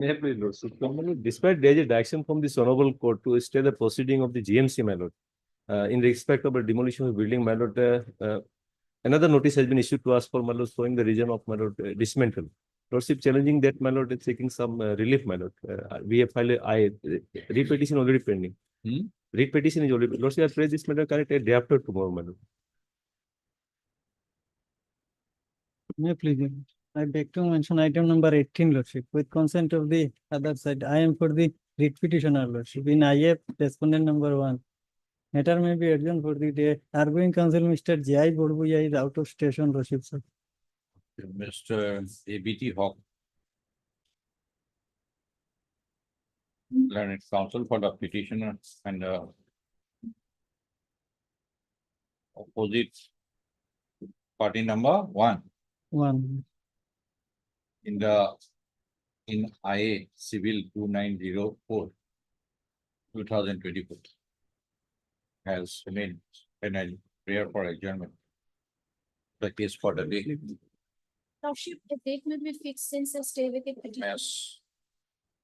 May I please, Lord? So, despite there is a direction from this honorable court to stay the proceeding of the GMC, my lord, in respect of the demolition of building, my lord, another notice has been issued to us for my lord, showing the reason of my lord dismantle. Lordship challenging that, my lord, is seeking some relief, my lord. We have filed a repetition already pending. Read petition is already. Lordship, I pray this matter correct a day after tomorrow, my lord. May I please? I beg to mention item number 18, Lordship, with consent of the other side. I am for the writ petitioner, Lordship. In IF, respondent number 1. Matter may be adjourned for the day. Arguing counsel, Mr. J.I. Bodbuya is out of station, Lordship, sir. Mr. ABT Hawk. Learned counsel for the petitioner and opposite party number 1 1. in IA Civil 2904 2024 has remained in prayer for adjournment. The case for the day. Lordship, a date may be fixed since a stay with the petition.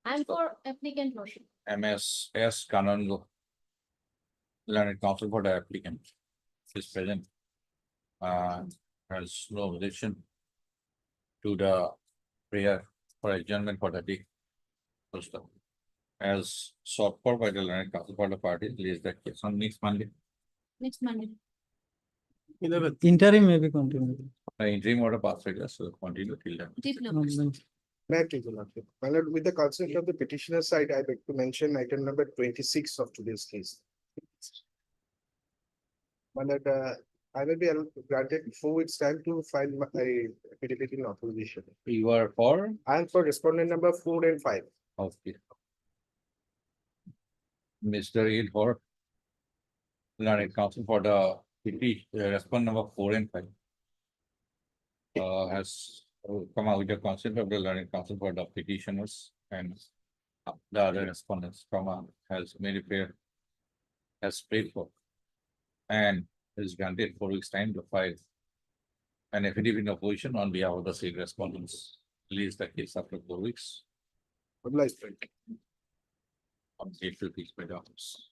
And for applicant, Lordship. MS Kanango. Learned counsel for the applicant is present. Has no objection to the prayer for adjournment for the day. First up, as sought for by the learned counsel for the party, release the case on next Monday. Next Monday. Interim may be continued. The interim order passed, so continue till then. May I please, Your Lordship? My lord, with the consent of the petitioner side, I beg to mention item number 26 of today's case. My lord, I will be granted 4 weeks time to file my affidavit in opposition. You are for? I am for respondent number 4 and 5. Okay. Mr. Aid for learned counsel for the petition, respond number 4 and 5. Has come out with the consent of the learned counsel for the petitioners and the other respondents has made it clear, has prayed for, and is granted 4 weeks time to file an affidavit in opposition on behalf of the said respondents. Release the case after 4 weeks. Obliged. On April peace by the office.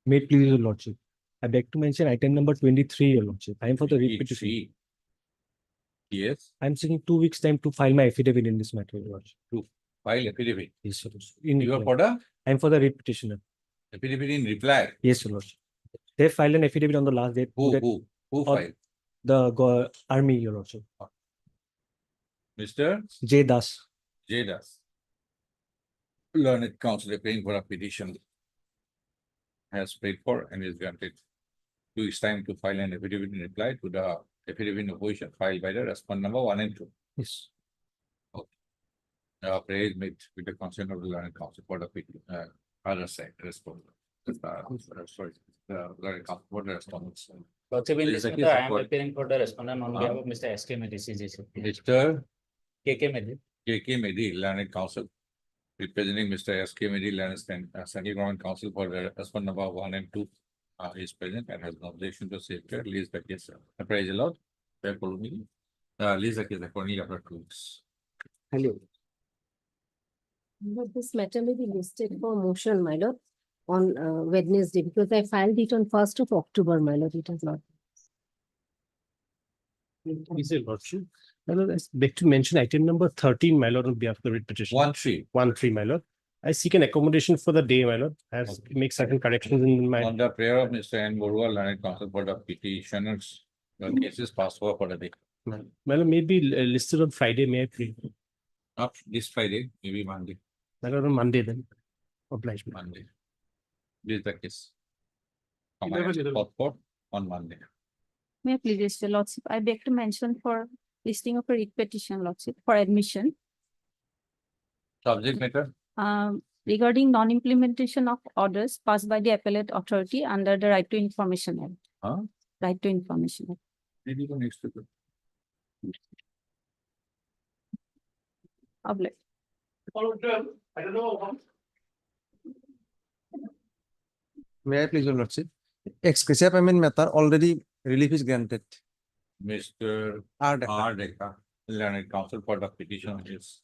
May it please, Your Lordship. I beg to mention item number 23, Your Lordship. I am for the writ petition. Yes, I am seeking 2 weeks time to file my affidavit in this matter, Your Lordship. file affidavit. Yes, Your Lordship. You are for the I am for the writ petitioner. affidavit in reply. Yes, Your Lordship. They filed an affidavit on the last date. Who Or- filed? The army, Your Lordship. Mr. J. Das. J. Das. Learned counsel appearing for a petition. Has paid for and is granted 2 weeks time to file an affidavit in reply to the affidavit in opposition filed by the respondent number 1 and 2. Yes. Prayer is made with the consent of the learned counsel for the other side, respondent. Sorry, the learned counsel for the respondents. Lordship, in Please, this the case matter, I am report. appearing for the respondent on behalf of Mr. S.K. Medi, CJC. Mr. KK Medi. K.K. Medi, learned counsel, representing Mr. S.K. Medi, learned central government counsel for the respondent number 1 and 2, is present and has no objection to safeguard. Release the case. Praise the Lord. Release the case accordingly after 2 weeks. Hello. But this matter may be listed for motion, my lord, on Wednesday, because I filed it on 1st of October, my lord. It has not. Please, Your Lordship. My lord, I beg to mention item number 13, my lord, on behalf of the writ petition. 1-3. 1-3, my lord. I seek an accommodation for the day, my lord. I have to make certain corrections in my. On the prayer of Mr. N. Borua, learned counsel for the petitioners, the case is passed over for the day. My lord, may be listed on Friday, may I please? Not this Friday, maybe Monday. My lord, on Monday then. Obliged. Monday. This is the case. 11. On Monday. May I please, Mr. Lordship, I beg to mention for listing of a writ petition, Lordship, for admission. Subject matter, Regarding non-implementation of orders passed by the appellate authority under the Right to Information Act. Huh? Right to Information Act. maybe the next week. Obliged. May I please, Your Lordship? Ex gratia payment matter already relief is granted. Mr. R. Deka. R. Deka, learned counsel for the petition is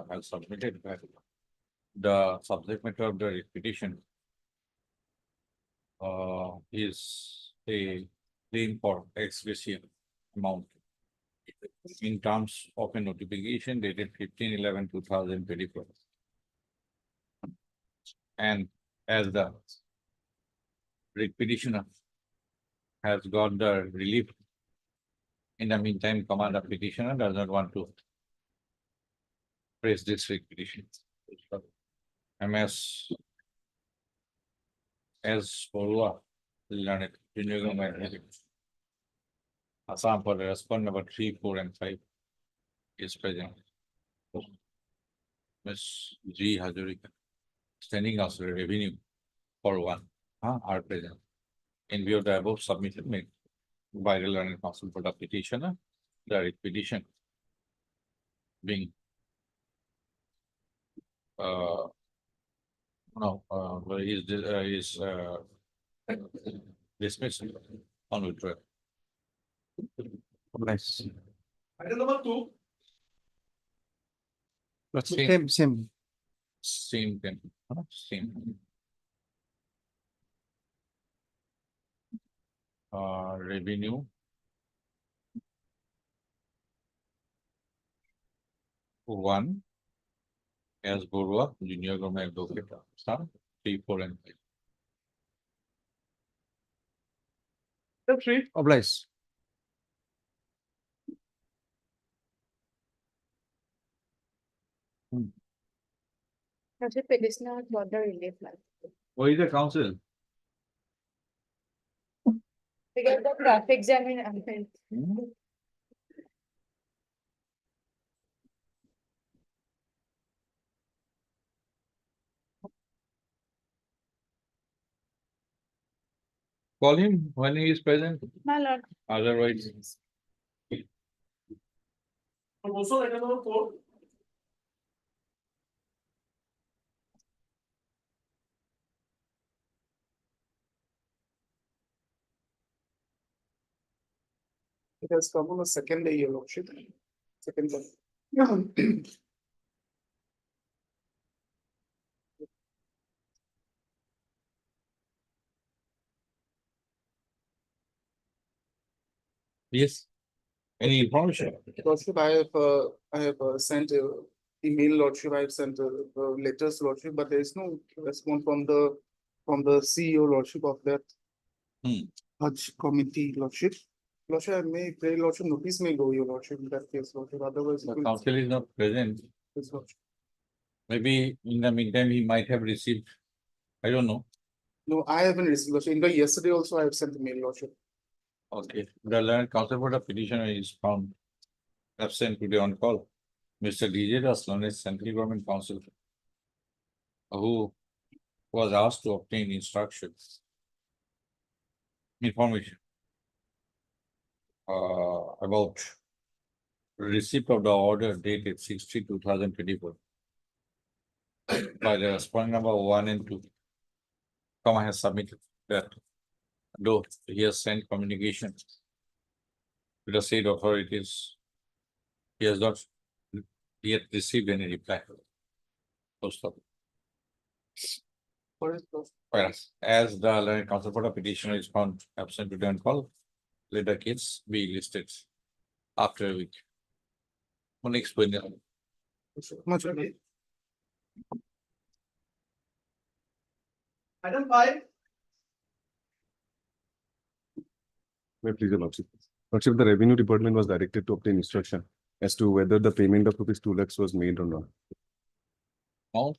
has submitted the subject matter of the petition is a claim for ex gratia amount in terms of a notification dated 15/11/2024. And as the writ petitioner has got the relief, in the meantime, the petitioner does not want to raise this writ petition. As Borua, learned, Junior Mathematics. Assam for the respond number 3, 4, and 5 is present. Ms. G. Hazurika, standing as revenue for 1, are present. In view of the above submission made by the learned counsel for the petitioner, the writ petition being is dismissed on withdrawal. Nice. Item number 2. Same. Same thing, same. Revenue. One. As Borua, junior government advocate, some 3, 4, and 5. Item 3. Obliged. Actually, petitioner got the relief like. Where is the council? Because the traffic jam in Ampere. Call him when he is present, My lord. otherwise. Also item number 4. It has come on the second day, your lordship. Second day. Yes. Any information? Lordship, I have sent a email, lordship, I have sent letters, lordship, but there is no response from the CEO, lordship, of that Hajj committee, lordship. Lordship, I may pray, lordship, notice may go, your lordship, in that case, lordship, otherwise. The it will- council is not present. Yes, lordship. Maybe in the meantime, he might have received. I don't know. No, I haven't received, lordship. In fact, yesterday also I have sent a mail, lordship. Okay, the learned counsel for the petitioner is found absent today on call. Mr. DJ Aslan is central government counsel who was asked to obtain instructions. Information about receipt of the order dated 6/3/2024 by the respondent number 1 and 2. Comma has submitted that though he has sent communication to the state authorities, he has not yet received any reply. Post office. What is lordship? Whereas, as the learned counsel for the petitioner is found absent today on call, let the case be listed after a week. One explanation. Much okay. Item 5. May I please, your lordship. Lordship, the revenue department was directed to obtain instruction as to whether the payment of rupees 2 lakhs was made or not. Amount.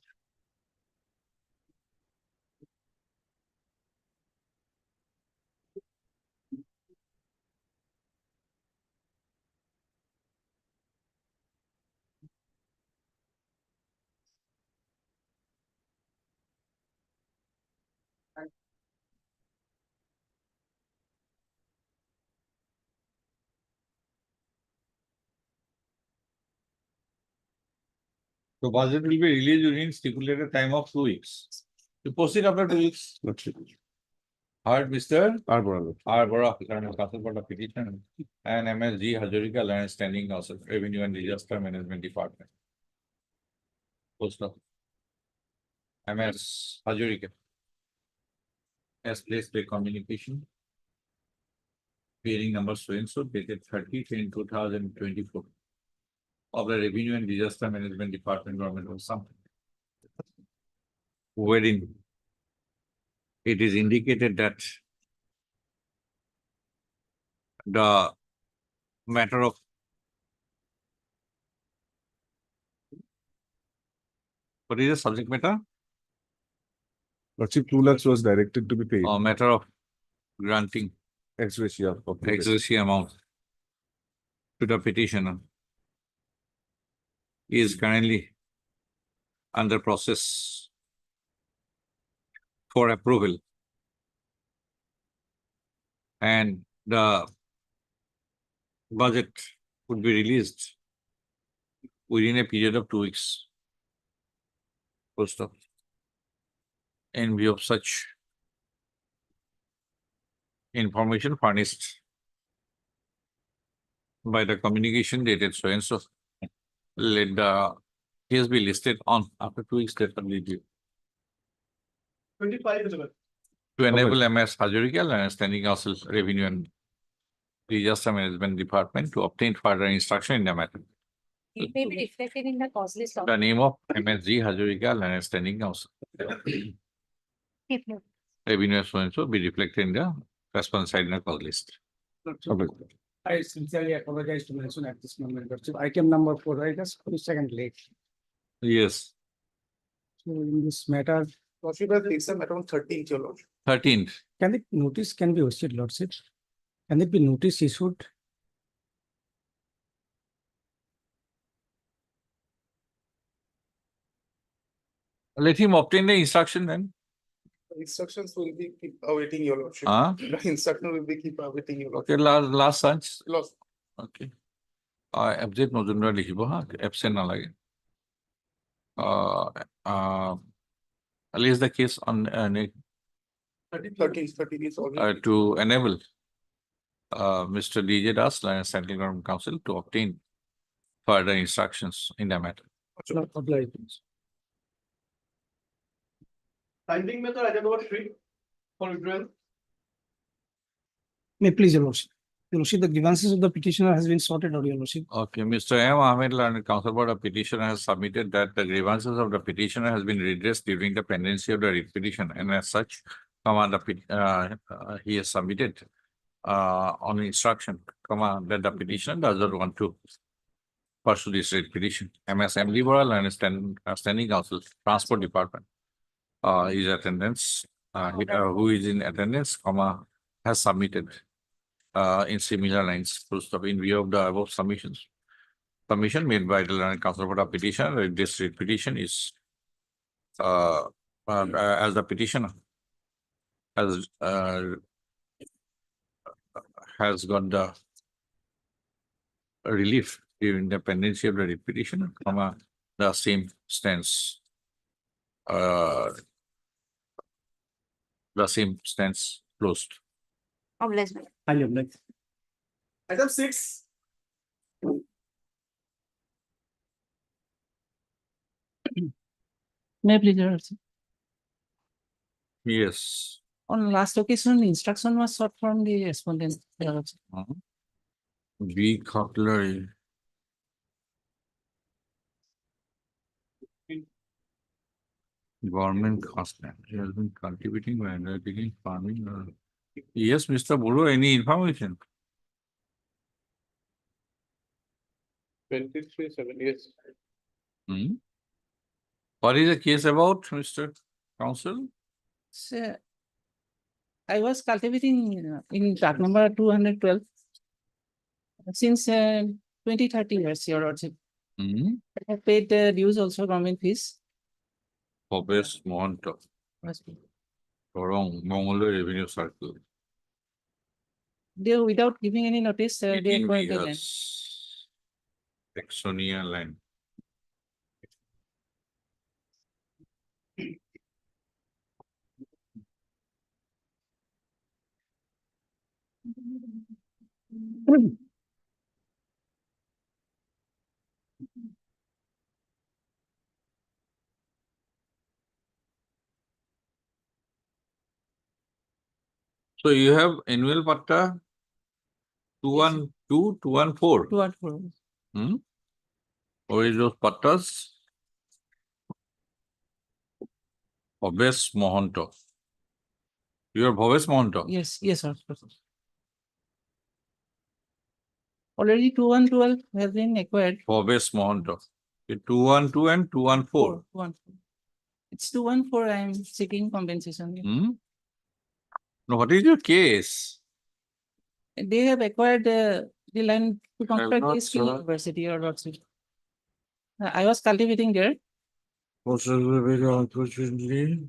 The budget will be released during stipulated time of 2 weeks. You proceed after 2 weeks. Lordship. Heard, Mr. R. Bora. R. Bora, learned counsel for the petition, and MSG Hazurika, learned standing counsel, revenue and disaster management department. Post office. MS Hazarika has placed a communication bearing number so and so dated 30/10/2024 of the Revenue and Disaster Management Department, Government of something, wherein it is indicated that the matter of what is the subject matter? Lordship, 2 lakhs was directed to be paid. Or matter of granting Ex gratia of the ex gratia amount to the petitioner is currently under process for approval. And the budget would be released within a period of 2 weeks. Full stop. In view of such information furnished by the communication dated so and so, let the case be listed on after 2 weeks date of review. 25 To enable MS Hazarika and Standing Council Revenue and Disaster Management Department to obtain further instruction in the matter. It may be reflected in the cause list of. The name of MSG Hazarika and Standing Council Revenue so and so be reflected in the response side in the cause list. I sincerely apologize to mention at this moment, Lordship, item number 4, I just 2 seconds late. Yes, So in this matter, Lordship has fixed a matter on 13th, your Lordship. 13th. can the notice can be hosted, Lordship? Can it be notice issued? Let him obtain the instruction then. The instructions will be keep awaiting your Lordship. Huh? The instruction will be keep awaiting your Okay, Lordship. last sunch. Lordship. Okay. Abject Mojumdar লিখিব হা, absent নালাগে. List the case on 13th is already. to enable Mr. DJ Das, Lion Central Government Council to obtain further instructions in the matter. Finding method item number 3 for withdrawal. May please, Your Lordship. Your Lordship, the grievances of the petitioner has been sorted out, Your Lordship. Okay, Mr. M. Ahmed, Learned Council Board of Petitioner has submitted that the grievances of the petitioner has been redressed during the pendency of the writ petition, and as such, he has submitted on instruction, that the petitioner does not want to pursue this writ petition. MS M. Liberal and Standing Council, Transport Department, his attendance, who is in attendance, has submitted in similar lines, full stop, in view of the above submissions. Submission made by the Learned Council Board of Petitioner, this writ petition is as the petitioner has got the relief during the pendency of the writ petition, the same stance. The same stance closed. Highly obliged. Item 6. May I please, Your Lordship? Yes. On last occasion, instruction was sought from the respondent. Your Lordship. B. Cutlery. Government cost land. He has been cultivating by undertaking farming. Yes, Mr. Buru, any information? 23/7, yes. Hmm? What is the case about, Mr. Council? So, I was cultivating in track number 212 since 20-30 years, Your Lordship. Hmm? I have paid dues also, government fees. Obvious Monto, wrong, Mongolo Revenue Circle. They, without giving any notice, they are 18 going to land. Bighas. Exonia line. So you have annual patta 212, 214. 214. Hmm? Or is those pattas? Bhavesh Mohanto. You are Bhavesh Mohanto. Yes, yes, sir. Already 2112 has been acquired. Bhavesh Mohanto. 212 and 214. 214. It's 214, I am seeking compensation. Hmm? Now, what is your case? They have acquired the land to construct not, a skill sir. university or what. I was cultivating there. Very unfortunately.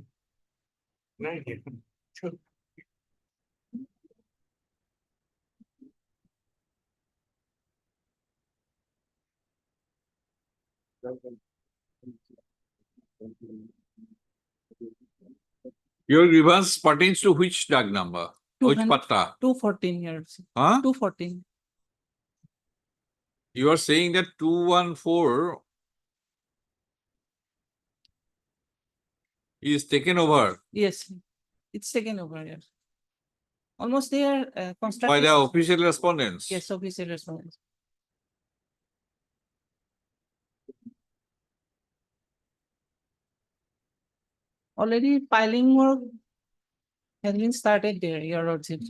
Your grievance pertains to which tag number? Which 200 patta? 214 years. Huh? 214. You are saying that 214 is taken over Yes, it's taken over. Yes. Almost they are by constructed. the official respondents. Yes, official response. Already piling work has been started there, your lordship.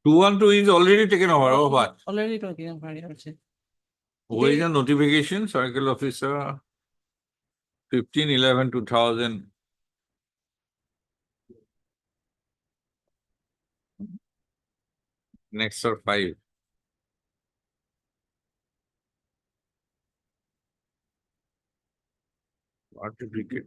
Two one two is already taken over or what? Already taken over, your lordship. Where is the notification? Circle officer 15/11/2000. Next or 5. What did we get?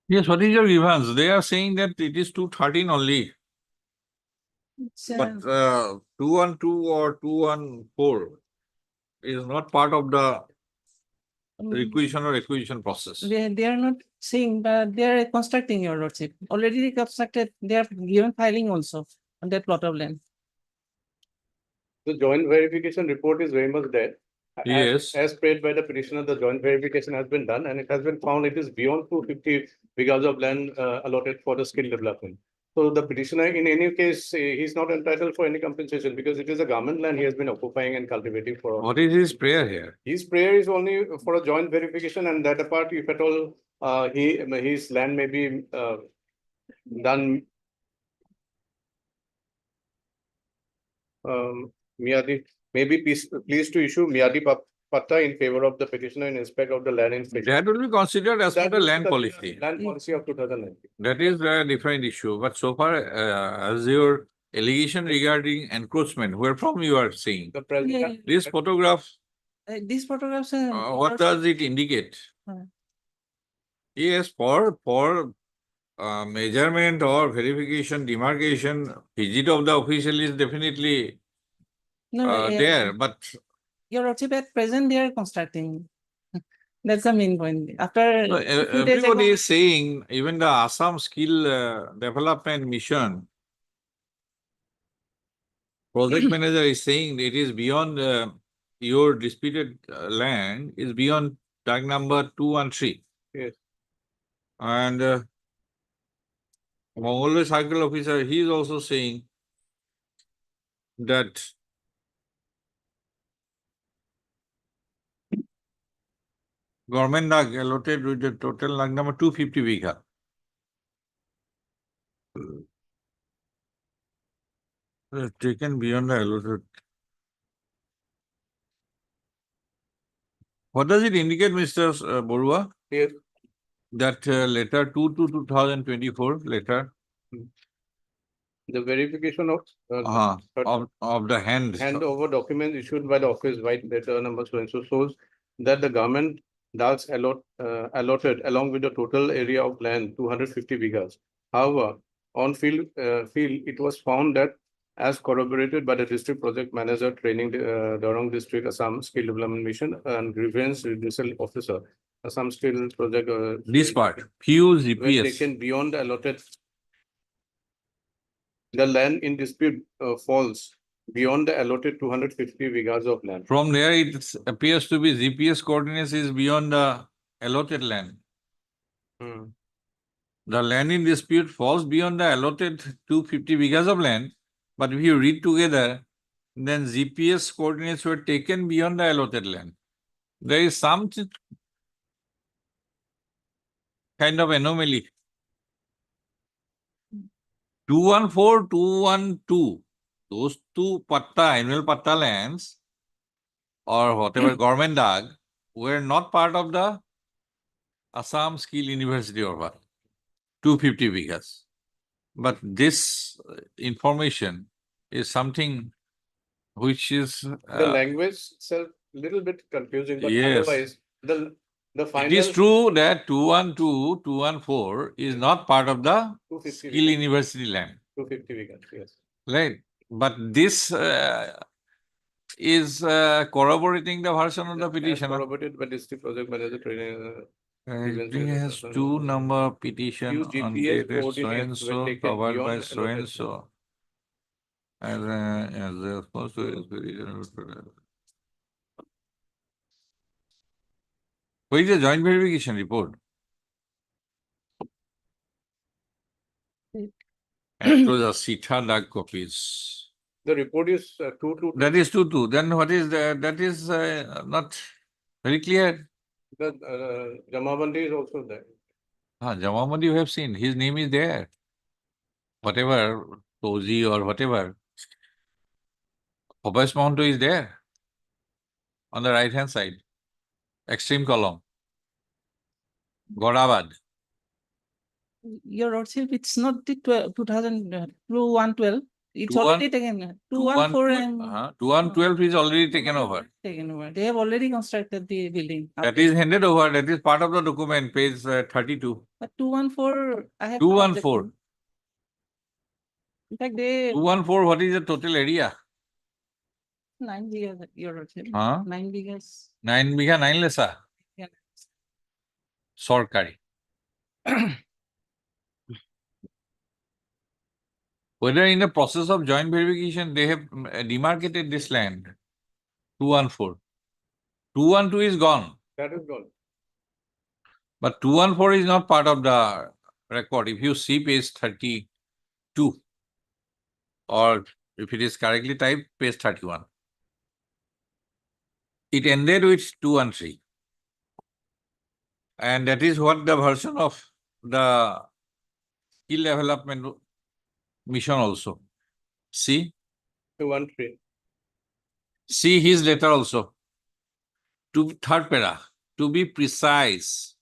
Yes, what is your grievance? They are saying that it is 213 only, but 212 or 214 is not part of the requisition or acquisition process. They are not saying, but they are constructing, your lordship. Already constructed, they are given filing also on that plot of land. The joint verification report is very much dead. Yes. As prayed by the petitioner, the joint verification has been done and it has been found it is beyond 250 acres of land allotted for the skill development. So the petitioner, in any case, he's not entitled for any compensation because it is a government land he has been occupying and cultivating for. What is his prayer here? His prayer is only for a joint verification, and that apart, if at all, his land may be done. Miadi may be pleased to issue Miadi Patta in favor of the petitioner in respect of the land inspection. That will be considered as per That the is land policy. Land policy of 2019. That is a different issue, but so far as your allegation regarding encroachment, where from you are saying? The president. This photograph, These photographs. what does it indicate? Yes, for measurement or verification, demarcation, visit of the official is definitely there, but Your lordship, at present, they are constructing. That's the main point. After. no, a few days everybody ago- is saying, even the Assam Skill Development Mission project manager is saying it is beyond your disputed land is beyond tag number 213. Yes. And Mongolway Circle Officer, he is also saying that government nag allotted with the total nag number 250 bigha. Taken beyond the allotted. What does it indicate, Mr. Borua? Yes. That letter 2/2024 letter The verification of of the handover documents issued by the office white letter number so and so shows that the government does allotted along with the total area of land 250 acres. However, on field it was found that as corroborated by the district project manager training Darong District Assam Skill Development Mission and grievance redressal officer Assam Skill Project. this part, few When GPS. taken beyond the allotted. The land in dispute falls beyond the allotted 250 acres of land. From there, it appears to be GPS coordinates is beyond the allotted land. The land in dispute falls beyond the allotted 250 acres of land, but if you read together, then GPS coordinates were taken beyond the allotted land. There is some kind of anomaly. 214, 212, those two annual patta lands or whatever government dag were not part of the Assam Skill University or what, 250 acres. But this information is something which is The language itself little bit confusing, but Yes. otherwise the final. it is true that 212, 214 is not part of the 250 Skill University land, 250 acres, yes. right? But this is corroborating the version of the As petitioner. corroborated by district project manager training. It has two number petition Few on GPS dated so coordinates and were so, taken covered by beyond so and allotted so. As they are supposed to. Where is the joint verification report? And those are Sita dag copies. The report is 222. That is 2/2. Then what is that is not very clear. The Jamabandi is also there. Jamamandi you have seen, his name is there. Whatever, Tozi or whatever. Hobas Mounto is there. On the right hand side. Extreme column. Gorabad. Your lordship, it's not the 2112. It's 21 already taken, 214 and 2112 is already taken over. taken over. They have already constructed the building. That is handed over. That is part of the document, page 32. But 214, I have. no 214. objection. In fact, they 214, what is the total area? 9 bigas, your lordship. Huh? 9 bigas. 9 biga 9 lesa. Yeah. Sorkari. Whether in the process of joint verification, they have demarcated this land. 214. 212 is gone. That is gone. But 214 is not part of the record. If you see page 32, or if it is correctly typed, page 31. It ended with 213. And that is what the version of the skill development mission also. See 213. see his letter also. To third para, to be precise,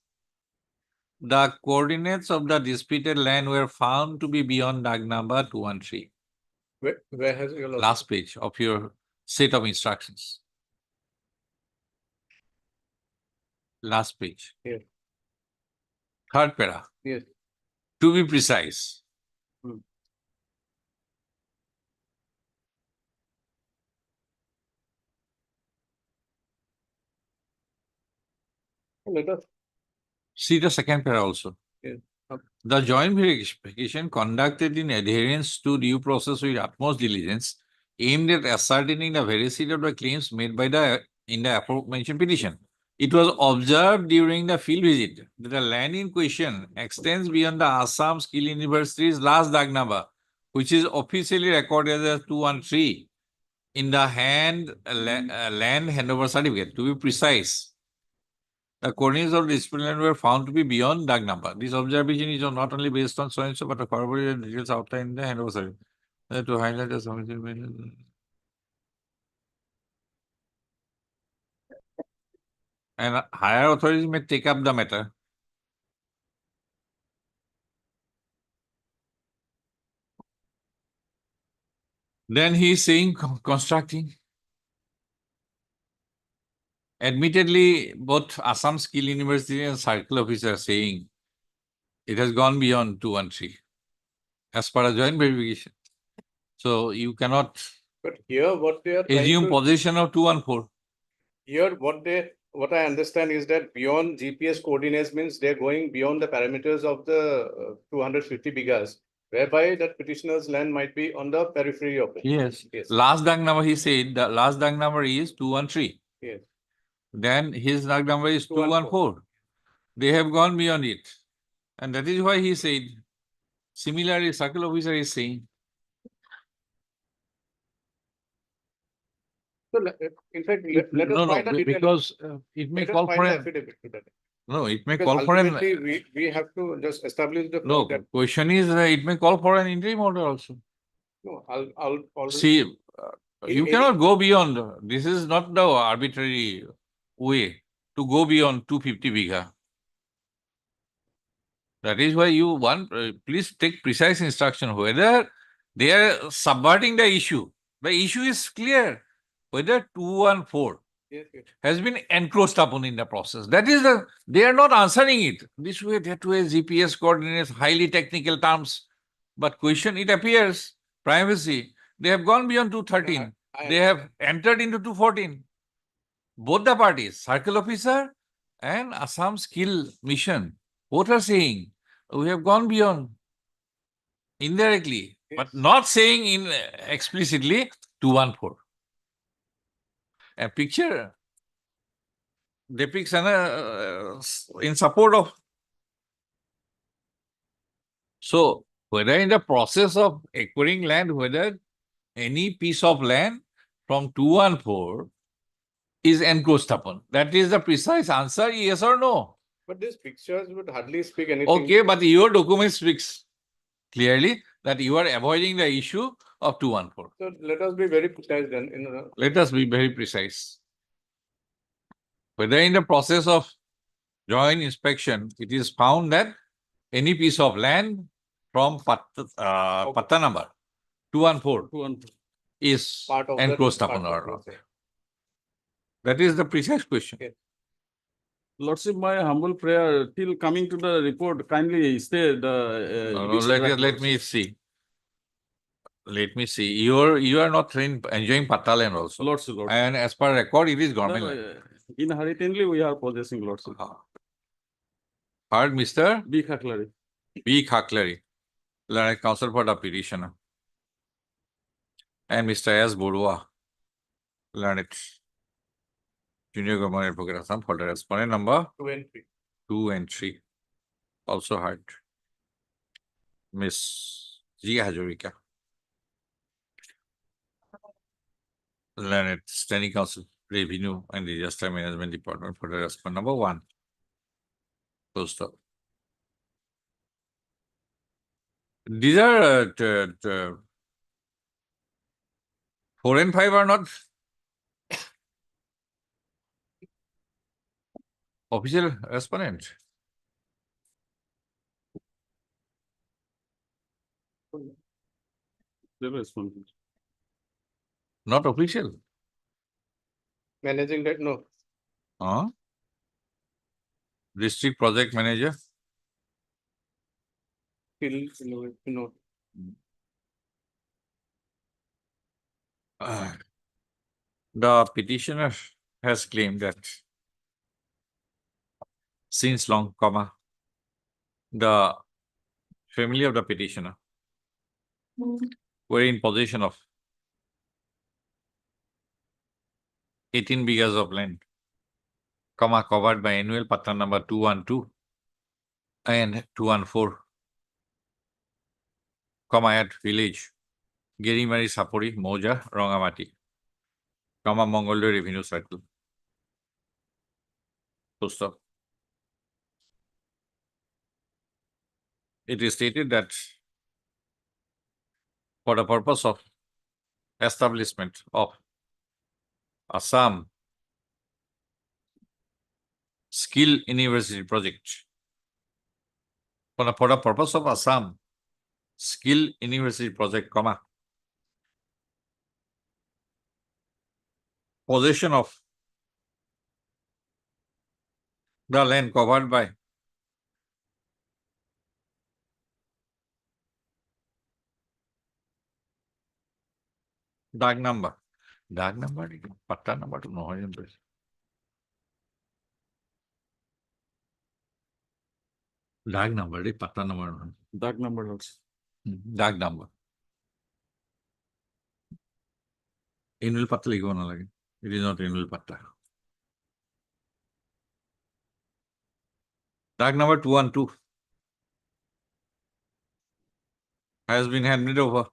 the coordinates of the disputed land were found to be beyond DAG number 213. Where has your lordship? Last page of your set of instructions. Last page. Yes. Third para. Yes. To be precise. Let us. See the second para also. Yes. The joint verification conducted in adherence to due process with utmost diligence aimed at ascertaining the veracity of the claims made by in the aforementioned petition. It was observed during the field visit that the land in question extends beyond the Assam Skill University's last DAG number, which is officially recorded as 213 in the land handover certificate. To be precise, the coordinates of the dispute land were found to be beyond DAG number. This observation is not only based on so and so, but the corroborated details outlined in the handover certificate. To highlight the submission. And higher authorities may take up the matter. Then he is saying constructing. Admittedly, both Assam Skill University and Circle Office are saying it has gone beyond 213 as per a joint verification. So you cannot But here what they are trying assume to- possession of 214. Here, what I understand is that beyond GPS coordinates means they're going beyond the parameters of the 250 bigas, whereby that petitioner's land might be on the periphery of it. Yes. Yes. Last DAG number, he said, the last DAG number is 213. Yes. Then his DAG number is 214. They have gone beyond it. And that is why he said, similarly, Circle Officer is saying, So in fact, let us no, find a detailed- because it may let us call find for the an, affidavit to that. no, it may Because call for an, ultimately, we have to just establish the. no, fact that- question is, it may call for an interim order also. No, I'll already. See, you in- cannot go beyond, this is not the arbitrary way to go beyond 250 bigha. That is why you want, please take precise instruction whether they are subverting the issue. The issue is clear, whether 214 Yes, yes. has been encroached upon in the process. That is they are not answering it. This way, that way, GPS coordinates, highly technical terms. But question, it appears, privacy, they have gone beyond 213. I They have entered into 214. Both the parties, Circle Officer and Assam Skill Mission, both are saying, we have gone beyond indirectly, but Yes. not saying in explicitly 214. A picture depicts in support of. So, whether in the process of acquiring land, whether any piece of land from 214 is encroached upon, that is the precise answer, yes or no. But these pictures would hardly speak anything. Okay, but your document speaks clearly that you are avoiding the issue of 214. So let us be very precise then, Let us be very precise. Whether in the process of joint inspection, it is found that any piece of land from patta number 214 is Part of that encroached part upon of or it, not. okay. That is the precise question. Okay. Lordship, my humble prayer, till coming to the report, kindly stay the. No, no, let me see. Let me see. You are not enjoying patta land also. Lordship, Lordship. And as per record, it is No, government no, land. inherently, we are possessing Lordship. Heard Mr. Big Haklari. B. Khaklari, learned counsel for the petitioner. And Mr. S. Borua, learned junior government advocate Assam for the respondent number 2 and 3. 2 and 3. Also heard Miss G. Hazarika, learned standing counsel, revenue and disaster management department for the respondent number 1. Full stop. These are 4 and 5 are not official respondent. They respond. Not official. Managing that, no. Huh? District project manager. Till, no. The petitioner has claimed that since long, the family of the petitioner were in possession of 18 bighas of land, covered by annual patta number 212 and 214, at village, Gerimari Sapori, Moja, Rongamati, Mongoldo Revenue Circle. Full stop. It is stated that for the purpose of establishment of Assam Skill University Project, for the purpose of Assam Skill University Project, possession of the land covered by Dag number, patta number to know. Dag number, patta number. Dark number also. Dag number. Annual patta ligo na lage. It is not annual patta. Dag number 212 has been handed over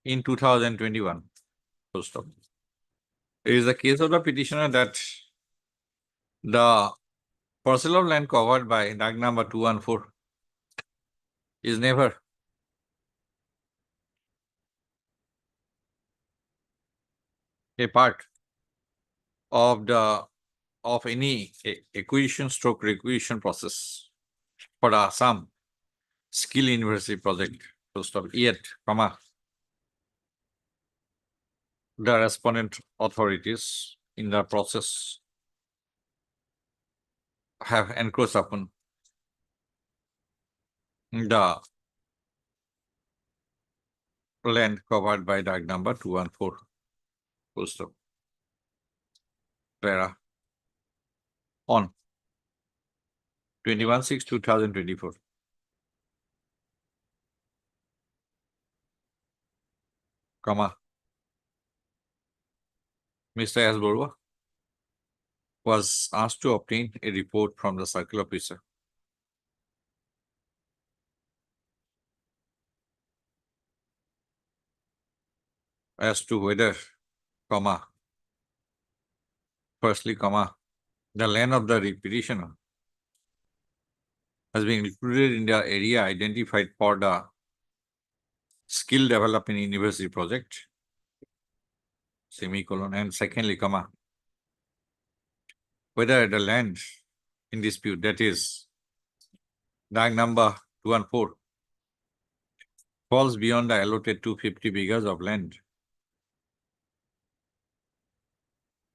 in 2021. Full stop. It is the case of the petitioner that the parcel of land covered by Dag number 214 is never a part of any acquisition stroke requisition process for the Assam Skill University Project. Full stop. Yet, the respondent authorities in the process have encroached upon the land covered by Dag number 214. Full stop. Para on 21/6/2024. Mr. S. Borua was asked to obtain a report from the circle officer as to whether, firstly, the land of the petitioner has been included in the area identified for the Skill Development University Project, semicolon, and secondly, whether the land in dispute, that is DAG number 214, falls beyond the allotted 250 acres of land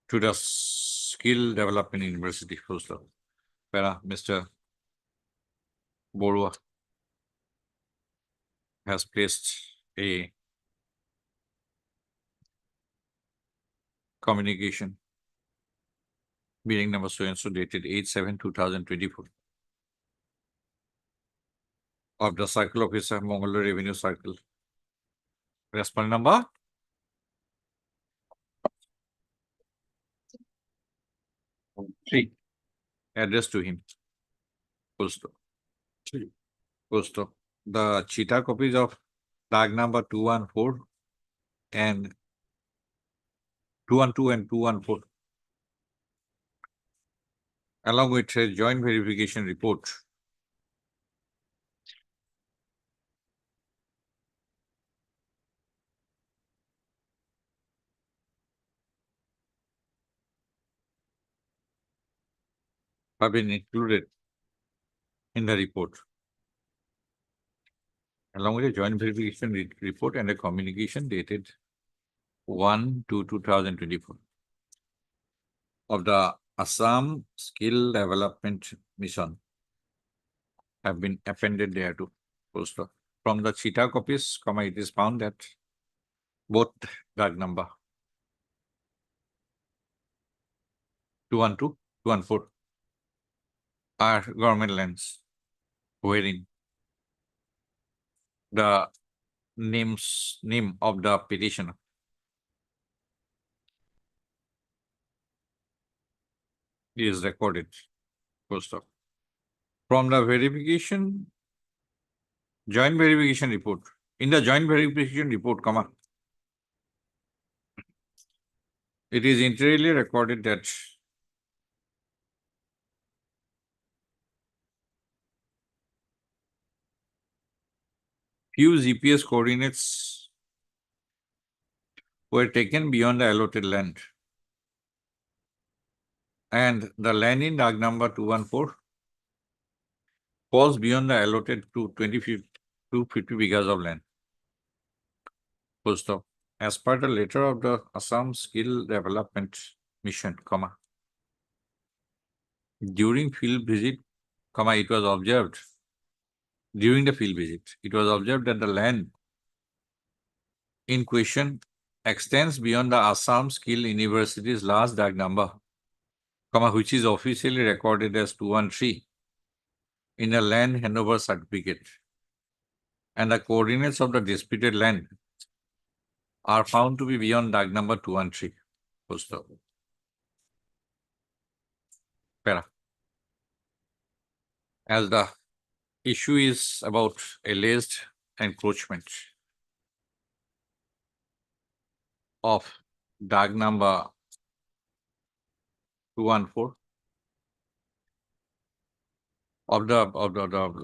to the Skill Development University, full stop. Para Mr. Borua has placed a communication bearing number so and so dated 8/7/2024 of the Circle Officer, Mangalore Revenue Circle. Respondent number 3, addressed to him. Full stop. Full stop. The cheetah copies of DAG number 214 and 212 and 214, along with a joint verification report have been included in the report, along with a joint verification report and a communication dated 1/2/2024 of the Assam Skill Development Mission have been appended thereto. Full stop. From the cheetah copies, it is found that both DAG number 212, 214 are government lands wherein the name of the petitioner is recorded. Full stop. From the joint verification report, in the joint verification report, it is entirely recorded that few GPS coordinates were taken beyond the allotted land, and the land in DAG number 214 falls beyond the allotted 250 acres of land. Full stop. As per the letter of the Assam Skill Development Mission, during field visit, it was observed, during the field visit, it was observed that the land in question extends beyond the Assam Skill University's last DAG number, which is officially recorded as 213 in a land handover certificate, and the coordinates of the disputed land are found to be beyond DAG number 213. Full stop. Para. As the issue is about alleged encroachment of DAG number 214 of the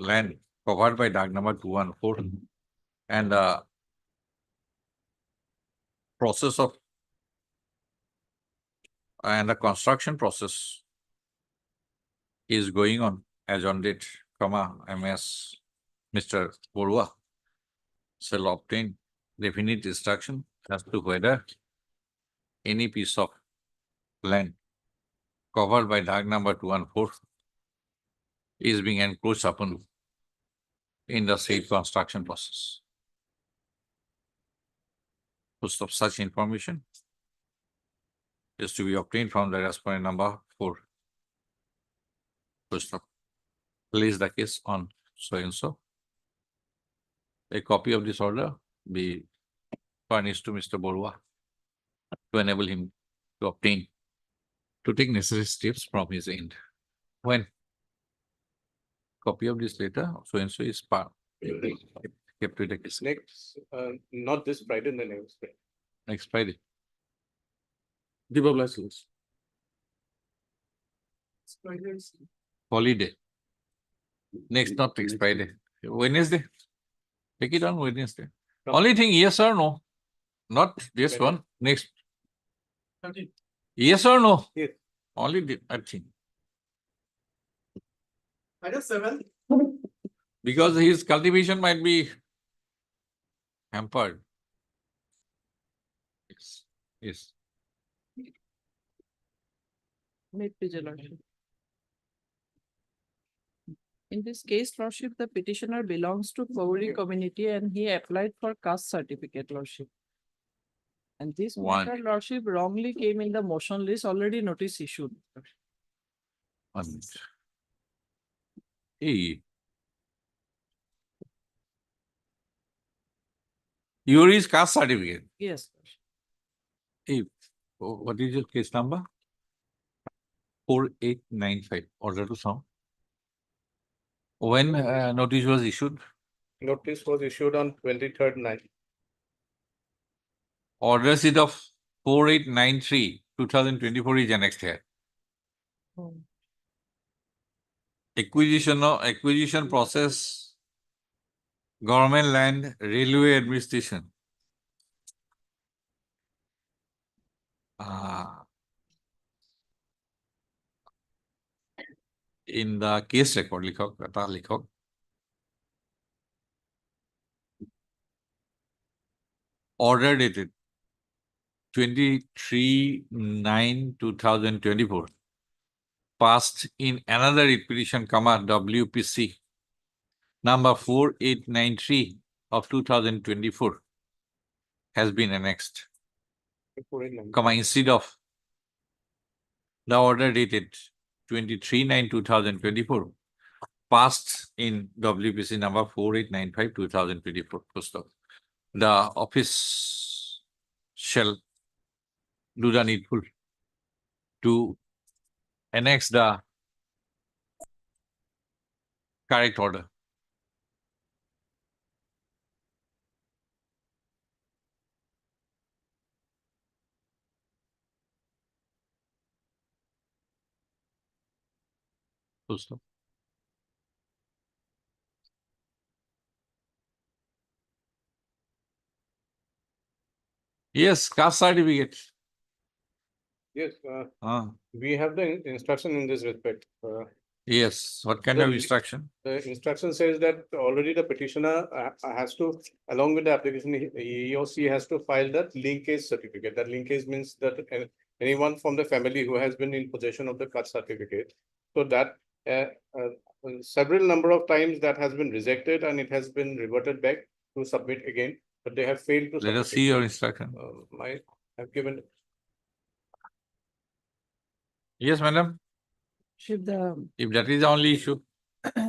land covered by DAG number 214, and the process of and the construction process is going on as on date, MS Mr. Borua shall obtain definite instruction as to whether any piece of land covered by DAG number 214 is being encroached upon in the said construction process. Most of such information is to be obtained from the respondent number 4. First of, place the case on so and so. A copy of this order be furnished to Mr. Borua to enable him to take necessary steps from his end. When copy of this letter so and so is kept with the case. Next, not this Friday, the next Friday. Next Friday. Give a license. Holiday. Next, not next Friday. Wednesday. Take it on Wednesday. Only thing, yes or no? Not this one. Next. Yes or no? Yes. Only that thing. Item 7. Because his cultivation might be hampered. Yes, yes. May it please your lordship. In this case, lordship, the petitioner belongs to Kauri community and he applied for caste certificate, lordship. And this One. matter, lordship, wrongly came in the motion list, already notice issued. 1 minute. Hey. Your is caste certificate. Yes. Hey, what is your case number? 4895. Order to sound. When notice was issued? Notice was issued on 23rd night. Order sheet of 4893, 2024 is annexed here. Acquisition process, government land, railway administration. In the case record, likhok. Order dated 23/9/2024. Passed in another writ petition, WPC number 4893 of 2024 has been annexed, 489. instead of the order dated 23/9/2024 passed in WPC number 4895 2024. The office shall do the needful to annex the correct order. Full stop. Yes, caste certificate. Yes, we have the instruction in this respect. Yes, what kind The of li- instruction? The instruction says that already the petitioner has to, along with the application, he or she has to file that linkage certificate. That linkage means that anyone from the family who has been in possession of the caste certificate. So that several number of times that has been rejected and it has been reverted back to submit again, but they have failed to. Let us submit see it. your instruction. I've given. Yes, madam. Lordship, the If that is the only issue,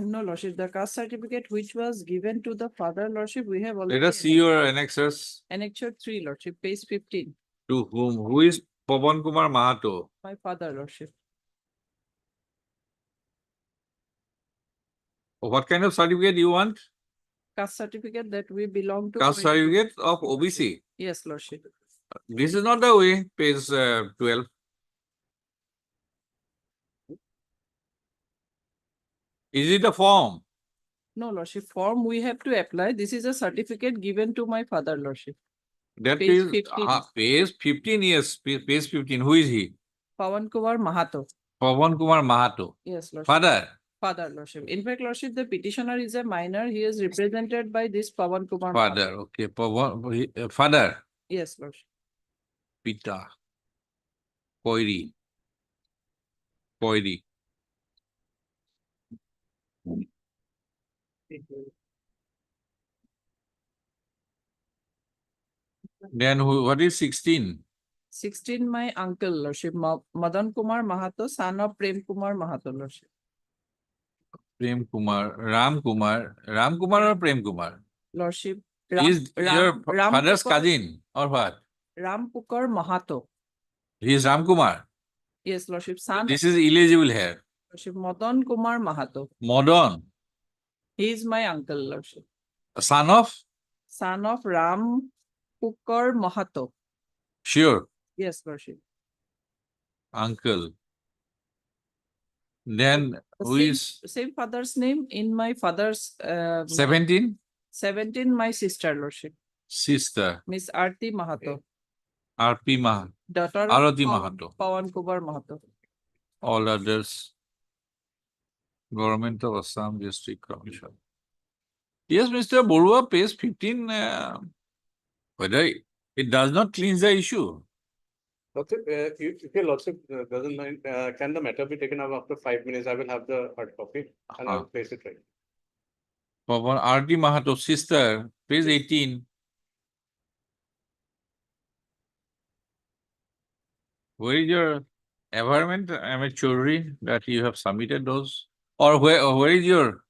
no, lordship, the caste certificate which was given to the father, lordship, we have already. let us see your annexers. Annexure 3, lordship, page 15, To whom? Who is Pawan Kumar Mahato? my father, lordship. What kind of certificate you want? Caste certificate that we belong to. Caste certificate of OBC. Yes, lordship. This is not the way, page 12. Is it a form? No, lordship, form we have to apply. This is a certificate given to my father, lordship. That Page is 15. page 15, yes, page 15. Who is he? Pawan Kumar Mahato. Pawan Kumar Mahato. Yes, lordship. Father. Father, lordship. In fact, lordship, the petitioner is a minor. He is represented by this Pawan Kumar. Father, Mahato. okay. Pawan, father. Yes, lordship. Pita. Koiri. Koiri. Then who, what is 16? 16, my uncle, lordship, Madan Kumar Mahato, son of Prem Kumar Mahato, lordship. Prem Kumar, Ram Kumar or Prem Kumar? Lordship. Is your father's Pukar- cousin or what? Ram Pukar Mahato. He is Ram Kumar. Yes, lordship. Son This is illegible here. lordship, Madan Kumar Mahato. Modern. He is my uncle, lordship. Son of? Son of Ram Pukar Mahato. Sure. Yes, lordship. Uncle. Then The who is same father's name in my father's 17? 17, my sister, lordship. Sister. Miss Arti Mahato. RP Mahato. Daughter of Arati Mahato. Pawan Kumar Mahato. All others. Government of Assam District Commission. Yes, Mr. Borua, page 15, whether it does not cleanse the issue. Lordship, if your lordship doesn't mind, can the matter be taken up after 5 minutes? I will have the hard copy and I will place it right. For R.D. Mahato, sister, page 18. Where is your environment amateur that you have submitted those? Or where is your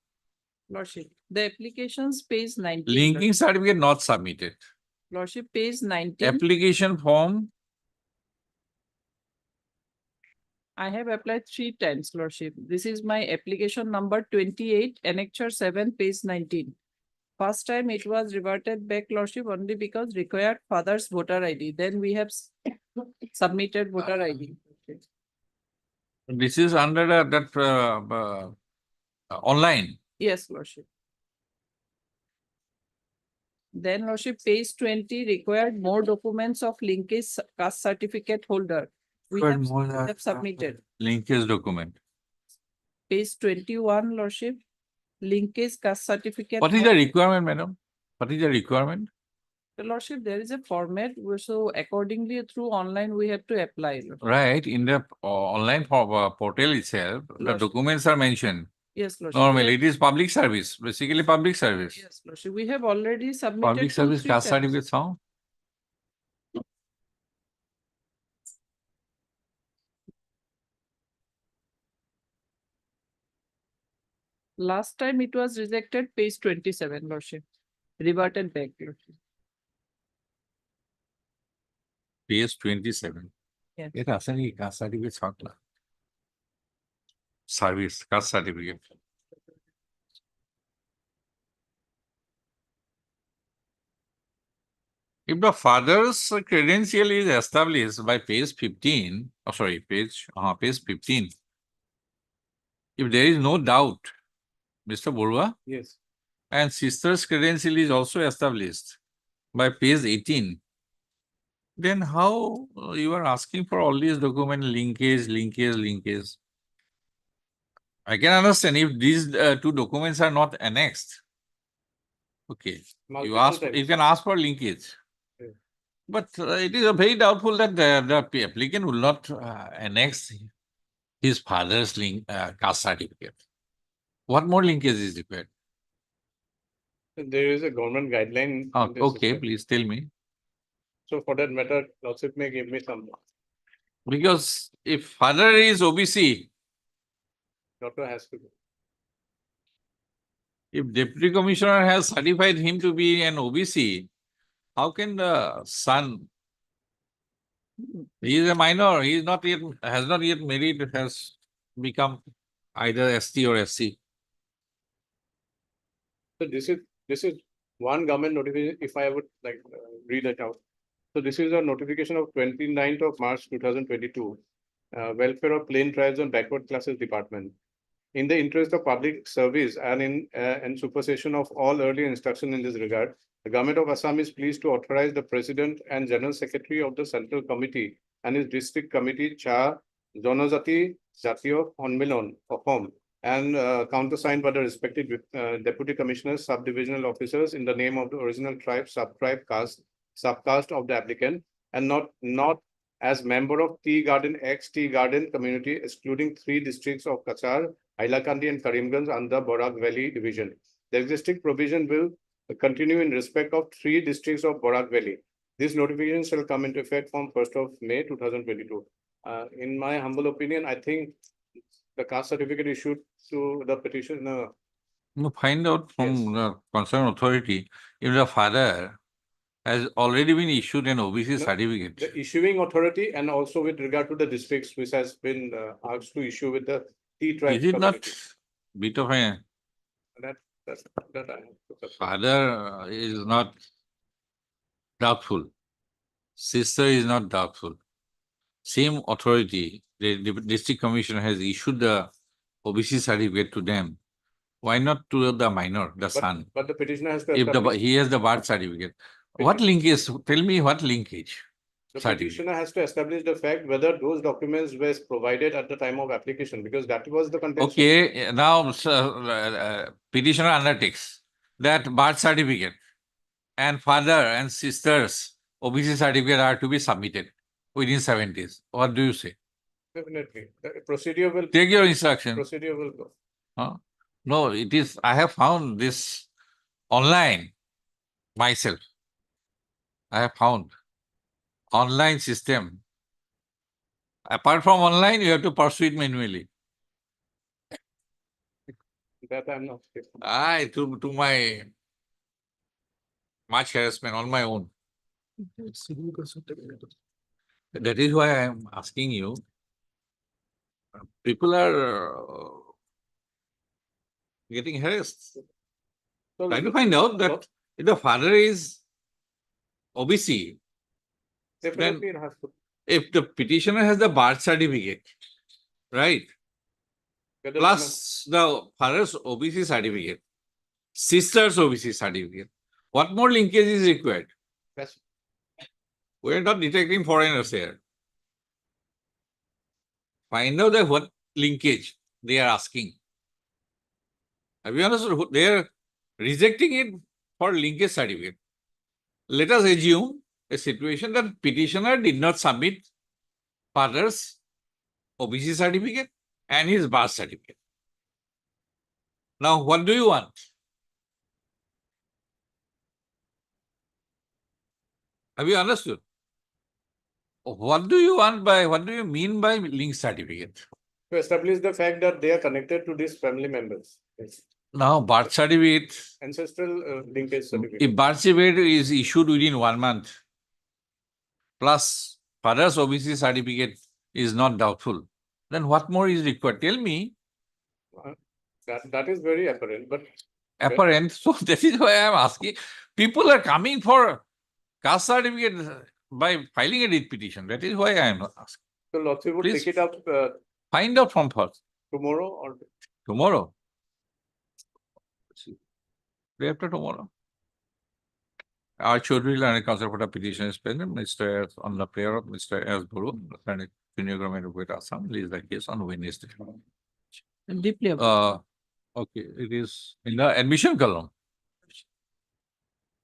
Lordship, the applications page 19. linking certificate not submitted? Lordship, page 19. Application form, I have applied 3 times, Lordship. This is my application number 28, Annexure 7, page 19. First time it was reverted back, Lordship, only because required father's voter ID. Then we have submitted voter ID. this is under online. Yes, Lordship. Then, Lordship, page 20 required more documents of linkage caste certificate holder. We have submitted. Linkage document. Page 21, Lordship, linkage caste certificate. What is the requirement, madam? What is the requirement? Lordship, there is a format, so accordingly through online we have to apply. Lordship. Right, in the online portal itself, the Lordship. documents are mentioned. Yes, Lordship. Normally, it is public service, basically public service. Yes, Lordship. We have already submitted. Public 2, service 3 caste times. certificate sound. Last time it was rejected, page 27, Lordship. Reverted back, Lordship. Page 27. Yes. It has any caste certificate sound. Service, caste certificate. If the father's credential is established by page 15, oh sorry, page 15. If there is no doubt, Mr. Borua, Yes. and sister's credential is also established by page 18, then how you are asking for all these document linkage? I can understand if these 2 documents are not annexed. Okay, you can ask for linkage. Yeah. But it is very doubtful that the applicant will not annex his father's caste certificate. What more linkage is required? There is a government guideline. Oh, in this okay, respect. please tell me. So for that matter, lordship may give me some. Because if father is OBC, Doctor has to. if deputy commissioner has certified him to be an OBC, how can the son? He is a minor. He is not yet has not yet married. Has become either ST or SC. So this is one government notification. If I would like read it out. So this is a notification of 29th of March 2022. Welfare of Plain Tribes and Backward Classes Department. In the interest of public service and in supersession of all earlier instruction in this regard, the government of Assam is pleased to authorize the President and General Secretary of the Central Committee and his District Committee, Cha Janajati Jatiyo Onmilon, Ahom, and countersigned by the respective Deputy Commissioners, Subdivisional Officers in the name of the original tribe, subtribe, subcaste of the applicant, and not as member of Tea Garden ex-Tea Garden community, excluding 3 districts of Kachar, Hailakandi and Karimganj under Barak Valley division. The existing provision will continue in respect of 3 districts of Barak Valley. This notification shall come into effect from 1st of May 2022. In my humble opinion, I think the caste certificate issued to the petitioner. No, find out from the concerned authority if the father has already been issued an OBC certificate. The issuing authority and also with regard to the districts which has been asked to issue with the T tribe. Is it not bit of a That I have to. father is not doubtful, sister is not doubtful. Same authority, the district commissioner has issued the OBC certificate to them. Why not to the minor, the son? But the petitioner has to If establish. he has the birth certificate. What linkage? Tell me what linkage. The certificate. petitioner has to establish the fact whether those documents were provided at the time of application, because that was the contention. Okay, now petitioner undertakes that birth certificate and father and sisters OBC certificate are to be submitted within 7 days. What do you say? Definitely, the procedure will, Take your instruction. procedure will go. Huh? No, it is, I have found this online myself. I have found online system. Apart from online, you have to pursue it manually. That I'm not. To my much harassment on my own. That is why I am asking you. People are getting harassed. So Trying to find out that if the father is OBC, definitely it has to. if the petitioner has the birth certificate, right? whether- Plus the father's OBC certificate, sister's OBC certificate. What more linkage is required? Yes. We are not detecting foreigners here. Find out that what linkage they are asking. Have you understood? They are rejecting it for linkage certificate. Let us assume a situation that petitioner did not submit father's OBC certificate and his birth certificate. Now, what do you want? Have you understood? What do you want by, what do you mean by link certificate? To establish the fact that they are connected to these family members. Yes. Now, birth certificate, Ancestral linkage certificate. if birth certificate is issued within 1 month, plus father's OBC certificate is not doubtful, then what more is required? Tell me. That is very apparent, but Apparent. So that is why I am asking. People are coming for caste certificate by filing a writ petition. That is why I am asking. so Lordship would Please. take it up Find out from first. tomorrow or Tomorrow. Day after tomorrow. Our Chaudhary Learned Council for the petition is present. Mr. S. on the prayer of Mr. S. Guru, Learned Junior Government of Assam, leads the case on Wednesday. Deeply obliged. Okay, it is in the admission column.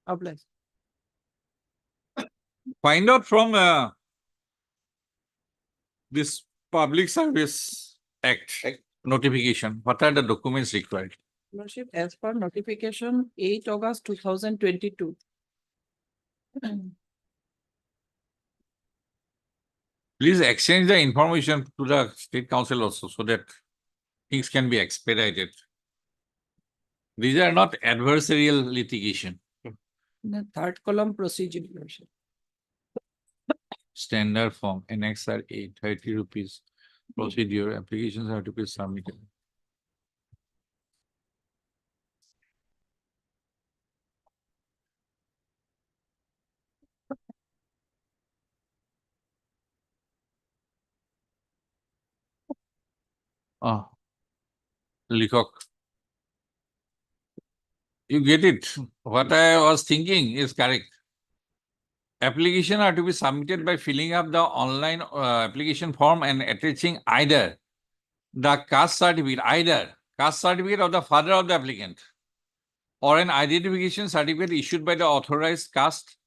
Obliged. Find out from this Public Service Act notification, what are the documents required? Lordship, as per notification 8 August 2022. Please exchange the information to the State Council also so that things can be expedited. These are not adversarial litigation. The third column procedure, Lordship. Standard form, NXR 8, 30 rupees. Procedure, applications have to be submitted. Leacock. You get it. What I was thinking is correct. Application are to be submitted by filling up the online application form and attaching either the caste certificate, of the father of the applicant, or an identification certificate issued by the authorized caste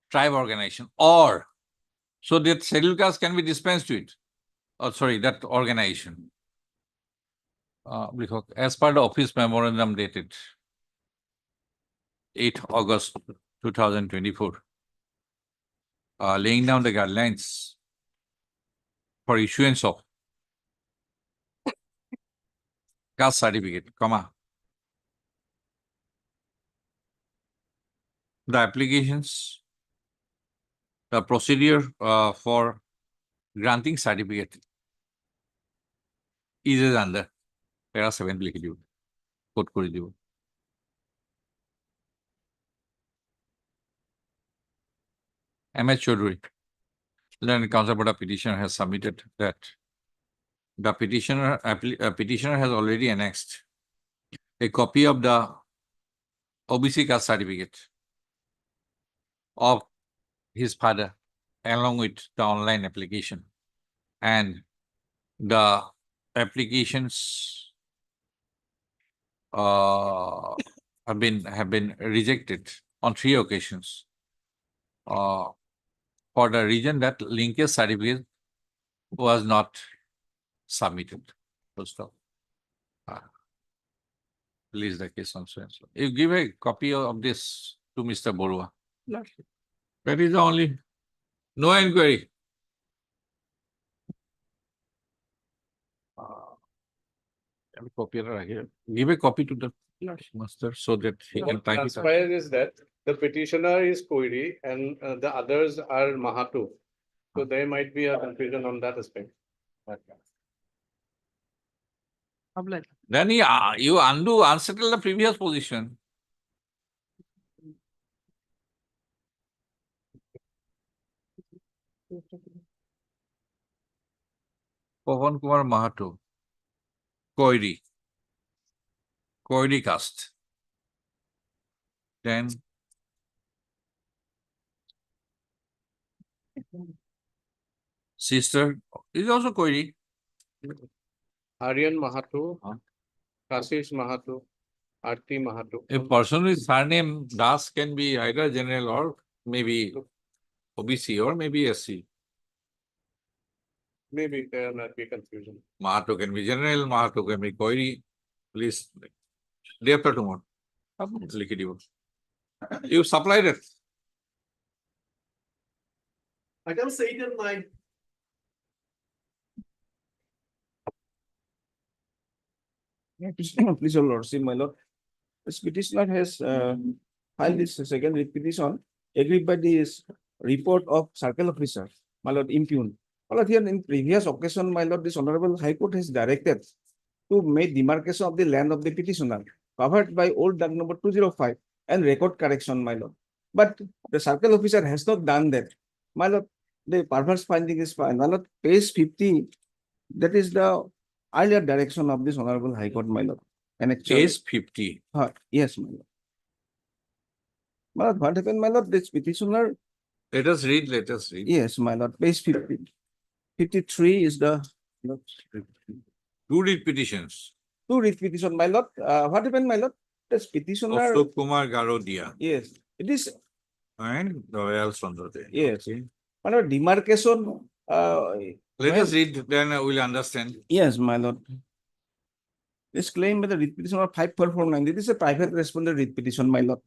tribe organization, or so that scheduled caste can be dispensed to it. Oh, sorry, that organization. As per the office memorandum dated 8 August 2024, laying down the guidelines for issuance of caste certificate, the applications, the procedure for granting certificate is under para 7 লিখে দিব, quote করে দিব। M.H. Chaudhary, Learned Council for the petitioner has submitted that the petitioner has already annexed a copy of the OBC caste certificate of his father along with the online application. And the applications have been rejected on 3 occasions. For the reason that linkage certificate was not submitted. Full stop. Release the case on so and so. You give a copy of this to Mr. Borua. That is the only, no inquiry. Have a copy right here. Give a copy to the master so that he can What type it. transpires is that the petitioner is Koiri and the others are Mahato. So there might be a confusion on that aspect. Then you undo, unsettle the previous position. Pawan Kumar Mahato. Koiri caste. Then sister is also Koiri. Aryan Mahato, Kashish Mahato, Arti Mahato. A person with surname Das can be either general or maybe OBC or maybe SC. Maybe there might be confusion. Mahato can be general, Mahato can be Koiri. Please, day after tomorrow. You supplied it. I can say it in my. Please, your lordship, my lord. This petitioner has filed this second writ petition agreed by this report of circle officer, my lord, impugned. My lord, here in previous occasion, my lord, this honorable High Court has directed to make demarcation of the land of the petitioner covered by old doc number 205 and record correction, my lord. But the circle officer has not done that. My lord, the perverse finding is fine. My lord, page 50, that is the earlier direction of this honorable High Court, my lord. And actually, Case 50. yes, my lord. My lord, what happened, my lord? This petitioner, Let us read. yes, my lord, page 50. 53 is the 2 read petitions. 2 writ petition, my lord. What happened, my lord? This petitioner, Ashok Kumar Garodia yes, it is, and Royal Sundarde. yes. Okay. My lord, demarcation, Let us read, then we'll understand. yes, my lord. This claim by the writ petition of 5449, this is a private respondent writ petition, my lord.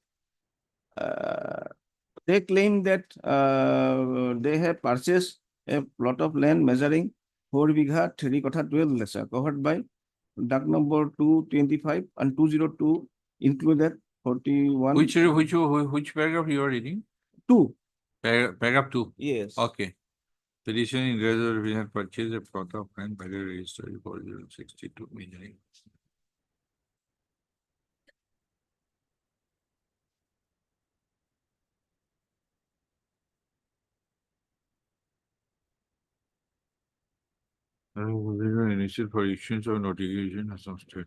They claim that they have purchased a plot of land measuring 4 bigha 3 kotha 12 lesser covered by doc number 225 and 202 included 41. Which paragraph you are reading? 2. Paragraph 2. Yes. Okay. Petition in reserve had purchased a plot of land by the register 4062 measuring. Initial for issuance of notification of some state.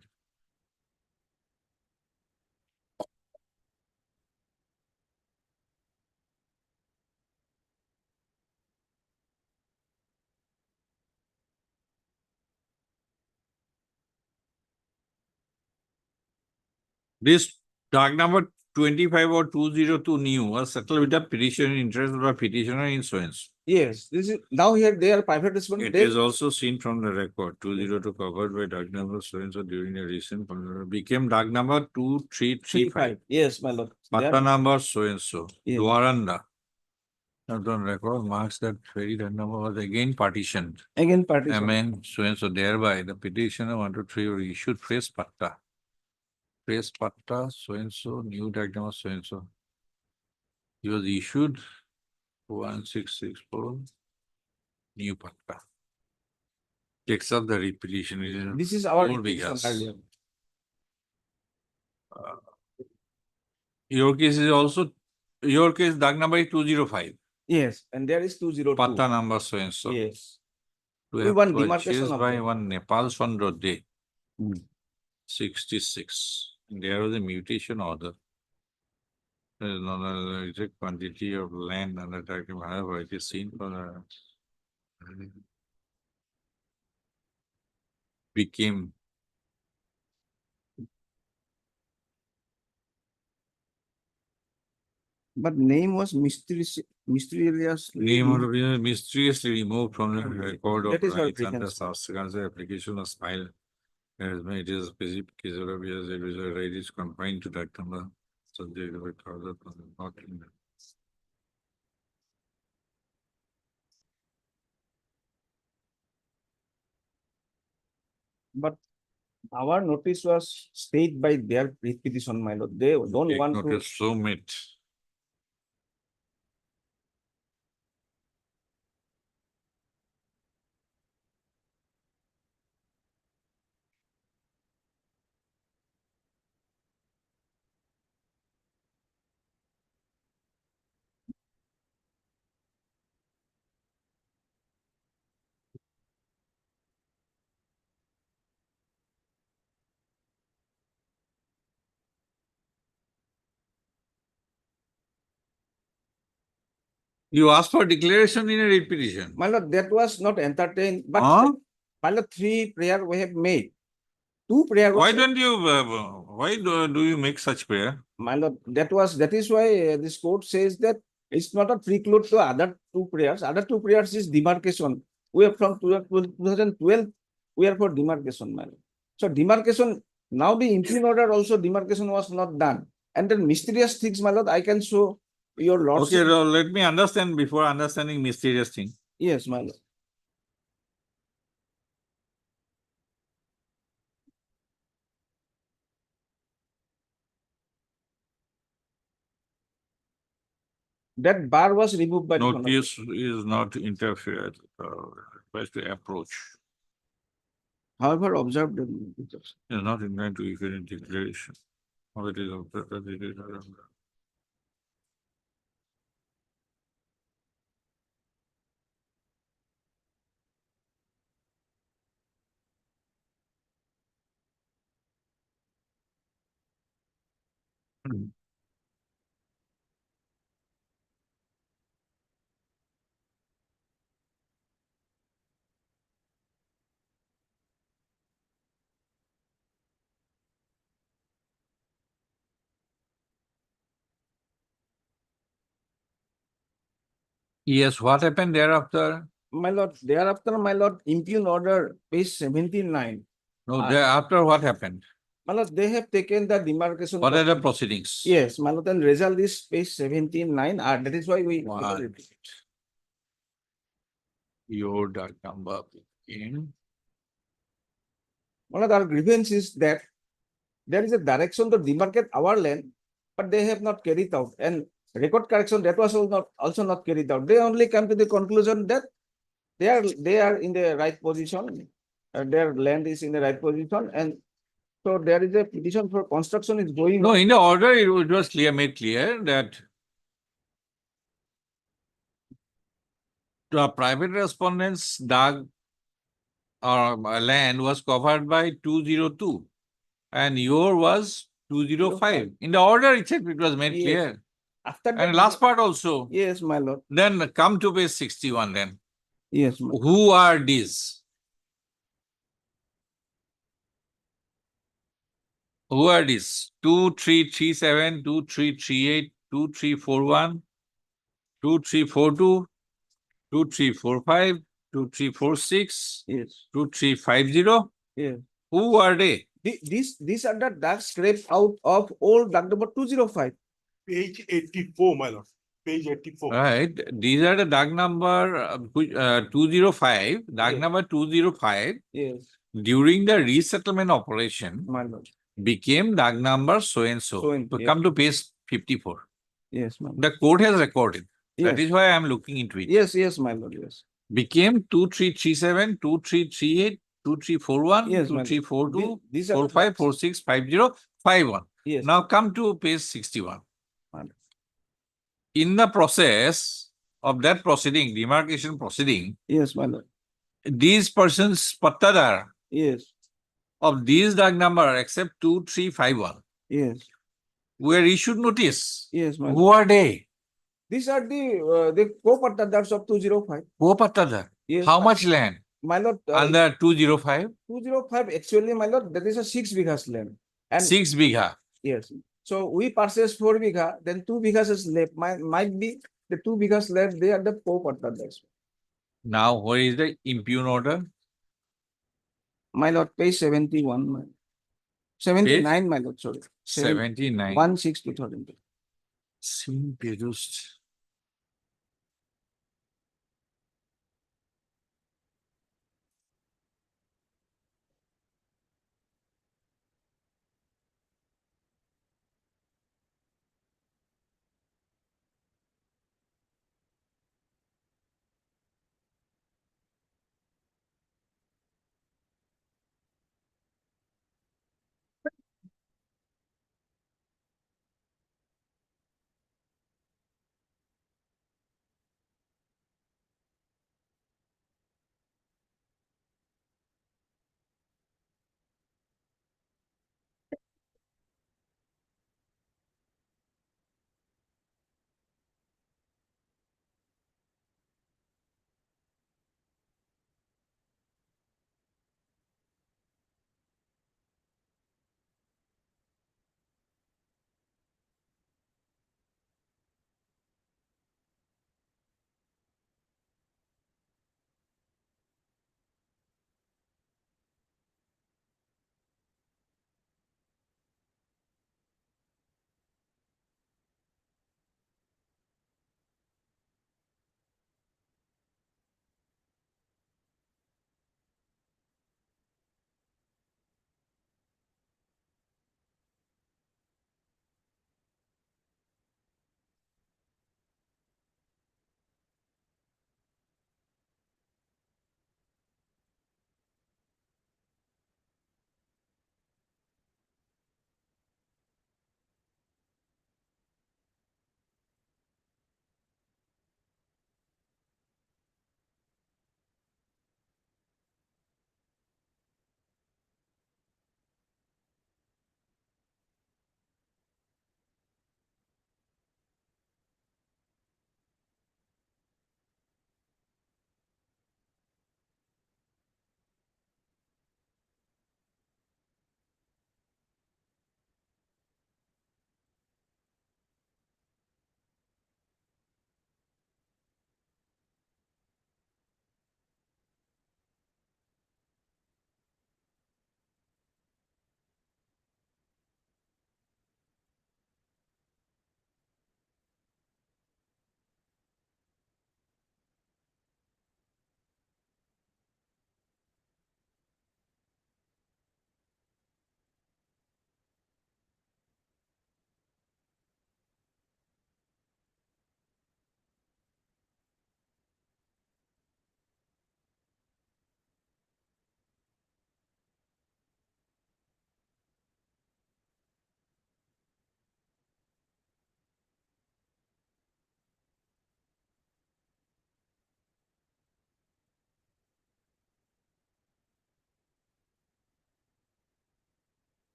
This doc number 25 or 202 new was settled with the petition in interest of the petitioner in insurance. Yes, this is now here they are private respondent. It is also seen from the record 202 covered by doc number so and so during the recent became doc number 2335. Yes, my lord. Pata number so and so. Yes. Dwaranda. Not on record marks that very doc number was again partitioned. Again partition. Amen. So and so thereby the petitioner 123 were issued fresh patta. Fresh patta so and so new doc number so and so. He was issued 1664 new patta. Takes up the repetition. This is our 4 petition bighas. earlier. Your case is also, your case doc number is 205. Yes, and there is 202. Patta number so and so. Yes. To We have want demarcation purchased of by that. one Nepal Sondrode. 66. There was a mutation order. There is not a exact quantity of land under taxation, however, it is seen for the became But name was mysterious. name of the mysteriously removed from the record of That is what rights we under can say. subsequent application of spile. As made is specific case of years, it is a right is confined to that number. So they were not in the. But our notice was stayed by their petition, my lord. They don't Take want to. notice so met. You asked for declaration in a writ petition. My lord, that was not entertained, but Huh? my lord, 3 prayer we have made. 2 prayer. Why was- don't you, why do you make such prayer? My lord, that is why this court says that it's not a preclude to other 2 prayers. Other 2 prayers is demarcation. We are from 2012, we are for demarcation, my lord. So demarcation, now the impugned order also demarcation was not done. And then mysterious things, my lord, I can show your Okay, lordship. now let me understand before understanding mysterious thing. Yes, my lord. That bar was removed by the Honorable. Notice is not interfered, request to approach. However, observed the pictures. Is not inclined to issue any declaration. Or it is observed, it is. Yes, what happened thereafter? My lord, thereafter, my lord, impugned order, page 79. No, thereafter what happened? My lord, they have taken the demarcation. What are the proceedings? Yes, my lord, and result is page 79. That is why we. One. Your DAC number became. One of our grievance is that there is a direction to demarcate our land, but they have not carried out. And record correction, that was also not carried out. They only come to the conclusion that they are in the right position. Their land is in the right position, and so there is a petition for construction is going. No, in the order, it was made clear that the private respondents' DAG or land was covered by 202 and your was 205. In the order itself, it was made Yes. clear. After And that, last part also. yes, my lord. Then come to page 61 then. Yes, my lord. Who are these? Who are these? 2337, 2338, 2341, 2342, 2345, 2346, Yes, 2350. yes. Who are they? These are the dark scraped out of old DAG number 205. Page 84, my lord. Page 84. Right. These are the DAG number 205, DAG Yes. number 205 Yes, during the resettlement operation my lord. became DAG number so and so. So and- So yes. come to page 54. Yes, my lord. The court has recorded. That Yes. is why I am looking into it. Yes, yes, my lord, yes. Became 2337, 2338, 2341, Yes, ma'am. 2342, These are the 45, facts. 46, 50, 51. Yes. Now come to page 61. Ma'am. In the process of that proceeding, demarcation proceeding, Yes, my lord. these persons pattadar Yes, of these DAG number except 2351, yes, were issued notice. Yes, my Who lord. are they? These are the co-partners of 205. Co-Pattada. Yes, How much land? my lord, Under 205? 205, actually, my lord, that is a 6 bighas land. And 6 bigha. yes, so we purchased 4 bigha, then 2 bighas is left. Might be the 2 bighas left, they are the co-partners. Now, where is the impugn order? My lord, page 71, 79, my lord, sorry. 79. 1/6/2002. Same produced.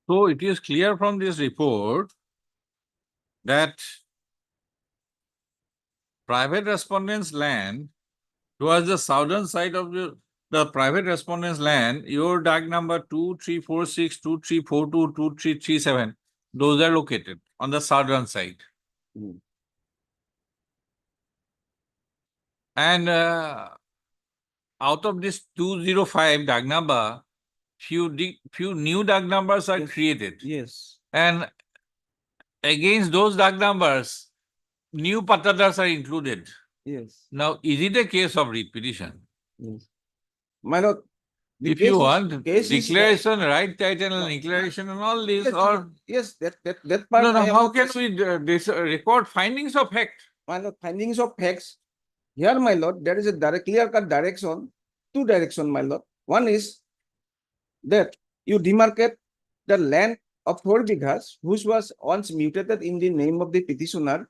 So it is clear from this report that private respondents' land towards the southern side of the The private respondent's land, your DAG number 2346, 2342, 2337, those are located on the southern side. Hmm. And out of this 205 DAG number, few new DAG numbers are Yes. created. Yes, And against those DAG numbers, new patadars are included. yes, Now, is it a case of repetition? yes. My lord. the If you case is- want case is- declaration, right title No, and declaration and all this, Yes, or yes, that part. no, no, I am how not can dis- we record findings of fact? My lord, findings of facts. Here, my lord, there is a clear-cut direction, two direction, my lord. One is that you demarcate the land of 4 bighas, which was once mutated in the name of the petitioner.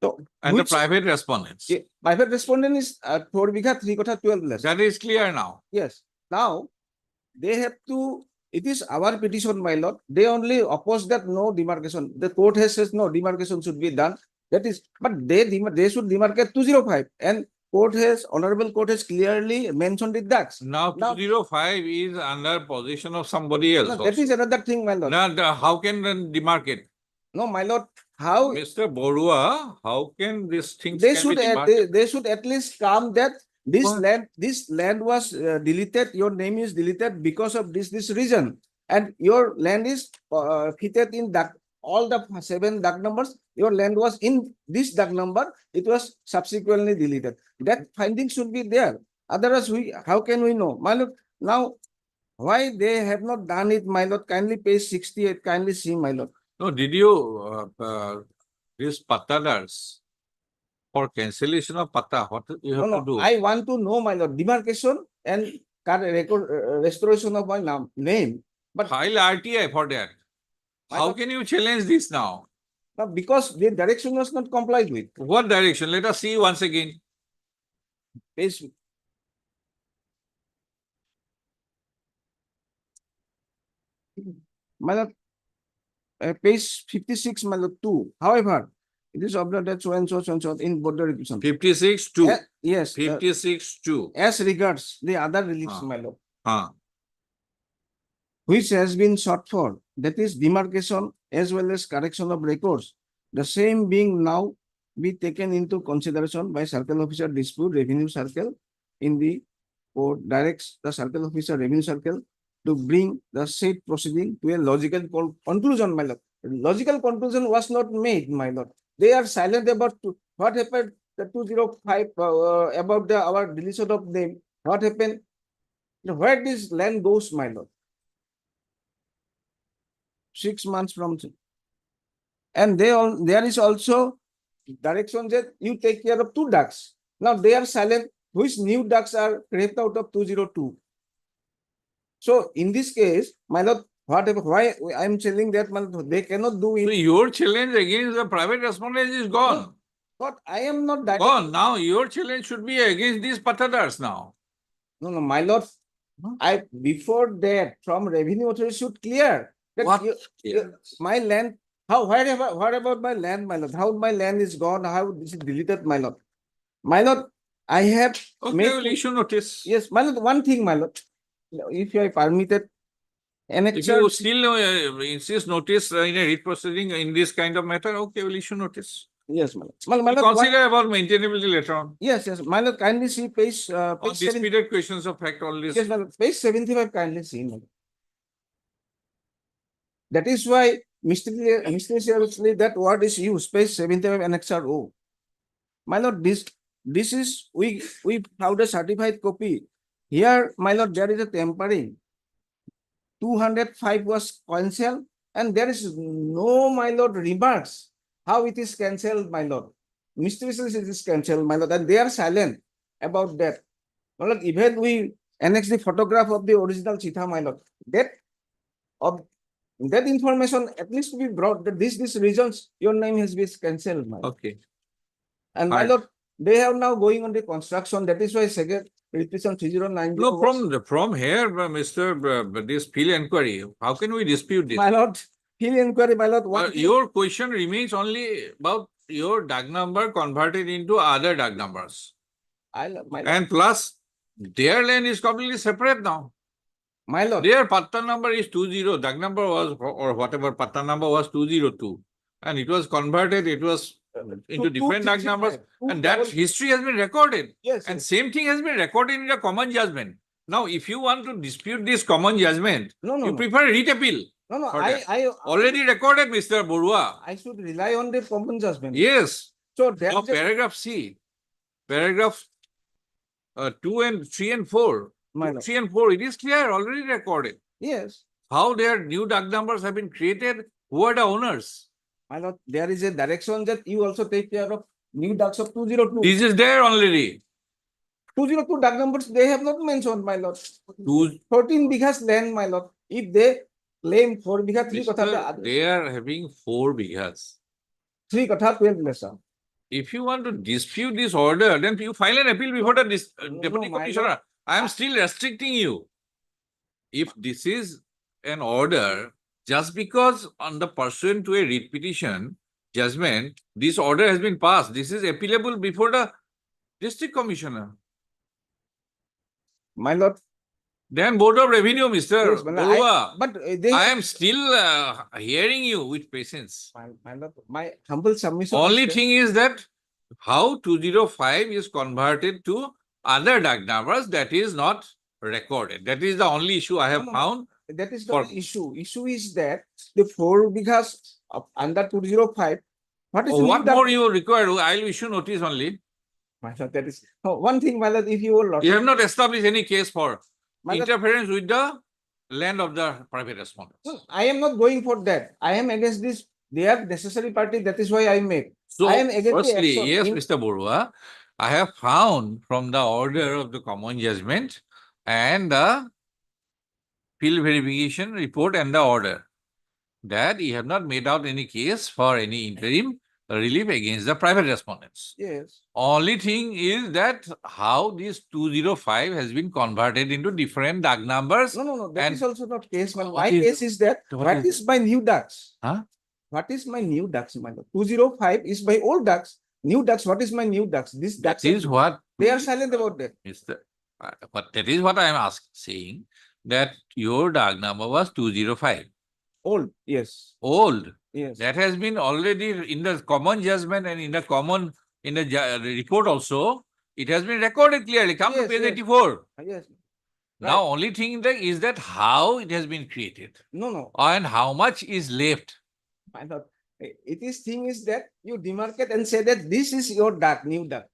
So, And the which- private respondents. Yeah, private respondent is 4 bigha, 3 kotha 12 less. That is clear now. Yes, now they have to, it is our petition, my lord. They only oppose that no demarcation. The court has says no demarcation should be done. That is, but they should demarcate 205, and honorable court has clearly mentioned it that. Now Now- 205 is under possession of somebody else. No, that is another thing, my lord. Now, how can then demarcate? No, my lord, how Mr. Borua, how can these things they can should be demarcated? they should at least come that this What? land was deleted, your name is deleted because of this reason, and your land is fitted in that all the 7 DAG numbers, your land was in this DAG number, it was subsequently deleted. That finding should be there. Otherwise, how can we know? My lord, now why they have not done it, my lord? Kindly page 68, kindly see, my lord. No, did you, these patadars for cancellation of pata, what you have to do? I want to know, my lord, demarcation and record restoration of my name. But File RTI for that. I How thought- can you challenge this now? because the direction was not complied with. What direction? Let us see once again. Page. My lord, page 56, my lord, 2. However, it is observed that so and so in border revision. 56 2. Yes, 56 2. as regards the other reliefs, my lord, which has been sought for, that is demarcation as well as correction of records, the same being now be taken into consideration by circle officer dispute revenue circle in the court directs the circle officer revenue circle to bring the said proceeding to a logical conclusion, my lord. Logical conclusion was not made, my lord. They are silent about what happened, the 205 about our deletion of name. What happened? Where this land goes, my lord? 6 months from, and there is also direction that you take care of 2 ducks. Now they are silent. Which new ducks are created out of 202? So in this case, my lord, whatever, why I am telling that, my lord, they cannot do So it. your challenge against the private respondent is gone. But I am not that. Gone. Now your challenge should be against these patadars now. No, my lord. I before that from revenue authority should clear that What? my land. How? What about my land, my lord? How my land is gone? How this is deleted, my lord? My lord, I have Okay, made we'll issue notice. yes, my lord. One thing, my lord, if you are permitted, If annexure. you still insist notice in a writ proceeding in this kind of matter, okay, we'll issue notice. Yes, my lord. My We'll lord, consider about maintainability later on. yes, my lord. Kindly see page On page 7. disputed questions of fact, all this. Yes, my lord. Page 75. Kindly see, my lord. That is why mysteriously that word is used. Page 75 annexure O. My lord, this is we found a certified copy. Here, my lord, there is a tampering. 205 was cancelled, and there is no, my lord, remarks how it is cancelled, my lord. Mysteriously it is cancelled, my lord, and they are silent about that. My lord, even we annex the photograph of the original Chitha, my lord. That information at least to be brought that these reasons your name has been cancelled, my lord. Okay. And my Alright. lord, they have now going on the construction. That is why second petition 3090. No, from here, Mr. This field inquiry, how can we dispute this? My lord, field inquiry, my lord. What Your question remains only about your DAG number converted into other DAG numbers. my lord, And plus Their land is completely separate now. My lord, Their patta number is 20, Dag number was, or whatever, patta number was 202. And it was converted, it was into different Dag numbers. And that history has been recorded. Yes, And yes. same thing has been recorded in the common judgment. Now, if you want to dispute this common judgment, No, no, you no. prefer a writ appeal. No, for I, that. I. Already recorded, Mr. Borua. I should rely on the common judgment. Yes. So that. Now, paragraph C, paragraph 2 and 3 and 4. My lord. 3 and 4, it is clear, already recorded. Yes, How their new Dag numbers have been created, who are the owners? my lord, there is a direction that you also take care of new ducks of 202. This is there already. 202 duck numbers, they have not mentioned, my lord. Two- 14 bighas land, my lord. If they claim 4 bigha, 3 kotha, Mr. They are having 4 bighas. 3 kotha, 12 lesser. If you want to dispute this order, then you file an appeal before the No, deputy my commissioner. lord. I am still restricting you. If this is an order, just because on the pursuant to a writ petition judgment, this order has been passed, this is appealable before the district commissioner. My lord, Then Board of Revenue, Mr. yes, Borua. but they. I am still hearing you with patience. My lord, my humble submission. Only is that- thing is that how 205 is converted to other Dag numbers, that is not recorded. That is the only issue I have No, no, found. That is for- not the issue. Issue is that the 4 bighas of under 205. What is Oh, new what duck- more you require? I will issue notice only. My lord, that is one thing, my lord, if you will. You have not established any case for My lord, interference with the land of the private respondents. no, I am not going for that. I am against this. They are necessary party. That is why I make. So, I am against the firstly, action yes, in- Mr. Borua, I have found from the order of the common judgment and the field verification report and the order that you have not made out any case for any interim relief against the private respondents. Yes. Only thing is that how this 205 has been converted into different Dag numbers. No. That And- is also not case. My What is- case is that what what is- is my new ducks? Huh? What is my new ducks, my lord? 205 is my old ducks. New ducks. What is my new ducks? This That ducks. is what They are silent about that. Mr. But that is what I am saying, that your Dag number was 205. Old. Yes. Old. Yes. That has been already in the common judgment and in the report also. It has been recorded clearly. Come to Yes, page yes. 84. Yes. Now, only thing that is that how it has been created No. and how much is left. My lord. It is thing is that you demarcate and say that this is your duck, new duck.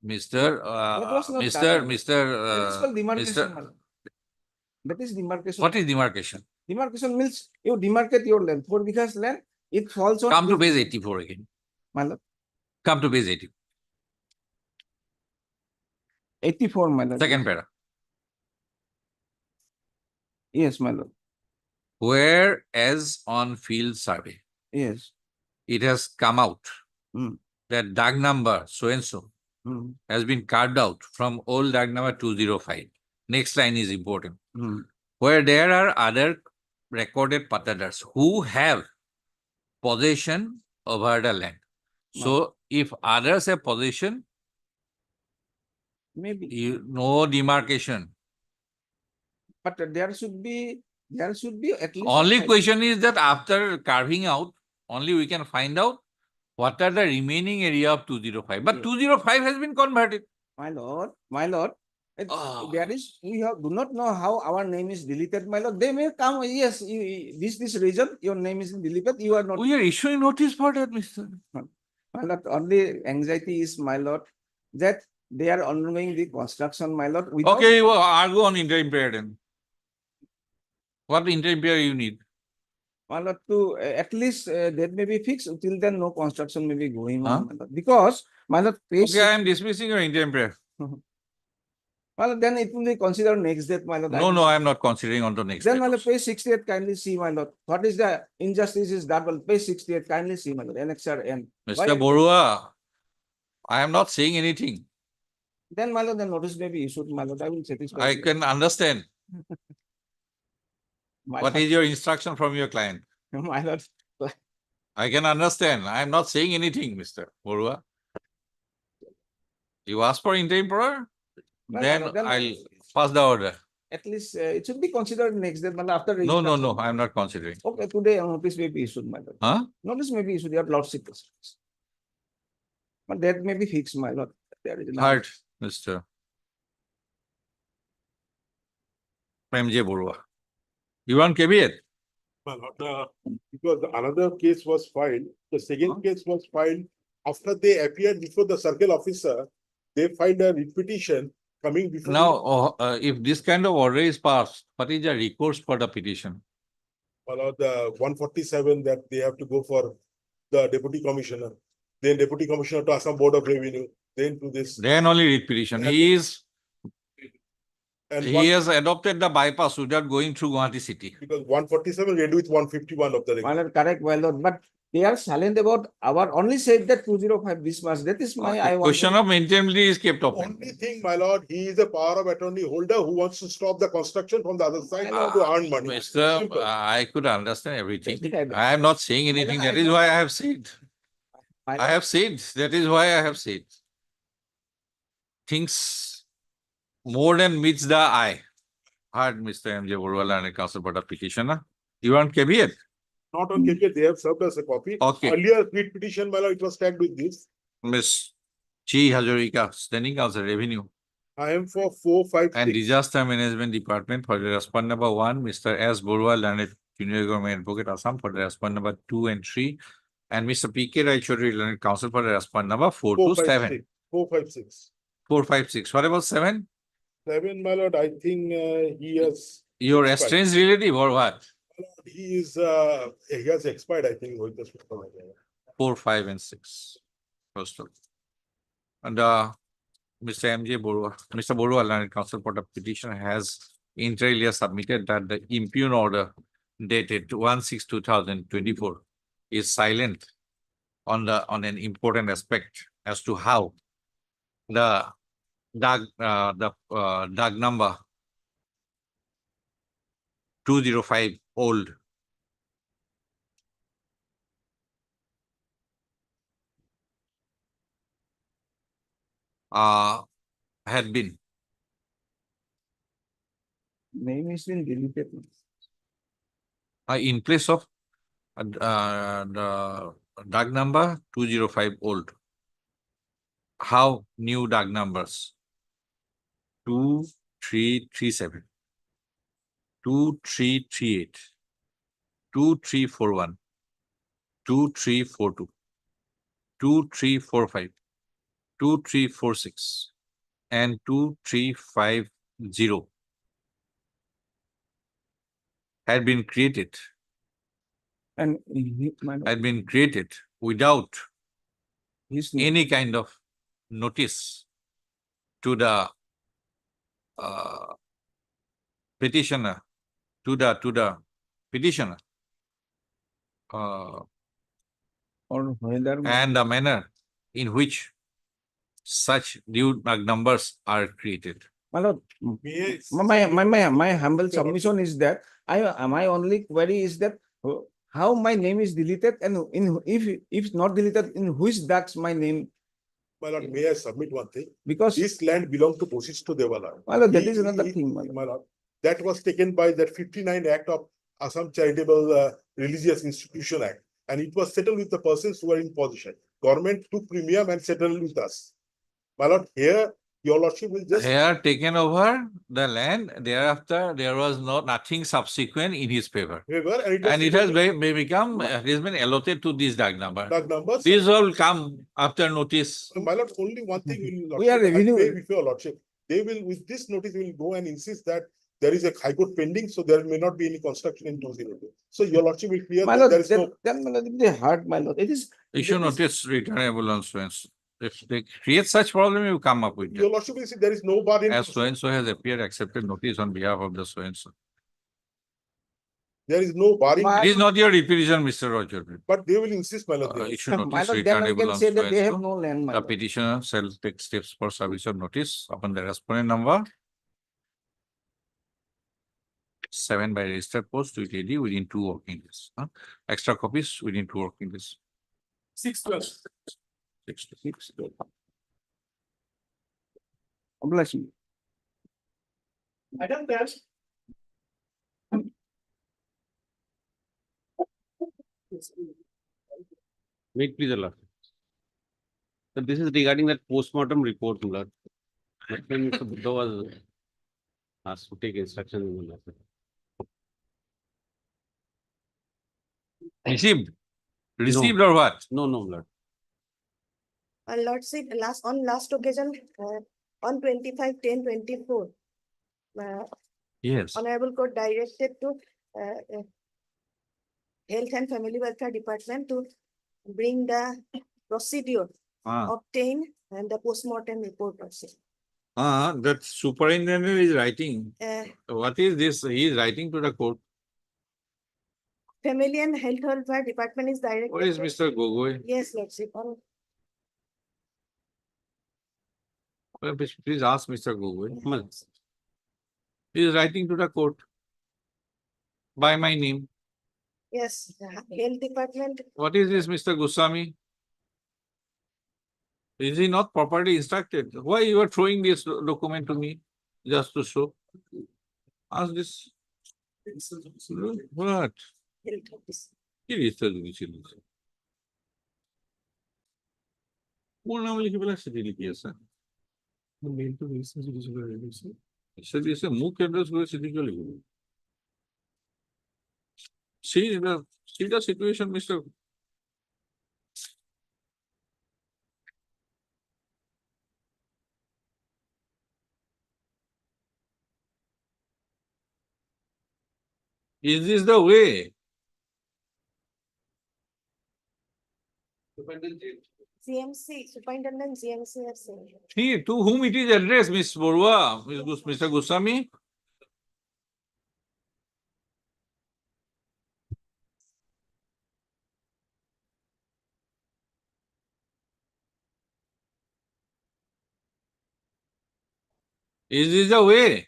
Mr. That was not Mr. done. Mr. That is called demarcation. Mr. my lord. That is demarcation. What is demarcation? Demarcation means you demarcate your land. 4 bighas land, it falls on. Come to page 84 again. My lord. Come to page 80. 84, my lord. Second para. Yes, my lord. Whereas on field survey, Yes. it has come out Hmm. that Dag number so and so Hmm. has been carved out from old Dag number 205. Next line is important. Hmm. Where there are other recorded patadars who have possession over the land. So if others have possession, Maybe. no demarcation. But there should be at least. Only question is that after carving out, only we can find out what are the remaining area of 205. But Yes. 205 has been converted. My lord. Ah. There is, do not know how our name is deleted, my lord. They may come, yes, this reason, your name is deleted, you are not. We are issuing notice for that, Mr. My lord, only anxiety is, my lord, that they are undergoing the construction, my lord. without- Okay, well, argue on interim period then. What interim period you need? My lord, to at least that may be fixed. Till then, no construction may be going Huh? on, my lord. Because, my lord, page Okay, I am dismissing your interim period. my lord, then it will be considered next date, my lord. No, I am not considering on the next. Then, date my lord, also. page 68, kindly see, my lord. What is the injustice is that one? Page 68, kindly see, my lord. Annexure N. Why- Mr. Borua, I am not saying anything. Then, my lord, the notice may be issued, my lord. I will satisfy. I you. can understand. My What lord- is your instruction from your client? My lord, I can understand. I am not saying anything, Mr. Borua. You ask for interim period? then I'll pass the order. At least it should be considered next day, matlab after. No, no, no, instruction. I'm not considering. Okay, today a notice may be issued, my lord. Huh? Notice may be issued, your lordship. But that may be fixed, my lord. There is nothing. Heard, Mr. MJ Borua. You want caveat? My lord, because another case was filed, the second case was filed after they appeared before the circle officer. They filed a writ petition coming before. Now, if this kind of order is passed, what is the recourse for the petition? My lord, the 147 that they have to go for the deputy commissioner, then deputy commissioner to Assam Board of Revenue, then to this. Then only writ petition. And He has adopted the bypass without going through Guwahati city. because 147 read with 151 of the My regulation. lord, correct, my lord, but they are silent about our only said that 205 this much. That is my, I want. Question of maintainability is kept open. Only thing, my lord, he is a power of attorney holder who wants to stop the construction from the other side to earn money. Mr. Simple. I could understand everything. Yes, I am not saying anything. That is why I have said. I have said. That is why I have said. Things more than meets the eye. Heard Mr. MJ Borua and Council for the petitioner. You want caveat? Not on KK, they have served us a copy. Okay. Earlier writ petition, my lord, it was tagged with this. Ms. Chi Hazarika, Standing Council Revenue I am for 456. and Disaster Management Department for the respond number 1, Mr. S. Borua, Learned Junior Government Advocate Assam for the respond number 2 and 3, and Mr. P.K. Raichori, Learned Council for the respond number 4 to 7. 456. 456. What about 7? 7, my lord, I think he has. Your expired. estranged relative or what? My lord, he has expired, I think, with this. 4, 5, and 6. Postal. And Mr. MJ Borua, Mr. Borua, Learned Council for the petition has inter alia submitted that the impugn order dated 1/6/2024 is silent on an important aspect as to how the DAG number 205 old had been Name is been deleted. in place of the DAG number 205 old. How new DAG numbers 2337, 2338, 2341, 2342, 2345, 2346, and 2350 had been created And without his any kind of notice to the petitioner, to the petitioner, or whether. and the manner in which such new numbers are created. My lord, Yes. my humble submission is that my only query is that how my name is deleted and if not deleted, in which DAGs my name, My lord, may I submit one thing? because This land belonged to Boshisto Dewala. my lord, that He- is another he- thing, my lord. My lord, that was taken by that 59 Act of Assam Charitable Religious Institution Act. And it was settled with the persons who were in possession. Government took premium and settled with us. My lord, here, your lordship will just. Here taken over the land, thereafter there was nothing subsequent in his favor. Favor, and it was And it has settled become, it has been allotted to this DAG number. with DAG numbers. These all come after notice. My lord, only one thing will. We are lordship, I revenue- pay before your lordship. They will, with this notice, will go and insist that there is a high court pending, so there may not be any construction in 202. So your lordship will clear My that lord, there is no. then my lord, if they hurt, my lord, it is. Issue it is- notice returnable on so-and-so. If they create such problem, you come up with Your it. lordship will see there is no bar in. As so-and-so has appeared accepted notice on behalf of the so-and-so. There is no barring, My- It is not your repetition, Mr. Roger. but they will insist, my lord. there is. Issue My notice lord, then I returnable can on say that they have so-and-so. no land, my The lord. petitioner shall take steps for service of notice upon the respondent number 7 by registered post to AD within 2 working days. Extra copies within 2 working days. 612. 6 to 6. Bless you. I don't know. Wait, please, Allah. So this is regarding that postmortem report, Lord. That time Mr. Buddha was asked to take instruction. Received? Received or what? No, no, Lord. Lordship, on last occasion, on 25/10/24. Yes. Honorable Court directed to Health and Family Welfare Department to bring the procedure, obtain and the postmortem report also. That superintendent is writing. What is this? He is writing to the court. Family and Health Welfare Department is directed. Where is to- Mr. Gogoi? Yes, Lordship. Well, please ask Mr. Gogoi. He is writing to the court by my name. Yes, the Health Department. What is this, Mr. Goswami? Is he not properly instructed? Why you are throwing this document to me just to show? Ask this. What? Health Office. কি research দিয়েছিল কোন নাম লিখে পেলে সেটি লিখে আছে mail তো রিসার্চ দিয়েছিল সেটি এসে মুখ অ্যাড্রেস করে সেটিকে লিখবে see the situation, Mr. Is this the way? CMC, Superintendent CMC has said. See, to whom it is addressed, Miss Borua, Mr. Goswami? Is this the way?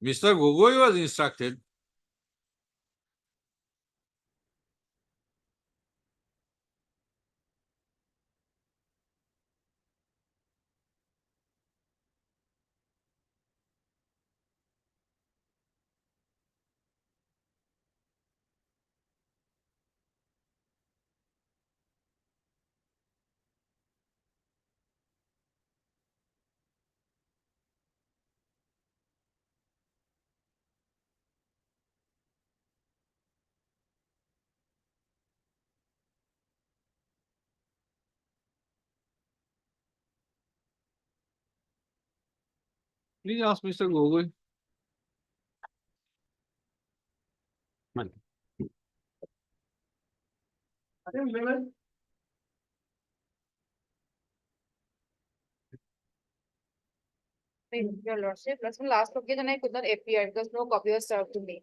Mr. Gogoi was instructed. Please ask Mr. Gogoi. Your Lordship, last occasion I could not appear because no copy was served to me.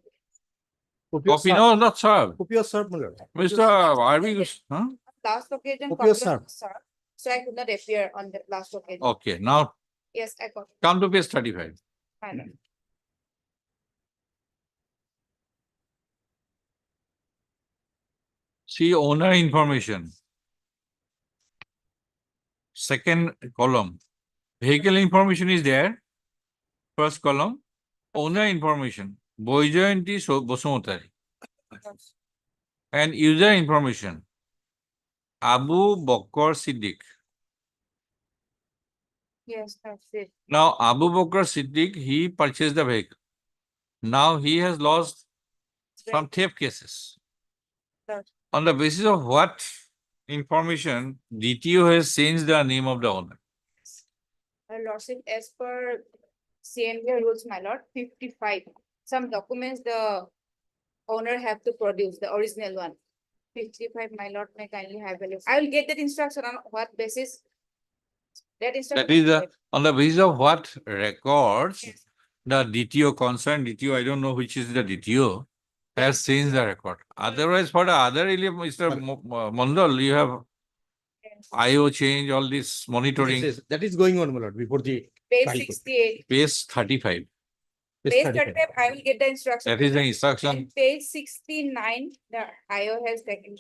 Copy, no, not served. Copy was served, my lord. Mr. Arvind, huh? Last occasion, Copy copy was was served. not served, so I could not appear on the last occasion. Okay, now Yes, I got. come to page 35. Fine. See owner information. Second column. Vehicle information is there. First column. Owner information. Boyjoyanti Bosumotari. And user information. Abu Bakr Siddiq. Yes, that's it. Now Abu Bakr Siddiq, he purchased the vehicle. Now he has lost some theft cases. That's On the basis of what information DTO has changed the name of the owner? Lordship, as per CMA rules, my lord, 55. Some documents the owner have to produce, the original one. 55, my lord, may kindly have a look. I will get that instruction on what basis. That instruction. That is on the basis of what records Yes. the DTO concerned DTO, I don't know which is the DTO, has changed the record. Otherwise, for the other area, Mr. Mondal, you have IO change, all this monitoring. That is going on, my lord, before the. Page trial court. 68. Page 35. Page 35, I will get the instruction. That is the instruction. And page 69, the IO has taken.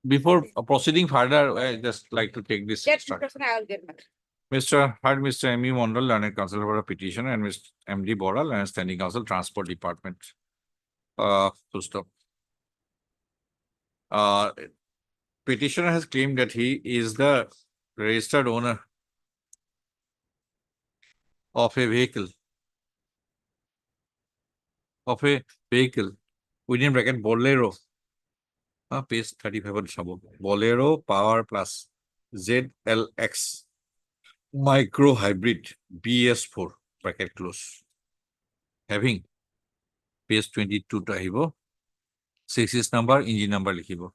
Before proceeding further, I just like to take this That instruction. instruction I will get. Madam. Heard Mr. M.E. Mondal, Learned Counsel for a petitioner, and Mr. M.D. Bora, Learned Standing Counsel, Transport Department. Full stop. Petitioner has claimed that he is the registered owner of a vehicle. Within bracket Bolero. Page 35 on Shabo. Bolero Power Plus ZLX Micro Hybrid BS4 bracket close. Having page 22 to Hibo. Chassis number, engine number likhibo.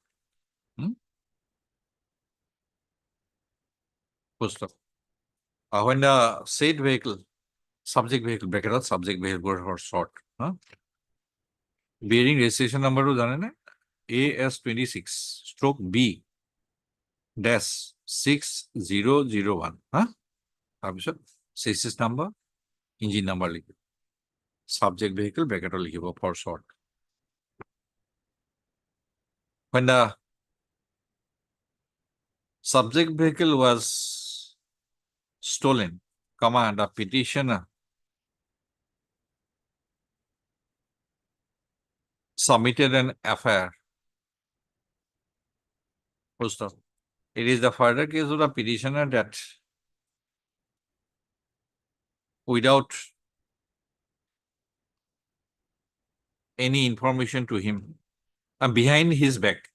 Post stop. When the said vehicle, subject vehicle, bracket or subject vehicle or short. Bearing registration number to জানে না? AS26/B dash 6001. তাৰপিছত chassis number, engine number লিখিব. Subject vehicle bracket লিখিব for short. When the subject vehicle was stolen, the petitioner submitted an FIR. Full stop. It is the further case of the petitioner that without any information to him, behind his back,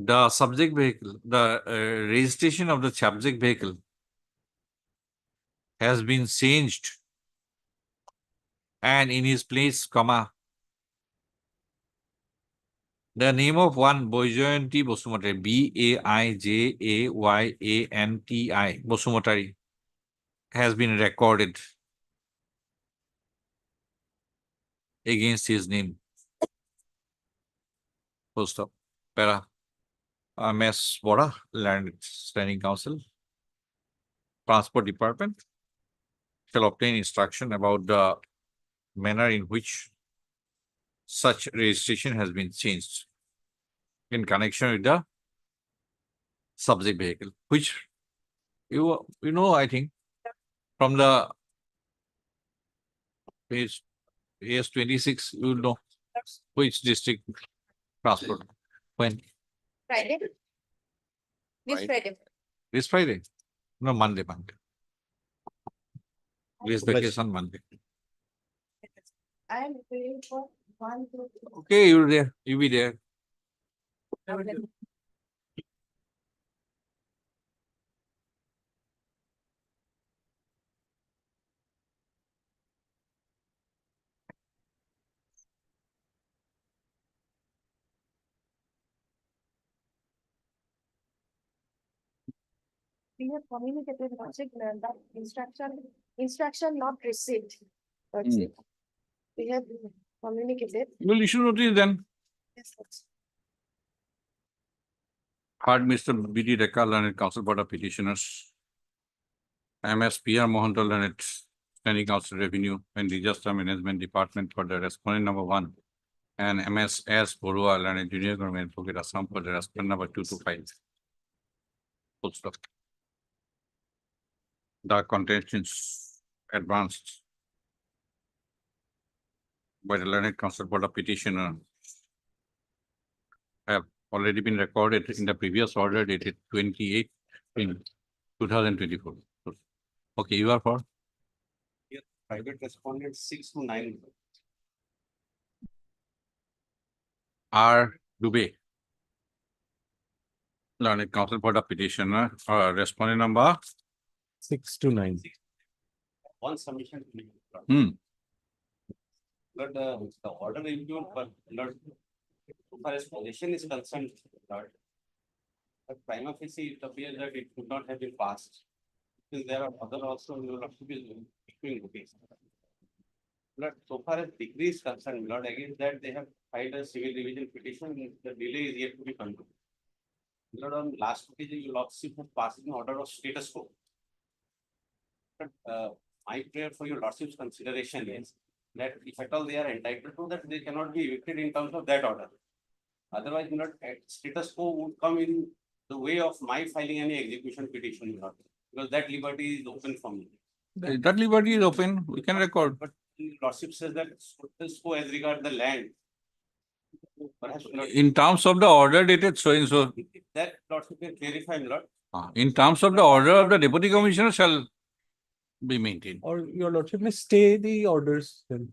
the subject vehicle, the registration of the subject vehicle has been changed, and in his place, the name of one Baijayanti Basumatari, Baijayanti Basumatari, has been recorded against his name. Full stop. Para. M.S. Bora, Land Standing Counsel, Transport Department, shall obtain instruction about the manner in which such registration has been changed in connection with the subject vehicle, which you know, I think, from the page AS26, you know which district transport, when? Friday? This Right. Friday. This Friday? No, Monday. This vacation Monday. I am waiting for 1, 2, 3. Okay, you're there. You be there. We have communicated logic that instruction not received. That's it. We have communicated. Well, issue notice then. Yes, that's- Heard Mr. B.D. Rekha, Learned Counsel for the petitioners. M.S. P.R. Mohantal, Learned Standing Counsel Revenue and Disaster Management Department for the respondent number 1. And M.S. S. Borua, Learned Junior Government Advocate Assam for the respondent number 2 to 5. Full stop. The contentions advanced by the Learned Counsel for the petitioner have already been recorded in the previous order dated 28 in 2024. Okay, you are for? Private respondent 6 to 9. R. Dubey. Learned Counsel for the petitioner, respondent number? 6 to 9. One submission. But the order review, but not, so far as possession is concerned, Lord, but prima facie it appears that it could not have been passed. Since there are other also, you will have to be issuing notice. But so far as degree is concerned, Lord, against that they have filed a civil division petition, the delay is yet to be concluded. Lord, on last occasion, you lordship have passed an order of status quo. But my prayer for your lordship's consideration is that if at all they are entitled to that, they cannot be evicted in terms of that order. Otherwise, not status quo would come in the way of my filing any execution petition, Your Honor, because that liberty is open for me. That liberty is open, we can record. But Lordship says that so as regard the land. Perhaps In terms of the order dated so and so, that Lordship can clarify, Lord. in terms of the order of the deputy commissioner shall be maintained. Or your lordship may stay the orders then.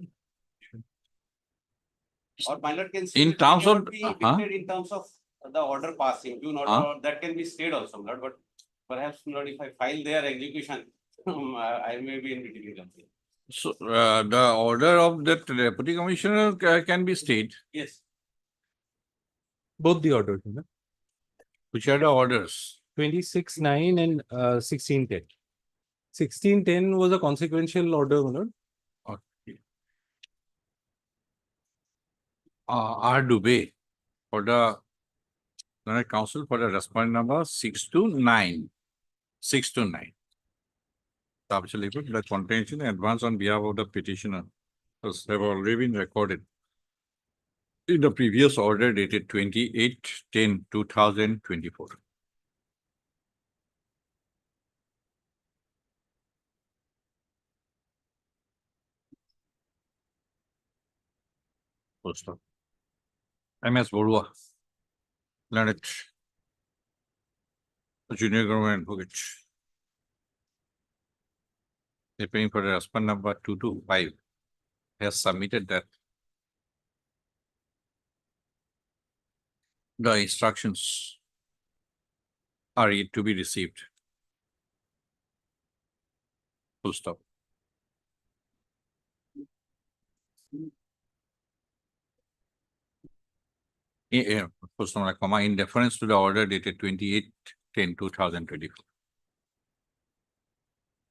Or my lord can say. In that it terms of- cannot be evicted in terms of the order passing, do not, or that can be stayed also, Lord, but perhaps, Lord, if I file their execution, I may be in difficulty. So, the order of that deputy commissioner can be stayed. Yes. Both the orders, you know, Which are the orders? 26-9 and 16-10. 16-10 was a consequential order, you know. Okay. R. Dubey for the Learned Counsel for the respondent number 6 to 9. 6 to 9. Absolutely, the contention advance on behalf of the petitioner has have already been recorded in the previous order dated 28-10-2024. Full stop. MS Borua, Learned Junior Government Advocate. Appearing for the respondent number 225 has submitted that the instructions are yet to be received. Full stop. Full stop, comma, in deference to the order dated 28-10-2024.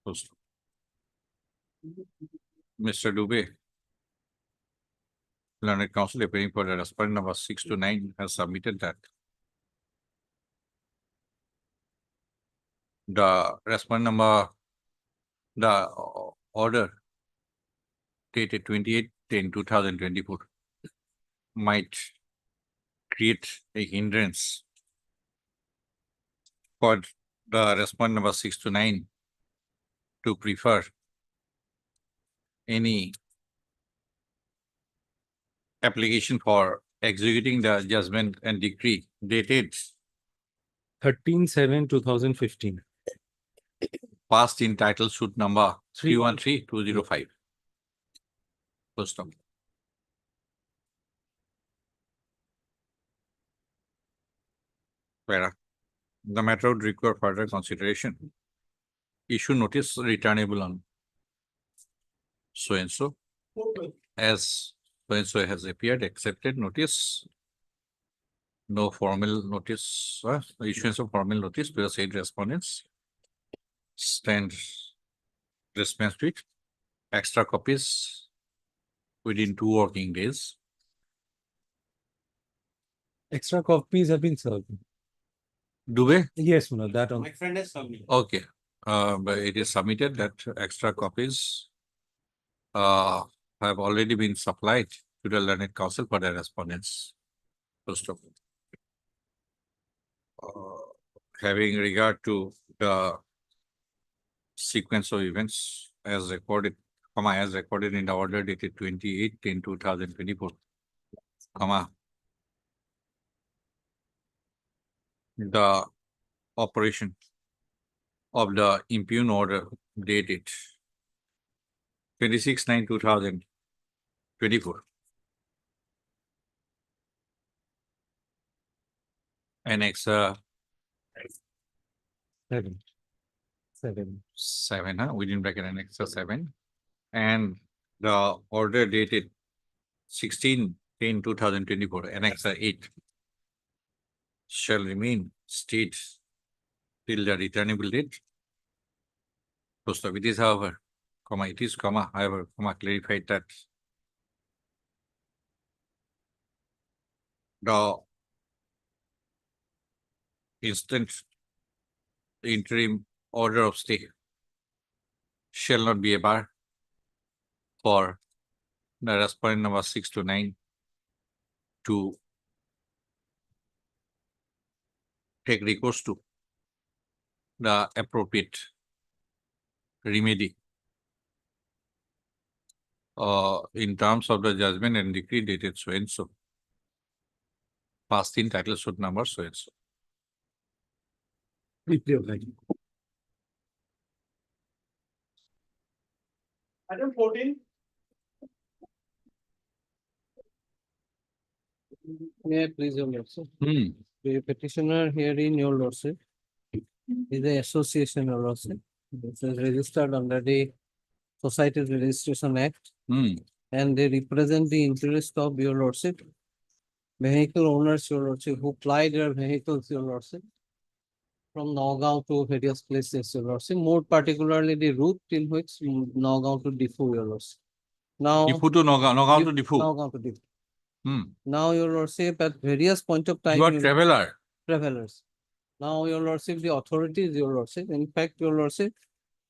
Full stop. Mr. Dubey, Learned Counsel appearing for the respondent number 6 to 9 has submitted that the respondent number, the order dated 28-10-2024 might create a hindrance for the respondent number 6 to 9 to prefer any application for executing the judgment and decree dated 13-7-2015. passed in title suit number 313-205. Full stop. Where the matter would require further consideration. Issue notice returnable on so and so, as so and so has appeared, accepted notice. No formal notice, issuance of formal notice to the said respondents. Stand response to it. Extra copies within 2 working days. Extra copies have been served. Do we? Yes, no, that on. My friend has submitted. Okay, but it is submitted that extra copies have already been supplied to the Learned Counsel for the respondents. First of all, having regard to the sequence of events as recorded, as recorded in the order dated 28-10-2024, the operation of the impugn order dated 26-9-2024. Annex 7. 7, within bracket annex 7, and the order dated 16-10-2024, annex 8 shall remain state till the returnable date. Post of it is, however, however, clarified that the instant interim order of stay shall not be a bar for the respondent number 6 to 9 to take recourse to the appropriate remedy in terms of the judgment and decree dated so and so. Past in title suit number so and so. Item 14. May I please, your lordship? Hmm. The petitioner here in your lordship is the association, your lordship. This is registered under the Societies Registration Act. Hmm. And they represent the interest of your lordship. Vehicle owners, your lordship, who ply their vehicles, your lordship. From Nagaon to various places, your lordship, more particularly the route in which Nagaon to Diffu, your lordship. Now. Diffu to Nagaon to Diffu. Nagaon to Diffu. Hmm. Now, your lordship, at various point of time. You are traveler. Travelers. Now, your lordship, the authorities, your lordship, in fact, your lordship,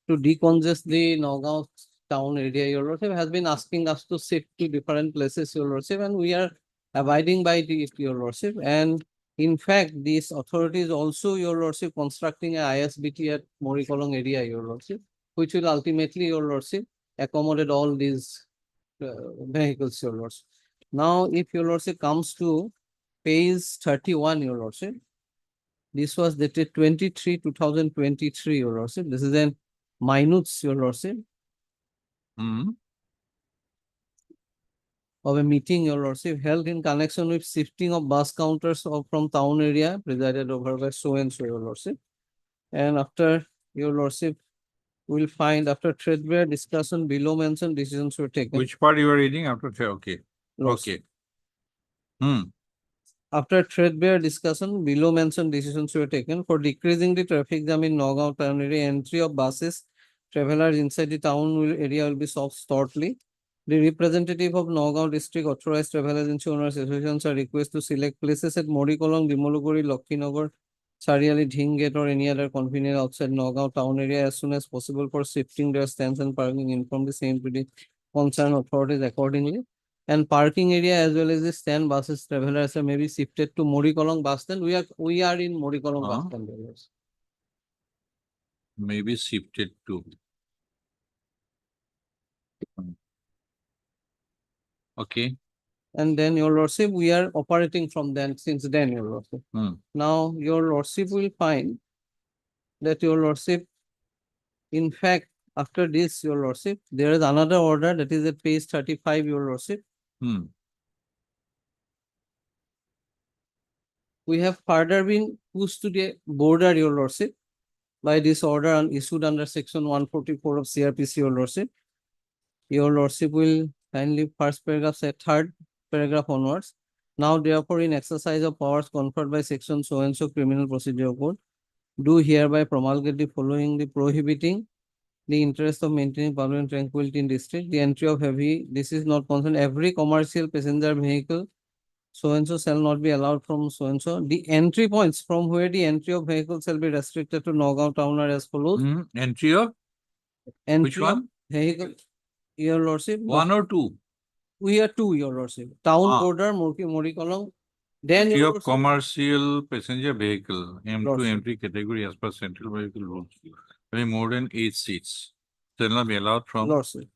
to decongest the Nagaon town area, your lordship, has been asking us to shift to different places, your lordship, and we are abiding by the, your lordship. And in fact, these authorities also, your lordship, constructing a ISBT at Morikolong area, your lordship, which will ultimately, your lordship, accommodate all these vehicles, your lordship. Now, if your lordship comes to page 31, your lordship, this was dated 23/2023, your lordship. This is an minutes, your lordship, Hmm. of a meeting, your lordship, held in connection with shifting of bus counters from town area presided over by so and so, your lordship. And after, your lordship, will find after threadbare discussion below mentioned decisions were taken. Which part you are reading after? Okay. Lordship. Okay. Hmm. After threadbare discussion, below mentioned decisions were taken for decreasing the traffic jam in Nagaon town area. Entry of buses, travelers inside the town area will be solved shortly. The representative of Nagaon district authorized travelers insurance associations are requested to select places at Morikolong, Dimoluguri, Lakshminagar, Sariali, Dhingate, or any other convenient outside Nagaon town area as soon as possible for shifting their stands and parking. Inform the same to the concerned authorities accordingly. And parking area as well as the stand buses travelers are maybe shifted to Morikolong bus stand. We are in Morikolong bus stand. Travelers. Maybe shifted to. Okay. And then, your lordship, we are operating from then since then, your lordship. Hmm. Now, your lordship will find that, your lordship, in fact, after this, your lordship, there is another order that is at page 35, your lordship. Hmm. We have further been pushed to the border, your lordship, by this order issued under section 144 of CRPC, your lordship. Your lordship will kindly first paragraph say third paragraph onwards. Now, therefore, in exercise of powers conferred by section so and so criminal procedure code, do hereby promulgate the following: the prohibiting the interest of maintaining public tranquility in district, the entry of heavy, this is not concerned, every commercial passenger vehicle so and so shall not be allowed from so and so. The entry points from where the entry of vehicles shall be restricted to Nagaon town are as follows. Hmm. Entry of? Entry Which one? of vehicle, your lordship. One or two? We are two, your lordship. Town Ah. border, Morikolong. Then Entry your of lordship, commercial passenger vehicle, M2, Lordship. M3 category as per central vehicle rules. Having more than 8 seats. Shall not be allowed from. lordship.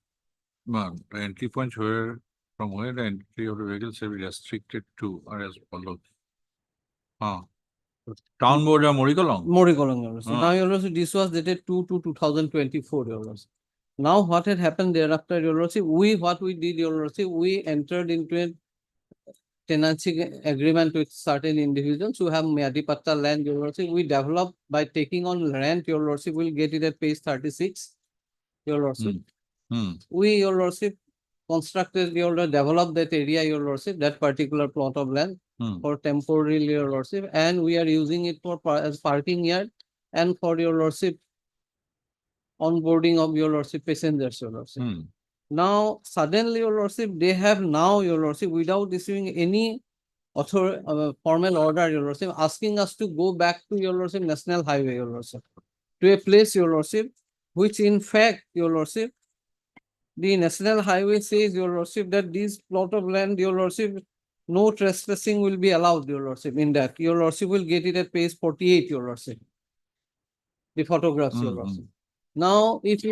The entry points where, from where the entry of the vehicle shall be restricted to are as follows. Town border Morikolong. Morikolong, your lordship. Ah. Now, your lordship, this was dated 2/2/2024, your lordship. Now, what had happened thereafter, your lordship, what we did, your lordship, we entered into a tenancy agreement with certain individuals who have Myadipatta land, your lordship. We developed by taking on rent, your lordship, we'll get it at page 36, your lordship. Hmm. We, your lordship, constructed, your lordship, developed that area, your lordship, that particular plot of land Hmm. for temporarily, your lordship, and we are using it for as parking yard and for, your lordship, onboarding of, your lordship, passengers, your lordship. Hmm. Now, suddenly, your lordship, they have now, your lordship, without issuing any formal order, your lordship, asking us to go back to, your lordship, national highway, your lordship, to a place, your lordship, which in fact, your lordship, the national highway says, your lordship, that this plot of land, your lordship, no trespassing will be allowed, your lordship, in that. Your lordship will get it at page 48, your lordship. The photographs, your lordship. Now, if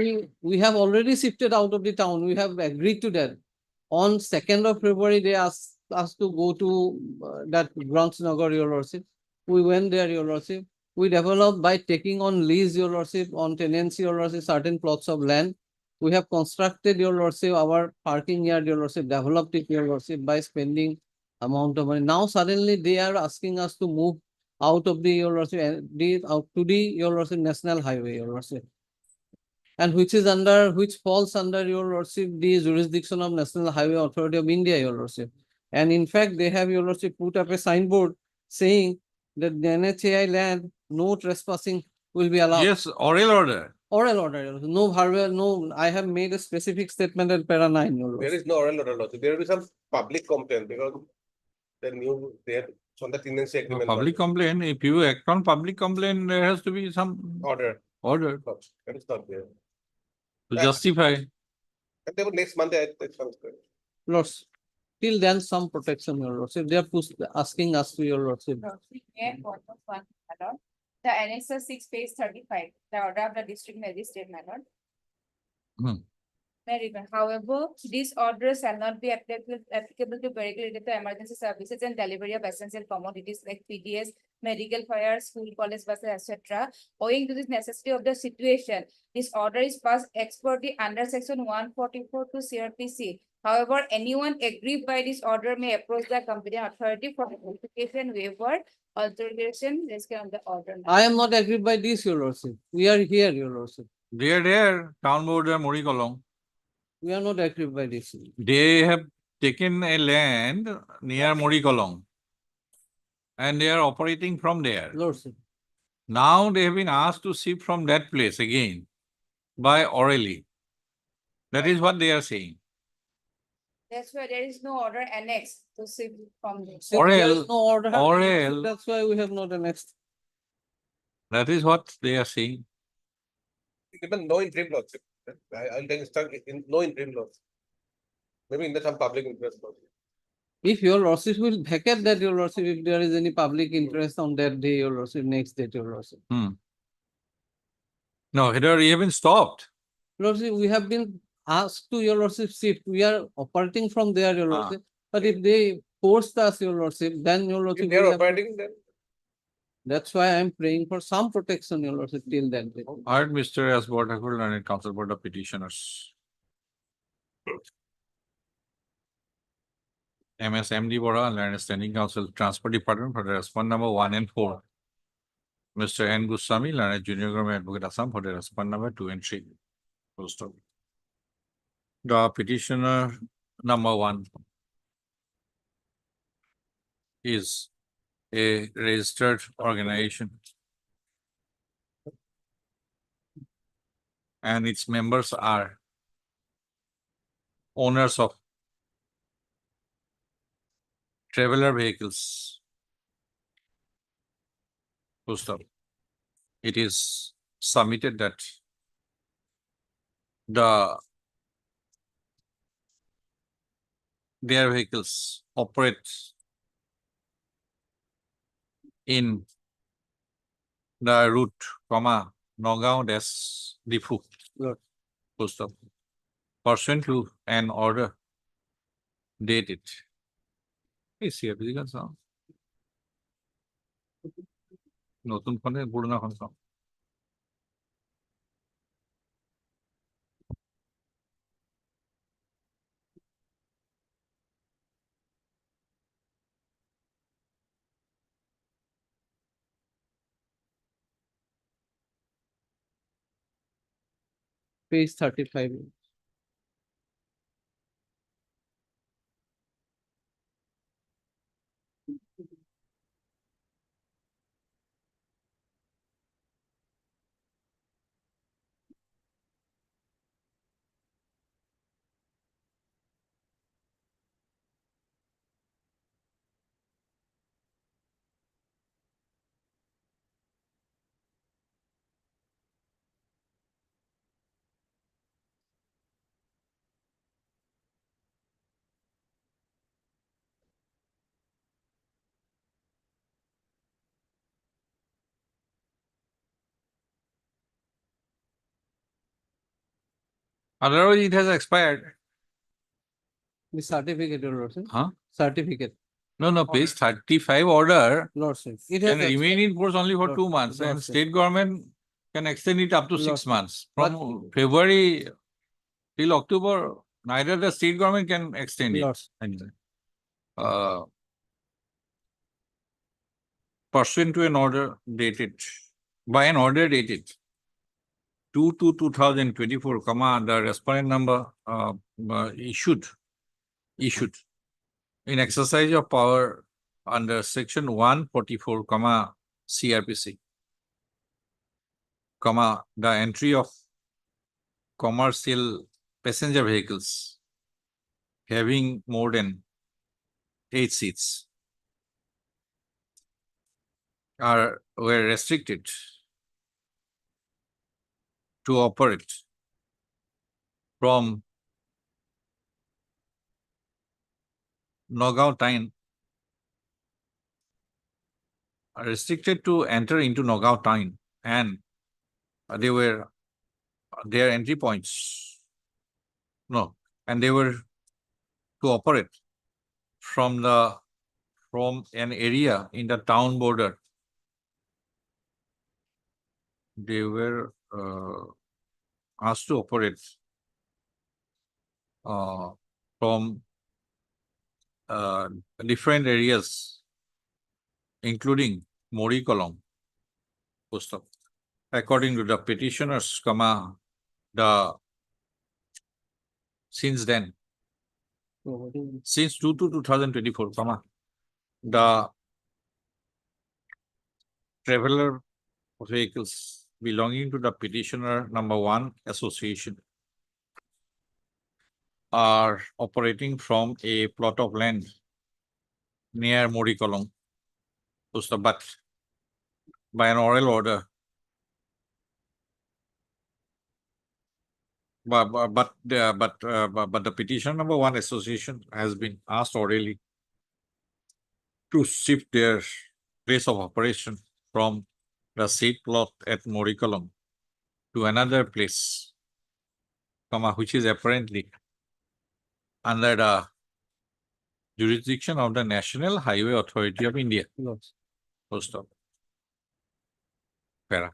we have already shifted out of the town, we have agreed to that. On 2nd of February, they asked us to go to that Nagar, your lordship. We went there, your lordship. We developed by taking on lease, your lordship, on tenancy, your lordship, certain plots of land. We have constructed, your lordship, our parking yard, your lordship, developed it, your lordship, by spending amount of money. Now suddenly they are asking us to move out of the, your lordship, out to the, your lordship, national highway, your lordship. And which falls under, your lordship, the jurisdiction of National Highway Authority of India, your lordship. And in fact, they have, your lordship, put up a signboard saying that the NHAI land, no trespassing will be allowed. Yes, oral order. Oral order, your lordship. No verbal, no, I have made a specific statement at para 9, your There lordship. is no oral order also. There will be some public complaint because the new, there, on the tenancy No, agreement. public complaint, if you act on public complaint, there has to be some Order. order That is not there. to justify. And then next month, it sounds good. Lords, till then, some protection, your lordship. They are asking us to, your lordship. Yeah, one of one, my lord. The annexer 6 page 35, the order of the district magistrate, my lord. May refer. However, these orders shall not be applicable to directly related to emergency services and delivery of essential commodities like PDS, medical, fire, school, college buses, etc. Owing to this necessity of the situation, this order is passed ex parte under section 144 to CRPC. However, anyone aggrieved by this order may approach the competent authority for notification, waiver, alteration, on the order. I am not agreed by this, your lordship. We are here, your lordship. They are there, town board and Morikolong. We are not agreed by this. They have taken a land near Morikolong. And they are operating from there. Lordship. Now they have been asked to shift from that place again by orally. That is what they are saying. That's why there is no order annexed to shift from this. Since there is Oral, no order, oral. that's why we have not annexed. That is what they are saying. Even no interim lordship. I'll take stuck in no interim lordship. Maybe in the some public interest lordship. If your lordship will vacate that, your lordship, if there is any public interest on that day, your lordship, next day, your lordship. No, here we haven't stopped. Lordship, we have been asked to, your lordship, shift. We are operating from there, your lordship. But if they forced us, your lordship, then your lordship. If they are we have to- operating, then That's why I am praying for some protection, your lordship, till that day. I heard Mr. S. Bhattakur and Council Board of Petitioners. MSMD Bora and Standing Council Transport Department for the response number 1 and 4. Mr. N. Goswami, Learned Junior Government Advocate Assam for the response number 2 and 3. Full stop. The petitioner number 1 is a registered organization. And its members are owners of traveler vehicles. Full stop. It is submitted that their vehicles operate in the route, Nagaon Difu. Full stop. Pursuant to an order dated. Is here, নতুন ফোনে পুরোনো phone সব Page 35. Otherwise, it has expired. The certificate, Your Lordship. Huh? Certificate, No, page 35 order Lordship. It can has remain in force only for 2 months, and Lordship. state government can extend it up to 6 Lordship. months. But- From February till October, neither the state government can extend it. Lordship. Anyway. Pursuant to an order dated, by an order dated 2/2/2024, the respondent number issued in exercise of power under section 144, CRPC, the entry of commercial passenger vehicles having more than 8 seats were restricted to operate from Nagaon Town, are restricted to enter into Nagaon Town, and they were their entry points. No, and they were to operate from an area in the town border. They were asked to operate from different areas, including Morikolong post office. According to the petitioners, since 2/2/2024, the traveler vehicles belonging to the petitioner number 1 association are operating from a plot of land near Morikolong, but by an oral order. But the petition number 1 association has been asked orally to shift their place of operation from the said plot at Morikolong to another place, which is apparently under the jurisdiction of the National Highway Authority of India. Post stop. Para.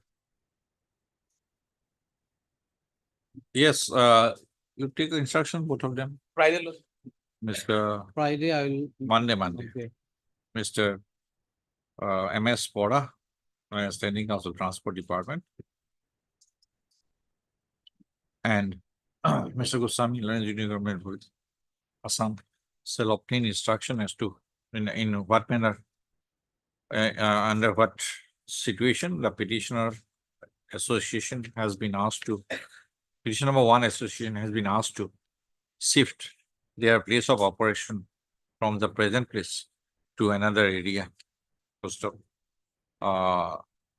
Yes, you take instruction, both of them. Friday, Mr. Friday, I will. Monday. Okay. Mr. MS Bora, Standing Council Transport Department. And Mr. Goswami, Lawrence Junior Government with Assam, shall obtain instruction as to in what manner, under what situation the petitioner association has been asked to, petition number 1 association has been asked to shift their place of operation from the present place to another area. First of,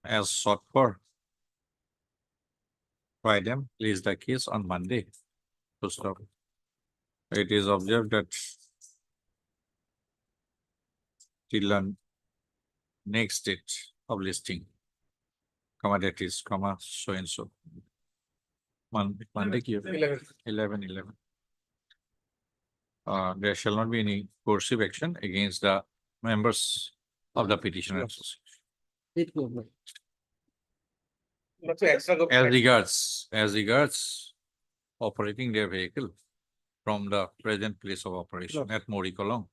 as sought for by them, place the case on Monday. First of, it is observed that till the next date of listing, that is, so and so. Monday, 11/11. There shall not be any coercive action against the members of the petitioner association. As regards operating their vehicle from the present place of operation at Morikolong.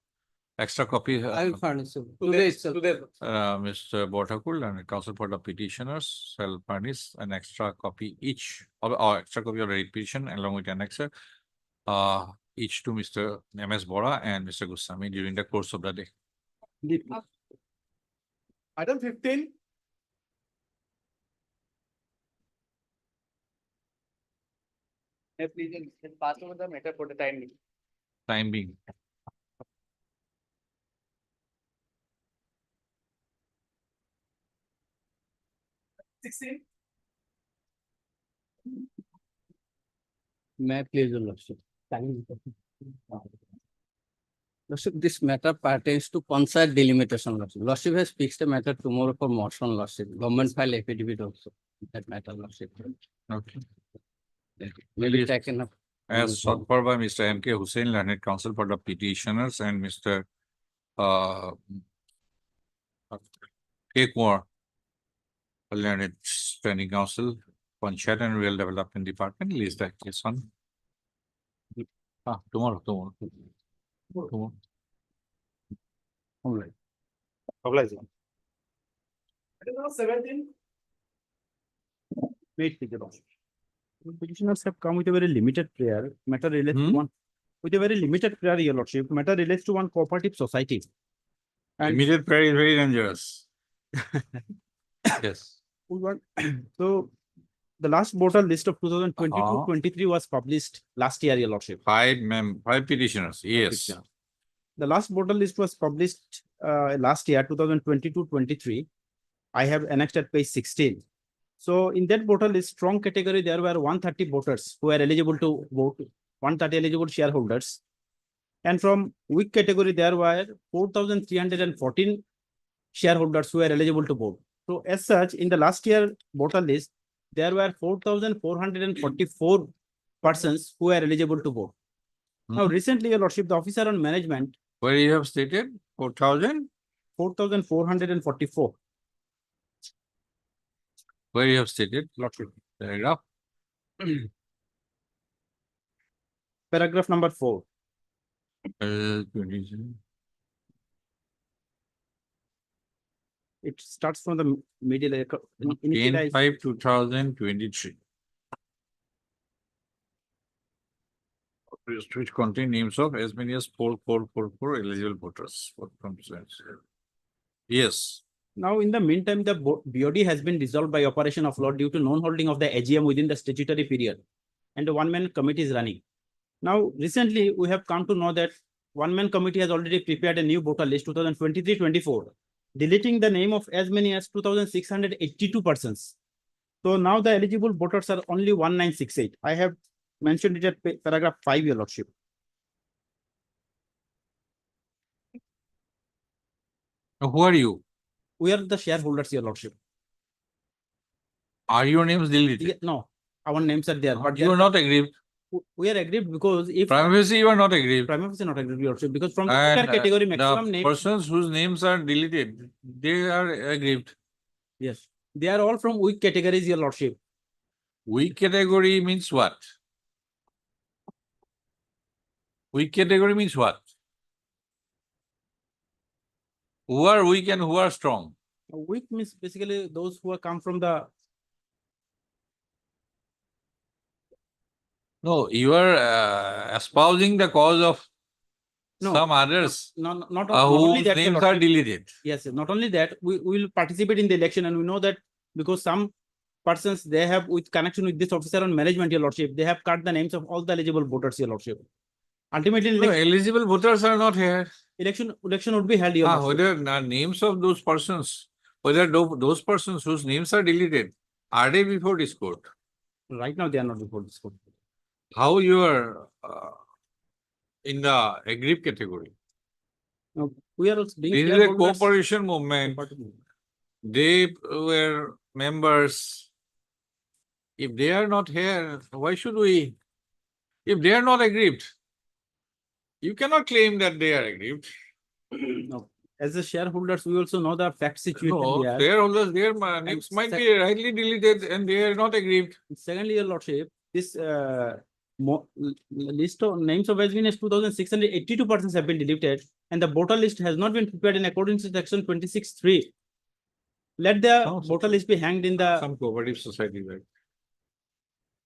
Extra copy. I will furnish you. Today itself. Mr. Botakul and Council for the petitioners shall furnish an extra copy each, or extra copy of the petition along with annexer, each to Mr. MS Bora and Mr. Goswami during the course of the day. Item 15. Please pass over the matter for the time being. Time being. May I please, Your Lordship? Lordship, this matter pertains to panchayat delimitation, Lordship. Lordship has fixed a matter tomorrow for motion, Lordship. Government file affidavit also, that matter, Lordship. Okay. Maybe taken up. as sought for by Mr. M.K. Hussain, Learned Counsel for the petitioners, and Mr. K. Kumar, Learned Standing Counsel, Panchayat and Rural Development Department, list the case on. Tomorrow. Online. Wait, Your Lordship. Petitioners have come with a very limited prayer, matter relates to one, with a very limited prayer, Your Lordship, matter relates to one cooperative society. And Immediate prayer is very dangerous. Yes. we want, so the last voter list of 2022-23 was published last year, Your Lordship. Five petitioners, yes. The last voter list was published last year, 2022-23. I have annexed at page 16. So in that voter list, strong category, there were 130 voters who are eligible to vote, 130 eligible shareholders. And from weak category, there were 4,314 shareholders who are eligible to vote. So as such, in the last year voter list, there were 4,444 persons who are eligible to vote. Now, recently, Your Lordship, the officer on management. Where you have stated 4,000? 4,444. Where you have stated? Lordship. Paragraph. Paragraph number 4. 27. It starts from the middle. initial I- 10/5/2023. Which contain names of as many as 4,444 eligible voters. Yes. Now, in the meantime, the BOD has been dissolved by operation of law due to non-holding of the AGM within the statutory period, and the one-man committee is running. Now, recently, we have come to know that one-man committee has already prepared a new voter list 2023-24, deleting the name of as many as 2,682 persons. So now the eligible voters are only 1968. I have mentioned it at paragraph 5, Your Lordship. Who are you? We are the shareholders, Your Lordship. Are your names deleted? No, our names are there. But You are not aggrieved. we are aggrieved because if Prima facie, you are not aggrieved. prima facie not aggrieved, Your Lordship, because from the And weaker category the maximum name. persons whose names are deleted, they are aggrieved. Yes, they are all from weak categories, Your Lordship. Weak category means what? Weak category means what? Who are weak and who are strong? Weak means basically those who have come from the. No, you are espousing the cause of No, some others Not only whose that, Your names are Lordship. deleted. Yes, not only that, we will participate in the election, and we know that because some persons they have with connection with this officer on management, Your Lordship, they have cut the names of all the eligible voters, Your Lordship. Ultimately, No, eligible voters are not here. election would be held, Your Lordship. Whether names of those persons, whether those persons whose names are deleted, are they before this court? Right now, they are not before this court. How you are in the aggrieved category? Now, we are also being This is a shareholders. cooperation movement. They were members. If they are not here, why should we? If they are not aggrieved, you cannot claim that they are aggrieved. No. As a shareholders, we also know the fact situation No, here. shareholders, their names might be rightly deleted and they are not aggrieved. Secondly, Your Lordship, this list of names of as many as 2,682 persons have been deleted, and the voter list has not been prepared in accordance with section 26(3). Let the voter list be hanged in the. Some cooperative society, right?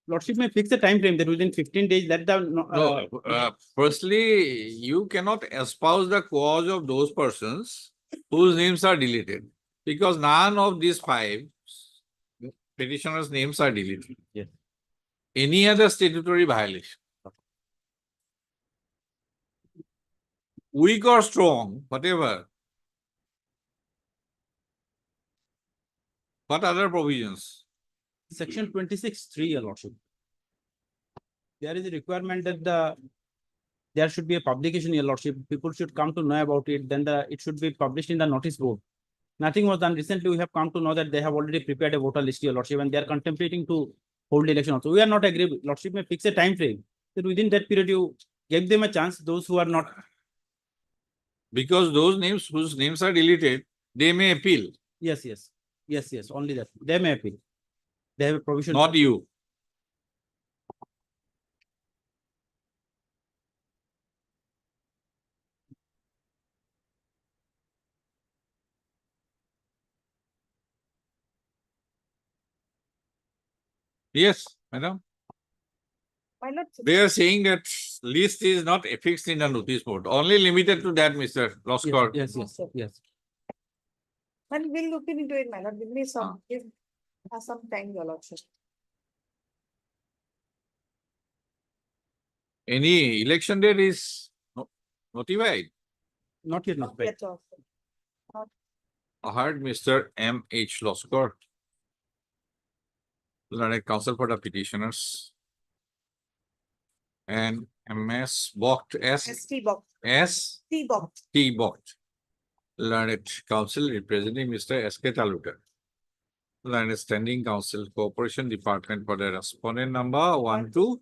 Lordship may fix a time frame that within 15 days, let the. Firstly, you cannot espouse the cause of those persons whose names are deleted, because none of these 5 petitioners' names are deleted. Yes. Any other statutory violation, weak or strong, whatever. What other provisions? Section 26(3), Your Lordship. There is a requirement that there should be a publication, Your Lordship. People should come to know about it. Then it should be published in the notice board. Nothing was done. Recently, we have come to know that they have already prepared a voter list, Your Lordship, and they are contemplating to hold election also. We are not agreed. Lordship may fix a time frame. Then within that period, you gave them a chance, those who are not. Because those names whose names are deleted, they may appeal, Yes, only that. They may appeal. They have a provision. not you. Yes, madam. My lord, They are saying that list is not affixed in the notice board, only limited to that, Mr. Loskar. Yes. and we'll look into it, my lord. Give me give us some time, your lordship. Any election date is notified. Not yet notified. Yes, your lordship. I heard Mr. M. H. Loskar, learned counsel for the petitioners, and M.S. Bocht, ST box. S. T box. T. Bocht, learned counsel representing Mr. S.K. Taluka, learned standing counsel, Corporation Department for the respondent number 1, 2,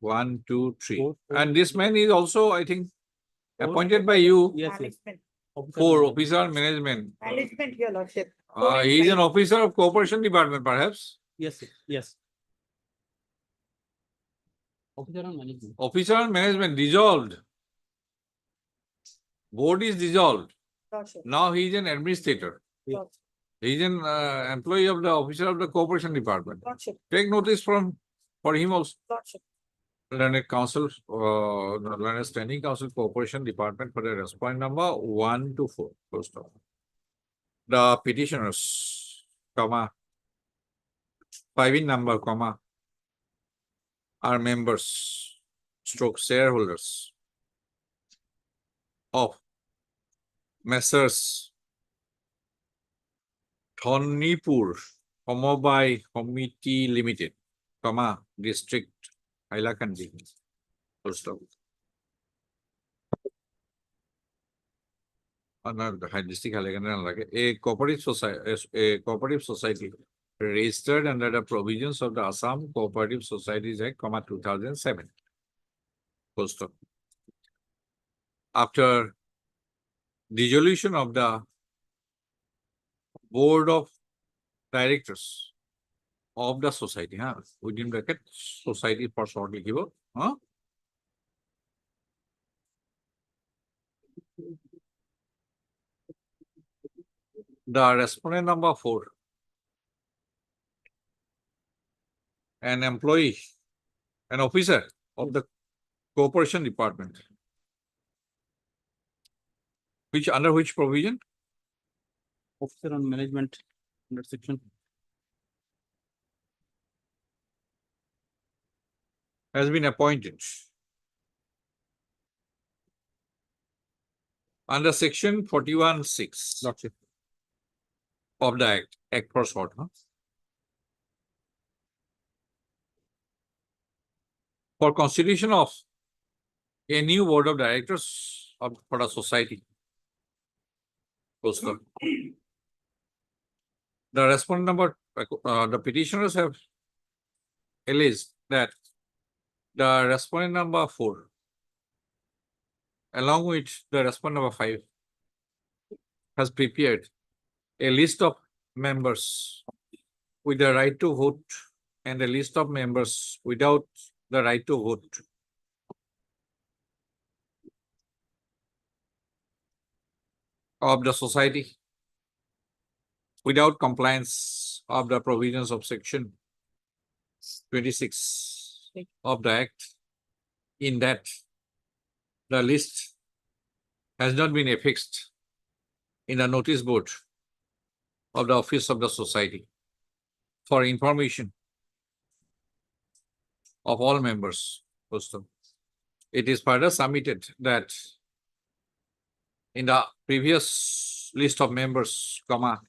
1, 2, 3. Four. And this man is also, I think, appointed by you Yes. Management. for officer on management. Management, your lordship. He is an officer of Corporation Department, perhaps. Yes. Officer on management. Officer on management dissolved. Board is dissolved. Lordship. Now he is an administrator. Lordship. He is an employee of the officer of the Corporation Department. Lordship. Take notice for him also. Lordship. Learned counsel, learned standing counsel, Corporation Department for the respondent number 1 to 4. First of all. The petitioners, comma, 5 in number, comma, are members, stroke shareholders of Messrs. Thonipur Homobai Committee Limited, comma, District Hailakandi. Full stop. District Hailakandi, a cooperative society registered under the provisions of the Assam Cooperative Societies Act, comma, 2007. Full stop. After dissolution of the board of directors of the society, within bracket society for short likhib, the respondent number 4, an employee, an officer of the Corporation Department, under which provision? Officer on management under section. Has been appointed under section 41(6) of the Act for short. For constitution of a new board of directors for the society. The respondent number, the petitioners have alleged that the respondent number 4, along with the respondent number 5, has prepared a list of members with the right to vote and a list of members without the right to vote. Of the society without compliance of the provisions of section 26 of the Act, in that the list has not been affixed in the notice board of the office of the society for information of all members. It is further submitted that in the previous list of members, comma,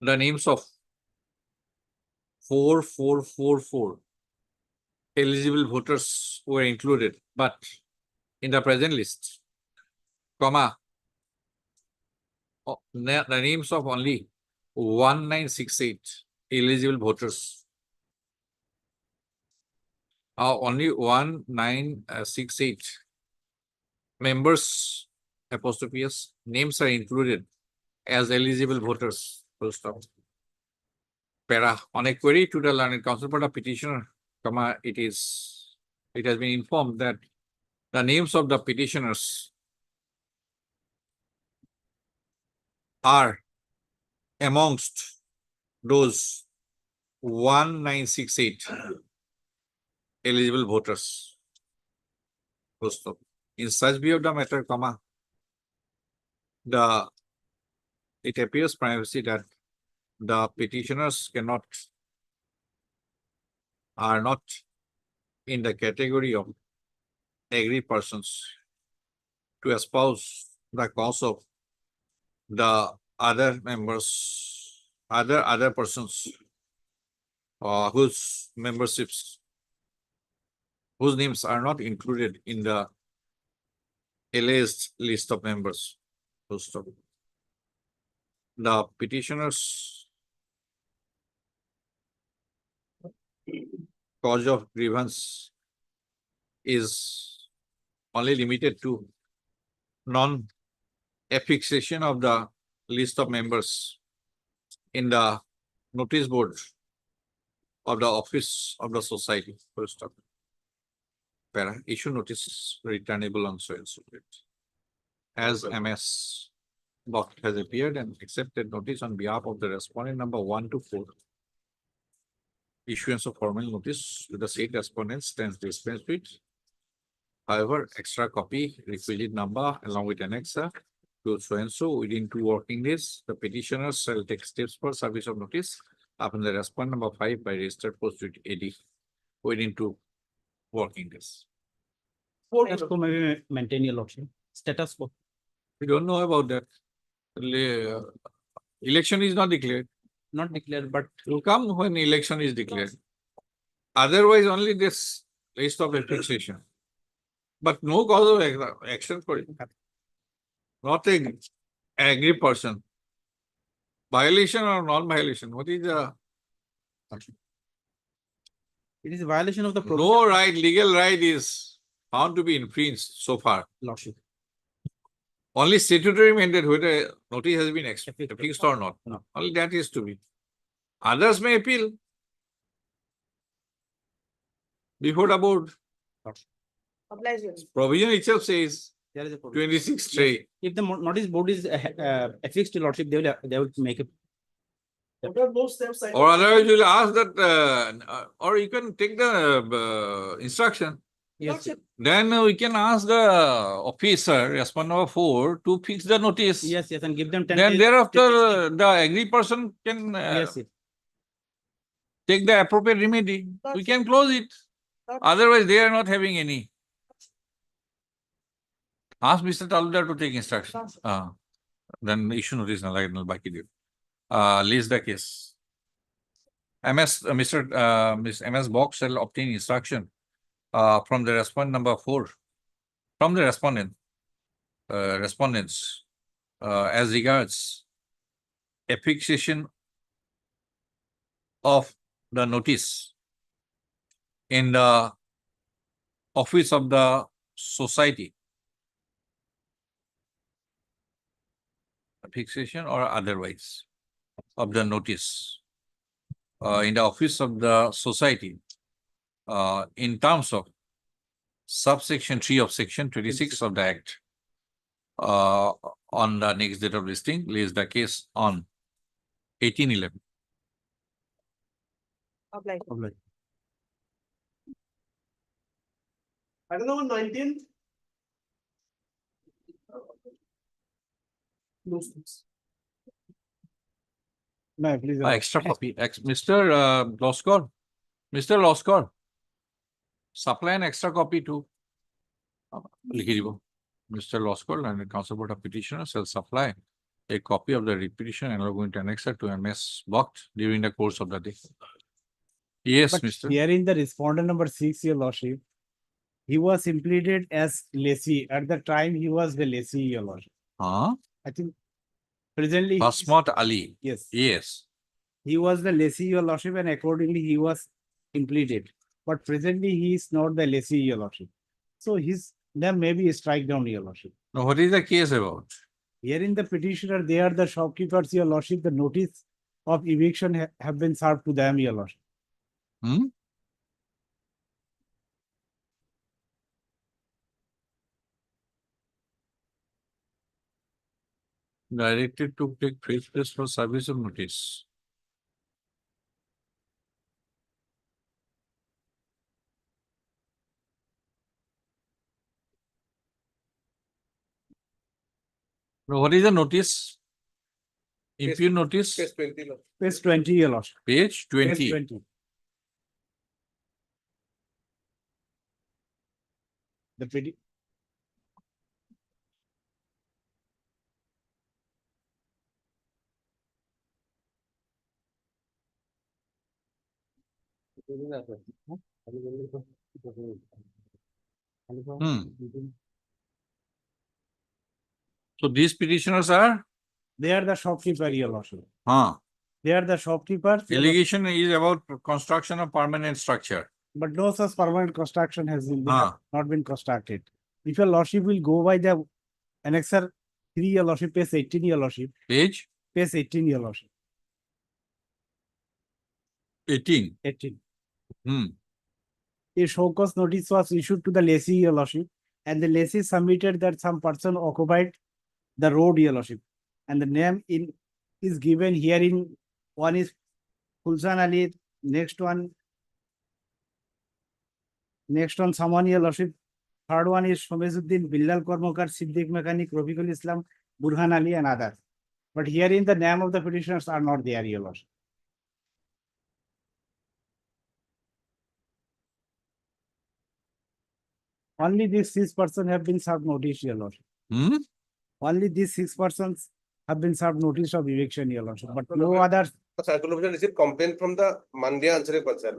the names of 4444 eligible voters were included, but in the present list, comma, the names of only 1968 eligible voters. Only 1968 members apostrophe S names are included as eligible voters. Full stop. Para on a query to the learned council for the petitioner, comma, it has been informed that the names of the petitioners are amongst those 1968 eligible voters. Full stop. In such view of the matter, comma, it appears privacy that the petitioners are not in the category of agree persons to espouse the cause of the other members, other persons whose names are not included in the alleged list of members. Full stop. The petitioners' cause of grievance is only limited to non-affixation of the list of members in the notice board of the office of the society. Full stop. Para issue notice returnable on so and so date. As MS Box has appeared and accepted notice on behalf of the respondent number 1 to 4. Issuance of formal notice to the said respondent stands dispensed with. However, extra copy, requisite number along with annexer to so and so within 2 working days, the petitioners shall take steps for service of notice upon the respondent number 5 by registered post with AD within 2 working days. Status quo may be maintain your lordship. Status quo. We don't know about that. Election is not declared. Not declared, but It will come when election is declared. Otherwise, only this list of fixation. But no cause of action for it. Not a angry person. Violation or non-violation? What is the it is a violation of the no right, legal right is found to be infringed so far. lordship. Only statutory mandate whether notice has been fixed or not. No. Only that is to be. Others may appeal before the board. Obligation. Provision itself says There is a provision. 26 tray. If the notice board is affixed to lordship, they will make it. Or otherwise you'll ask that, or you can take the instruction. Yes, Then we can ask the officer, respondent number 4, to fix the notice. yes, and give them 10 Then days. thereafter, the angry person can Yes, yes. take the appropriate remedy. We can close it. Otherwise, they are not having any. Ask Mr. Taludar to take instruction. Then issue notice na lagay na baki dito. List the case. Miss MS Box shall obtain instruction from the respondent number 4, from the respondents as regards affixation of the notice in the office of the society. Affixation or otherwise of the notice in the office of the society in terms of subsection 3 of section 26 of the Act on the next date of listing, lays the case on 1811. Obligation. I don't know, 19. No, please. Extra copy. Mr. Loskor, supply an extra copy to Mr. Loskor and the Council Board of Petitioners shall supply a copy of the repetition and are going to annex it to MS Box during the course of the day. Yes, But Mr. here in the respondent number 6, your lordship, he was implemented as lessee. At the time, he was the lessee, your lordship. Huh? I think Presently, Basmat Ali. yes, Yes. he was the lessee, your lordship, and accordingly he was impleted. But presently he is not the lessee, your lordship. So his name may be strike down, your lordship. Now, what is the case about? Here in the petitioner, they are the shopkeepers, your lordship. The notice of eviction have been served to them, your lordship. Hmm? Directed to take place for service of notice. Now, what is the notice? Impugn notice? Case 20. Page 20, your lordship. Page Page 20. 20. The peti- So these petitioners are? They are the shopkeeper, your lordship. Huh. They are the shopkeepers. Allegation is about construction of permanent structure. But no such permanent construction has been, Ah. not been constructed. If your lordship will go by the annexer 3, your lordship, page 18, your lordship, Page page 18, your lordship, 18. 18. Hmm. A show cause notice was issued to the lessee, your lordship, and the lessee submitted that some person occupied the road, your lordship. And the name is given herein. One is Kulsan Ali, next one someone, your lordship. Third one is Shomezuddin, Bilal Kormokar, Siddiq Mechanic, Rafiqul Islam, Burhan Ali, and others. But herein the name of the petitioners are not there, your lordship. Only these 6 persons have been served notice, your lordship. Hmm? Only these 6 persons have been served notice of eviction, your lordship, but no others. Circle officer received complaint from the Mandya answering concern.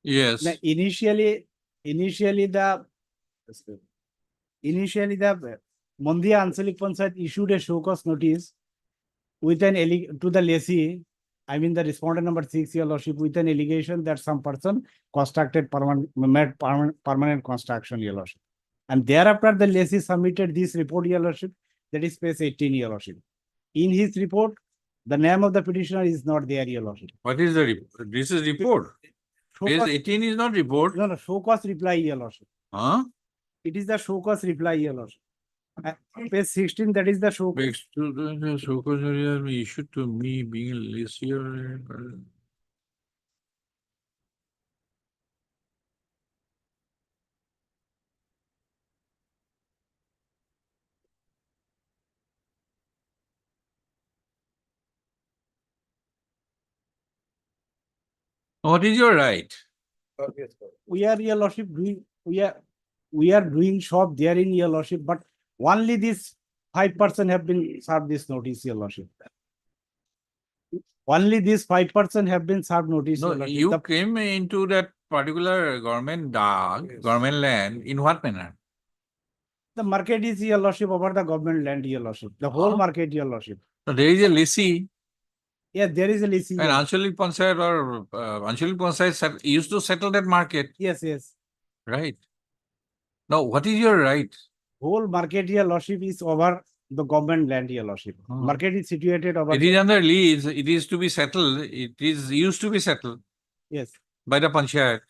Yes. Now, initially the Mondia Anchalik Panchayat issued a show cause notice with an to the lessee, I mean the respondent number 6, your lordship, with an allegation that some person constructed permanent construction, your lordship. And thereafter the lessee submitted this report, your lordship, that is page 18, your lordship. In his report, the name of the petitioner is not there, your lordship. What is the report? This is report. Show Page cause- 18 is not report. No, show cause reply, your lordship. Huh? It is the show cause reply, your lordship. Page 16, that is the show. Next to the show cause area issued to me being a lessee. What is your right? We are, your lordship, we are doing shop there in, your lordship, but only this 5 persons have been served this notice, your lordship. Only these 5 persons have been served notice, No, your lordship. you The- came into that particular government government land in what manner? The market is, your lordship, over the government land, your lordship. The whole Huh? market, your lordship. So there is a lessee Yeah, there is a lessee. and Anchalik Panchayat or Anchalik Panchayat used to settle that market, Yes, yes. right? Now, what is your right? Whole market, your lordship, is over the government land, your lordship. Oh. Market is situated over. It is under lease, it is to be settled, it is used to be settled Yes. by the Panchayat.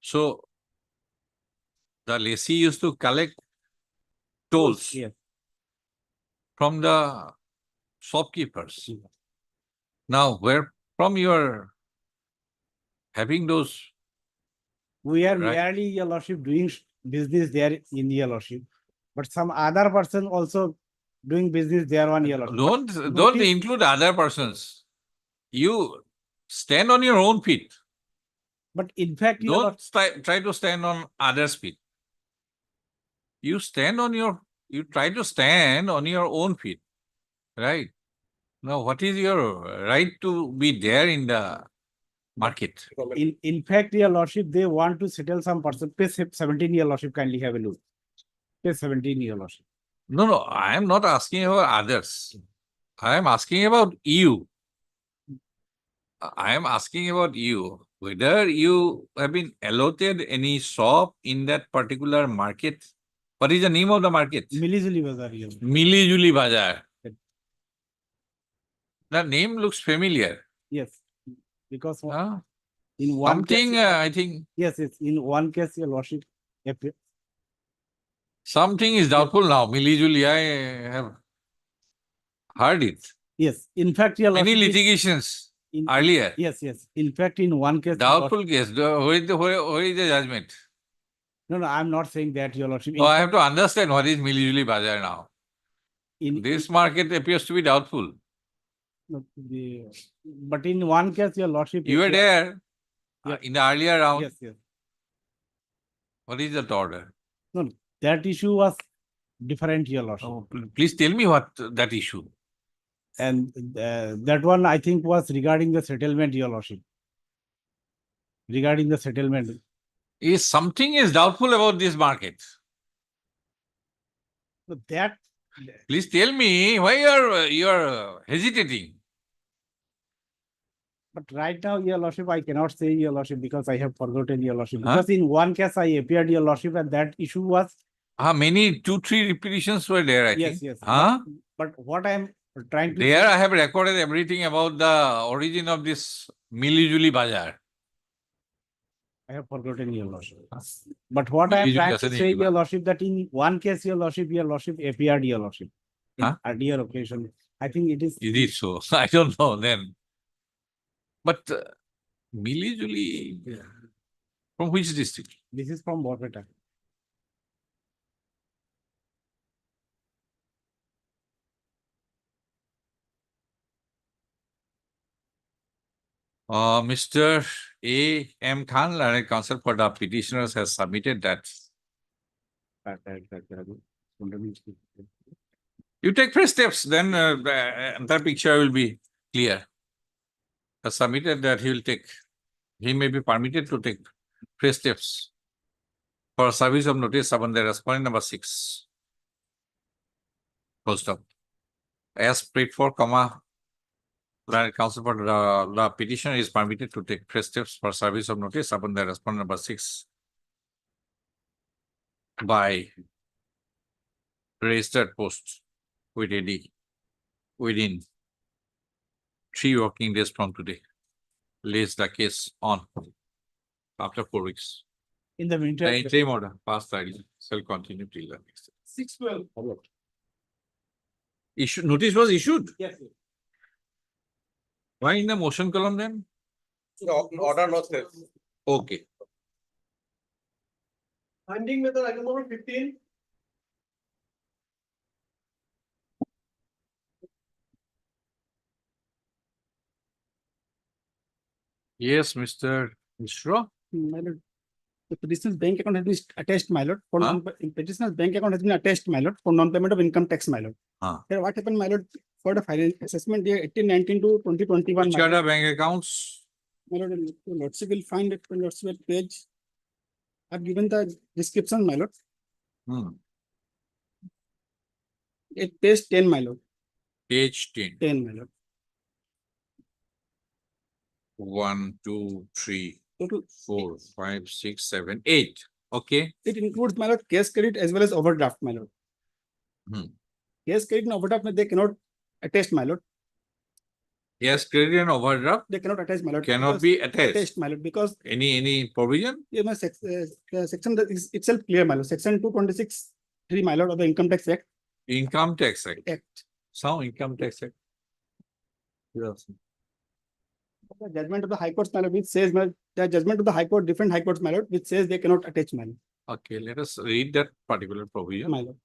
So the lessee used to collect tolls Yes. from the shopkeepers. Now, where from you are having those, We are Right. merely, your lordship, doing business there in, your lordship. But some other person also doing business there on, your lordship. don't notice- include other persons. You stand on your own feet. But in fact, your Don't try to stand on others' feet. You try to stand on your own feet, right? Now, what is your right to be there in the market. In fact, your lordship, they want to settle some person. Page 17, your lordship, kindly have a look. Page 17, your lordship. No, I am not asking about others. I am asking about you. I am asking about you, whether you have been allotted any shop in that particular market. What is the name of the market? Milizuli Bazaar, your lordship. Milijuli Bazaar. The name looks familiar. Yes, because Huh? in one Something, case, I think, yes, in one case, your lordship, something is doubtful now. Milijuli, I have heard it. yes, in fact, your Many lordship. litigations in- earlier. Yes, yes. In fact, in one case. your Doubtful case. Where is the judgment? No, I'm not saying that, your lordship. So I have to understand what is Milijuli Bazaar now. This market appears to be doubtful. But in one case, your lordship. You were there Yes. in the earlier round. Yes, yes. What is that order? No, that issue was different, your lordship. Oh, please tell me what that issue. And that one, I think, was regarding the settlement, your lordship. Regarding the settlement. Is something is doubtful about this market? So that, Please tell me why you're hesitating. but right now, your lordship, I cannot say, your lordship, because I have forgotten, your lordship. Huh? Because in one case, I appeared, your lordship, and that issue was. Many 2-3 repetitions were there, I Yes, think. yes. Huh? But what I'm trying to. There I have recorded everything about the origin of this Milijuli Bazaar. I have forgotten, your lordship. But what I am Usually trying to doesn't say, need to your lordship, that in one case, your lordship appeared, your lordship. Huh? At your occasion. I think it is. Is it so? I don't know then. But Milijuli, from which district? This is from Borpeta. Mr. A. M. Khan, learned counsel for the petitioners, has submitted that. You take first steps, then the entire picture will be clear. Has submitted that he may be permitted to take first steps for service of notice upon the respondent number 6. Full stop. As prayed for, learned counsel for the petitioner is permitted to take first steps for service of notice upon the respondent number 6 by registered post with AD within 3 working days from today. Lays the case on after 4 weeks. In the The meantime. interim order passed 30 shall continue till the next. 6/12. Notice was issued. Yes, sir. Why in the motion column then? Order not there. Okay. Finding method, item number 15. Yes, Mr. Mishra. My lord, the petitioner's bank account has been attached, my lord. For Huh? petitioner's bank account has been attached, my lord, for non-payment of income tax, my lord. Huh. Here, what happened, my lord, for the finance assessment year 18-19 to 2021. Which my are lord. the bank accounts? My lord, your lordship will find it, my lordship page. I've given the description, my lord. Hmm. It page 10, my lord. Page 10. 10, my lord. 1, 2, 3, Total. 4, 5, 6, 7, 8. Okay. It includes, my lord, cash credit as well as overdraft, my lord. Hmm. Cash credit and overdraft, they cannot attest, my lord. Yes, credit and overdraft They cannot attach, my lord. cannot because- be attached. Attached, my lord, because Any provision? yeah, my section that is itself clear, my lord. Section 226(3), my lord, of the Income Tax Act. Income tax act. Act. Some income tax act. Yes. The judgment of the High Court, my lord, which says, my lord, the judgment of the High Court, different High Courts, my lord, which says they cannot attach, my lord. Okay, let us read that particular provision. My lord.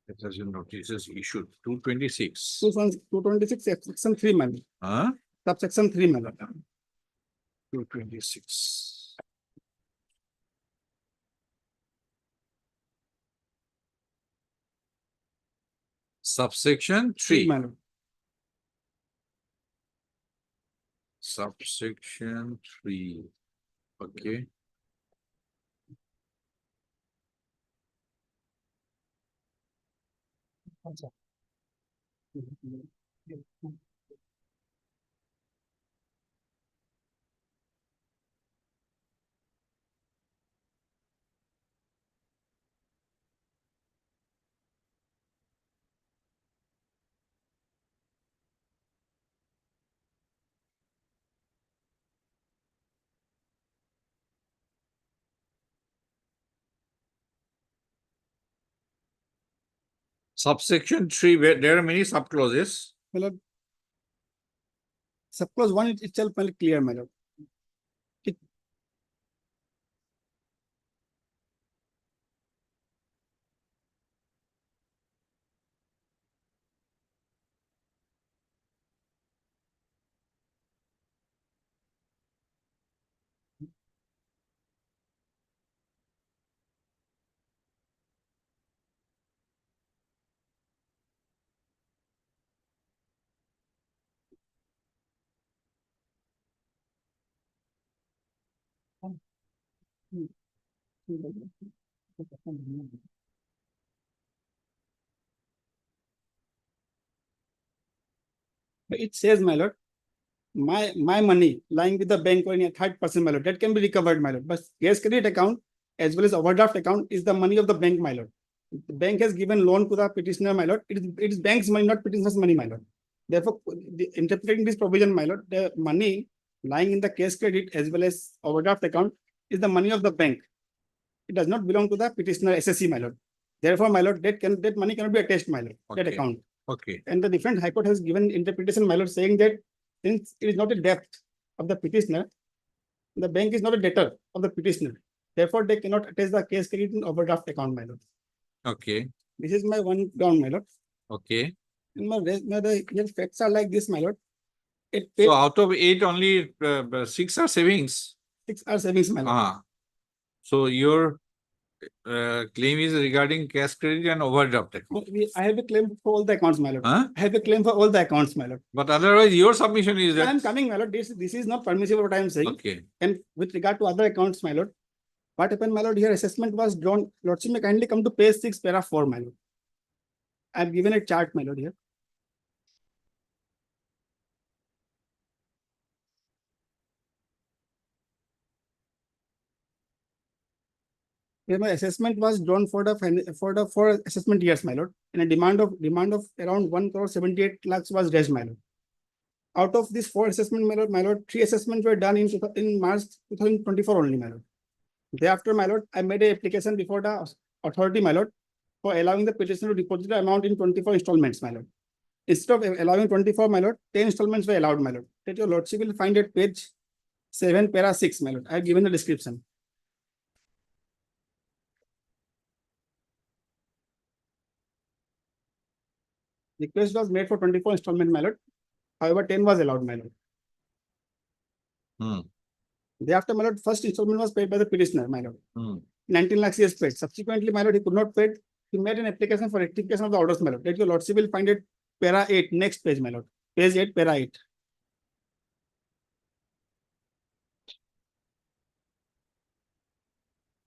Possession notices issued 226. 226, section 3, my lord. Huh? Subsection 3, my lord. 226. Subsection 3. My lord. Subsection 3. Okay. Subsection 3, where there are many subclauses. My lord. Subclause 1 itself will clear, my lord. It says, my lord, my money lying with the bank or in a third person, my lord, that can be recovered, my lord. But cash credit account as well as overdraft account is the money of the bank, my lord. The bank has given loan to the petitioner, my lord. It is bank's money, not petitioner's money, my lord. Therefore, interpreting this provision, my lord, the money lying in the cash credit as well as overdraft account is the money of the bank. It does not belong to the petitioner SSC, my lord. Therefore, my lord, that money cannot be attached, my lord, that Okay. account. Okay. And the different high court has given interpretation, my lord, saying that since it is not a debt of the petitioner, the bank is not a debtor of the petitioner. Therefore, they cannot attach the cash credit in overdraft account, my lord. Okay. This is my one ground, my lord. Okay. And the facts are like this, my lord. It paid So out of 8, only 6 are savings. 6 are savings, my lord. Ah. So your claim is regarding cash credit and overdraft account. I have a claim for all the accounts, my lord. Huh? I have a claim for all the accounts, my lord. But otherwise, your submission is I that. am coming, my lord. This is not permissible what I am saying. Okay. And with regard to other accounts, my lord, what happened, my lord, here assessment was drawn. Lordship may kindly come to page 6, para 4, my lord. I have given a chart, my lord, here. Here my assessment was drawn for the 4 assessment years, my lord, and a demand of around 1.78 crore was raised, my lord. Out of this 4 assessment, my lord, 3 assessments were done in March 2024 only, my lord. Thereafter, my lord, I made an application before the authority, my lord, for allowing the petitioner to deposit the amount in 24 installments, my lord. Instead of allowing 24, my lord, 10 installments were allowed, my lord. That your lordship will find at page 7, para 6, my lord. I have given the description. Request was made for 24 installment, my lord. However, 10 was allowed, my lord. Hmm. Thereafter, my lord, first installment was paid by the petitioner, my lord. Hmm. 19 lakhs he has paid. Subsequently, my lord, he could not pay. He made an application for rectification of the orders, my lord. That your lordship will find it para 8, next page, my lord. Page 8, para 8.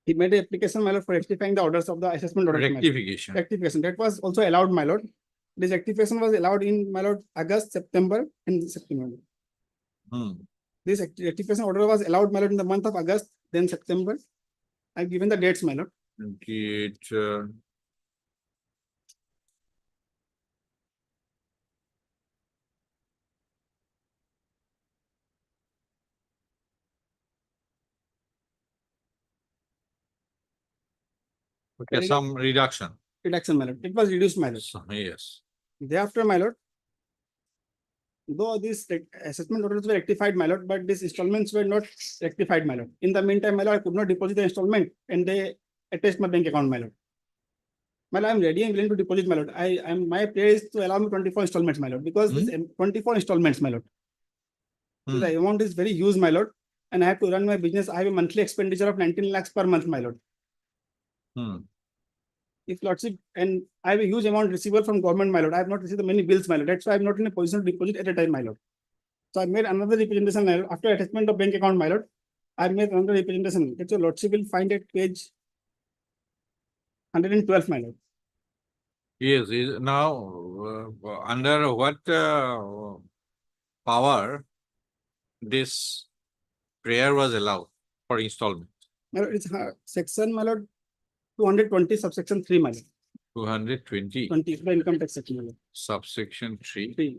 He made an application, my lord, for rectifying the orders of the assessment order. Rectification. Rectification. That was also allowed, my lord. This rectification was allowed in, my lord, August, September, and September. Hmm. This rectification order was allowed, my lord, in the month of August, then September. I've given the dates, my lord. 28. Okay, some reduction. Reduction, my lord. It was reduced, my lord. Yes. Thereafter, my lord, though these assessment orders were rectified, my lord, but these installments were not rectified, my lord. In the meantime, my lord, I could not deposit the installment and they attached my bank account, my lord. My lord, I'm ready and willing to deposit, my lord. My prayer is to allow me 24 installments, my lord, because this 24 installments, my lord. The amount is very huge, my lord, and I have to run my business. I have a monthly expenditure of 19 lakhs per month, my lord. If lordship, and I have a huge amount receivable from government, my lord. I have not received many bills, my lord. That's why I'm not in a position to deposit at a time, my lord. So I made another representation my lord, after attachment of bank account, my lord. I made another representation. That your lordship will find at page 112, my lord. Yes, is now under what power this prayer was allowed for installment? My lord, it's section, my lord, 220 subsection 3, my lord. 220 20, the income tax section, my lord. subsection 3. 3.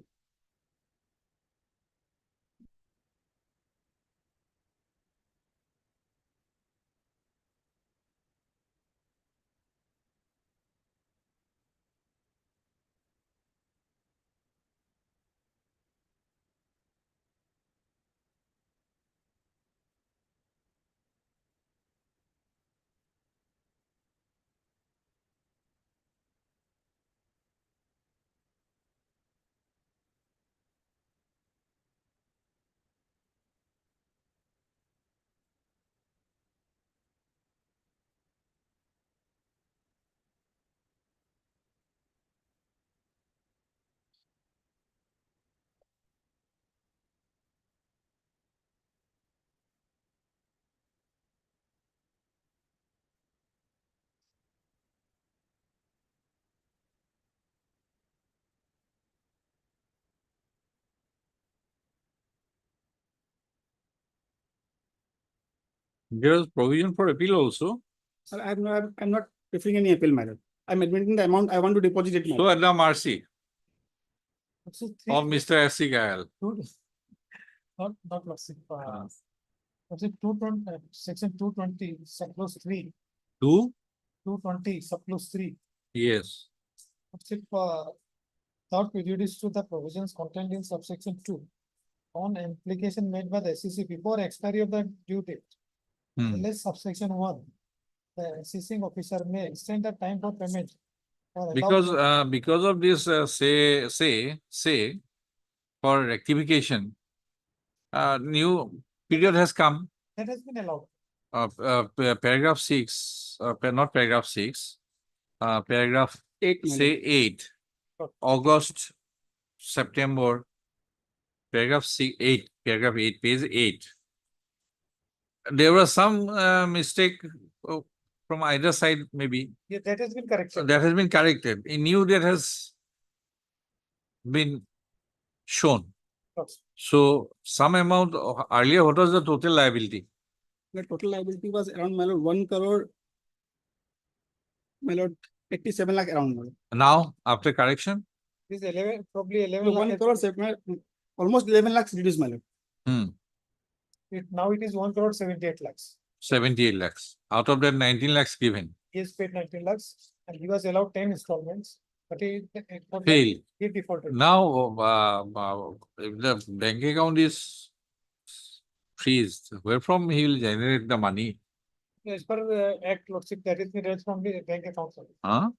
There is provision for appeal also. Sir, I'm not preferring any appeal, my lord. I'm admitting the amount I want to deposit it, my So lord. at the mercy Lordship, of Mr. S.C. Kayal. not lordship, lordship 220, section 220, subclause 3, 220, subclause 3. Yes. Lordship, thought prejudice to the provisions contained in subsection 2 on application made by the SEC before expiry of the due date. Unless subsection 1, the assessing officer may extend the time for payment. or allow- Because of this say for rectification, new period has come. That has been allowed. Paragraph 6, not paragraph 6, paragraph 8, my say lord. 8, August, September, paragraph 8, page 8. There was some mistake from either side, maybe. Yeah, that has been corrected. That has been corrected. A new date has been shown. Lordship. So some amount earlier, what was the total liability? The total liability was around, my lord, 1 crore, my lord, 87 lakh around, my lord. Now, after correction? This 11, probably 11 So lakh 1 has- crore, almost 11 lakhs reduced, my lord. now it is 1 crore 78 lakhs. 78 lakhs. Out of that, 19 lakhs given. He has paid 19 lakhs and he was allowed 10 installments, but Failed. he defaulted. Now, if the bank account is freezed, where from he will generate the money? As per the act, lordship, that is the raised from the bank account. Huh?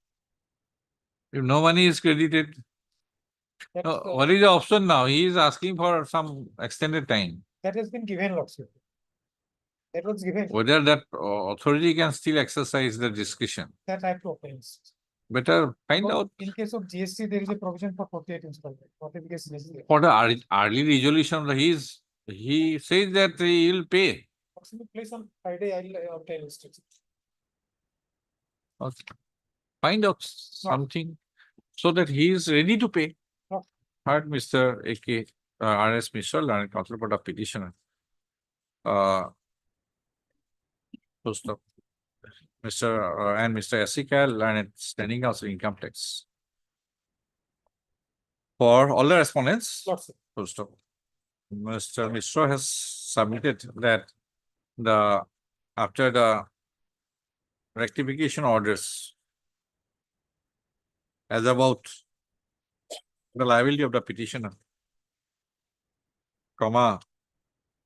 If no money is credited, That's, what is the option now? He is asking for some extended time. that has been given, lordship. That was given, Whether that authority can still exercise the discretion. that I have to obtain. Better find Because out. in case of GST, there is a provision for 48 installment, notification is there. For the early resolution, he says that he will pay. Approximately place on Friday, I'll obtain instruction. Okay. Find out something so that he is ready to pay. No. Heard Mr. A.K. R.S. Mishra, learned counsel for the petitioner. Post of Mr. And Mr. S.C. Kayal, learned standing counsel income tax. For all the respondents, Lordship. post of Mr. Mishra has submitted that after the rectification orders as about the liability of the petitioner,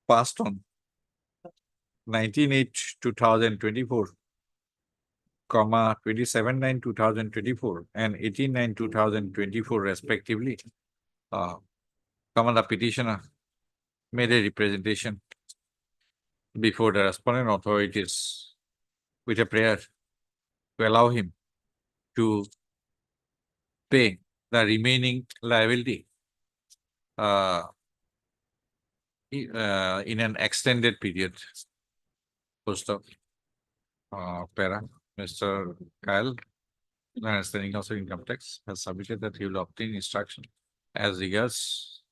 passed on 19/8/2024, 27/9/2024 and 18/9/2024 respectively. The petitioner made a representation before the respondent authorities with a prayer to allow him to pay the remaining liability in an extended period. Post of para, Mr. Kyle, Standing Counsel Income Tax, has submitted that he will obtain instruction as regards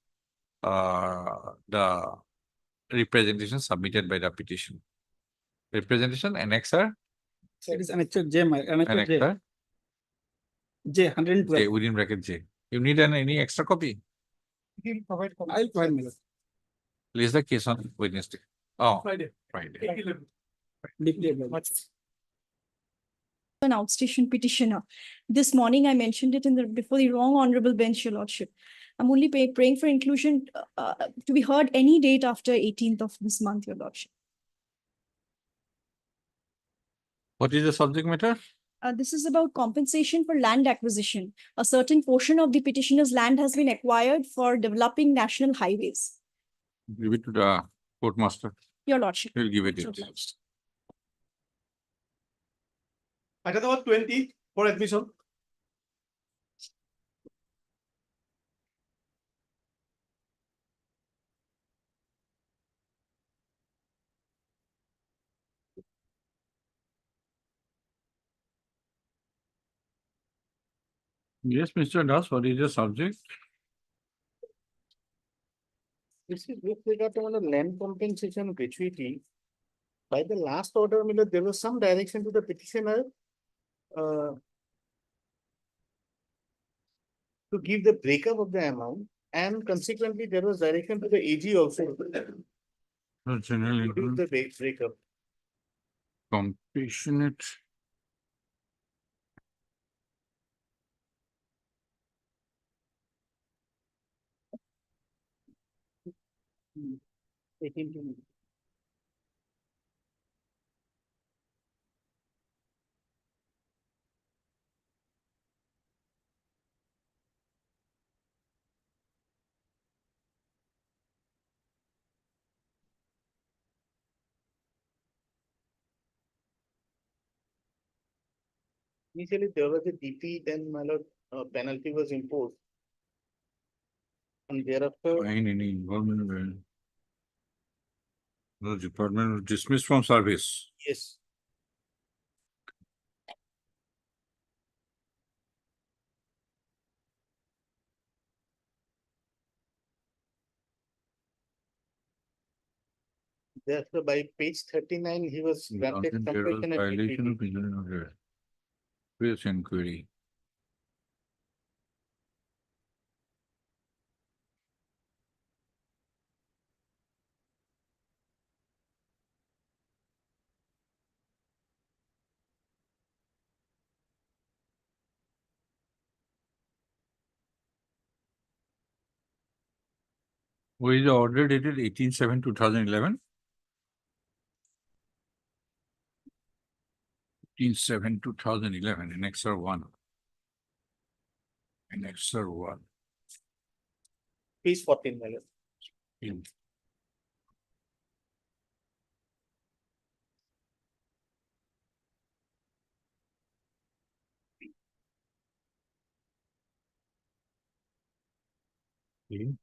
the representation submitted by the petition. Representation annexer, It is annexure J, annexure J, annexer, J, 112. J, within bracket J. You need any extra copy? He'll provide. I'll provide, my lord. Please the case on Wednesday. Oh, Friday. Friday. Declare by law. An outstation petitioner. This morning I mentioned it in the before the wrong honorable bench, your lordship. I'm only praying for inclusion to be heard any date after 18th of this month, your lordship. What is the subject matter? This is about compensation for land acquisition. A certain portion of the petitioner's land has been acquired for developing national highways. Give it to the court master. Your lordship. He'll give it. So to you. obliged. Item number 20 for admission. Yes, Mr. Das, what is the subject? This is with regard to the land compensation gratuity. By the last order, there was some direction to the petitioner to give the breakup of the amount, and consequently there was direction to the AG also Generally, to do the breakup. compassionate. Initially, there was a DP, then my lord, penalty was imposed. And thereafter, Find any involvement when the department was dismissed from service. yes. Therefore, by page 39, he was granted Content errors, compassionate violation gratuity. of engineering order. Previous inquiry. Where is the order dated 18/7/2011? 18/7/2011, Annexure 1. Annexure 1. Page 14, my lord. In in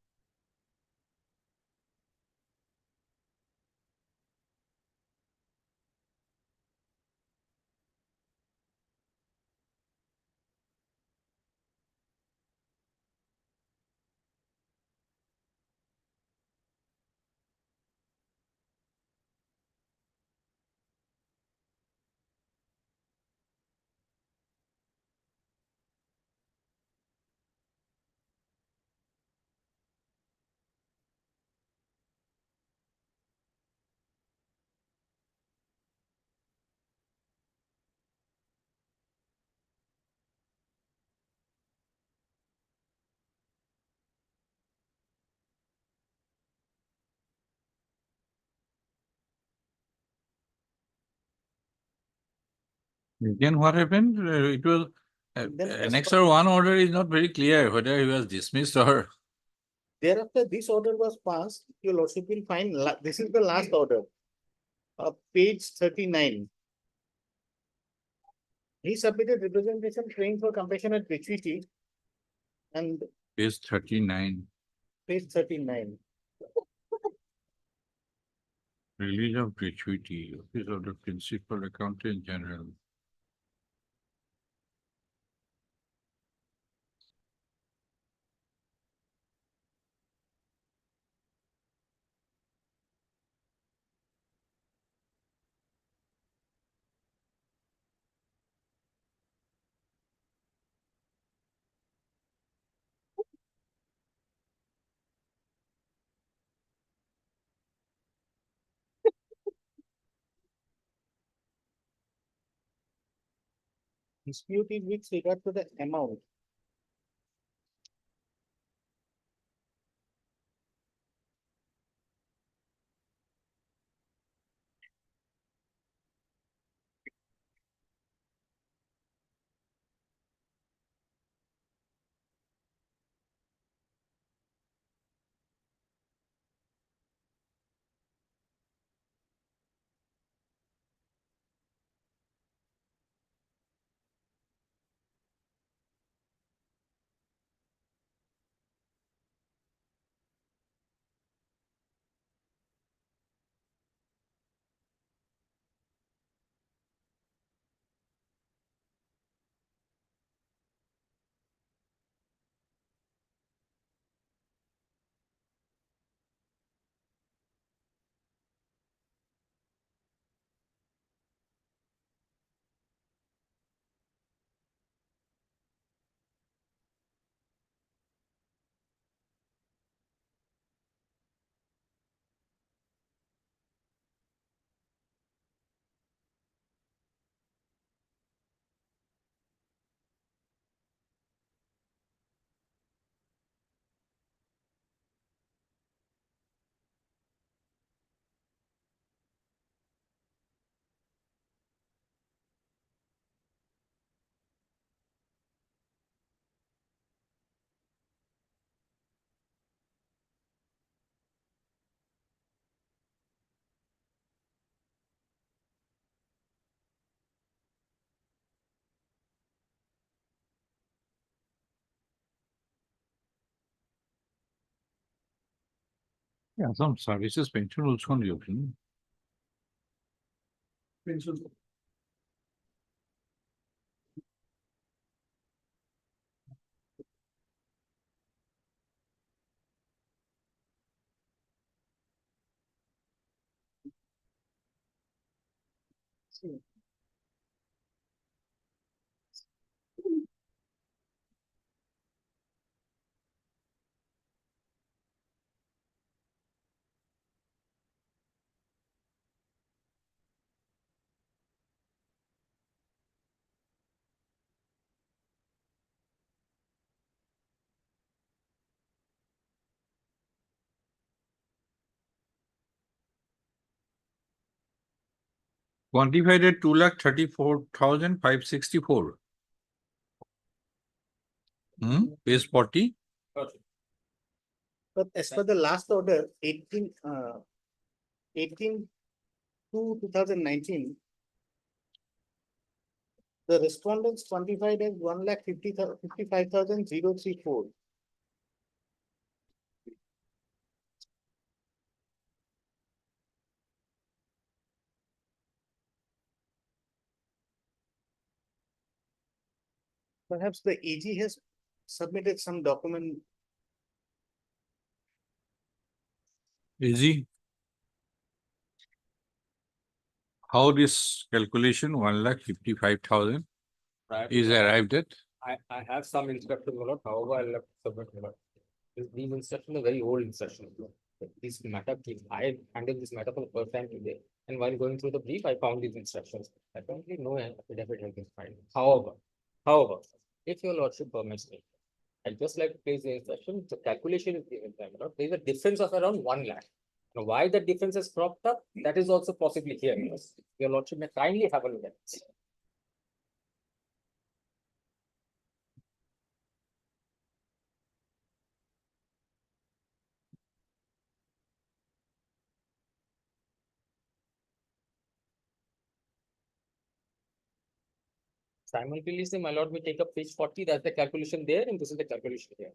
Again, what happened? It was Annexure 1 order is not very clear whether he was dismissed or. Thereafter, this order was passed. Your lordship will find, this is the last order. Page 39. He submitted representation praying for compassionate gratuity. And Page 39. page 39. Release of gratuity, office of the principal accountant general. Dispute is with regard to the amount. Yeah, some services pension also on the option. Quantified at 2,34,564. Page 40. But as per the last order, 18/2/2019, the respondents quantified as 1,55,034. Perhaps the AG has submitted some document. Easy. How this calculation 1,55,000 is arrived at? I have some instructions, my lord. However, I'll have to submit, my lord. These instructions are very old instructions. My lord. This matter, I handled this matter for the first time today. And while going through the brief, I found these instructions. Apparently, no affidavit has been filed. However, if your lordship permits me, I'd just like to place the instruction, the calculation is given by my lord. There is a difference of around 1 lakh. Now, why the difference has cropped up, that is also possibly here. Your lordship may kindly have a look at it. Simultaneously, my lord, we take up page 40, that's the calculation there, and this is the calculation here.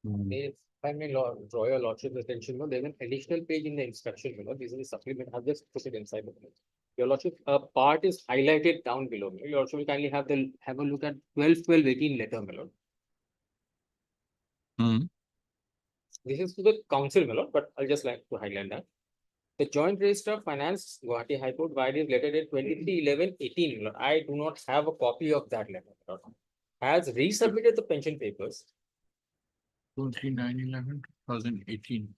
If I may draw your lordship's attention, there's an additional page in the instruction, this is a supplement, I'll just put it inside the minute. Your lordship, a part is highlighted down below. Your lordship will kindly have a look at 12-12-18 letter, my lord. This is to the council, my lord, but I'll just like to highlight that. The Joint Register of Finance, Guwahati High Court, by this letter date 23/11/18, my lord. I do not have a copy of that letter, my lord. Has resubmitted the pension papers. 29/11/2018.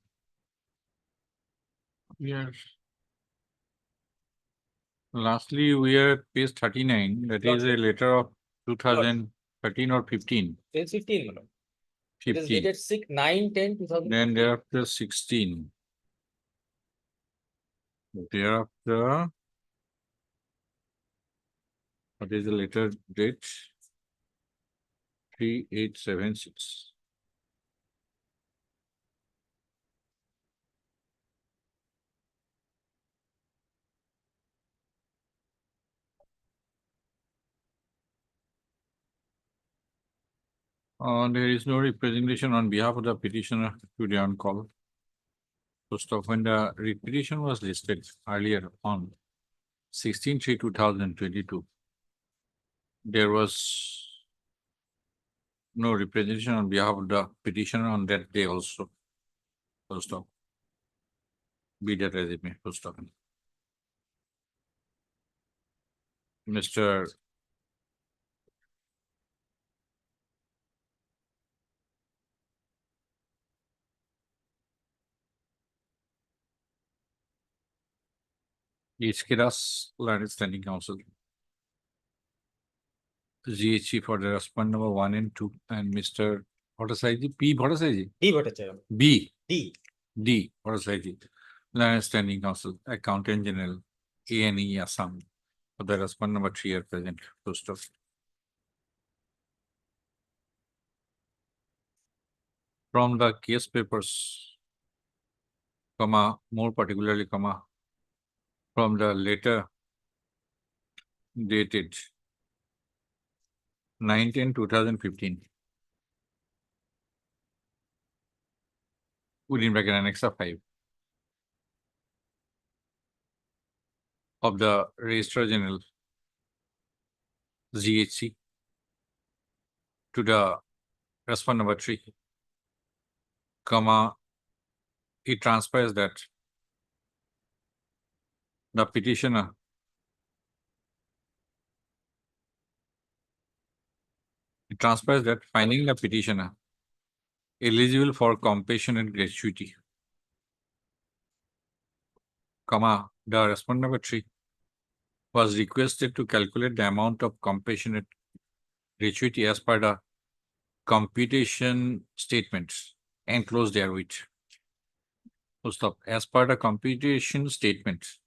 We are. Lastly, we are at page 39. That is a letter of 2013 or 15. It's 15, my lord. It is 15. dated 6/9/10/2015. Then thereafter 16. Thereafter, what is the letter date? 3876. There is no representation on behalf of the petitioner today on call. First of when the petition was listed earlier on 16/3/2022, there was no representation on behalf of the petitioner on that day also. First of, be that as it may, first of. Mr. Iskiras, Learned Standing Council. GHC for the respondent number 1 and 2, and Mr. Bhattacharya, P. Bhattacharya. D. Bhattacharya. B. D. D. Bhattacharya. Learned Standing Council, Accountant General, ANE Assam. For the respondent number 3 are present. First of. From the case papers, comma, more particularly, comma, from the letter dated 9/10/2015, within bracket annex 5 of the Registrar General GHC to the respondent number 3, comma, it transpires that the petitioner finding the petitioner eligible for compassionate gratuity, comma, the respondent number 3 was requested to calculate the amount of compassionate gratuity as per the computation statements enclosed therewith. Full stop. As per the computation statements,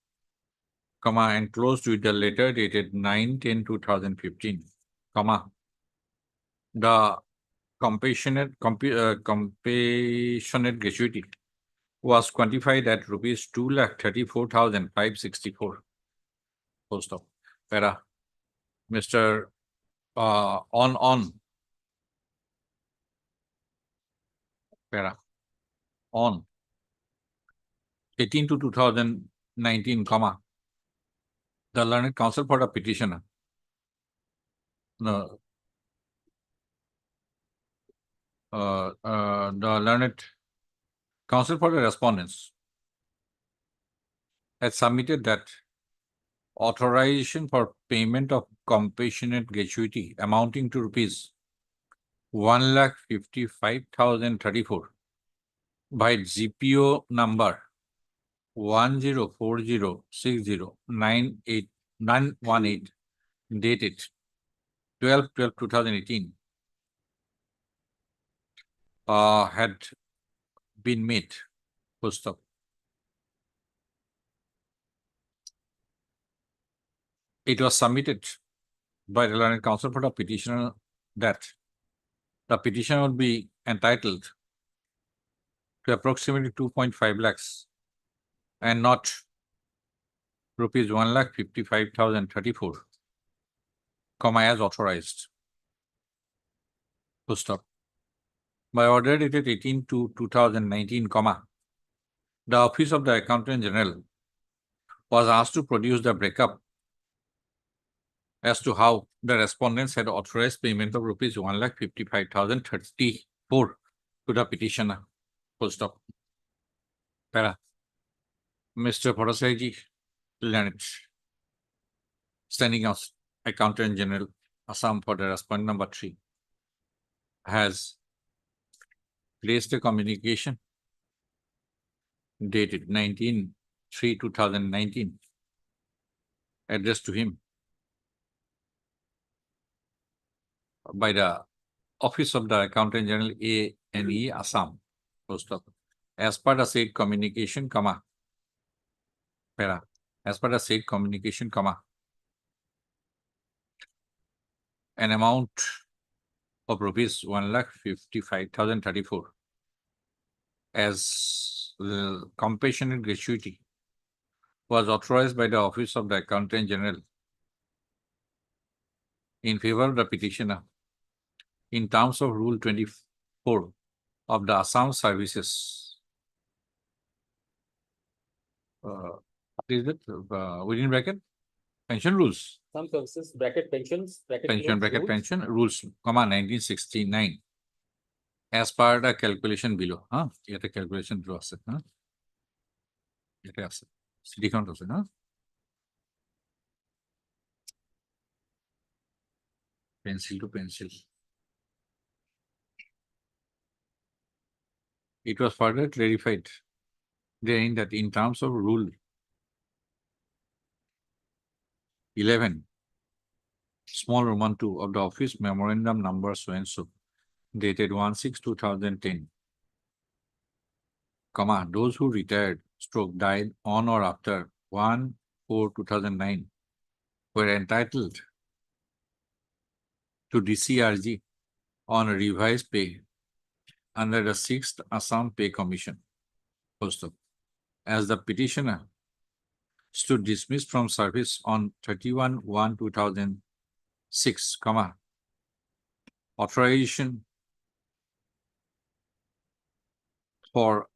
comma, enclosed with the letter dated 9/10/2015, comma, the compassionate gratuity was quantified at rupees 2,34,564. Full stop. Para. Mr. On. Para. On 18/2/2019, comma, the Learned Counsel for the petitioner. No. The Learned Counsel for the respondents had submitted that authorization for payment of compassionate gratuity amounting to rupees 1,55,034 by GPO number 10406098 dated 12/12/2018 had been made. Full stop. It was submitted by the Learned Counsel for the petitioner that the petitioner would be entitled to approximately 2.5 lakhs and not rupees 1,55,034, comma, as authorized. Full stop. By order dated 18/2/2019, the Office of the Accountant General was asked to produce the breakup as to how the respondents had authorized payment of rupees 1,55,034 to the petitioner. Full stop. Para. Mr. Parasai Leonard, standing as Accountant General, Assam for the respondent number 3, has placed a communication dated 19/3/2019 addressed to him by the Office of the Accountant General ANE Assam. Full stop. As per the said communication, para. As per the said communication, an amount of rupees 1,55,034 as compassionate gratuity was authorized by the Office of the Accountant General in favor of the petitioner in terms of Rule 24 of the Assam Services. Is it within bracket? Pension rules. Some services bracket pensions, Pension bracket pension rules, 1969. As per the calculation below. Yete calculation below ase. Yete ase. City count ase, Pencil to pencil. It was further clarified therein that in terms of Rule 11, small Roman 2 of the Office Memorandum Number so and so, dated 1/6/2010, those who retired / died on or after 1/4/2009 were entitled to DCRG on revised pay under the 6th Assam Pay Commission. First of, as the petitioner stood dismissed from service on 31/1/2006, authorization for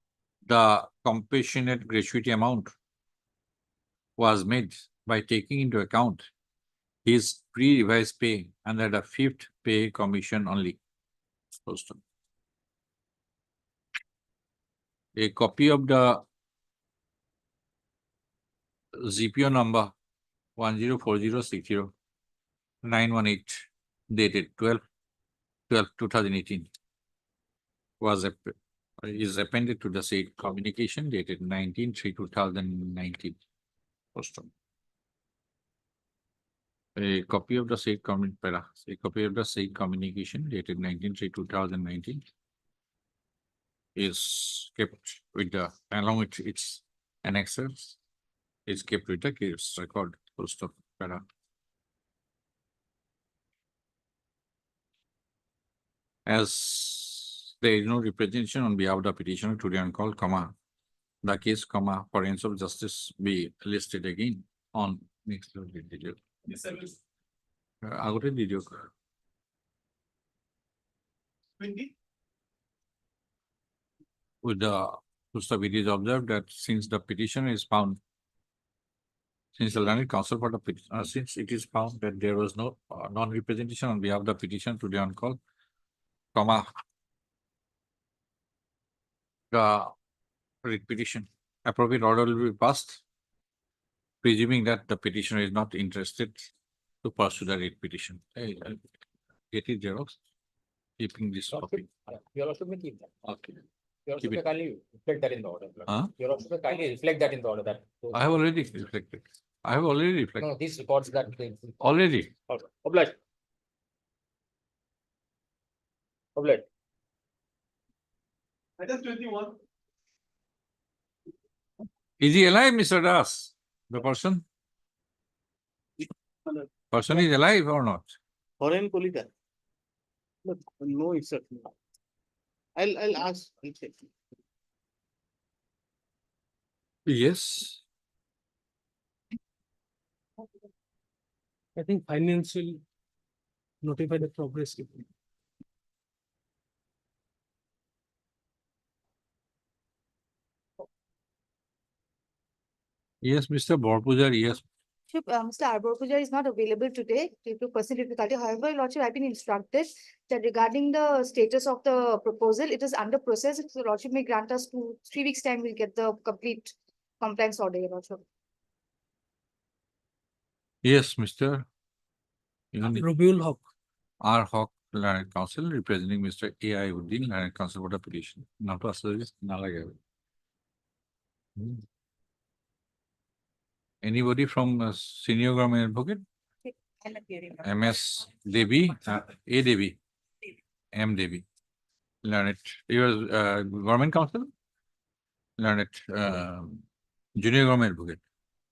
the compassionate gratuity amount was made by taking into account his pre-revised pay under the 5th Pay Commission only. First of, a copy of the ZPO number 104060918 dated 12/12/2018 is appended to the said communication dated 19/3/2019. A copy of the said communication dated 19/3/2019 is kept with the, along with its annexes, is kept with the case record. Full stop. Para. As there is no representation on behalf of the petitioner today on call, the case, for ends of justice be listed again on next video. Yes, sir. Agora video. With the it is observed that since the petition is found, since the learned counsel for the petition, since it is found that there was no non-representation on behalf of the petition today on call, the writ petition, appropriate order will be passed, presuming that the petitioner is not interested to pursue the writ petition. Hey, get it, Xerox. Keeping this copy. Your Lordship may keep that. Okay. Your Keep Lordship may it. kindly reflect that in the order. Huh? Your Lordship may kindly reflect that in the order that. I have already reflected. I have already reflected. No, these records that. Already. Okay. Obliged. Obliged. Item 21. Is he alive, Mr. Das? The person? Person is alive or not? Foreign Kolita. Look, no, it's a. I'll ask, I'll check. Yes. I think finance will notify the progress. Yes, Mr. Borpujar, yes. Mr. Arbor Puja is not available today due to personal difficulty. However, Your Lordship, I've been instructed that regarding the status of the proposal, it is under process. If the Lordship may grant us 3 weeks' time, we'll get the complete compliance order, Your Lordship. Yes, Mr. Rubiul Haq. R. Hawk, Learned Counsel, representing Mr. A.I. Uddin, Learned Counsel for the petition. Now to service, Anybody from senior government advocate? MS Devi, A Devi, M Devi. Learned, your government counsel? Learned, junior government advocate.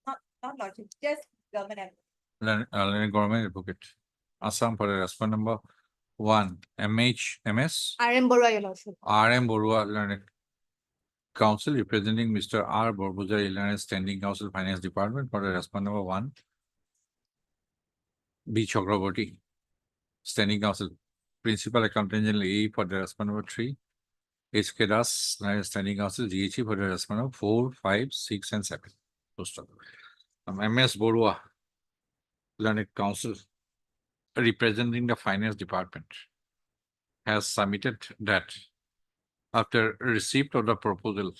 Not Lordship, just government. Learned government advocate. Assam for the response number 1, MS RM Borua, Your Lordship. RM Borua, Learned Counsel, representing Mr. R. Borpujar, Learned Standing Counsel, Finance Department for the response number 1. B. Chakraborty, Standing Counsel, Principal Accountant General A for the response number 3. H.K. Das, Learned Standing Counsel, GHE for the response number 4, 5, 6, and 7. MS Borua, Learned Counsel, representing the Finance Department, has submitted that after receipt of the proposal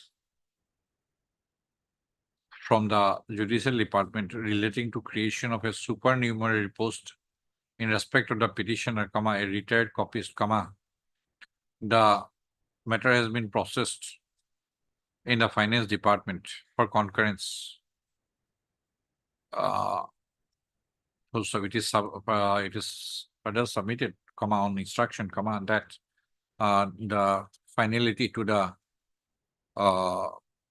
from the Judicial Department relating to creation of a supernumerary post in respect of the petitioner, a retired copyist, the matter has been processed in the Finance Department for concurrence. So it is further submitted, on instruction, that the finality to the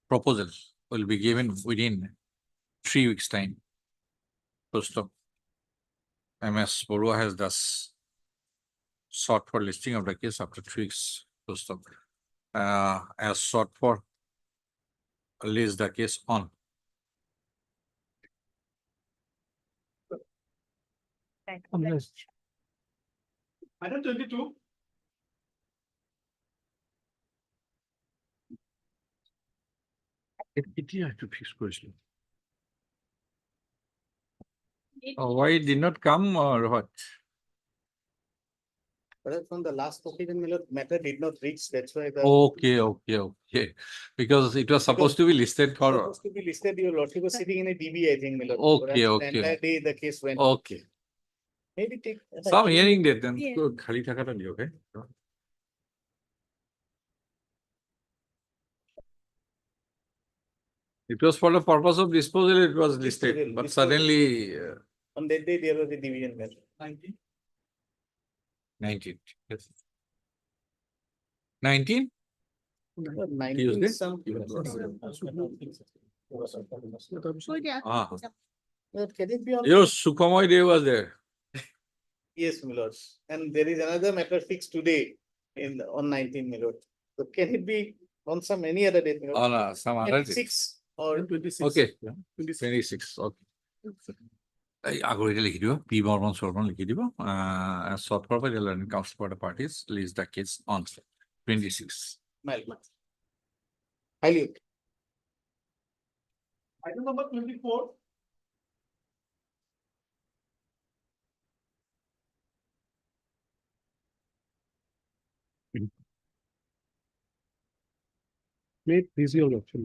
proposal will be given within 3 weeks' time. Post of MS Borua has thus sought for listing of the case after 3 weeks. Post of as sought for list the case on. Item 22. It is to fix question. Why it did not come or what? But from the last occasion, matter did not reach, that's why the. Okay. Because it was supposed to be listed for. Supposed to be listed, Your Lordship was sitting in a DB, I think, my lord. Okay. The entire day the case went. Okay. Maybe take. Some hearing date then. Yeah. Khali thakata diyo, okay? It was for the purpose of disposal, it was listed, but suddenly. On that day, there was a division matter. 19. Yes. 19? 19 Tuesday? some. Ah. Can it be on? Your Sukhamoy Day was there. Yes, my lord. And there is another matter fixed today on 19, my lord. So can it be on some any other date? my lord? On some other day. 26 or 26. Okay. 26. Okay. Agora লিখি দিব P. Borman Sorban লিখি দিব as sought for by the learning council for the parties list the case on 26. Highly. Item number 24. May please your option.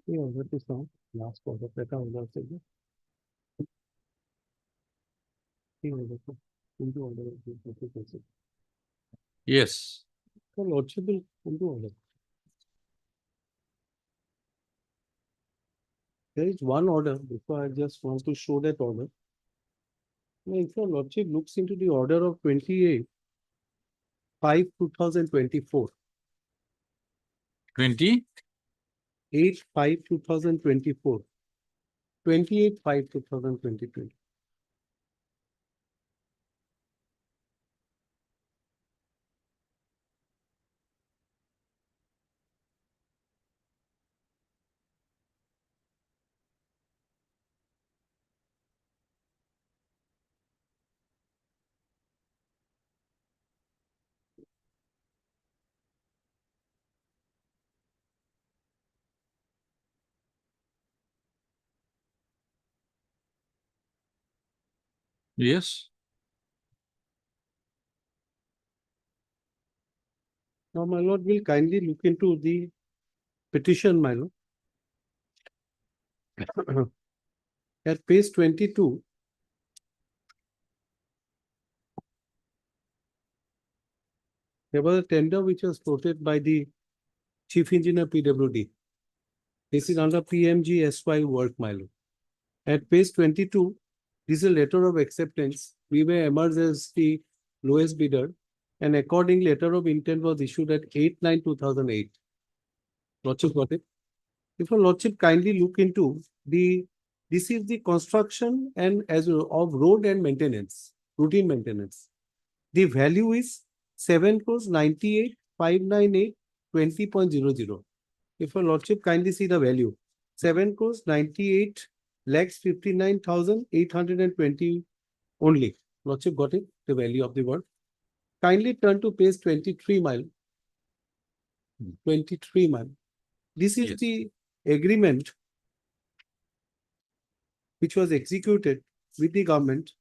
Yeah, that is now last quarter data order segment. Into order. Yes. So lordship will into order. There is one order before I just want to show that order. Now, if your lordship looks into the order of 28/5/2024. 20? 8/5/2024. 28/5/2022. Yes. Now, my lord will kindly look into the petition, my lord. At page 22. There was a tender which was floated by the Chief Engineer PWD. This is under PMG SY work, my lord. At page 22, this is a letter of acceptance. We may emerge as the lowest bidder, and according letter of intent was issued at 8/9/2008. Lordship got it. If your lordship kindly look into this is the construction and of road and maintenance, routine maintenance. The value is 7,98,598,20.00. If your lordship kindly see the value, 7,98,59,820 only. Lordship got it, the value of the work. Kindly turn to page 23, mile. 23, mile. This is the agreement which was executed with the government.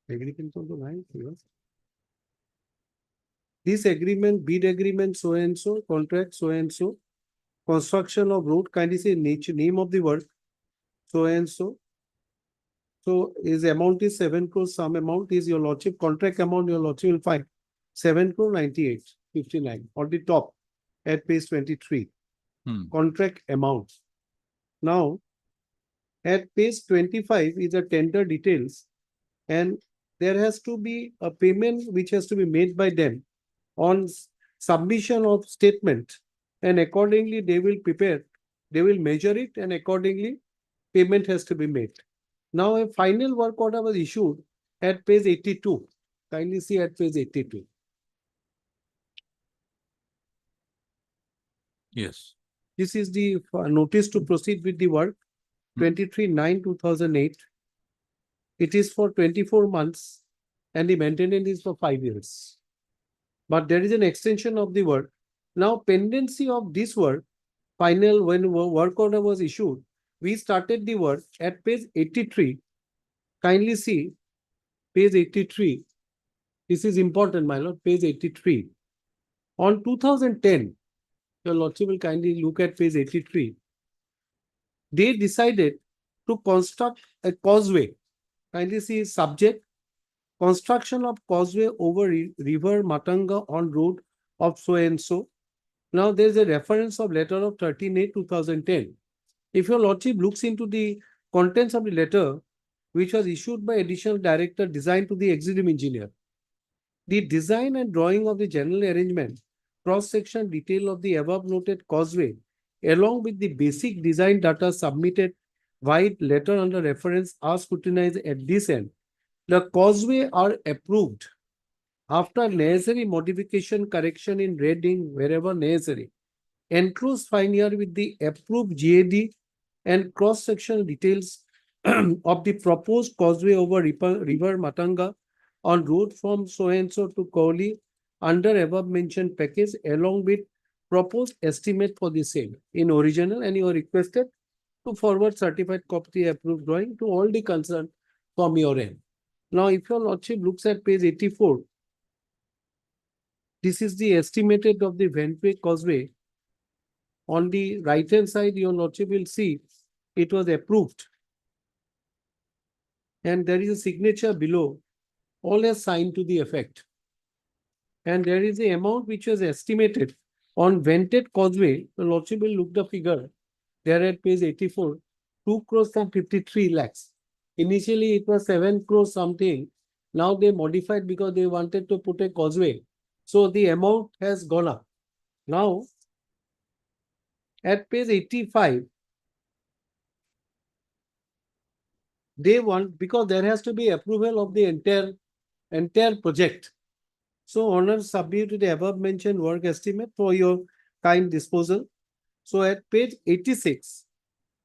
Agreement on the line, yes. This agreement, bid agreement, so and so, contract, so and so, construction of road, kindly say nature, name of the work, so and so. So his amount is 7 crore, some amount is your lordship, contract amount your lordship will find 7 crore 98,59 on the top at page 23. Contract amount. Now, at page 25 is the tender details, and there has to be a payment which has to be made by them on submission of statement, and accordingly they will prepare, they will measure it, and accordingly payment has to be made. Now a final work order was issued at page 82. Kindly see at page 82. Yes. This is the notice to proceed with the work, 23/9/2008. It is for 24 months and the maintenance is for 5 years. But there is an extension of the work. Now, pendency of this work, final when work order was issued, we started the work at page 83. Kindly see page 83. This is important, my lord, page 83. On 2010, your lordship will kindly look at page 83. They decided to construct a causeway. Kindly see subject, construction of causeway over river Matanga on road of so and so. Now there is a reference of letter of 13/8/2010. If your lordship looks into the contents of the letter, which was issued by additional director design to the executive engineer, the design and drawing of the general arrangement, cross-section detail of the above noted causeway, along with the basic design data submitted via letter under reference are scrutinized at this end. The causeway are approved after necessary modification, correction in reading wherever necessary. Enclosed fine here with the approved GAD and cross-section details of the proposed causeway over river Matanga on road from so and so to Kohli under above mentioned package, along with proposed estimate for the same in original, and you are requested to forward certified copy approved drawing to all the concerned from your end. Now, if your lordship looks at page 84, this is the estimated of the Ventway causeway. On the right hand side, your lordship will see it was approved. And there is a signature below, all are signed to the effect. And there is the amount which was estimated on Vented causeway. The lordship will look the figure there at page 84, 2 crores and 53 lakhs. Initially, it was 7 crores something. Now they modified because they wanted to put a causeway. So the amount has gone up. Now, at page 85, they want, because there has to be approval of the entire project. So, honor submit to the above mentioned work estimate for your kind disposal. So, at page 86,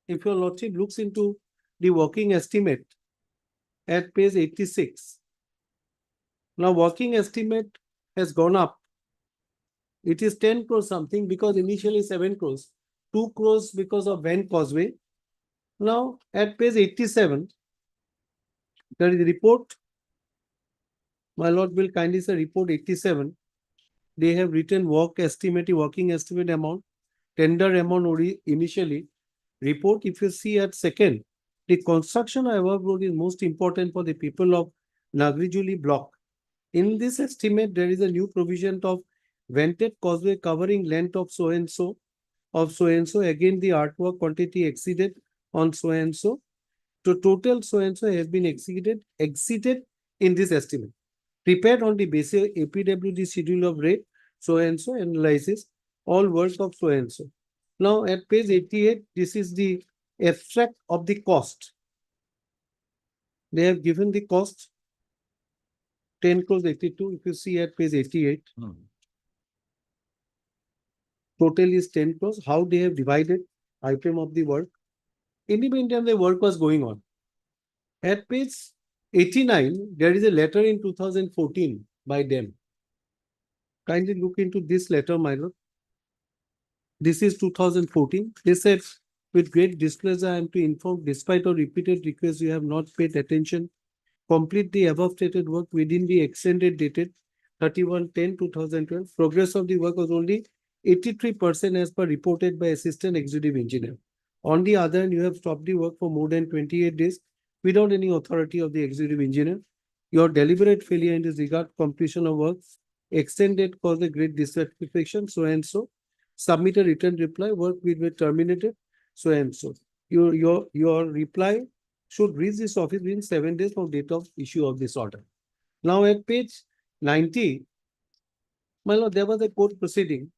if your lordship looks into the working estimate at page 86, now working estimate has gone up. It is 10 crores something because initially 7 crores, 2 crores because of Van causeway. Now, at page 87, There is a report. My lord will kindly say report 87. They have written working estimate amount, tender amount initially. Report, if you see at second, the construction above road is most important for the people of Nagrijuli block. In this estimate, there is a new provision of vented causeway covering length of so and so, Again, the artwork quantity exceeded on so and so. To total so and so has been exceeded in this estimate. Prepared on the basis APWD schedule of rate, so and so analysis all works of so and so. Now at page 88, this is the abstract of the cost. They have given the cost 10 crores 82. If you see at page 88, total is 10 crores. How they have divided item of the work. In the meantime, the work was going on. At page 89, there is a letter in 2014 by them. Kindly look into this letter, my lord. This is 2014. They said, with great displeasure, I am to inform, despite our repeated requests, you have not paid attention. Complete the above stated work within the extended dated 31/10/2012. Progress of the work was only 83% as per reported by Assistant Executive Engineer. On the other hand, you have stopped the work for more than 28 days without any authority of the Executive Engineer. Your deliberate failure in this regard completion of works extended caused a great dissatisfaction, so and so. Submit a written reply, work will be terminated, so and so. Your reply should reach this office within 7 days from date of issue of this order. Now at page 90, my lord, there was a court proceeding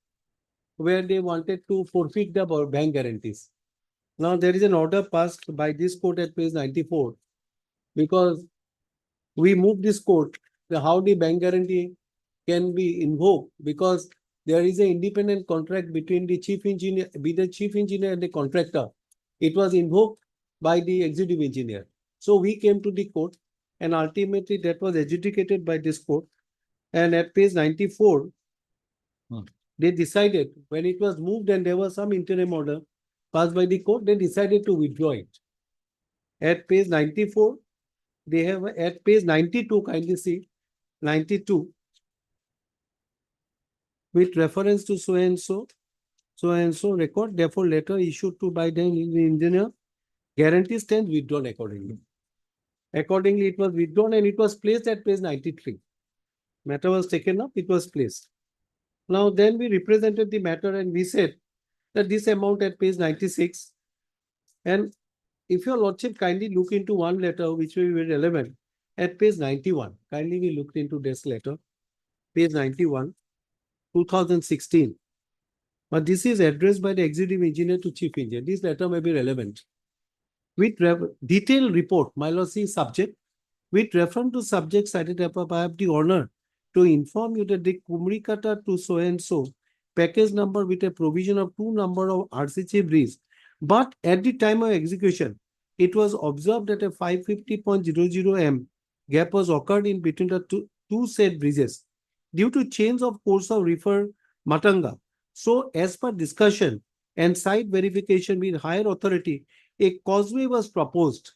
where they wanted to forfeit the bank guarantees. Now there is an order passed by this court at page 94 because we moved this court, how the bank guarantee can be invoked because there is an independent contract between the chief engineer, and the contractor. It was invoked by the executive engineer. So we came to the court and ultimately that was adjudicated by this court. And at page 94, they decided when it was moved and there was some interim order passed by the court, they decided to withdraw it. At page 94, they have at page 92, kindly see, 92, with reference to so and so record, therefore letter issued to by the engineer, guarantee stands withdrawn accordingly. Accordingly, it was withdrawn and it was placed at page 93. Matter was taken up, it was placed. Now then we represented the matter and we said that this amount at page 96, and if your lordship kindly look into one letter which will be very relevant at page 91, kindly we looked into this letter, page 91, 2016. But this is addressed by the executive engineer to chief engineer. This letter may be relevant. With detailed report, my lord, see subject. With reference to subject cited above, I have the honor to inform you that the Kumrikata to so and so package number with a provision of 2 number of RCC bridge. But at the time of execution, it was observed that a 550.00 m gap was occurred in between the two said bridges due to change of course of river Matanga. So as per discussion and site verification with higher authority, a causeway was proposed.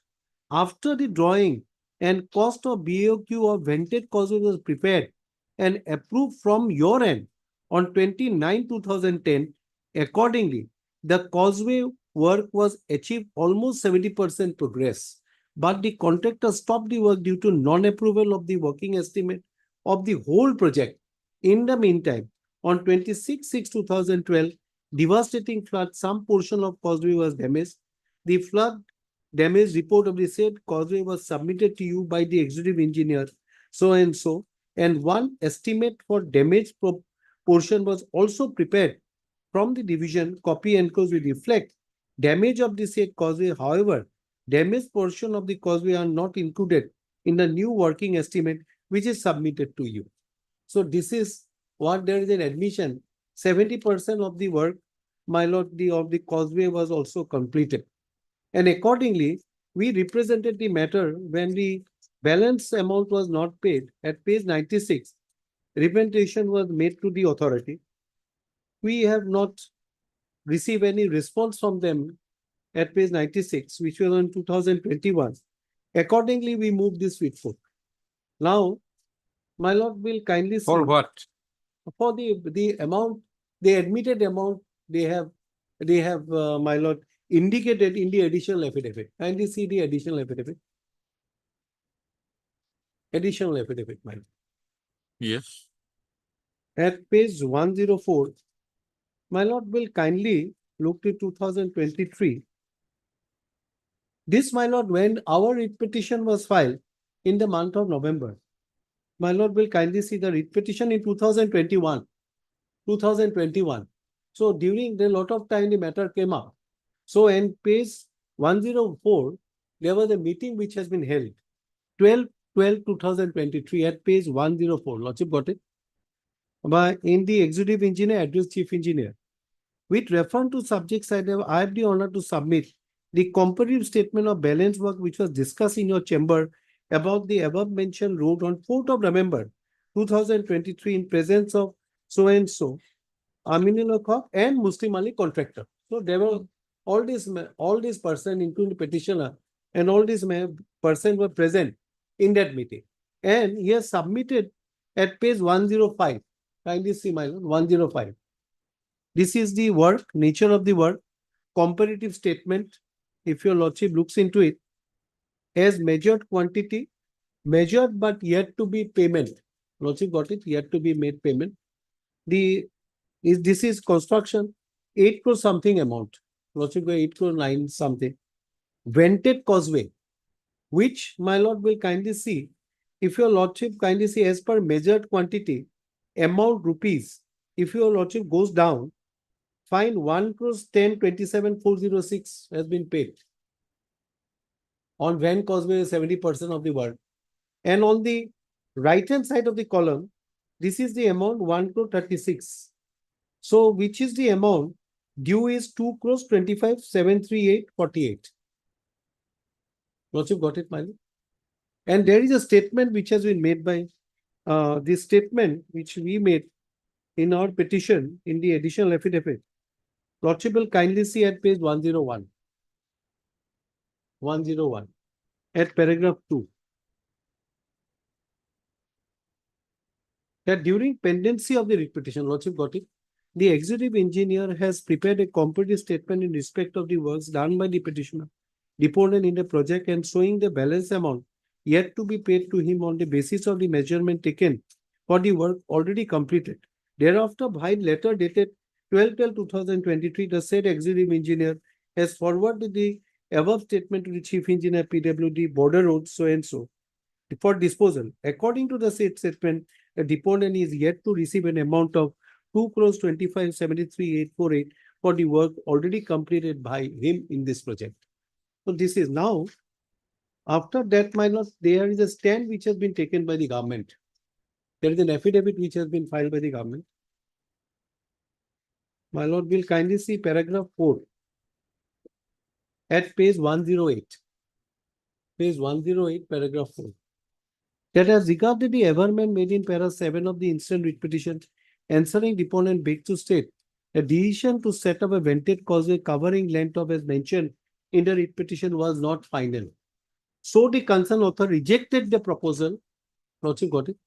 After the drawing and cost of BOQ of vented causeway was prepared and approved from your end on 29/2010, accordingly, the causeway work was achieved almost 70% progress. But the contractor stopped the work due to non-approval of the working estimate of the whole project. In the meantime, on 26/6/2012, devastating flood, some portion of causeway was damaged. The flood damage report of the said causeway was submitted to you by the executive engineer, so and so, and one estimate for damage portion was also prepared from the division. Copy enclosed will reflect damage of the said causeway. However, damaged portion of the causeway are not included in the new working estimate which is submitted to you. So this is what there is an admission. 70% of the work, my lord, of the causeway was also completed. And accordingly, we represented the matter when the balance amount was not paid. At page 96, representation was made to the authority. We have not received any response from them at page 96, which was on 2021. Accordingly, we moved this with court. Now, my lord will kindly see For what? for the amount, the admitted amount they have, my lord, indicated in the additional affidavit. Kindly see the additional affidavit. Additional affidavit, my lord. Yes. At page 104, my lord will kindly look to 2023. This, my lord, when our writ petition was filed in the month of November, my lord will kindly see the writ petition in 2021. 2021. So during the lot of time the matter came up. So in page 104, there was a meeting which has been held 12/12/2023 at page 104. Lordship got it? By in the executive engineer, address chief engineer. With reference to subject side, I have the honor to submit the comparative statement of balance work which was discussed in your chamber about the above mentioned road on 4th of November 2023 in presence of so and so, Aminul Haq and Muslim Ali contractor. So there were all these person, including the petitioner, and all these person were present in that meeting. And he has submitted at page 105. Kindly see my lord, 105. This is the work, nature of the work, comparative statement. If your lordship looks into it, as measured quantity, measured but yet to be payment. Lordship got it, yet to be made payment. This is construction, 8 crore something amount. Lordship got 8 crore 9 something. Vented causeway, which my lord will kindly see. If your lordship kindly see as per measured quantity, amount rupees, if your lordship goes down, find 1 crore 10,27,406 has been paid. On Van Causeway, 70% of the work. And on the right hand side of the column, this is the amount 1 crore 36. So which is the amount due is 2 crores 25,738.48. Lordship got it, Miley? And there is a statement which has been made by this statement which we made in our petition in the additional affidavit. Lordship will kindly see at page 101. 101 at paragraph 2. That during pendency of the writ petition, Lordship got it, the executive engineer has prepared a comparative statement in respect of the works done by the petitioner, deponent in the project and showing the balance amount yet to be paid to him on the basis of the measurement taken for the work already completed. Thereafter, by letter dated 12/12/2023, the said executive engineer has forwarded the above statement to the chief engineer PWD Border Road so and so for disposal. According to the said statement, the deponent is yet to receive an amount of 2 crores 25,73,848 for the work already completed by him in this project. So this is now, after that, my lord, there is a stand which has been taken by the government. There is an affidavit which has been filed by the government. My lord will kindly see paragraph 4 at page 108. Page 108, paragraph 4. That as regarded the averment made in para 7 of the instant writ petition, answering deponent begs to state a decision to set up a vented causeway covering length of as mentioned in the writ petition was not final. So the concerned author rejected the proposal. Lordship got it?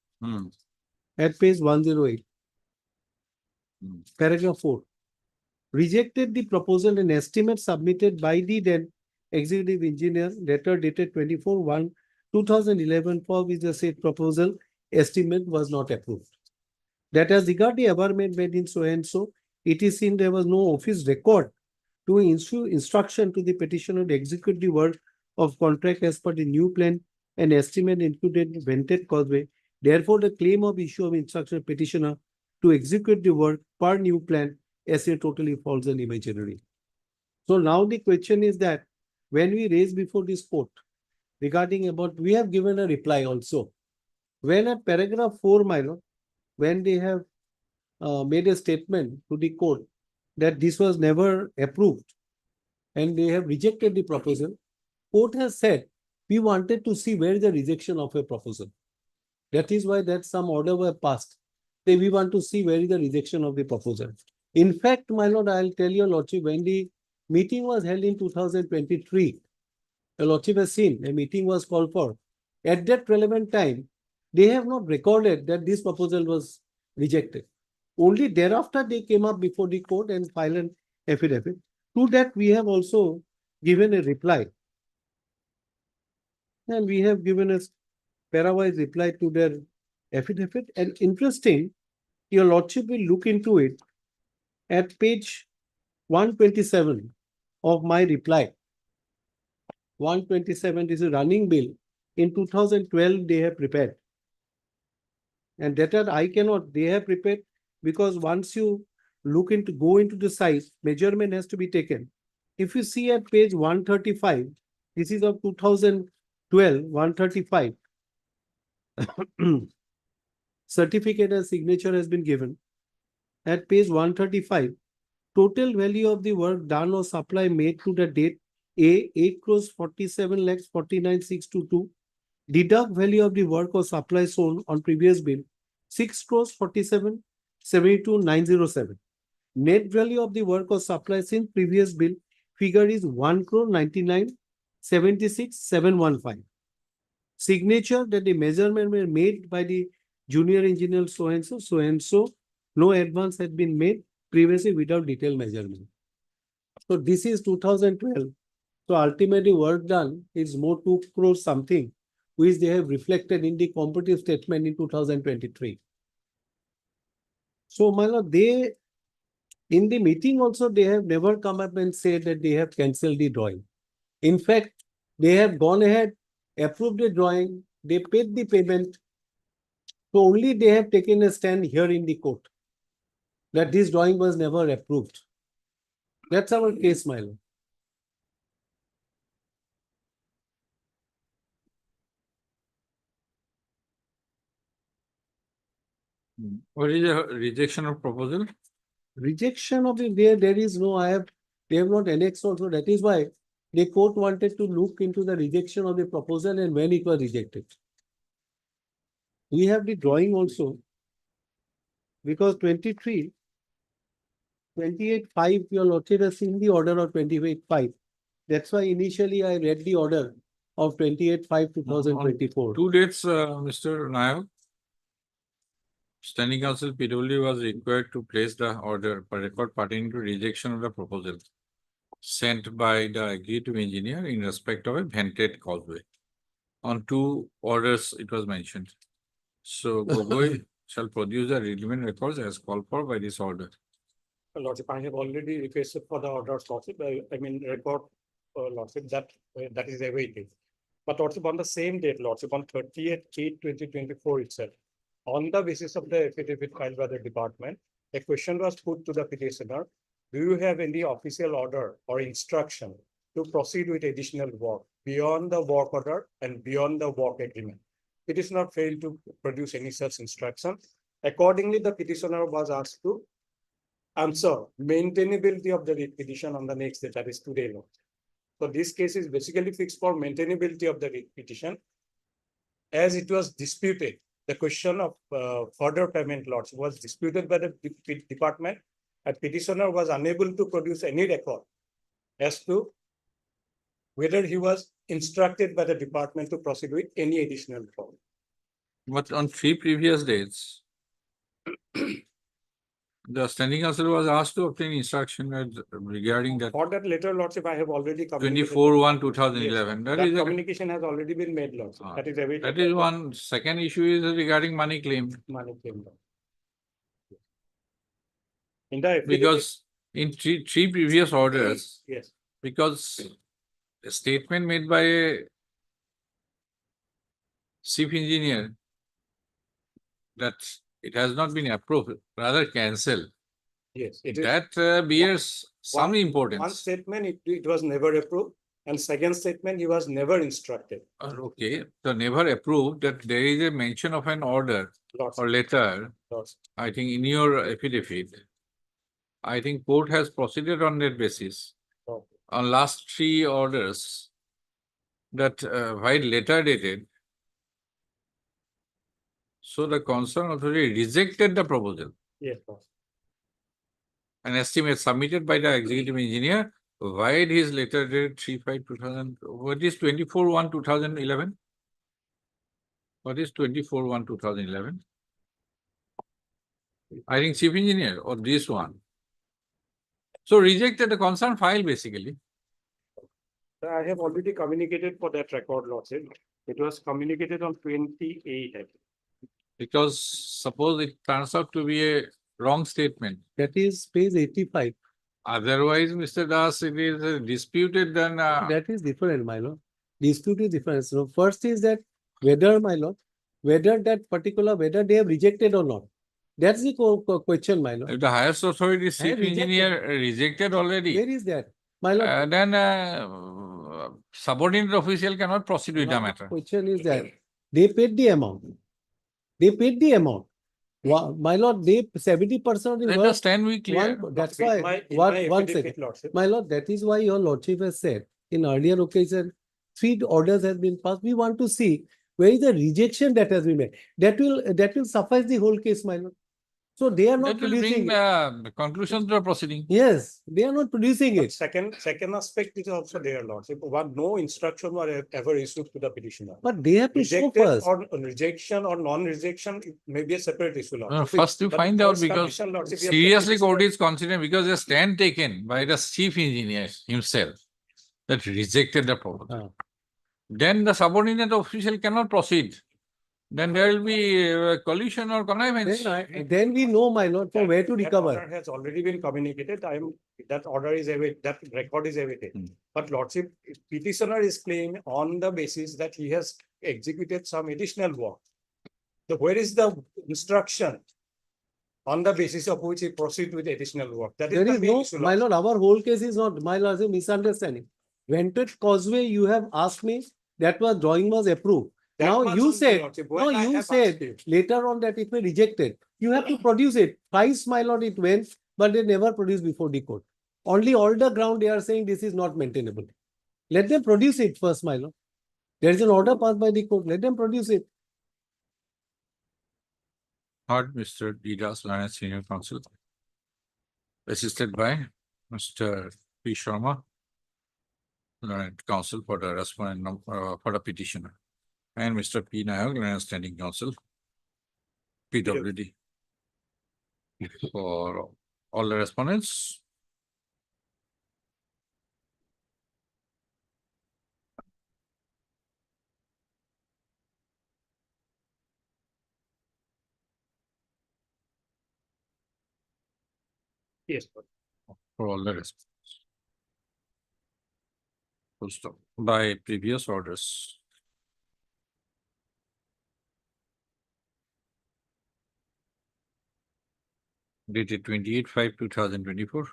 At page 108. Paragraph 4. Rejected the proposal and estimate submitted by the then executive engineer, letter dated 24/1/2011, for which the said proposal estimate was not approved. That as regard the averment made in so and so, it is seen there was no office record to issue instruction to the petitioner to execute the work of contract as per the new plan and estimate included vented causeway. Therefore, the claim of issue of instruction petitioner to execute the work per new plan as a totally false and imaginary. So now the question is that when we raise before this court regarding about, we have given a reply also. When at paragraph 4, my lord, when they have made a statement to the court that this was never approved and they have rejected the proposal, court has said, we wanted to see where is the rejection of a proposal. That is why that some order were passed. Then we want to see where is the rejection of the proposal. In fact, my lord, I'll tell your lordship, when the meeting was held in 2023, Your Lordship has seen, a meeting was called for. At that relevant time, they have not recorded that this proposal was rejected. Only thereafter they came up before the court and filed an affidavit. To that, we have also given a reply. And we have given a parawise reply to their affidavit. And interesting, your Lordship will look into it at page 127 of my reply. 127 is a running bill. In 2012, they have prepared. And that I cannot, they have prepared because once you go into the size, measurement has to be taken. If you see at page 135, this is of 2012, 135. Certificate and signature has been given. At page 135, total value of the work done or supply made to the date A, 8 crores 47 lakhs 49,622. Deduct value of the work or supply shown on previous bill, 6 crores 47 72,907. Net value of the work or supply since previous bill figure is 1 crore 99 76,715. Signature that the measurement were made by the junior engineer so and so. No advance had been made previously without detailed measurement. So this is 2012. So ultimately work done is more 2 crores something, which they have reflected in the competitive statement in 2023. So my lord, they, in the meeting also, they have never come up and said that they have cancelled the drawing. In fact, they have gone ahead, approved the drawing, they paid the payment. So only they have taken a stand here in the court that this drawing was never approved. That's our case, my lord. What is the rejection of proposal? Rejection of it, there is no, they have not annexed also. That is why the court wanted to look into the rejection of the proposal and when it was rejected. We have the drawing also because 28.5, your lordship has seen the order of 28.5. That's why initially I read the order of 28.5/2024. Two dates, Mr. Nayak. Standing Council PW was required to place the order per record pertaining to rejection of the proposal sent by the executive engineer in respect of a vented causeway. On two orders, it was mentioned. So Gogoi shall produce the relevant records as called for by this order. Lordship, I have already requested for the order of Lordship, I mean, record, Lordship, that is awaited. But Lordship, on the same date, Lordship, on 30th/8/2024 itself, on the basis of the affidavit filed by the department, a question was put to the petitioner. Do you have any official order or instruction to proceed with additional work beyond the work order and beyond the work agreement? Petitioner failed to produce any such instruction. Accordingly, the petitioner was asked to answer maintainability of the writ petition on the next day, that is today, Lord. So this case is basically fixed for maintainability of the writ petition. As it was disputed, the question of further payment, Lords, was disputed by the department, and petitioner was unable to produce any record as to whether he was instructed by the department to proceed with any additional work. But on 3 previous dates, the Standing Council was asked to obtain instruction regarding that. For that later, Lordship, I have already communicated. 24/1/2011. Yes, That is communication has already been made, Lordship. That is awaited. That is one. Second issue is regarding money claim. Money claim. In the Because in three previous orders, yes, because a statement made by a chief engineer that it has not been approved, rather cancelled. yes, it is. That bears some importance. One statement, it was never approved, and second statement, he was never instructed. Okay, so never approved that there is a mention of an order or letter. I think in your affidavit, I think court has proceeded on that basis. On last 3 orders that while letter dated, so the concerned authority rejected the proposal. Yes, boss. An estimate submitted by the executive engineer wide his letter dated 3/5/2000, what is 24/1/2011? What is 24/1/2011? I think chief engineer or this one. So rejected the concern file basically. I have already communicated for that record, Lordship. It was communicated on 28. I think. Because suppose it turns out to be a wrong statement. That is page 85. Otherwise, Mr. Das, it is disputed, then That is different, my lord. Dispute is different. So first is that whether, my lord, whether that particular, whether they have rejected or not. That's the question, my lord. if the highest authority chief rejected. engineer rejected already, Where is that? My lord, then subordinate official cannot proceed with the my matter. question is that they paid the amount. They paid the amount. My lord, they 70% of the Let work. the stand be clear. That's In why, my one affidavit, second. Lordship. My lord, that is why your lordship has said in earlier occasion, 3 orders has been passed. We want to see where is the rejection that has been made. That will suffice the whole case, my lord. So they are not That will bring producing it. the conclusion to the proceeding. Yes, they are not producing But it. second aspect is also there, Lordship. No instruction were ever issued to the petitioner. But they have to show Rejected first. or rejection or non-rejection, it may be a separate issue, Lordship. First you But find out first because condition, Lordship, we have to seriously court petitioner- is considering because a stand taken by the chief engineer himself that rejected the proposal. Then the subordinate official cannot proceed. Then there will be collision or connivance. Then we know, my lord, for where to That recover. order has already been communicated. That order is awaited, that record is awaited. But Lordship, petitioner is claiming on the basis that he has executed some additional work. Where is the instruction on the basis of which he proceed with additional work? That is There the is main no, issue. my lord, our whole case is not, my lord, is a misunderstanding. Vented Causeway, you have asked me, that was drawing was approved. That Now much you only, said, Lordship. no, When I you have said asked you. later on that it may rejected. You have to produce it. Twice, my lord, it went, but they never produced before the court. Only all the ground they are saying this is not maintainable. Let them produce it first, my lord. There is an order passed by the court. Let them produce it. Heard Mr. Didas, Learned Senior Counsel, assisted by Mr. P. Sharma, Learned Counsel for the respondent for the petitioner, and Mr. P. Nayak, Learned Standing Counsel, PWD. For all the respondents. Yes. For all the respondents. Full stop. By previous orders. Dated 28/5/2024.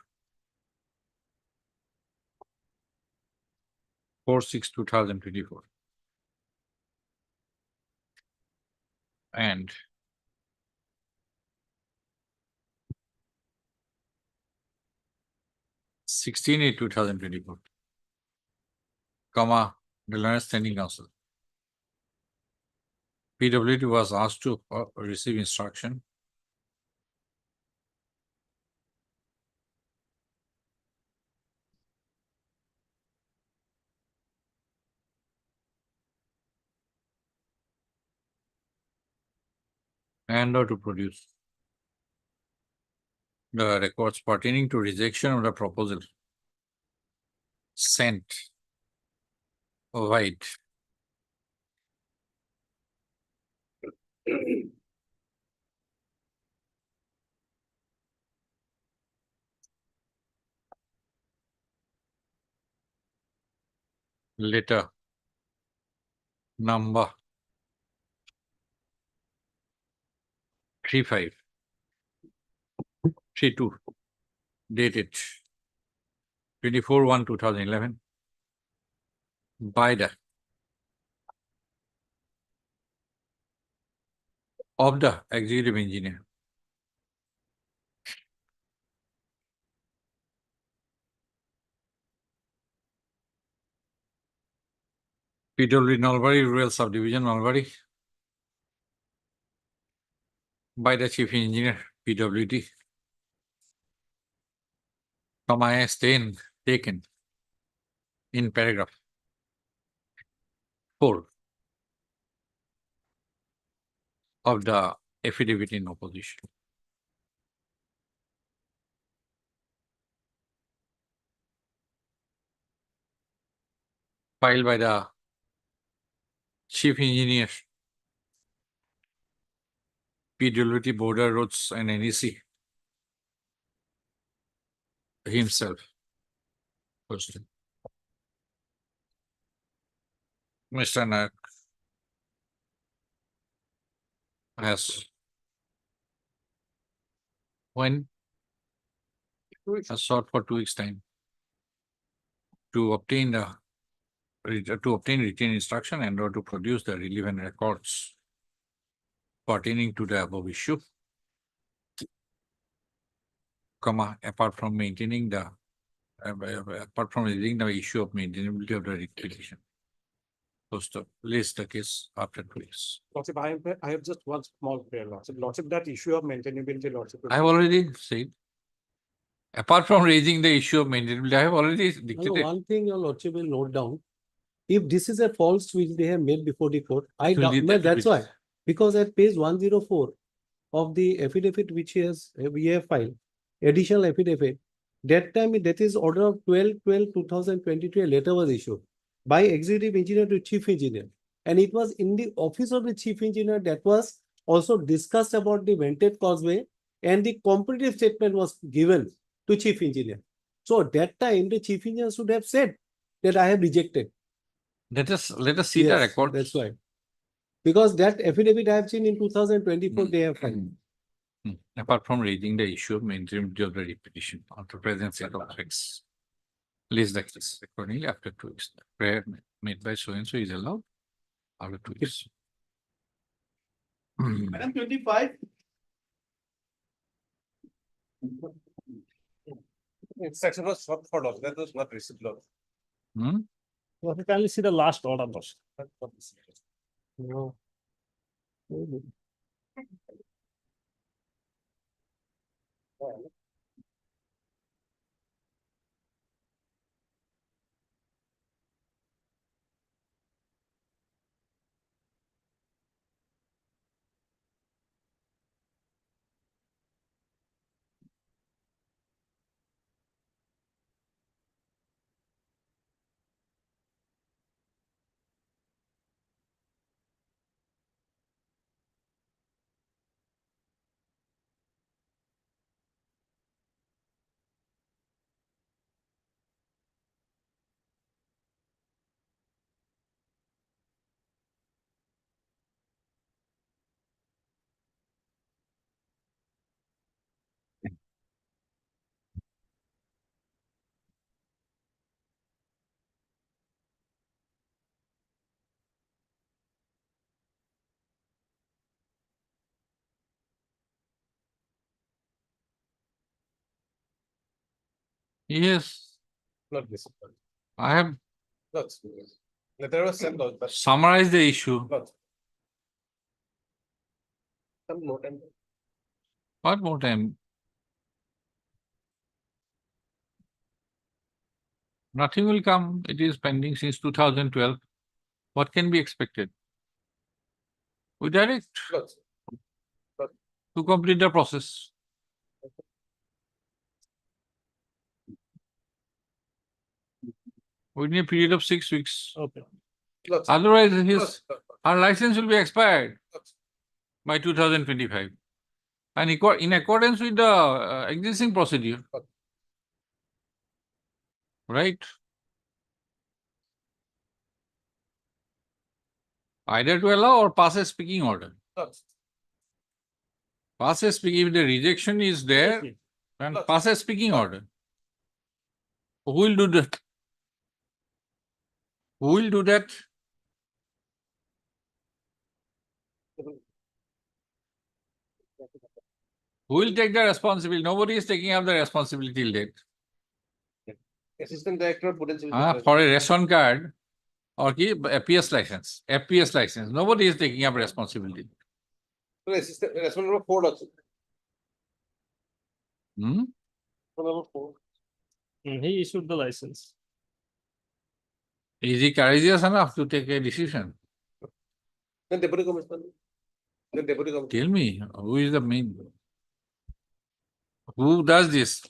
4/6/2024. And sixteen 8/2024. Comma, the Learned Standing Counsel. PWD was asked to receive instruction. And or to produce the records pertaining to rejection of the proposal sent wide letter number 3532 dated 24/1/2011 by the of the executive engineer. PWD Nalbari Rural Subdivision Nalbari by the chief engineer PWD. From I taken in paragraph 4 of the affidavit in opposition. Filed by the Chief Engineer, PWD Border Roads and NEC himself. Question. Mr. Nayak has when has sought for 2 weeks time to obtain the written instruction and or to produce the relevant records pertaining to the above issue, apart from maintaining the apart from raising the issue of maintainability of the requisition. To list the case after 2 weeks. Lordship, I have just one small prayer, Lordship. Lordship, that issue of maintainability, Lordship. I have already said, apart from raising the issue of maintainability, I have already No, dictated. one thing your lordship will note down. If this is a false which they have made before the court, I So doubt, leave no, that to that's it. why. Because at page 104 of the affidavit which we have filed, additional affidavit, that time that is order of 12/12/2022, a letter was issued by executive engineer to chief engineer. And it was in the office of the chief engineer that was also discussed about the vented causeway, and the competitive statement was given to chief engineer. So at that time, the chief engineer should have said that I have rejected. Let us see the Yes, record. that's why. Because that affidavit I have seen in 2024, they have filed. Apart from raising the issue of maintainability of the repetition of the present set of facts. List the case accordingly after 2 weeks. Prayer made by so and so is allowed after 2 weeks. Madam 25. Instruction was sought for law, that was not received law. Lordship, kindly see the last order, Lordship. No. Yes, Not this. I have Letter was sent out, but summarized the issue. not. Some more time. What more time? Nothing will come. It is pending since 2012. What can be expected? We direct to complete the process. Within a period of 6 weeks. Okay. Otherwise, our license will be expired by 2025. And in accordance with the existing procedure. Right? Either to allow or pass a speaking order. Pass a speaking, if the rejection is there, then pass a speaking order. Who will do that? Who will do that? Who will take the responsibility? Nobody is taking up the responsibility till date. Assistant Director Potential. For a ration card or FPS license. FPS license. Nobody is taking up responsibility. Assistant, number 4 also. Hmm? Number 4. He issued the license. Is he courageous enough to take a decision? Then Deputy Commissioner. Then Deputy Commissioner. Tell me, who is the main? Who does this?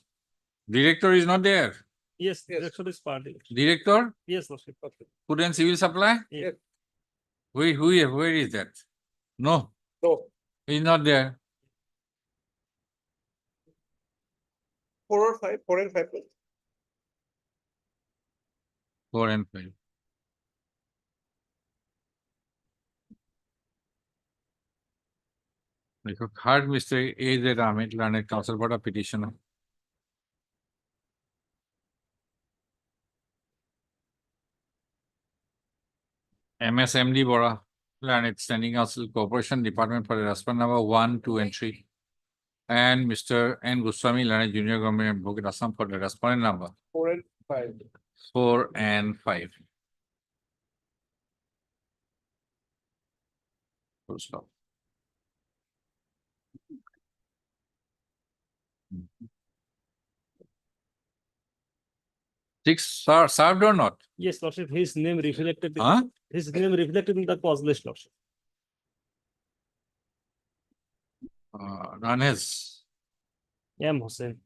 Director is not there. Yes, director is party. Director, Yes, Lordship. Okay. food and civil supply? Yes. Where is that? No, No, he's not there. 4 or 5, 4 and 5. 4 and 5. देखो hard mistake is that Amit Lanet council for a petition. MSMD Bora Lanet Standing Council Corporation Department for the respondent number 1, 2, and 3. And Mr. N. Goswami Lanet Junior Government Advocate Assam for the respondent number 4 and 5. 4 and 5. Full stop. Six are served or not? Yes, Lordship, his name reflected. Huh? His name reflected in the cause list, Lordship. Ranes. M. Hussain.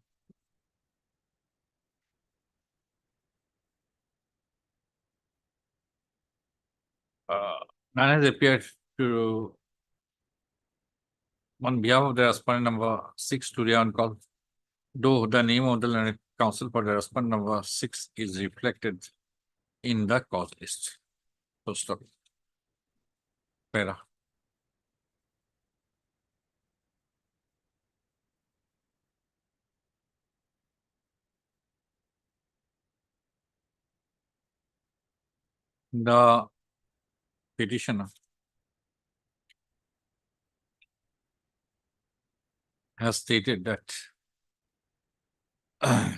None has appeared to on behalf of the respondent number 6 today on call. Though the name of the learned counsel for the respondent number 6 is reflected in the cause list. So stop. Para. The petitioner has stated that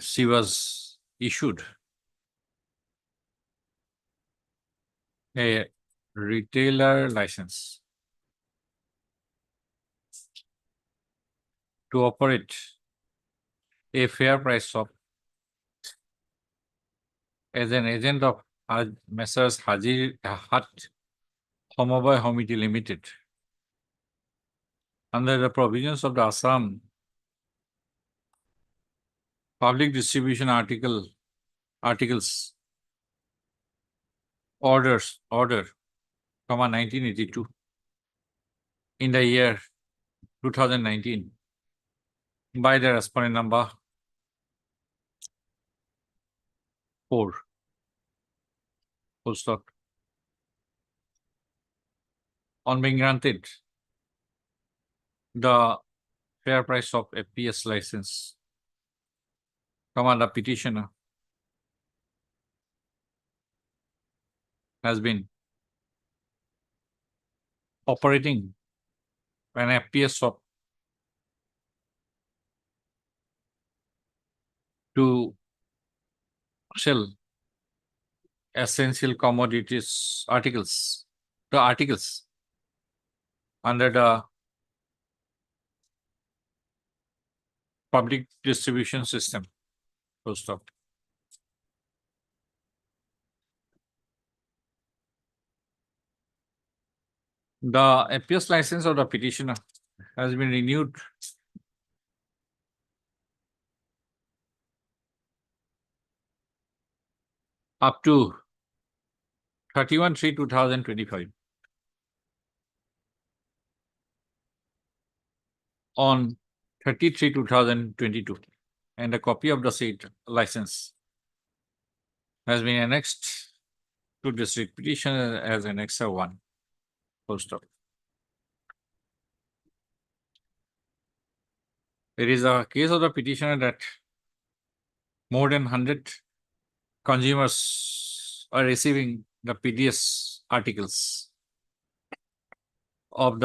she was issued a retailer license to operate a fair price shop as an agent of Messrs. Hajir Hat Homobai Homity Limited under the provisions of the Assam Public Distribution Articles Order, 1982 in the year 2019 by the respondent number 4. Full stop. On being granted the fair price of FPS license, the petitioner has been operating an FPS shop to sell essential commodities articles under the public distribution system. Full stop. The FPS license of the petitioner has been renewed up to 31/3/2025 on 30/3/2022, and a copy of the said license has been annexed to this petition as Annexure 1. Full stop. There is a case of the petitioner that more than 100 consumers are receiving the PDS articles of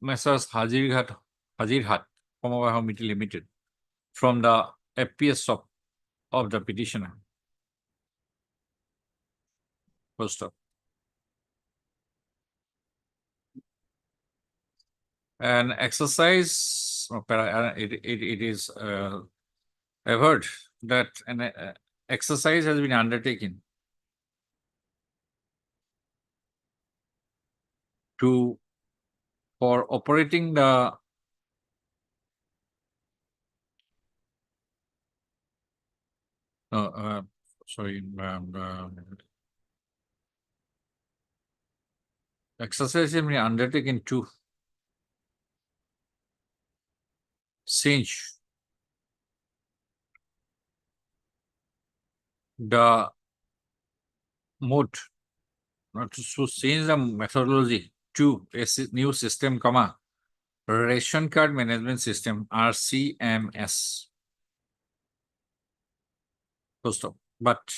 Messrs. Hajir Hat Homobai Homity Limited from the FPS shop of the petitioner. Full stop. An exercise, it is I've heard that exercise has been undertaken for operating the exercise has been undertaken to change the mode, not to change the methodology to a new system, ration card management system, RCMS. Full stop. But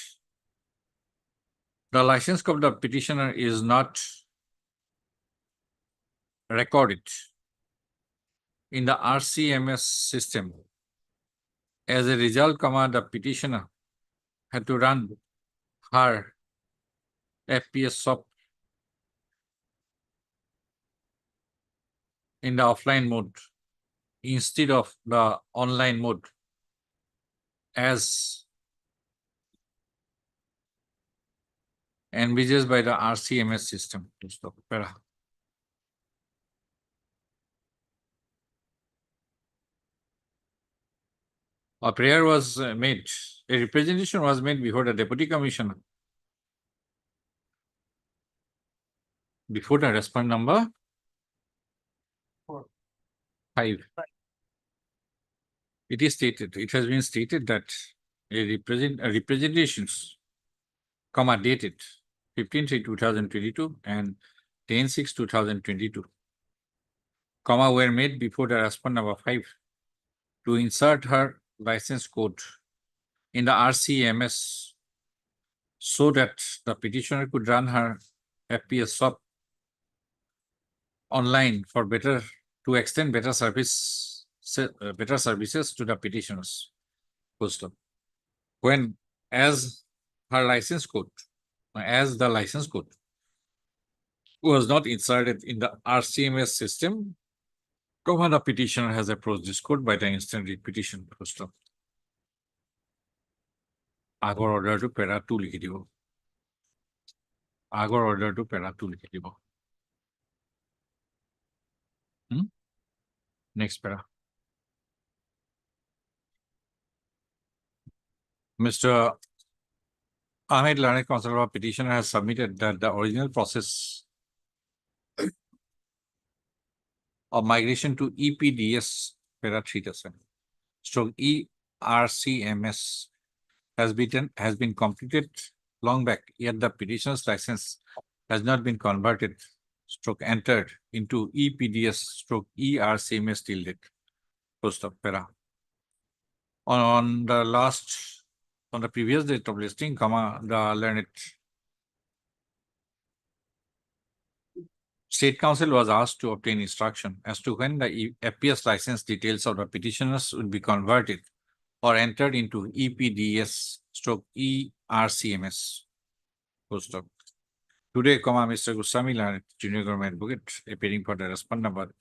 the license of the petitioner is not recorded in the RCMS system. As a result, the petitioner had to run her FPS SOP in the offline mode instead of the online mode as envisaged by the RCMS system. A prayer was made, a representation was made before the Deputy Commissioner, before the respondent number 5. It is stated, it has been stated that a representations, dated 15/3/2022 and 10/6/2022, were made before the respondent number 5 to insert her license code in the RCMS so that the petitioner could run her FPS SOP online for to extend better services to the petitioners. When as the license code was not inserted in the RCMS system, the petitioner has approached this code by the instant repetition. Agor order to para 2 লিখি দিব। Agor order to para 2 লিখি দিব। Next para. Mr. Ahmed Learned Counsel of Petitioner has submitted that the original process of migration to EPDS para 3% stroke ERCMS has been completed long back, yet the petitioner's license has not been converted stroke entered into EPDS stroke ERCMS till date. Post of para. On the previous date of listing, the learned State Council was asked to obtain instruction as to when the FPS license details of the petitioners would be converted or entered into EPDS stroke ERCMS. Today, Mr. Goswami Learned, Junior Government Advocate, appearing for the respondent number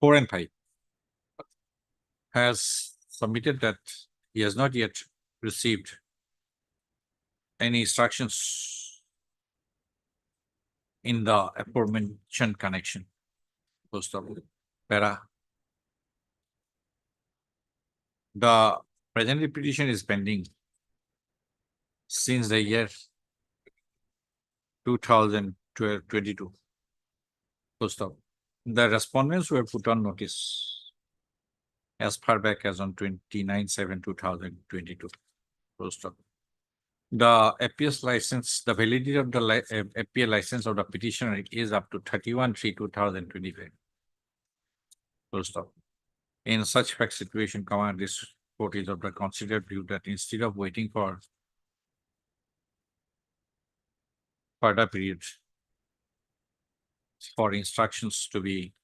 4 and 5, has submitted that he has not yet received any instructions in the aforementioned connection. Para. The present petition is pending since the year 2022. The respondents were put on notice as far back as on 29/7/2022. The FPS license, the validity of the FPL license of the petitioner is up to 31/3/2025. In such fact situation, this court is of the considered view that instead of waiting for further periods for instructions to be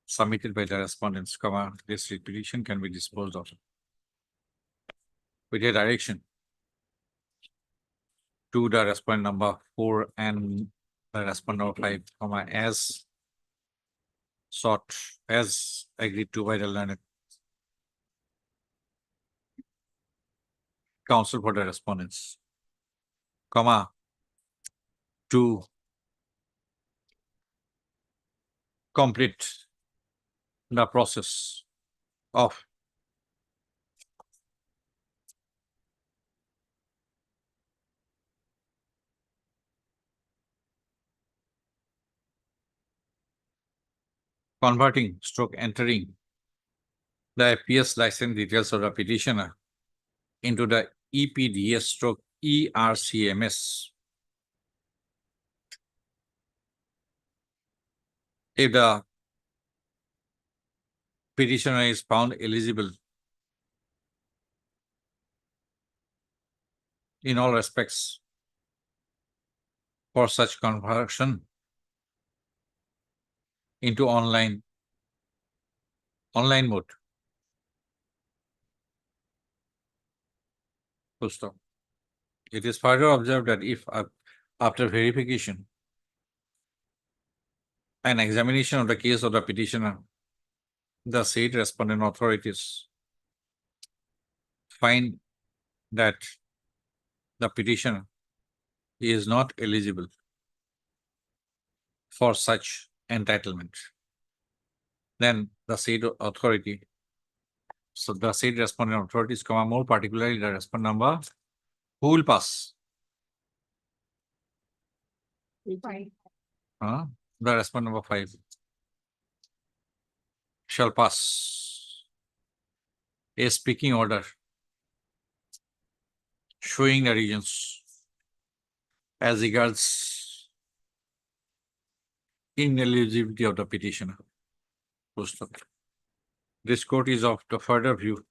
submitted by the respondents, this petition can be disposed of with a direction to the respondent number 4 and the respondent number 5, as sought, as agreed to by the learned. counsel for the respondents, comma, to complete the process of converting stroke entering the FPS license details of the petitioner into the EPDS stroke ERCMS. If the petitioner is found eligible in all respects for such conversion into online mode. Full stop. It is further observed that if after verification and examination of the case of the petitioner, the said respondent authorities find that the petitioner is not eligible for such entitlement, then the said authority, so the said respondent authorities, more particularly the respondent number, who will pass? The respondent number 5 shall pass a speaking order showing the regions as regards ineligibility of the petitioner. Post stop. This court is of the further view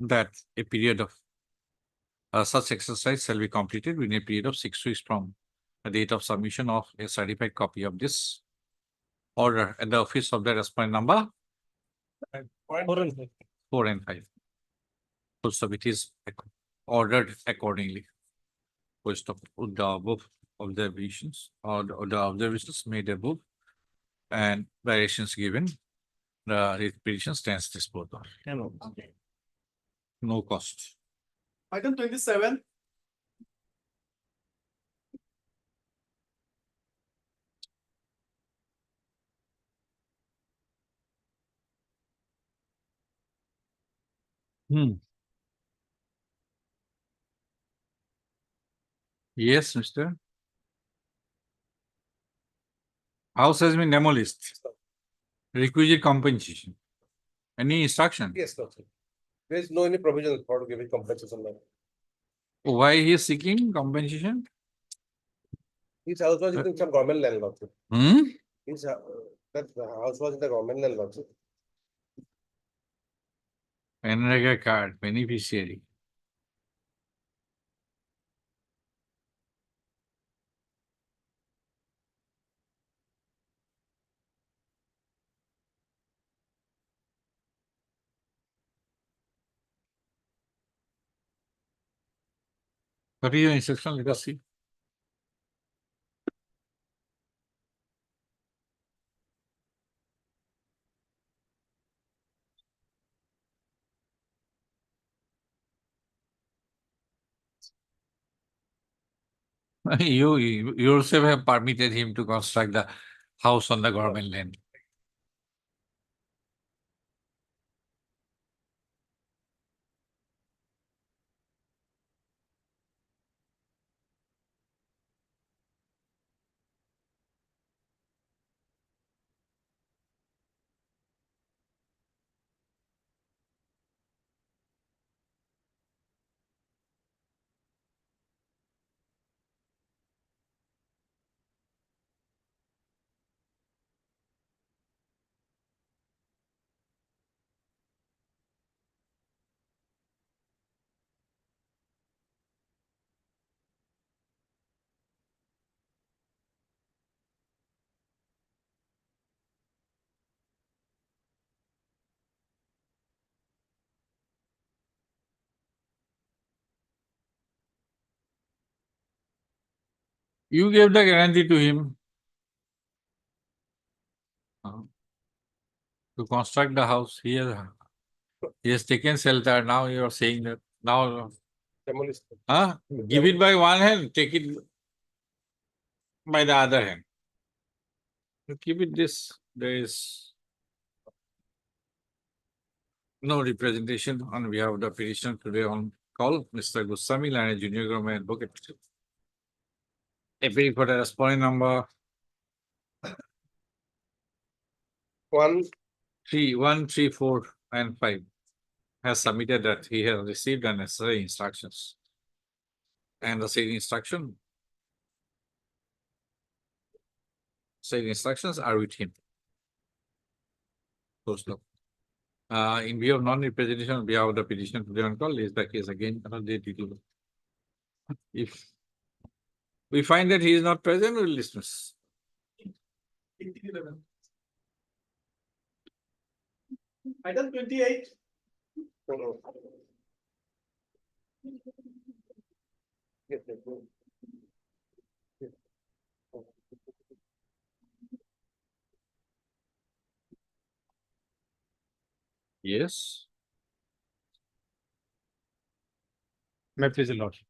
that a period of such exercise shall be completed within a period of 6 weeks from the date of submission of a certified copy of this order at the office of the respondent number 4 and 5. Full stop. It is ordered accordingly. Full stop. With the above observations or the observations made above and variations given, the petition stands disposed of. No cost. Item 27. Yes, Mr. House has been demolished. Requisite compensation. Any instruction? Yes, no, sir. There is no any provision for giving compensation. Why he is seeking compensation? His house was in some government land, Lord, sir. His that house was in the government land, Lord, sir. NREGA card, beneficiary. What is your instruction? Let us see. You yourself have permitted him to construct the house on the government land. You gave the guarantee to him to construct the house. He has taken shelter. Now you are saying that now Demolish. Huh? Give it by one hand, take it by the other hand. You keep it this, there is no representation on behalf of the petitioner today on call, Mr. Goswami, Line Junior Government Advocate. Appealing for the respondent number 1, 3, 4, and 5 has submitted that he has received the necessary instructions. And the said instructions are with him. Close look. In view of non-representation on behalf of the petitioner today on call, is the case again another day due. If we find that he is not present, we will dismiss. Item 28. Yes. May I please, your lordship.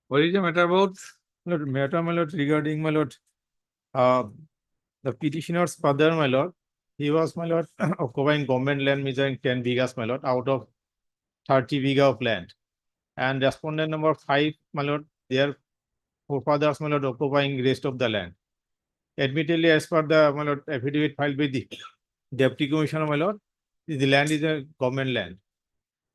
What is the matter about? Lord, matter, my lord, regarding my lord, the petitioner's father, my lord, he was, my lord, occupying government land measuring 10 bigas, my lord, out of 30 biga of land. And respondent number 5, my lord, their forefathers, my lord, occupying rest of the land. Admittedly, as per the, my lord, affidavit filed by the deputy commissioner, my lord, the land is a government land.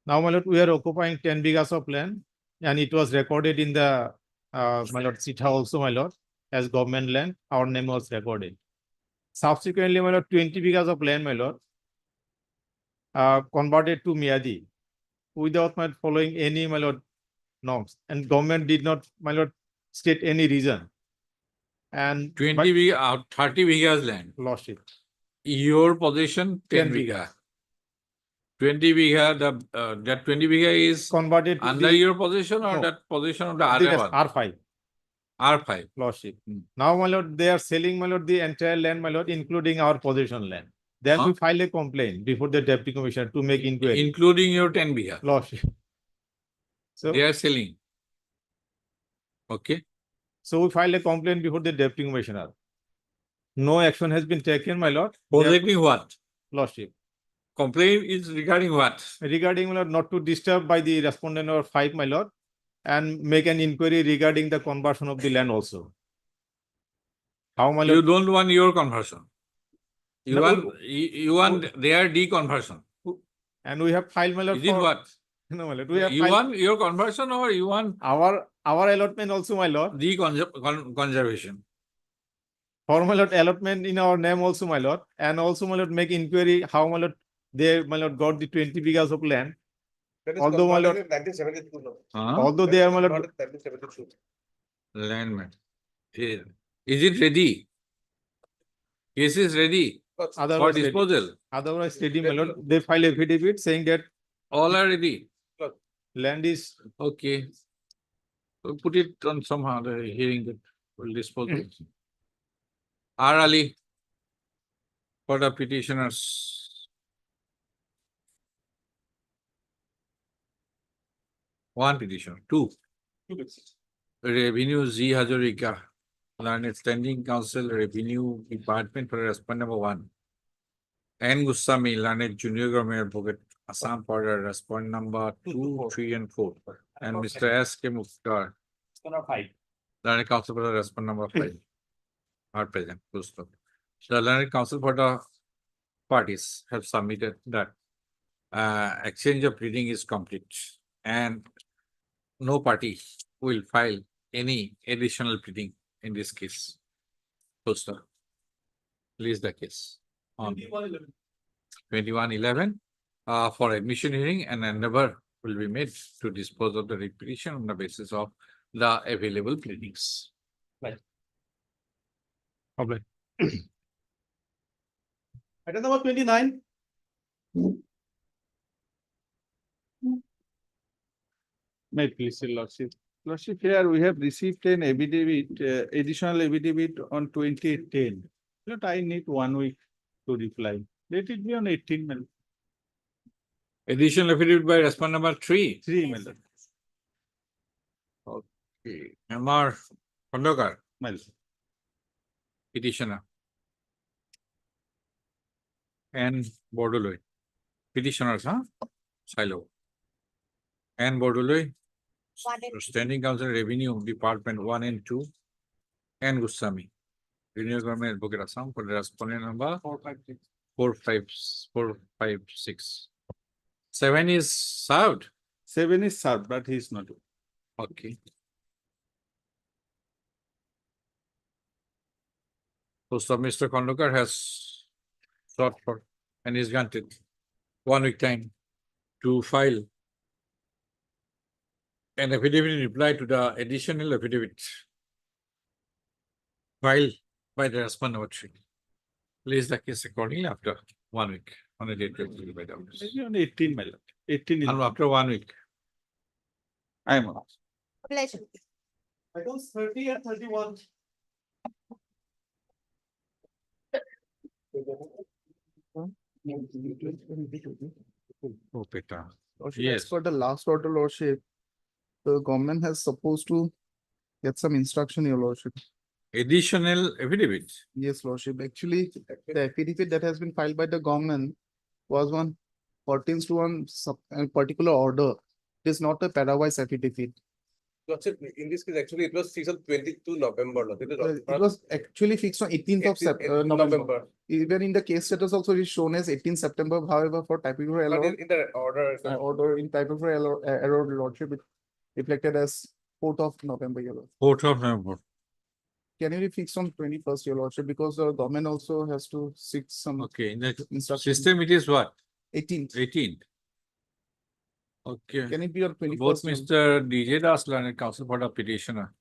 Now, my lord, we are occupying 10 bigas of land, and it was recorded in the, my lord, Sita also, my lord, as government land. Our name was recorded. Subsequently, my lord, 20 bigas of land, my lord, converted to Miadi without my following any, my lord, norms. And government did not, my lord, state any reason. And 20 biga, 30 bigas land. Lost it. Your possession 10 biga. 20 biga, that 20 biga is converted to under your possession or No. that possession of the other one? R5. R5. Lost it. Now, my lord, they are selling, my lord, the entire land, my lord, including our possession land. Then we file a complaint before the deputy commissioner to make inquiry. Including your 10 biga. Lost it. So They are selling. Okay. So we filed a complaint before the deputy commissioner. No action has been taken, my lord. Projecting what? Lost it. Complaint is regarding what? Regarding, my lord, not to disturb by the respondent number 5, my lord, and make an inquiry regarding the conversion of the land also. How, my You lord? don't want your conversion. You No, want, you want their deconversion. And we have filed, my lord, Is it what? No, my lord. We have You filed want your conversion or you want our allotment also, my lord. conservation? For, my lord, allotment in our name also, my lord. And also, my lord, make inquiry how, my lord, they, my lord, got the 20 bigas of land. Although, my lord, 1972. although they are, my lord, 1972. Land. Is it ready? Case is ready for otherwise ready. disposal. Otherwise, ready, my lord, they file affidavit saying that All are ready. land is Okay. We'll put it on somehow the hearing that will dispose of it. R. Ali for the petitioners. One petition. Two. Revenue Z. Hazarika. Learned Standing Council Revenue Department for respondent number 1. N. Goswami, Learned Junior Government Advocate, Assam for the respondent number 2, 3, and 4. And Mr. S. K. Mukhtar, Learned Council for the respondent number 5. Are present. Close stop. The Learned Council for the parties have submitted that exchange of reading is complete and no party will file any additional pleading in this case. Full stop. Release the case on 21/11 for admission hearing, and endeavor will be made to dispose of the writ petition on the basis of the available pleadings. problem. Item number 29. May I please, your lordship. Lordship, here we have received an affidavit, additional affidavit on 28/10. But I need 1 week to reply. Let it be on 18, my lord. Additional affidavit by respondent number 3. 3, my lord. Okay. MR Khandekar, My lord. petitioner. And Bordoloi. Petitioners, huh? Silo. And Bordoloi. Standing Council Revenue Department 1 and 2. And Goswami. Junior Government Advocate Assam for the respondent number 456. 7 is served. 7 is served, but he is not. Okay. So Mr. Khandekar has sought for and is granted 1 week time to file an affidavit in reply to the additional affidavit filed by the respondent number 3. Place the case accordingly after 1 week on a date given by the office. Maybe on 18, my lord. 18 is. And after 1 week. I am on. Pleasure. Items 30 and 31. Oh, Peter. Lordship, Yes. as per the last order, Lordship, the government has supposed to get some instruction, your Lordship. Additional affidavit. Yes, Lordship. Actually, the affidavit that has been filed by the government was one pertains to one particular order. It is not a parawise affidavit. Lordship, in this case, actually, it was fixed on 22 November. Lordship. It was actually fixed on 18th of 18th November. Even in the case status also it is shown as 18 September. However, for typographical But error, in the order, in typographical error, Lordship, it reflected as 4th of November, your Lordship. 4th of November. Can it be fixed on 21st, your Lordship? Because the government also has to seek some Okay, in the instruction. system it is what? 18th. 18th. Okay. Can it be on 21st? Both Mr. DJ Das learned counsel for the petitioner.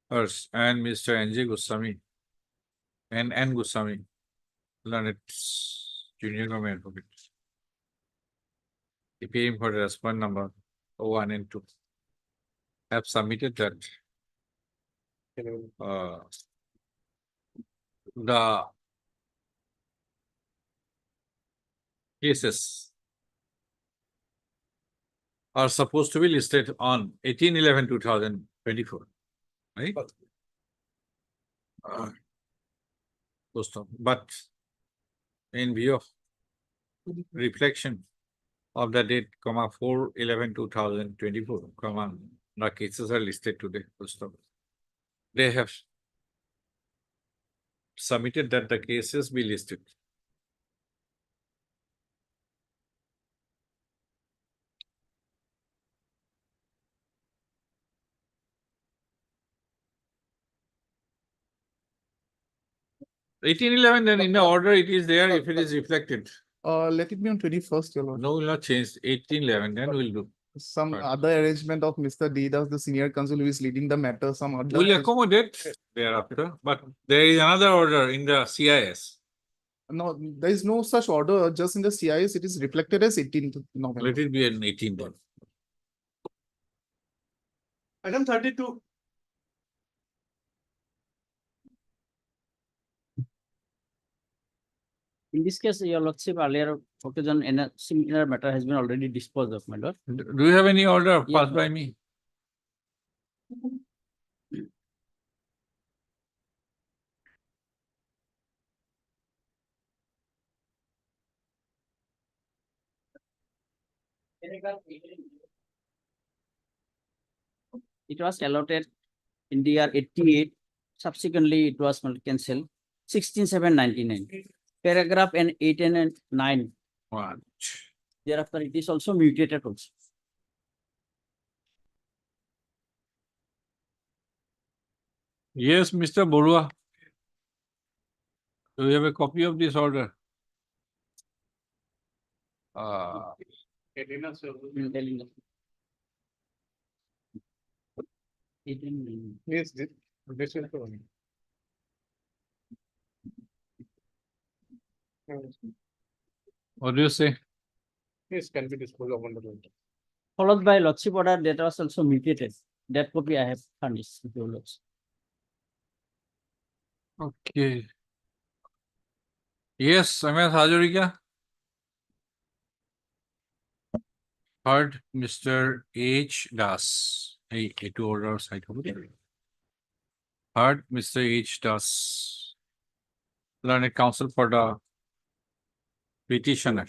First, and Mr. NJ Goswami. And N. Goswami. Learned junior government advocate. Appearing for the respondent number 1 and 2. Have submitted that. The cases are supposed to be listed on 18/11/2024, right? But in view of reflection of the date, 4/11/2024, the cases are listed today. They have submitted that the cases be listed. Then in the order it is there if it is reflected. Let it be on 21st, your Lordship. No, we'll not change 18/11, then we'll do. Some Right. other arrangement of Mr. D. Das, the senior counsel who is leading the matter, some other. We'll accommodate thereafter, but there is another order in the CIS. No, there is no such order, just in the CIS, it is reflected as 18th November. Let it be an 18 then. Item 32. In this case, your lordship, earlier occasion in a similar matter has been already disposed of, my lord. Do you have any order Yeah, passed by me? It was allotted in the year 88. Subsequently, it was cancelled. 16/7/99. Paragraph and 8 and 9. What? Thereafter, it is also mutated also. Yes, Mr. Borua. Do you have a copy of this order? Telling us. 8 and 9. Yes, this is the one. What do you say? Yes, can be disposed of on the road. followed by Lordship order that was also mutated. That copy I have furnished with your Lordship. Okay. Yes, MS Hazarika. Heard Mr. H. Das. Hey, to order side. Heard Mr. H. Das. Learned counsel for the petitioner.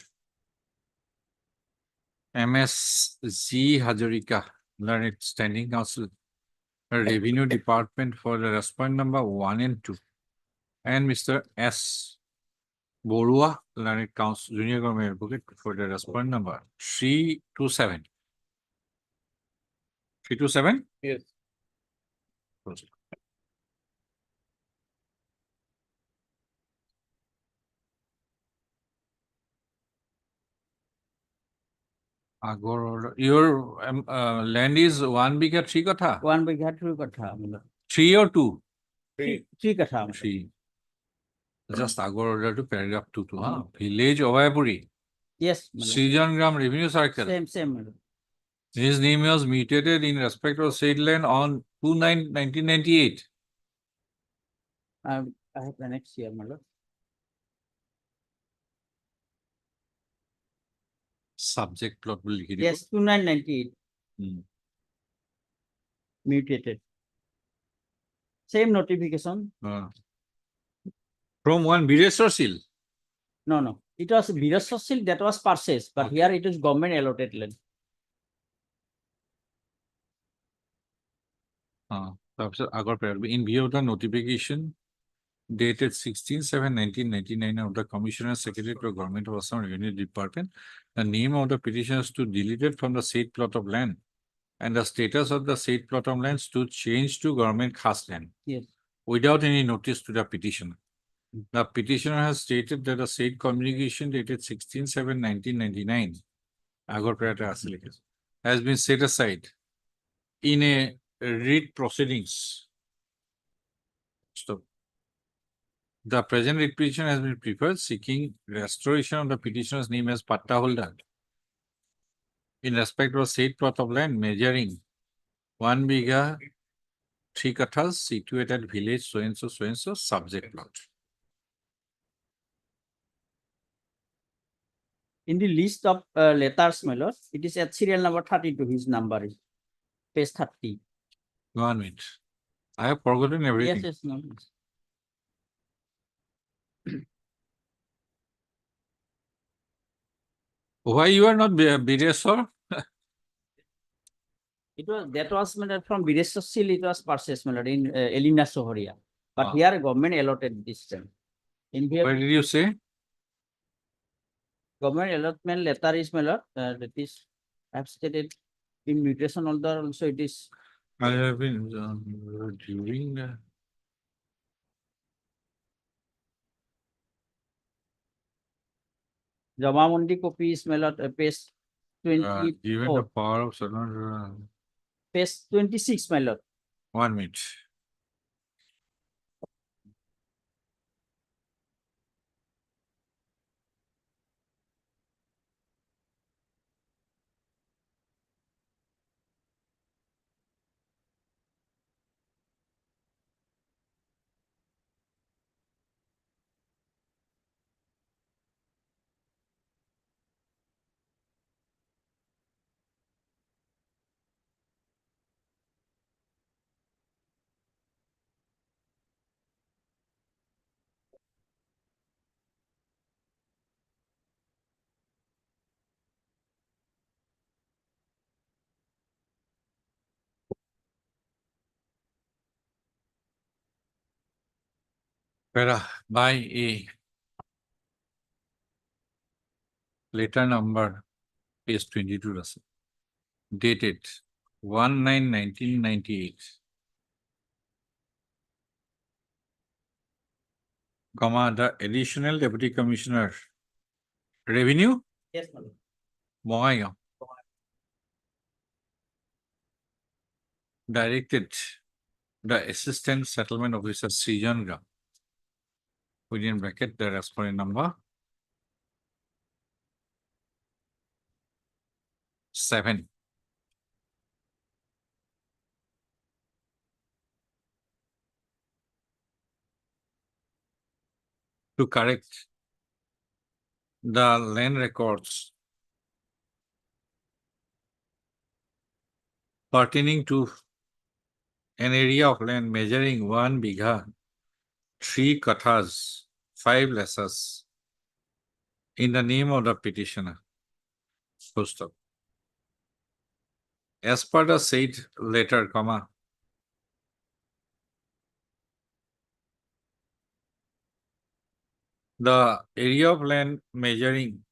MS Z. Hazarika. Learned standing counsel. Revenue Department for the respondent number 1 and 2. And Mr. S. Borua, Learned Counsel, Junior Government Advocate for the respondent number 327. 327? Yes. Your land is 1 bigha 3 katha? 1 bigha 3 katha. 3 or 2? 3 katha. 3. Just Agor order to paragraph 2 to Village Ovayapuri. Yes. Srijan Gram Revenue Circle. Same. His name was mutated in respect of said land on 2/9/1998. I have annexed here, my lord. Subject plot will Yes, 2998. Mutated. Same notification. From one Bireswar Seal. No. It was Bireswar Seal that was purchased, but here it is government allotted land. In view of the notification dated 16/7/1999 of the Commissioner Secretary to Government of Assam Revenue Department, the name of the petitioners to deleted from the said plot of land and the status of the said plot of land to change to government khas land. Yes. Without any notice to the petitioner. The petitioner has stated that the said communication dated 16/7/1999 has been set aside in a writ proceedings. Stop. The present writ petition has been preferred seeking restoration of the petitioner's name as patta holder in respect of said plot of land measuring 1 bigha 3 kathas situated at village so and so subject plot. In the list of letters, my lord, it is at serial number 32. His number is page 30. 1 minute. I have forgotten everything. Yes, no. Why you are not Bireswar? That was from Bireswar Seal. It was purchased, my lord, in Elina Sohoria. But here government allotted this time. Where did you say? Government allotment letter is, my lord, that is, I have stated in mutation order also it is. I have been during the Jamamundi copy is, my lord, page 20. given the power of surrender. Page 26, my lord. 1 minute. By a letter number page 22 dated 1/9/1998, the additional deputy commissioner revenue Yes, my lord. Bongaigaon directed the assistant settlement officer Srijan Gram within bracket the respondent number 7 to correct the land records pertaining to an area of land measuring 1 bigha, 3 kathas, 5 lessas in the name of the petitioner. Full stop. As per the said letter, comma, the area of land measuring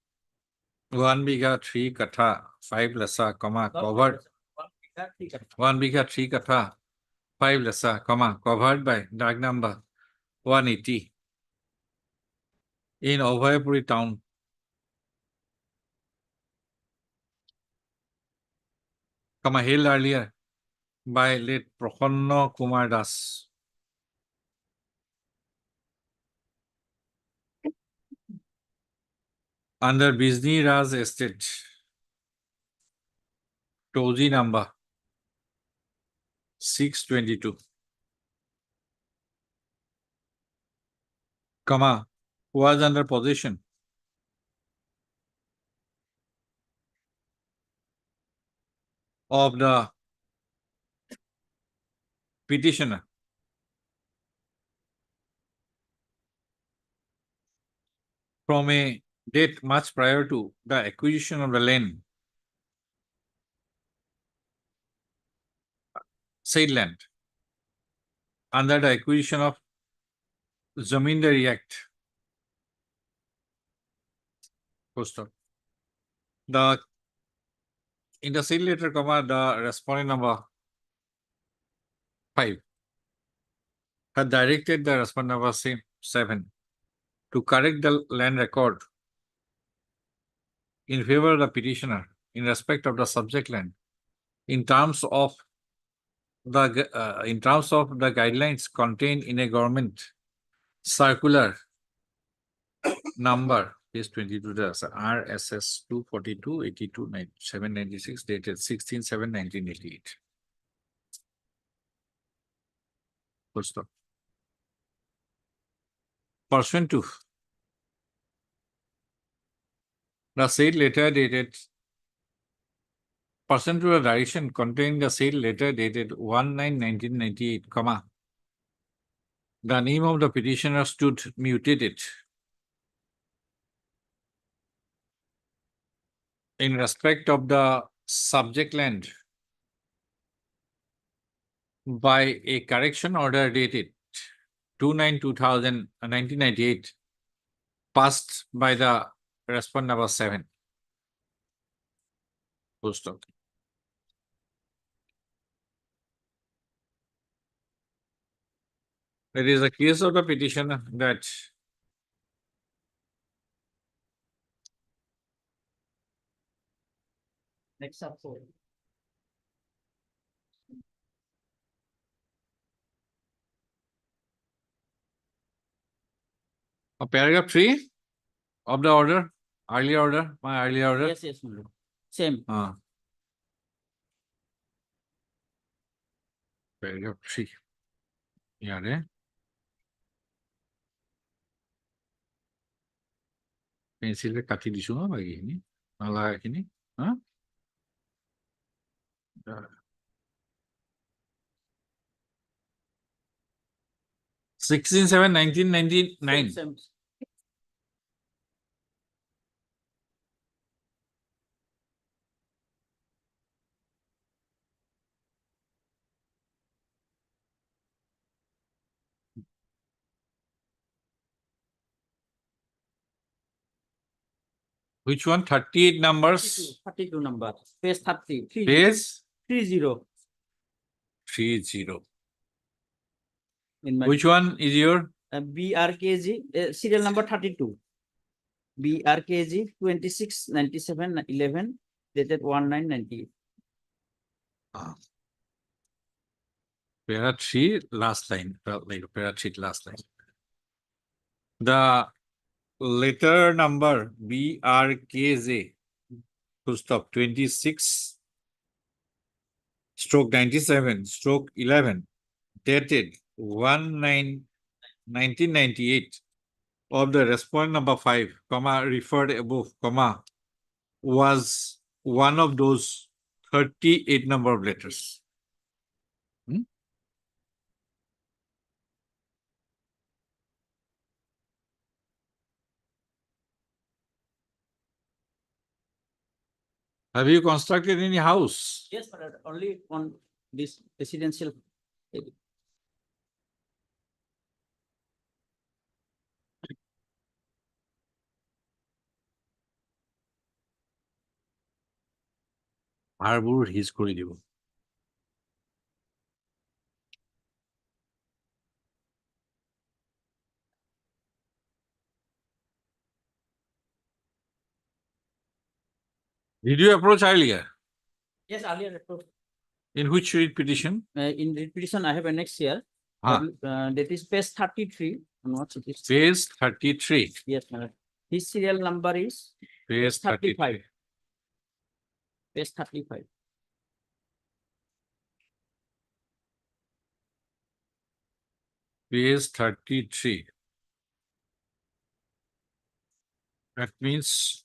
1 bigha, 3 katha, 5 lessa, comma, covered 1 bigha, 3 katha, 5 lessa, comma, covered by dag number 180 in Obhayapuri town, comma, held earlier by late Prasanna Kumar Das. Under Bizni Raj Estate, Toji number 622, comma, was under possession of the petitioner from a date much prior to the acquisition of the land, said land, under the acquisition of Zamindari Act. Post stop. In the said letter, comma, the respondent number 5 had directed the respondent number 7 to correct the land record in favor of the petitioner in respect of the subject land in terms of the guidelines contained in a government circular number page 22, that's RSS 242-82-796 dated 16/7/1988. Full stop. Pursuant to the said letter dated, pursuant to the direction containing the said letter dated 1/9/1998, comma, the name of the petitioner stood mutated in respect of the subject land by a correction order dated 2/9/1998 passed by the respondent number 7. Full stop. It is a case of the petitioner that Next up, so. paragraph 3 of the order, earlier order, my earlier order. Yes, yes, my lord. Same. Paragraph 3. Yeah, pencil কাটি দিছো না বাকিখিনি নালাগাখিনি হা 16/7/1999. Same. Which one? 38 numbers. 32 number. Page 30. Page 30. 30. In my Which one is your? BRKG, serial number 32. BRKG 269711 dated 1998. Para 3 last line, like para 3 last line. The letter number BRKZ full stop 26/97/11 dated 1998 of the respondent number 5, comma, referred above, comma, was one of those 38 number of letters. Hmm? Have you constructed any house? Yes, but only on this residential area. ভাড়াবোৰ হিজ কৰি দিব। Did you approach earlier? Yes, earlier approved. In which writ petition? In the petition, I have annexed here. Ah. That is page 33. And what's it is? Page 33. Yes, madam. His serial number is Page 35. 33. Page 35. Page 33. That means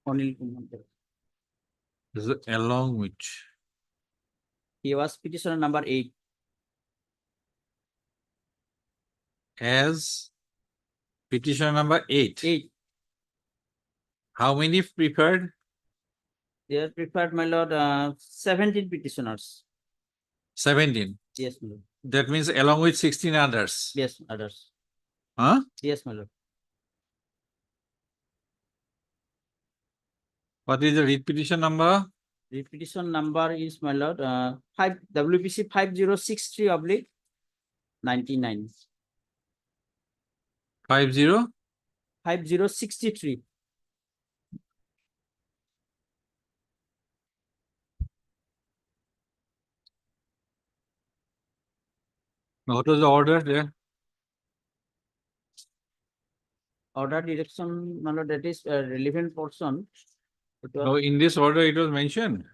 Anil Kumar. is it along which He was petitioner number 8. as petition number 8. 8. How many preferred? They are preferred, my lord, 17 petitioners. 17. Yes, my lord. That means along with 16 others. Yes, others. Huh? Yes, my lord. What is the writ petition number? The petition number is, my lord, 5 WPC 5063 oblique 99. 50? 5063. What was the order there? Order direction, my lord, that is a relevant portion. It was- No, in this order it was mentioned.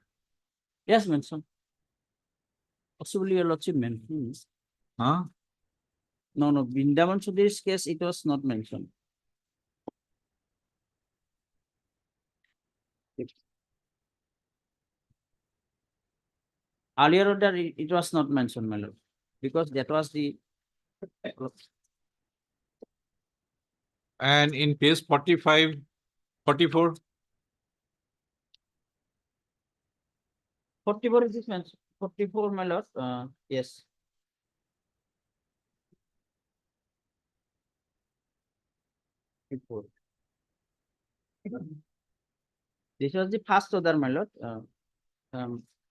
Yes, mention. Possibly your lordship mentioned. Huh? No, no, Bindavan Sudhir's case, it was not mentioned. Earlier order, it was not mentioned, my lord, because that was the. And in page 45, 44, 44 is this mentioned, 44, my lord, yes. This was the first order, my lord.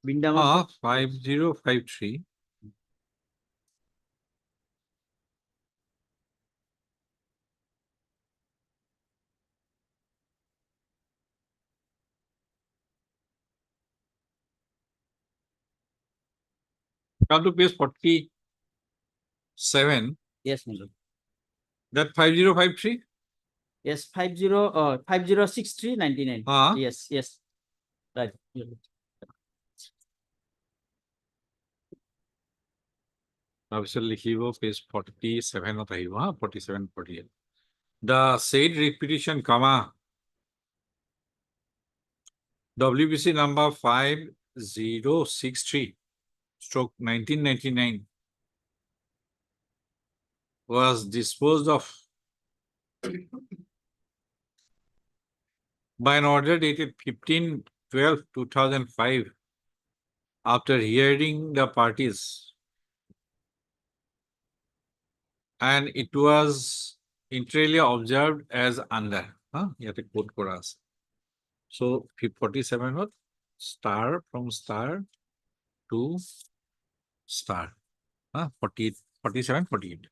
Bindavan. 5053. Come to page 47. Yes, my lord. That 5053? Yes, 506399. Yes, yes. Right. Officer Lihivo, page 47 of the 47, 48. The said repetition, comma, WBC number 5063, stroke 1999, was disposed of by an order dated 15/12/2005 after hearing the parties, and it was inter alia observed as under. Yate quote kora ase. So 47 what? Star from star to star. 48, 47, 48.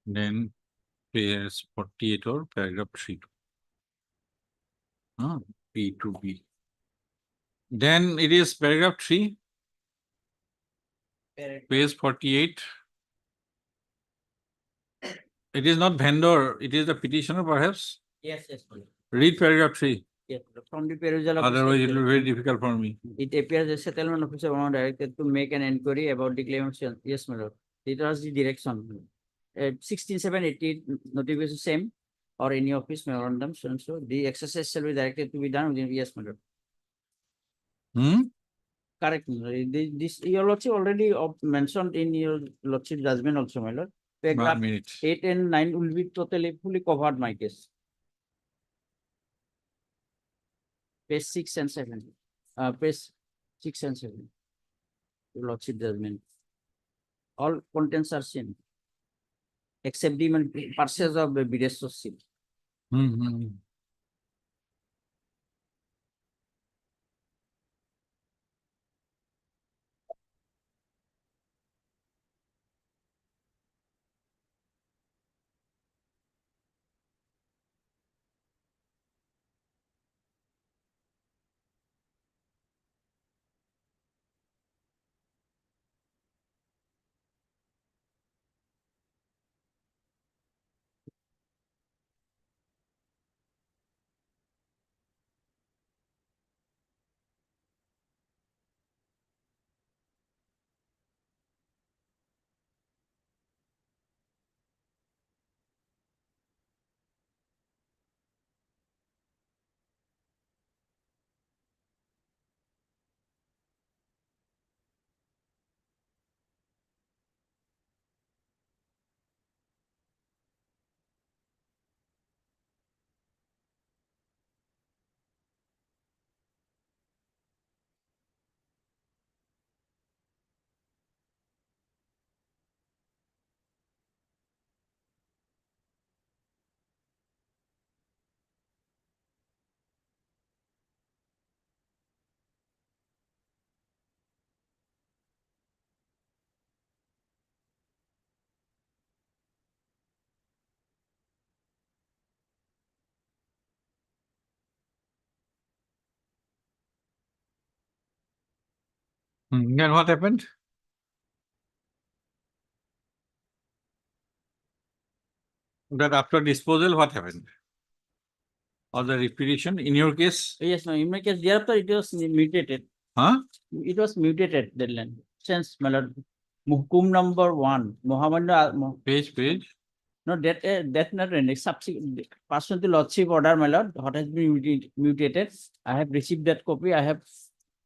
Then PS 48 or paragraph 3. P to B. Then it is paragraph 3, page 48. It is not vendor, it is the petitioner perhaps. Yes, yes, my lord. Read paragraph 3. Yes, from the perusal of this Otherwise, it will be very document, difficult for me. it appears the settlement officer was directed to make an inquiry about the claimant. Yes, my lord. It was the direction. 16,788 notification same or any office memorandum, so and so. The exercise shall be directed to be done within, yes, my lord. Correct, my lord. This, your lordship already mentioned in your lordship judgment also, my lord. Paragraph 8 and 9 will be totally fully covered, my case. Page 6 and 7. Page 6 and 7. Your lordship judgment. All contents are same. Except the purchase of the Bidesco seal. Then what happened? That after disposal, what happened? Or the repetition in your case? Yes, no, in my case, thereafter it was mutated. It was mutated, the land. Since, my lord, Muhkum number 1, Mohammed. Page. No, that not any subsequent pursuant to lordship order, my lord, what has been mutated. I have received that copy. I have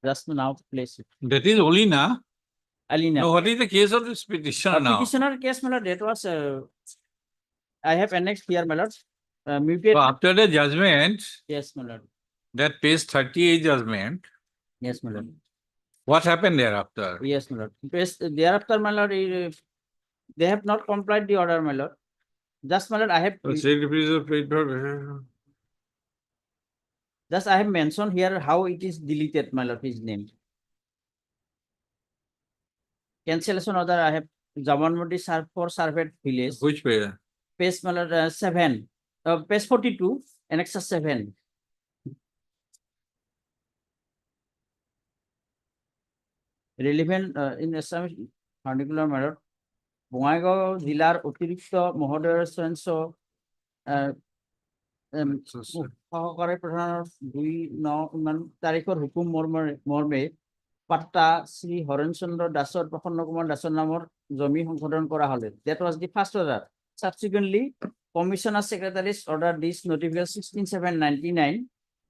just now placed it. That is Olina. Alina. No, what is the case of this petitioner now? Petitioner case, my lord, that was, I have annexed here, my lord. Mutate. So after the judgment, Yes, my lord. that page 38 judgment, Yes, my lord. what happened thereafter? Yes, my lord. Thereafter, my lord, they have not complied the order, my lord. Just, my lord, I have. Just I have mentioned here how it is deleted, my lord, his name. Cancellation order, I have Jamanmodi for Surveyed Village. Which page? Page, my lord, 7. Page 42, Annex 7. Relevant in establishment particular matter, Bongaigaon জিলার অতিরিক্ত মহোদয় সদস্য সহকাৰী প্ৰধানৰ 2/9 হুকুম মৰ্মে পাট্টা শ্ৰী হৰেণ চন্দ্ৰ দাসৰ প্ৰসন্ন কুমাৰ দাসৰ নামৰ জমি সংশোধন কৰা হলে। That was the first order. Subsequently, Commissioner Secretaries ordered this notification 16/7/99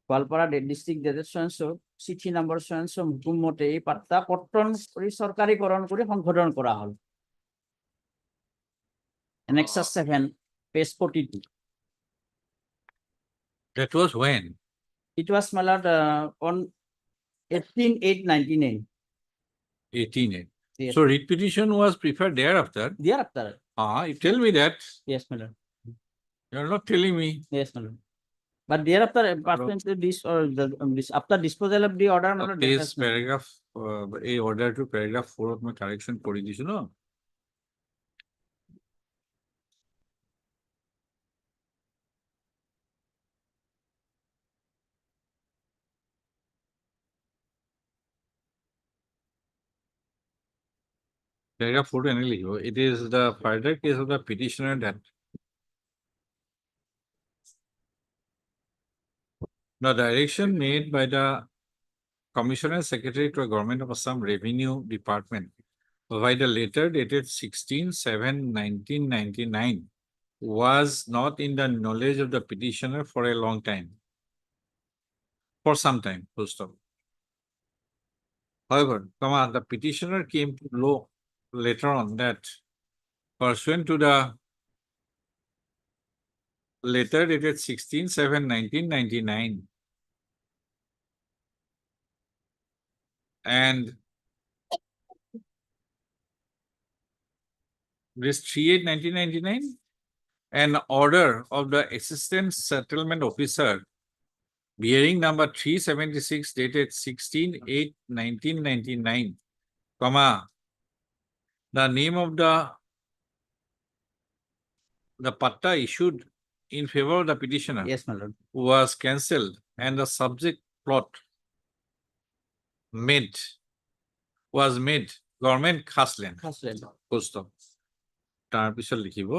Goalpara district dated so চিঠি নম্বৰ so হুকুম মতে এই পাট্টা পট্টন কৰি চৰকাৰীকৰণ কৰি সংশোধন কৰা হল। Annexus 7, page 42. That was when? It was, my lord, on 18/8/99. 18. Yes. So writ petition was preferred thereafter. Thereafter. You tell me that. Yes, my lord. You're not telling me. Yes, my lord. But thereafter, pursuant to this or this after disposal of the order, my lord, that This has- paragraph, a order to paragraph 4 of my correction করে দিছো না? Paragraph 4 এনে লিখিব, it is the further case of the petitioner that the direction made by the Commissioner Secretary to the Government of Assam Revenue Department by the letter dated 16/7/1999 was not in the knowledge of the petitioner for a long time. For some time, full stop. However, the petitioner came to know later on that pursuant to the letter dated 16/7/1999 and this 3/8/1999, an order of the Assistant Settlement Officer bearing number 376 dated 16/8/1999, the name of the patta issued in favor of the petitioner, yes, my lord, was cancelled and the subject plot was made government Khasland. Full stop. তাৰ পিছত লিখিব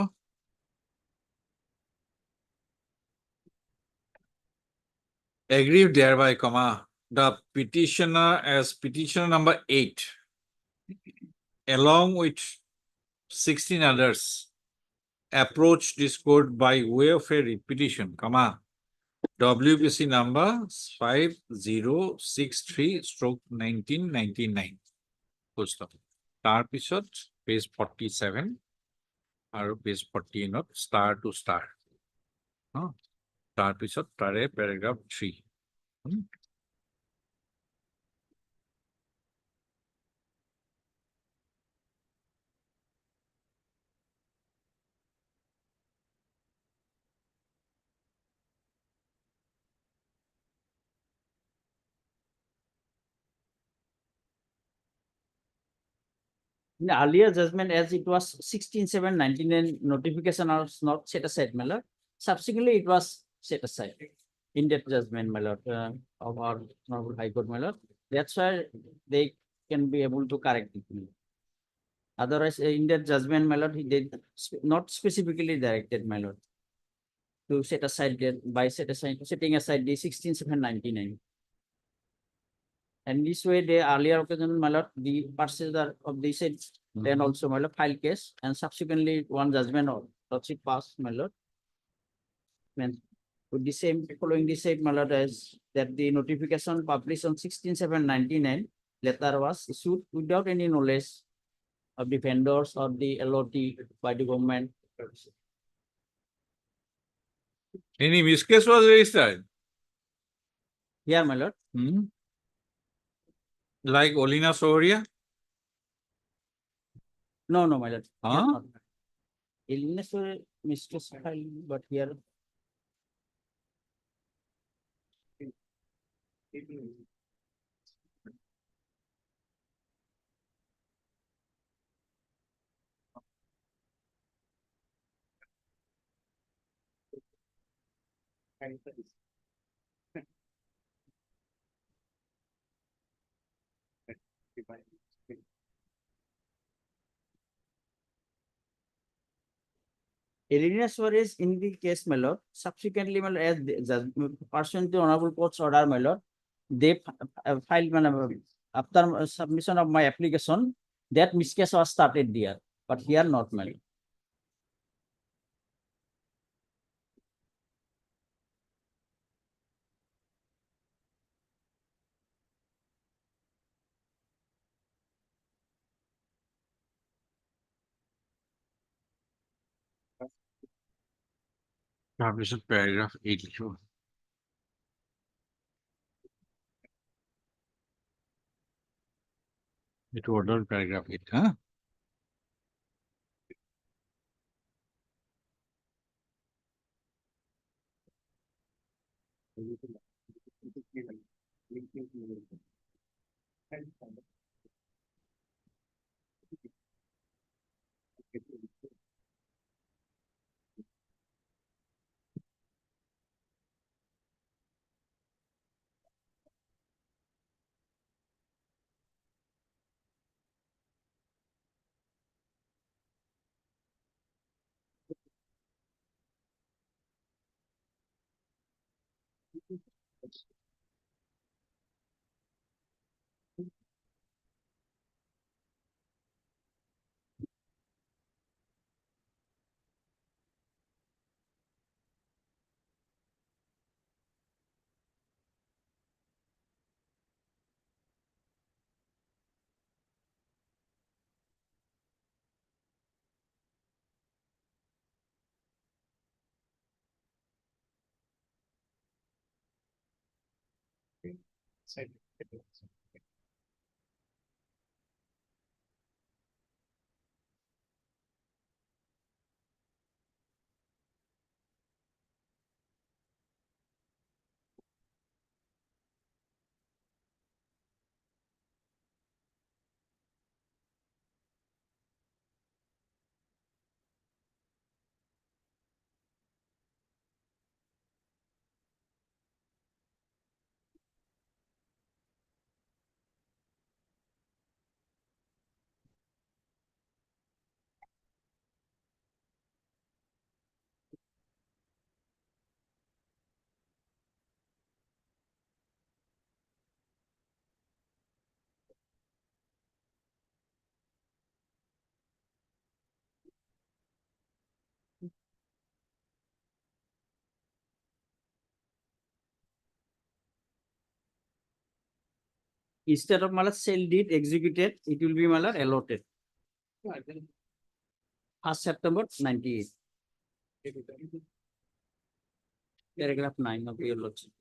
aggrieved thereby, the petitioner as petitioner number 8 along with 16 others approached this court by way of a repetition, WPC number 5063/1999. Full stop. তাৰ পিছত page 47 আৰু page 14 star to star. তাৰ পিছত তাৰে paragraph 3. In the earlier judgment, as it was 16/7/99 notification was not set aside, my lord. Subsequently, it was set aside in that judgment, my lord, of our Honorable High Court, my lord. That's why they can be able to correct it. Otherwise, in that judgment, my lord, he did not specifically directed, my lord, to set aside setting aside the 16/7/99. And this way, the earlier occasion, my lord, the purchaser of the said, then also, my lord, file case, and subsequently one judgment or lordship passed, my lord. And with the same, following the same, my lord, as that the notification published on 16/7/99 letter was issued without any knowledge of the vendors or the LOT by the government. Any miscase was registered? Yeah, my lord. Like Olina Sohoria? No, my lord. Huh? Illness or mistress file, but here. Erroneous was in the case, my lord. Subsequently, my lord, as pursuant to honorable court's order, my lord, they filed, my lord, after submission of my application, that miscase was started there, but here not, my lord. Paragraph 82. It ordered paragraph 8, huh? Instead of my lord sale deed executed, it will be my lord allotted. 1st September 98. Paragraph 9 of your lordship.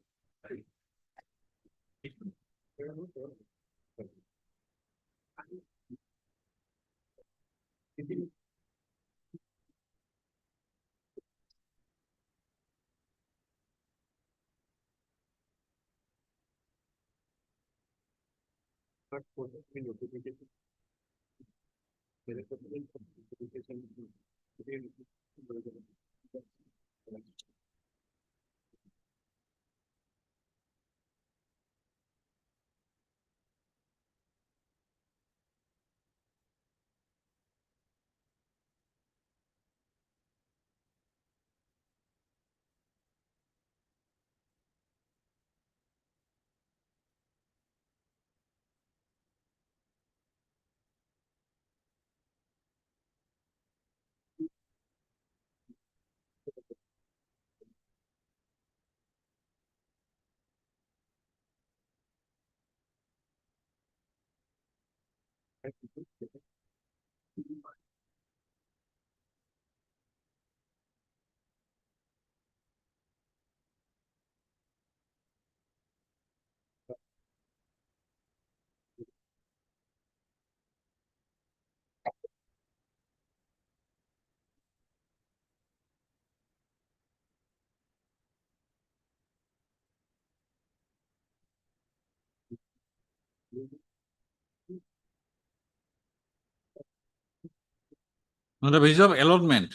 On the basis of allotment.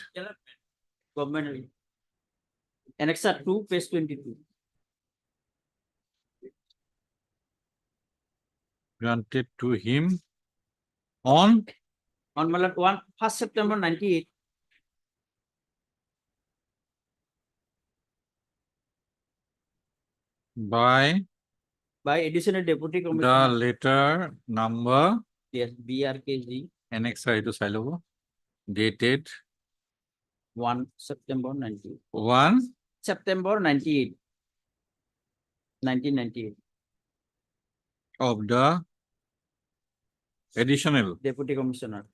Government. Annexure 2, page 22. Granted to him on On my lord 1st September 98. by by additional deputy the commissioner. letter number Yes, BRKG annexure to Silo dated 1 September 90. 1 September 98. 1998. of the additional Deputy commissioner.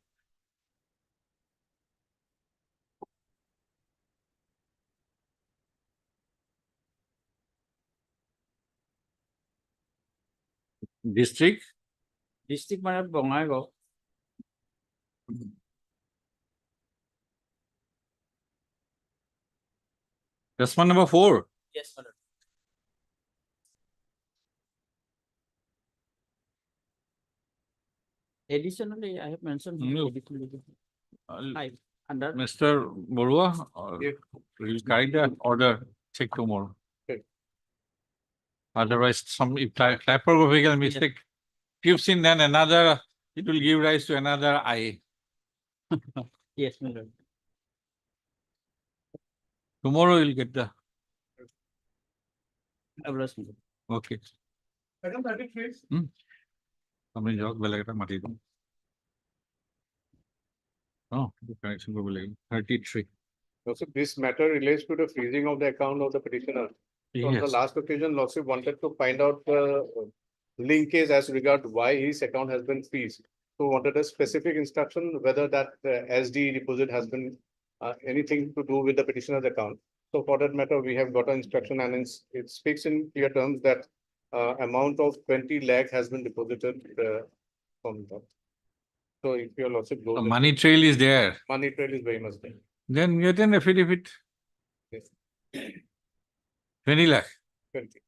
district District মানে Bongaigaon. response number 4. Yes, my lord. Additionally, I have mentioned. No. additionally, I under Mr. Borua, will guide the order, check tomorrow. Okay. Otherwise, some if typographical mistake keeps in, then another, it will give rise to another I. yes, my lord. Tomorrow you'll get the, Abraham, my lord. okay. Item 33. আমি যাওক বেলেগ এটা মাতি দিম connection কৰিব লাগিব 33 Also, this matter relates to the freezing of the account of the petitioner. So on the Yes. last occasion, Lordship wanted to find out the linkage as regard why his account has been freezed. So wanted a specific instruction whether that SD deposit has been anything to do with the petitioner's account. So for that matter, we have got an instruction and it speaks in clear terms that amount of 20 lakh has been deposited from that. So if your Lordship goes. The money trail is there, Money trail is very much there. then get an affidavit Yes. 20 lakh, 20.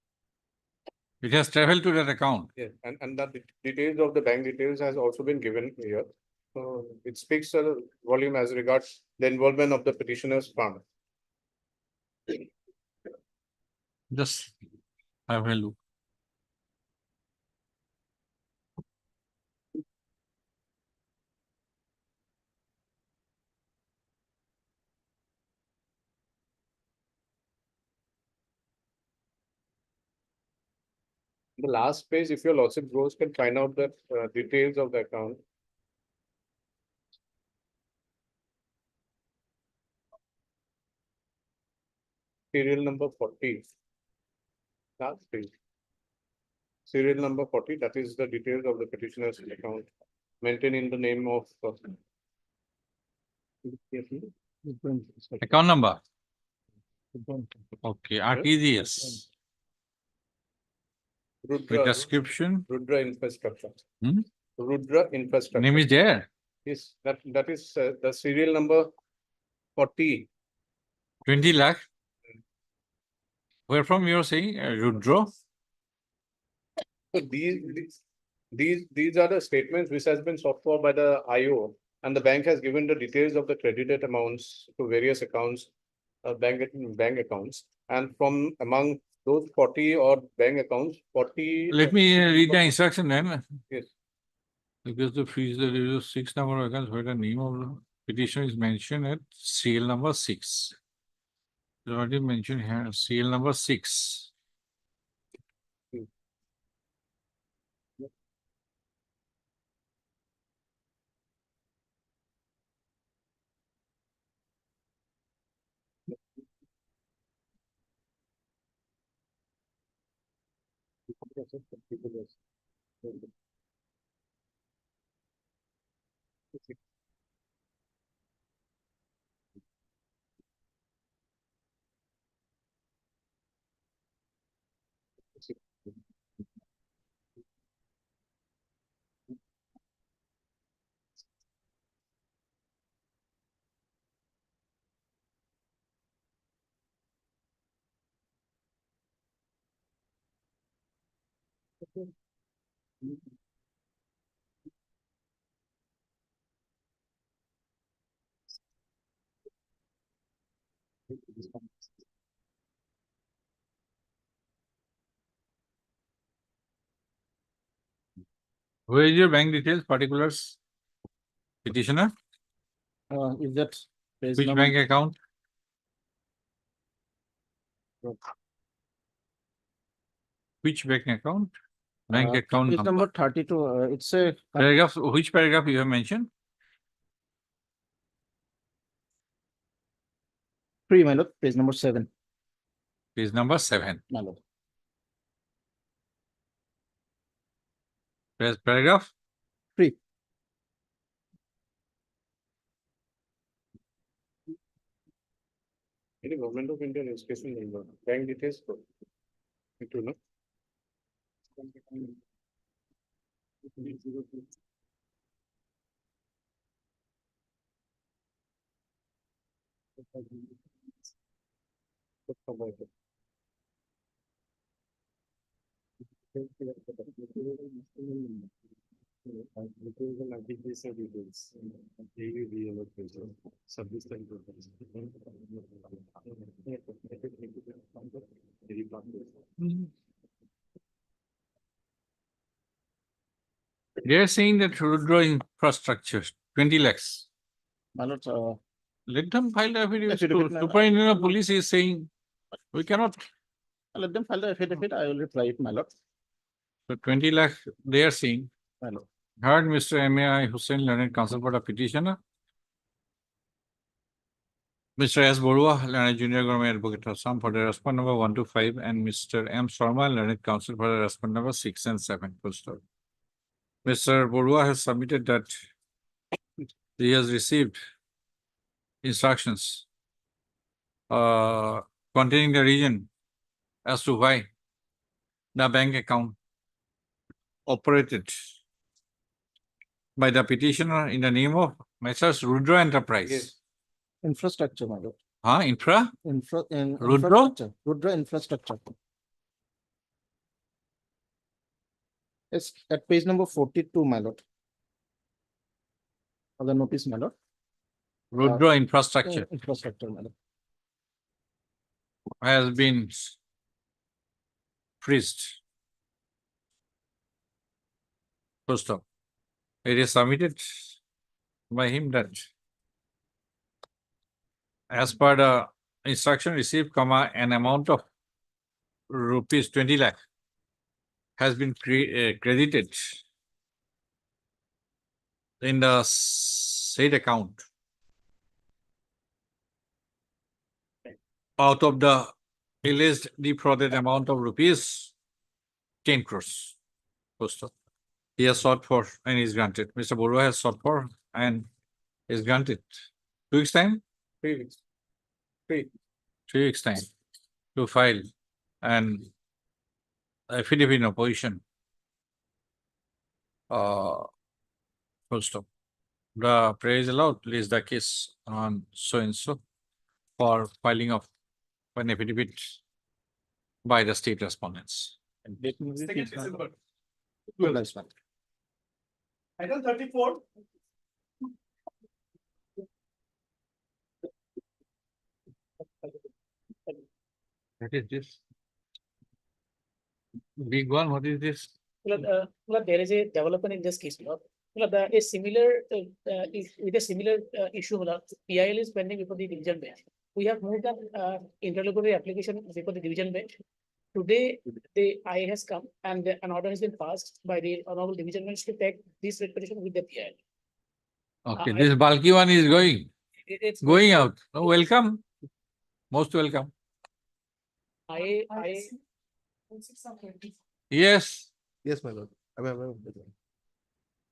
it has traveled to that account. Yes, and the details of the bank details has also been given here. So it speaks a volume as regards the involvement of the petitioner's fund. Just have a look. The last page, if your Lordship goes, can find out the details of the account. Serial number 40. Last page. Serial number 40, that is the details of the petitioner's account maintained in the name of. Account number. Okay, RTGS. With Rudra, description. Rudra Infrastructure. Hmm? Rudra Infrastructure. Name is there. Yes, that is the serial number 40. 20 lakh. Where from you're saying, Rudra? So these are the statements which has been sought for by the IO, and the bank has given the details of the credited amounts to various accounts, bank accounts, and from among those 40 or bank accounts, 40. Let me read the instruction then. Yes. Because the fees, there is 6 number of accounts where the name of the petition is mentioned at serial number 6. It's already mentioned here, serial number 6. Where is your bank details, particulars? Petitioner, Is that? page which number- bank account? Which bank account? Bank account Page number 32, it's a Paragraph, which paragraph you have mentioned? 3, my lord, page number 7, Page number 7. my lord. Paragraph? 3. Any government of India registration number, bank details. Need to know. They are saying that Rudra infrastructure, 20 lakhs. My lord, Let them file the affidavit. Affidavit, ma'am. Superintendent of Police is saying, we cannot. let them file the affidavit, I will reply it, my lord. So 20 lakh, they are saying. My lord. Heard Mr. M.A.I. Hussain, learned counsel for the petitioner. Mr. S. Borua, learned junior government advocate Assam for the response number 1 to 5, and Mr. M. Sharma, learned counsel for the response number 6 and 7. Full stop. Mr. Borua has submitted that he has received instructions containing the reason as to why the bank account operated by the petitioner in the name of Messrs. Rudra Enterprise. Yes. Infrastructure, my lord. Infra? Rudra? Infrastructure. Rudra infrastructure. It's at page number 42, my lord. Of the notice, my lord. Rudra Infrastructure Infrastructure, my lord. has been freezed. Full stop. It is submitted by him that as per the instruction received, an amount of rupees 20 lakh has been credited in the said account out of the alleged defrauded amount of rupees 10 crores. Full stop. He has sought for and is granted. Mr. Borua has sought for and is granted. 2 weeks time? 3 weeks. 3. 3 weeks time to file an affidavit in opposition. Full stop. The praise allowed lays the case on so and so for filing of an affidavit by the state respondents. And date will be 2nd fixed, my December. lord. Well, that's fine. Item 34. What is this? Big one, what is this? There is a development in this case. A similar, with a similar issue, PIL is pending before the division bench. We have moved an interlocutory application before the division bench. Today, the IA has come and an order has been passed by the honorable division bench to take this petition with the PIL. Okay, this bulky one is going. It's Going out. Oh, welcome. Most welcome. I. Yes, Yes, my lord. I'm aware of that.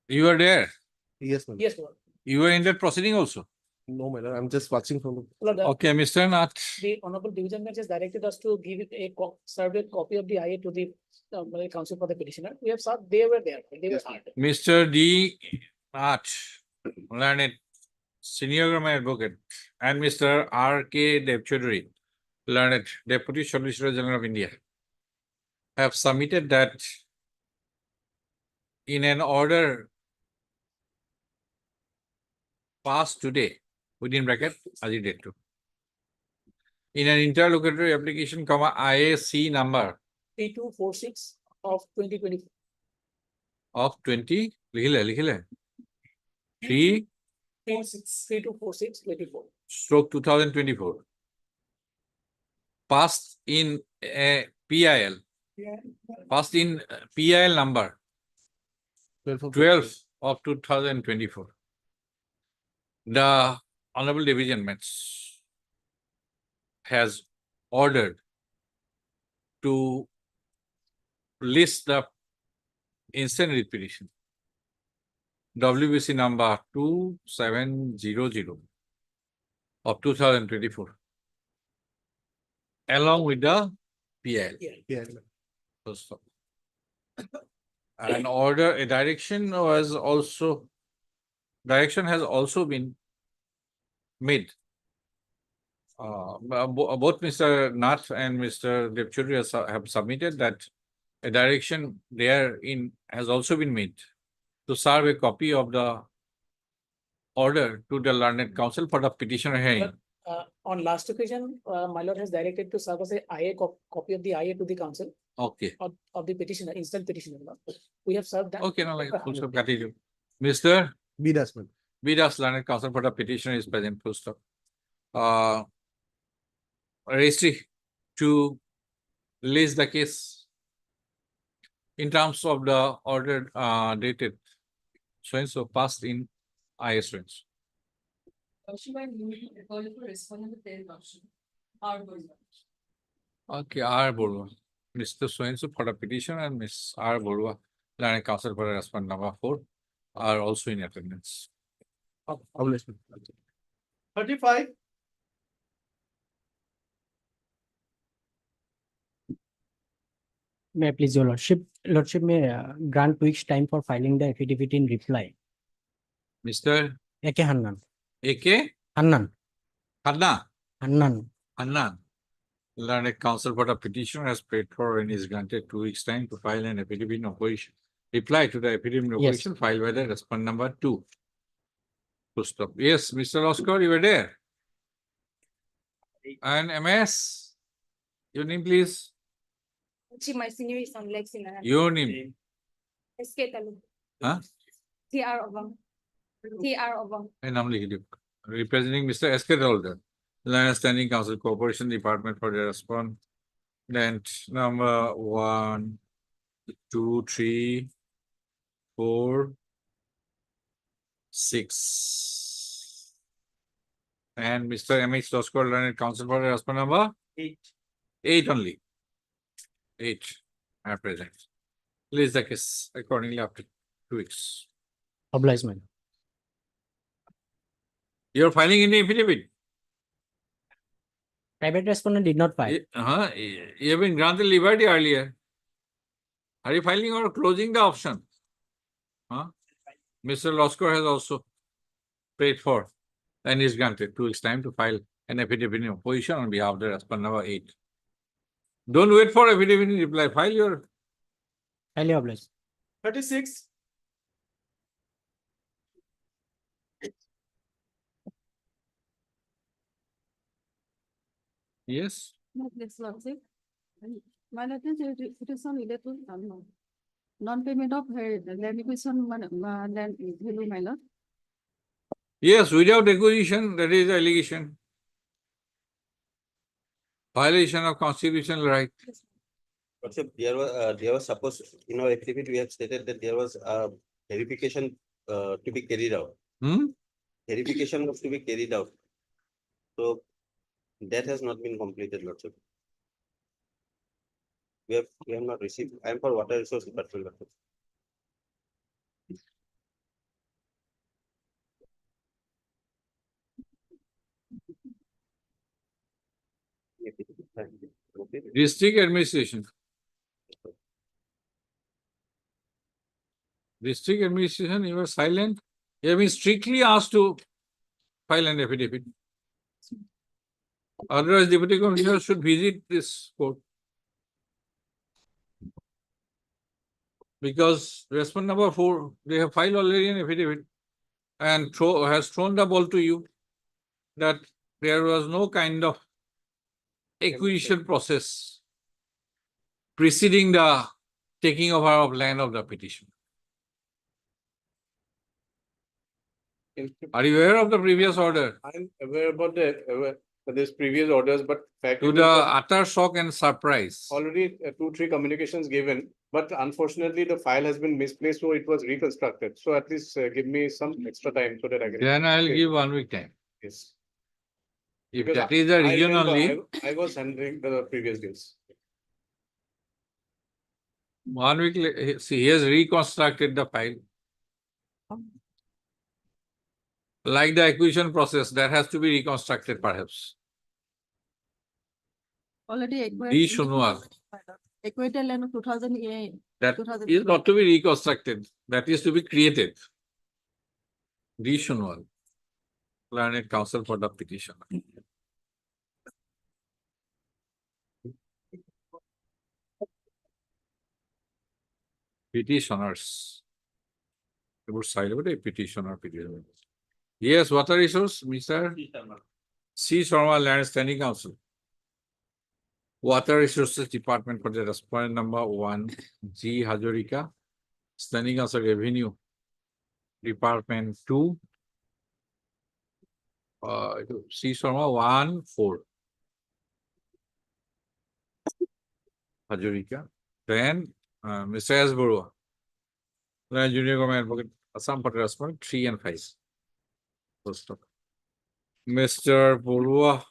you are there. Yes, my lord. Yes, Lord. You were in that proceeding also. No, my lord. I'm just watching from Lord, Okay, Mr. Nath. the honorable division bench has directed us to give serve a copy of the IA to the counsel for the petitioner. We have served, they were there, they were hard. Mr. D. Nath, learned senior government advocate, and Mr. R.K. Devchoduri, learned Deputy Solicitor General of India, have submitted that in an order passed today, within bracket, আজি date to. In an interlocutory application, IAC number 3246 of 2024. of 20, लिखिले 3 3246 24. stroke 2024, passed in a PIL Passed in PIL number 12 of 2024. The Honorable Division Bench has ordered to list the instant writ petition WBC number 2700 of 2024 along with the PL. Full stop. An order, a direction has also been made. Both Mr. Nath and Mr. Debchuri have submitted that a direction therein has also been made to serve a copy of the order to the Learned Counsel for the petitioner hearing. On last occasion, my lord has directed to serve as a IA copy of the IA to the council Okay. of the petitioner, instant petitioner. We have served that. Okay, now like full stop, continue. Mr. Bidas. Bidas, Learned Counsel for the petitioner is present, full stop. Registry to list the case in terms of the order dated so and so passed in IS range. Okay, R. Borua, Mr. So and so for the petition and Miss R. Borua, Learned Counsel for the respondent number 4 are also in attendance. 35. May I please your lordship may grant 2 weeks time for filing the affidavit in reply. Mr. A.K. Hannan. A.K. Hannan. Hannan. Learned Counsel for the petitioner has paid for and is granted 2 weeks time to file an affidavit in opposition. Reply to the affidavit in opposition filed by the respondent number 2. Full stop. Yes, Mr. Oscar, you were there. And MS, your name please. My senior is on Lexi. Your name. SK Talu. Huh? TR Obang. TR Obang. And I'm representing Mr. S.K. Rolder, Learned Standing Counsel Corporation Department for the respondent number 1, 2, 3, 4, 6. And Mr. M.H. Tosco, Learned Counsel for the respondent number 8 only. 8 are present. List the case accordingly after 2 weeks. Obligement. You're filing in the affidavit. Private respondent did not file. You have been granted liberty earlier. Are you filing or closing the option? Mr. Loskor has also paid for and is granted 2 weeks time to file an affidavit in opposition on behalf of the respondent number 8. Don't wait for affidavit in reply. File your. Highly obliged. 36. Yes. This lordship. My lord, it is on little non-payment of land acquisition, land value, my lord. Yes, without acquisition, that is the allegation. Violation of constitutional right. There was supposed, in our affidavit, we have stated that there was a verification to be carried out. Verification was to be carried out. So that has not been completed, Lordship. We have not received. I am for Water Resource Department, Lordship. District administration. District administration, you were silent. You have been strictly asked to file an affidavit. Otherwise, Deputy Commissioner should visit this court. Because respondent number 4, they have filed already an affidavit and has thrown the ball to you that there was no kind of acquisition process preceding the taking over of land of the petition. Are you aware of the previous order? I'm aware about there's previous orders, but fact To is the that utter shock and surprise. already 2, 3 communications given, but unfortunately the file has been misplaced, so it was reconstructed. So at least give me some extra time so that I can. Then I'll Okay. give 1 week time. Yes. If Because that is the I reason remember only, I was handling the previous deals. 1 week, see, he has reconstructed the file. Like the acquisition process, that has to be reconstructed perhaps. Already acquired. D. in the Shunwal. 2000 Acquired land of 2008. That 2000 is not to be reconstructed. That is to be created. D. Shunwal, Learned Counsel for the petitioner. Petitioners. About side of it, petitioner. Yes, water resource, Mr. C. Sharma, Land Standing Council. Water Resources Department for the respondent number 1, G. Hazarika. Standing Council Revenue Department 2. C. Sharma 1, 4. Hazarika. Then Mr. S. Burua. Land Junior Government Advocate Assam for the respondent 3 and 5. First of Mr. Burua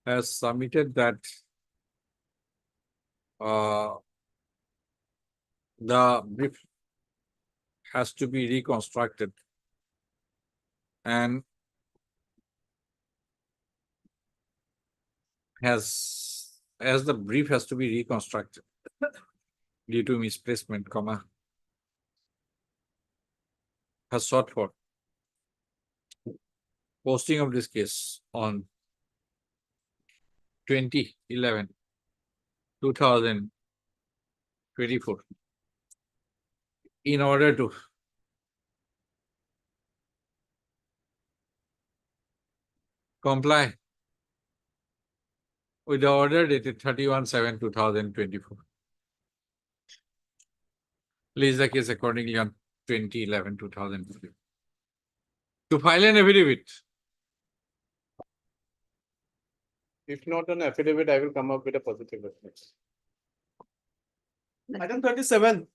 has submitted that the brief has to be reconstructed and as the brief has to be reconstructed due to misplacement, has sought for posting of this case on 20/11/2024 in order to comply with the order dated 31/7/2024. Place the case accordingly on 20/11/2024. To file an affidavit. If not an affidavit, I will come up with a positive reference. Item 37.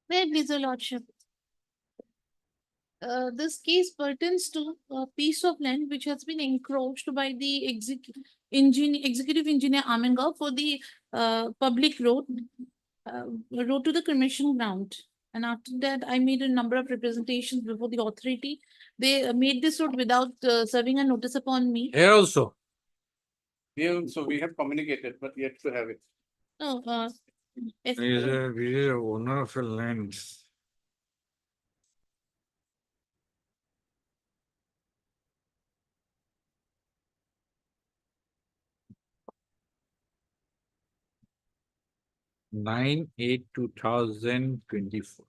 Where is your lordship? This case pertains to a piece of land which has been encroached by the executive engineer Amengov for the public road to the cremation ground. And after that, I made a number of representations before the authority. They made this road without serving a notice upon me. Here also. So we have communicated, but yet to have it. No, He is a owner of a land. Nine 8/2024.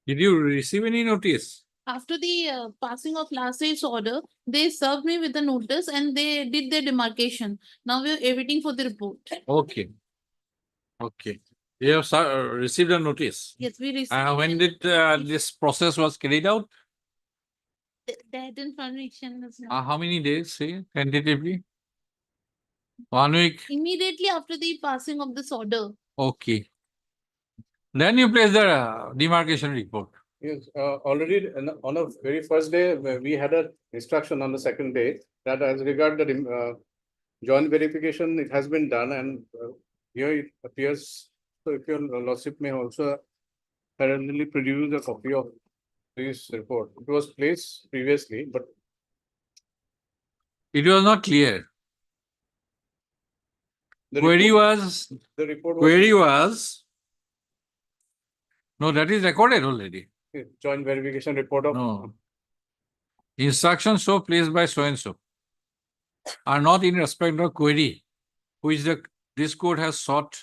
Did you receive any notice? After the passing of last day's order, they served me with the notice and they did their demarcation. Now we are waiting for the report. Okay. Okay. You have received a notice. Yes, we received. When did this process was carried out? That information is not. How many days, say, tentatively? 1 week? Immediately after the passing of this order. Okay. Then you place the demarcation report. Yes, already on the very first day, we had a instruction on the second day that as regard the joint verification, it has been done and Here it appears, so if your lordship may also parallelly produce a copy of this report. It was placed previously, but It was not clear. the Query report, was, the report was query was, no, that is recorded already. joint verification report of. No. Instructions so placed by so and so are not in respect of query, which this court has sought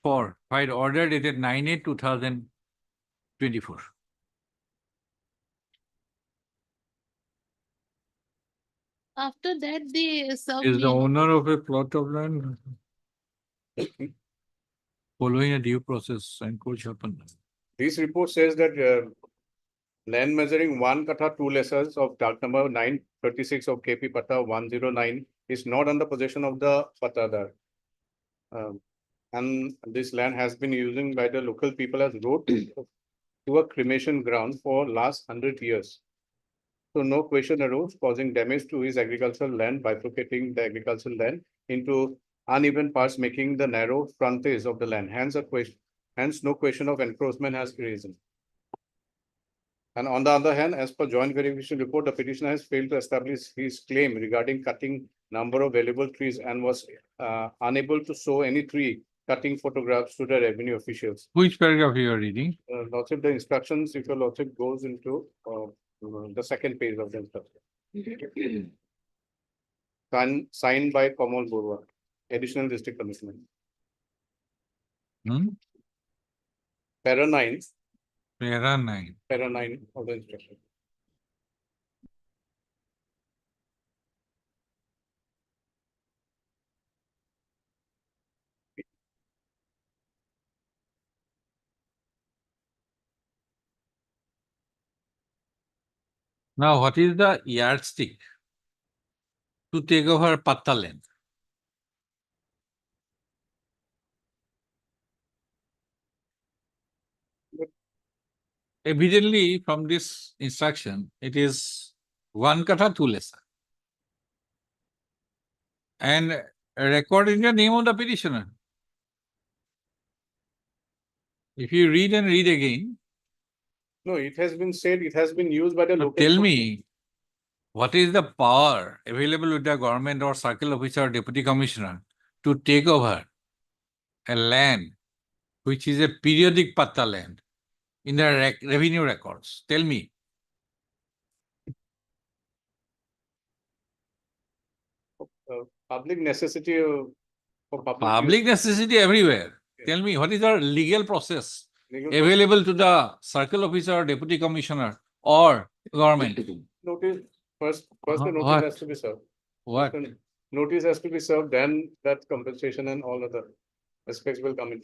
for by order dated 9/8/2024. After that, they served Is the me. owner of a plot of land following a due process and court shall punish. This report says that land measuring 1 katha 2 lessons of dark number 936 of KP Pata 109 is not under possession of the patadar. And this land has been using by the local people as road to a cremation ground for last 100 years. So no question arose causing damage to his agricultural land, bifurcating the agricultural land into uneven parts, making the narrow frontage of the land. Hence no question of encroachment has arisen. And on the other hand, as per joint verification report, the petitioner has failed to establish his claim regarding cutting number of valuable trees and was unable to show any tree cutting photographs to the revenue officials. Which paragraph you are reading? Lordship, the instructions, if your lordship goes into the second page of the instruction. Signed by Kamal Borwa, Additional District Commissioner. Para 9. Para 9. Para 9 of the instruction. Now, what is the yardstick to take over patta land? Evidently, from this instruction, it is 1 katha 2 lessa. And record in the name of the petitioner. If you read and read again. No, it has been said, it has been used by the local. Tell me, what is the power available with the government or circle officer or deputy commissioner to take over a land which is a periodic patta land in the revenue records? Tell me. Public necessity for Public necessity everywhere. Tell me, what is the legal process available to the circle officer or deputy commissioner or government? Notice, first the notice What? has to be served. What? Notice has to be served, then that compensation and all other aspects will come in.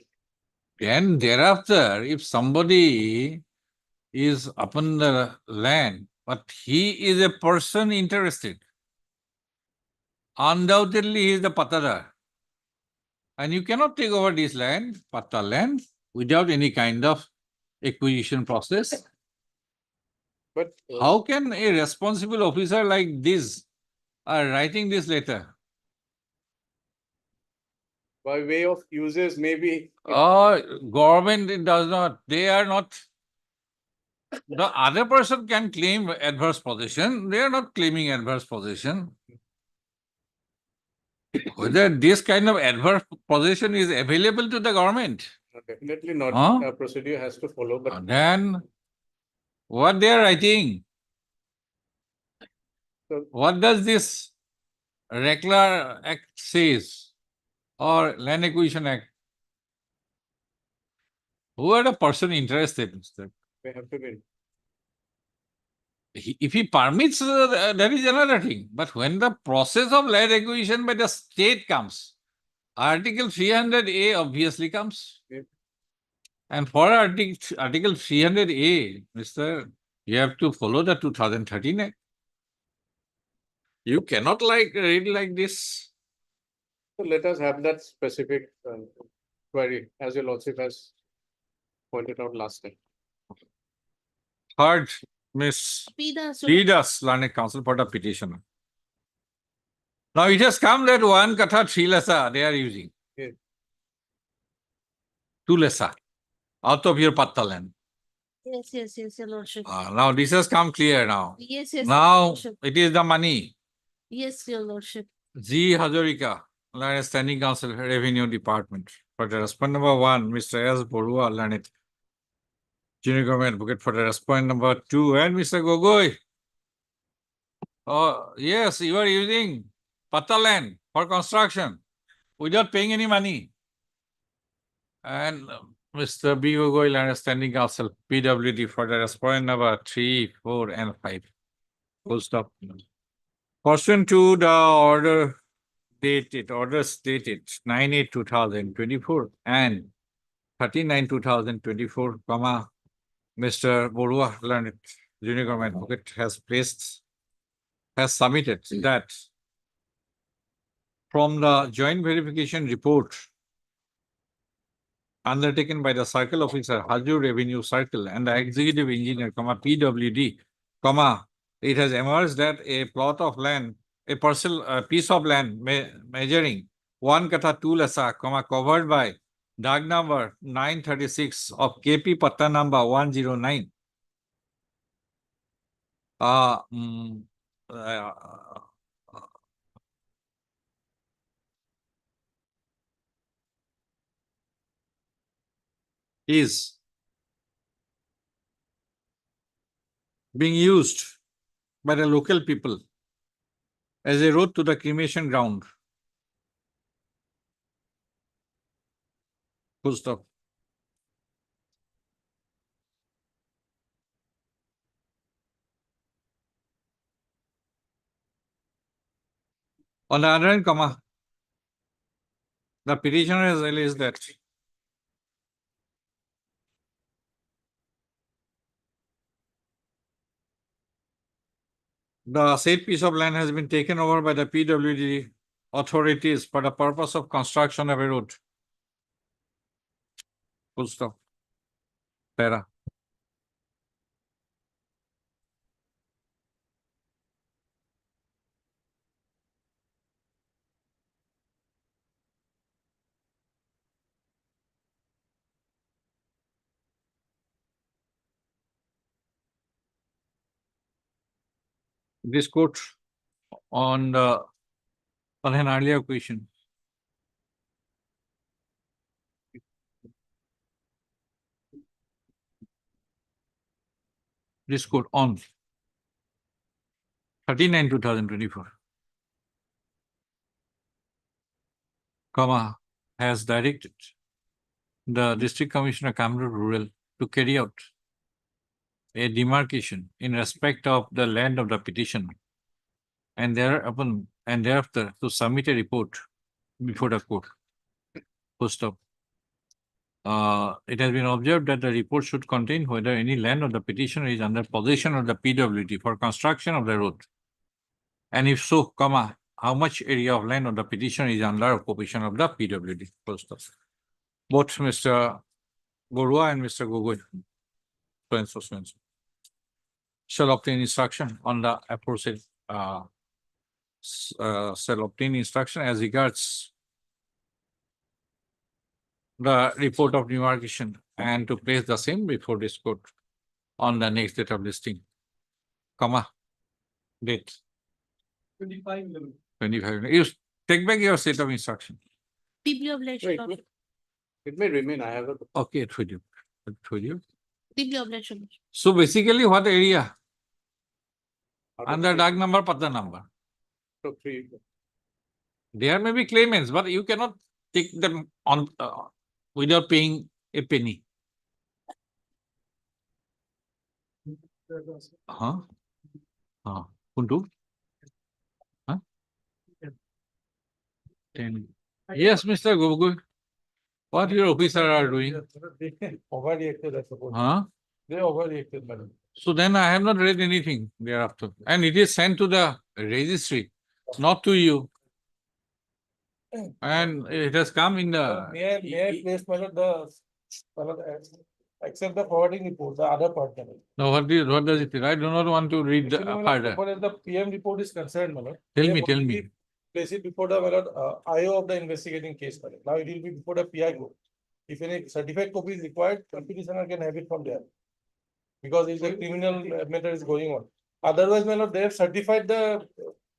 Then thereafter, if somebody is upon the land, but he is a person interested, undoubtedly he is the patadar. And you cannot take over this land, patta land, without any kind of acquisition process. But how can a responsible officer like this writing this letter? By way of users, maybe. Government it does not. They are not. The other person can claim adverse possession. They are not claiming adverse possession. Whether this kind of adverse possession is available to the government. Definitely not. Huh? A procedure has to follow, but. Then what they are writing? So, what does this Regular Act says or Land Acquisition Act? Who are the person interested, Mr.? they have to be. If he permits, that is another thing. But when the process of land acquisition by the state comes, Article 300A obviously comes. Yep. And for Article 300A, Mr., you have to follow the 2013 Act. You cannot read like this. So let us have that specific query, as your lordship has pointed out last time. Third, Miss Readers, Learned Counsel for the petitioner. Now it has come that 1 katha 3 lessa they are using. Yes. two lesser out of your Patta land. Yes, your lordship. Now this has come clear now. Yes, your Now lordship. it is the money. Yes, your lordship. G. Hazarika, Learned Standing Council, Revenue Department. For the respondent number 1, Mr. S. Borua, Learned Junior Government Advocate. For the respondent number 2, and Mr. Gogoi. Oh, yes, you are using Patta land for construction without paying any money. And Mr. B. Gogoi, Learned Standing Council, PWD, for the respondent number 3, 4, and 5. Full stop. Pursuant to the orders dated 9/8/2024 and 13/9/2024, Mr. Borua, Learned Junior Government Advocate, has submitted that from the joint verification report undertaken by the Circle Officer, Hajur Revenue Circle, and the Executive Engineer, PWD, it has emerged that a plot of land, a piece of land measuring 1 katha 2 lessa, covered by DAG number 936 of KP Patta number 109. Is being used by the local people as a road to the cremation ground. Full stop. On the other hand, the petitioner has alleged that the said piece of land has been taken over by the PWD authorities for the purpose of construction of a road. Full stop. Para. This quote on an earlier question. This quote on 39/2024, has directed the District Commissioner Kamrul Rural to carry out a demarcation in respect of the land of the petitioner, and thereafter to submit a report before the court. Full stop. It has been observed that the report should contain whether any land of the petitioner is under possession of the PWD for construction of the road, and if so, how much area of land of the petitioner is under occupation of the PWD. Full stop. Both Mr. Borua and Mr. Gogoi, so and so, shall obtain instruction on the aforesaid shall obtain instruction as regards the report of demarcation and to place the same before this court on the next date of listing, date 25. You take back your set of instruction. Deeply obliged, your Wait, lordship. it may remain, I have a. Okay, it's with you. It's with you. Deeply obliged, your lordship. So basically, what area? Under DAG number, Patta number. So 3. There may be claimants, but you cannot take them on without paying a penny. Kuntu? 10. Yes, Mr. Gogoi. What your officer are doing? They overreacted, I suppose. They overreacted, madam. So then I have not read anything thereafter. And it is sent to the registry, not to you. And it has come in the. May I place, accept the forwarding report, the other part. No, what does it read? I do not want to read the further. As the PM report is concerned, madam. Tell me. Place it before the IO of the investigating case. Now it will be before the PI court. If any certified copy is required, the petitioner can have it from there. Because if the criminal matter is going on. Otherwise, my lord, they have certified the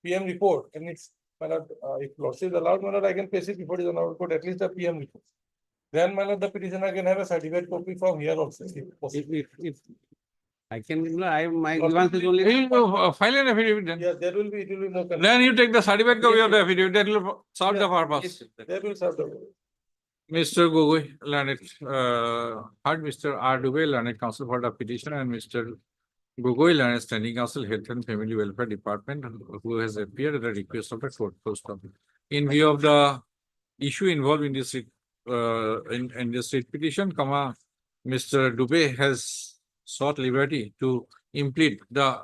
PM report and it's, my lord, if lordship is allowed, my lord, I can place it before it is on our court, at least the PM report. Then, my lord, the petitioner can have a certified copy from here also. If possible. If I can, my grievance is only. File an affidavit then. Yeah, there will be, it will be more. Then you take the certificate copy of the affidavit, that will solve the purpose. That will serve the. Mr. Gogoi, learned, heard Mr. R. Dubey, learned counsel for the petition, and Mr. Gogoi, learned standing counsel, Health and Family Welfare Department, who has appeared at the request of the court. Post of. In view of the issue involved in this, in this writ petition, Mr. Dubey has sought liberty to implead the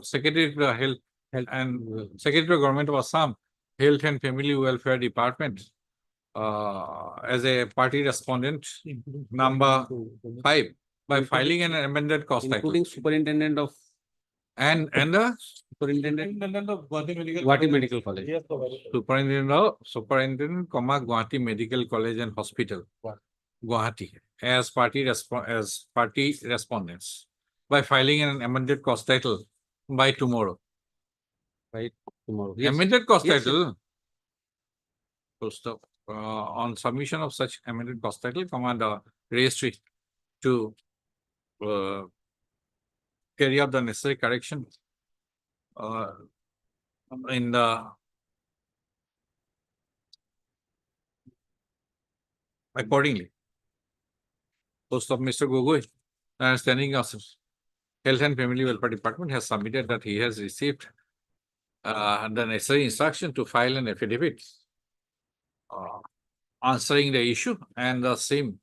Secretary of the Health and Secretary of Government of Assam, Health and Family Welfare Department, as a party respondent number 5 by filing an amended cost title. Including superintendent of. And the Superintendent of Guwahati Medical College. Yes, superintendent, Guwahati Medical College and Hospital, Guwahati, as party respondents by filing an amended cost title by tomorrow. Right, tomorrow. Amended cost Yes, title. Post of, on submission of such amended cost title, the registry to carry out the necessary correction in the accordingly. Post of Mr. Gogoi, standing counsel, Health and Family Welfare Department has submitted that he has received the necessary instruction to file an affidavit answering the issue, and the same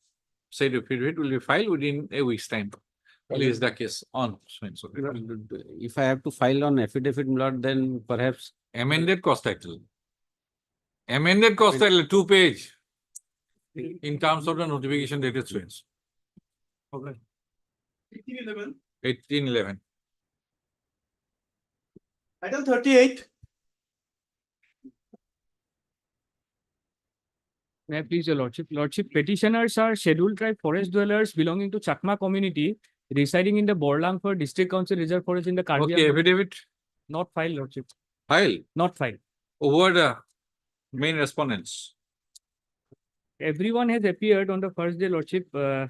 said affidavit will be filed within a week's time. Please the case on. If I have to file on affidavit, Lord, then perhaps. Amended cost title. Amended cost title, 2-page. In terms of the notification dated swings. Okay. 1811. Item 38. May I please your lordship? Lordship, petitioners are scheduled tribe forest dwellers belonging to Chakma community residing in the Borlangford District Council Reserve Forest in the Karbi. Okay, affidavit. Not filed, lordship. File. Not filed. Over the main respondents. Everyone has appeared on the first day, lordship. We'll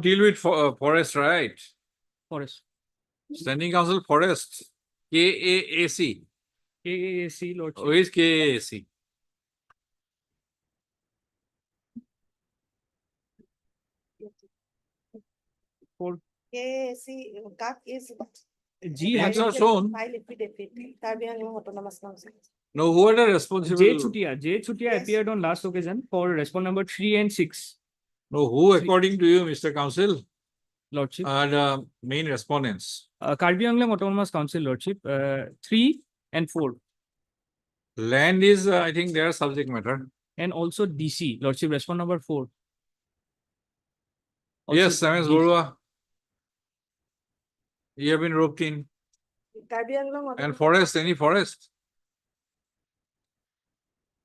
deal with forest, right? Forest. Standing Council Forest. KAAC. KAAC, lordship. Who is KAAC? For KAC, CAC is. G It's not shown. File affidavit, Karbi Anglong Autonomous Council. No, who are the responsible? J. Chutia appeared on last occasion for respond number 3 and 6. No, who according to you, Mr. Council? Lordship. Are the main respondents? Karbi Anglong Autonomous Council, lordship. 3 and 4. Land is, I think, their subject matter. And also DC, lordship, respond number 4. Yes, Samesh Borua. You have been roped in. Karbi Anglong And Autonomous forest, any forest?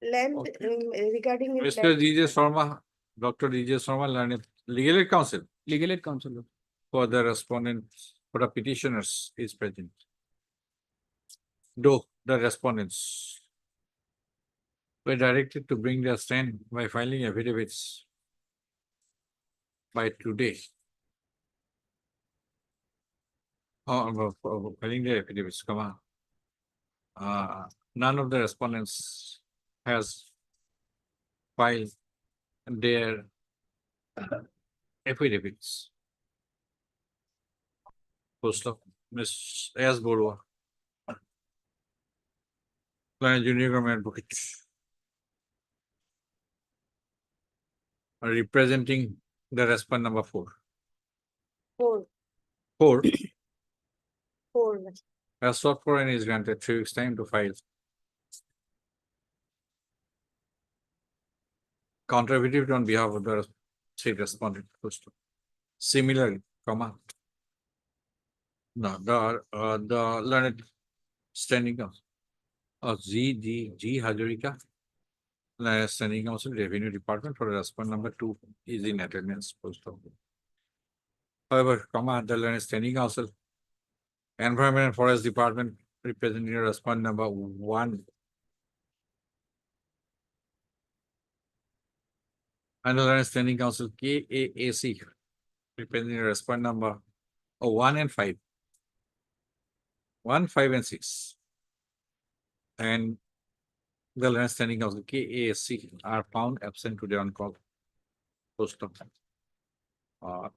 land regarding. Mr. DJ Sharma, Dr. DJ Sharma, learned legal aid counsel. Legal aid counsel. For the respondents, for the petitioners is present. Though the respondents were directed to bring their stand by filing affidavits by today. Filing the affidavits, come on. None of the respondents has filed their affidavits. Post of Ms. S. Borua, Junior Government Advocate, representing the respondent number 4. 4 has sought for and is granted 3 weeks time to file counter affidavit on behalf of the state respondent. Similarly, comma. No, the learned standing G. Hazarika, Standing Council Revenue Department for respondent number 2 is in attendance. Post of. However, the Learned Standing Council Environment and Forest Department representing respondent number 1. And the Learned Standing Council KAAC representing respondent number 1 and 5. 1, 5, and 6. And the Learned Standing Council KASC are found absent to the on-call post of.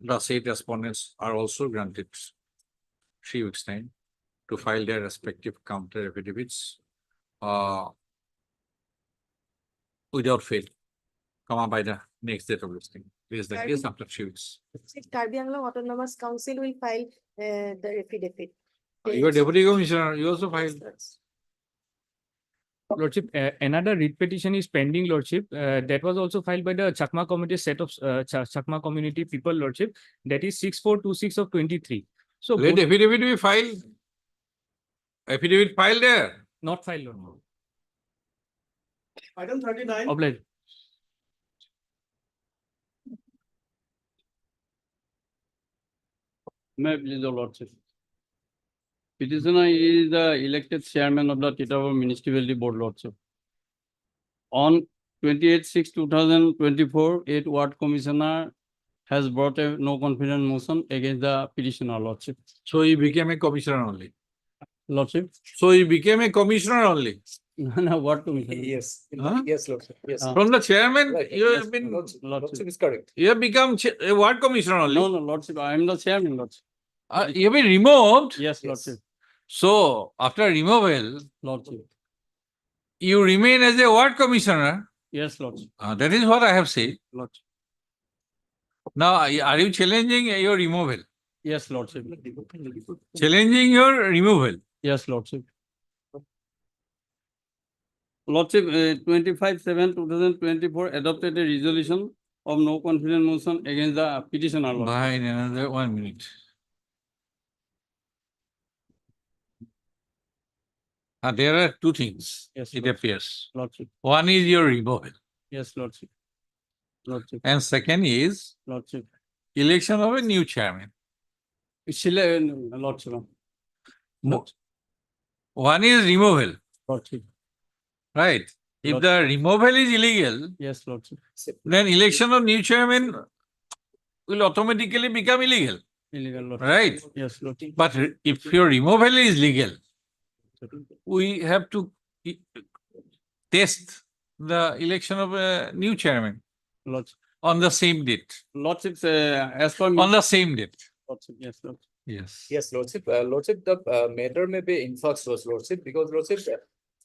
The said respondents are also granted 3 weeks time to file their respective counter affidavits without fail, by the next date of listing. This is the case after 3 weeks. Karbi Anglong Autonomous Council will file the affidavit. You are Deputy Commissioner, you also filed. Lordship, another writ petition is pending, Lordship. That was also filed by the Chakma community set of Chakma community people, Lordship. That is 6426 of 23. So Let both- affidavit be filed. Affidavit filed there. not filed, Lord. Item 39. Obliged. May I please, your lordship. Petitioner is the elected chairman of the Titavur Municipality Board, lordship. On 28/6/2024, 8th Ward Commissioner has brought a no confidence motion against the petitioner, lordship. So he became a commissioner only. Lordship. So he became a commissioner only. No, what commissioner? Yes, Huh? yes, Lordship, yes. From the chairman, Right, you yes, have been, Lordship is correct. you have become a ward commissioner only. No, lordship, I am the chairman, lordship. You have been removed. Yes, lordship, So after removal, lordship. you remain as a ward commissioner. Yes, lordship, That is what I have said. lordship. Now, are you challenging your removal? Yes, lordship. Challenging your removal. Yes, lordship. Lordship, 25/7/2024 adopted a resolution of no confidence motion against the petitioner, lordship. By another 1 minute. There are 2 things, Yes, it Lordship. appears. Lordship, One is your removal, yes, lordship. Lordship, and second is lordship. election of a new chairman. Lordship, One is removal, lordship. right? If the removal is illegal, Yes, lordship. then election of new chairman will automatically become illegal, Illegal, lordship. right? Yes, lordship. But if your removal is legal, we have to test the election of a new chairman Lordship. on the same date. Lordship, as per. On the same date. Lordship, yes, lordship. Yes. Yes, Lordship, Lordship, the matter may be in flux, Lordship, because Lordship,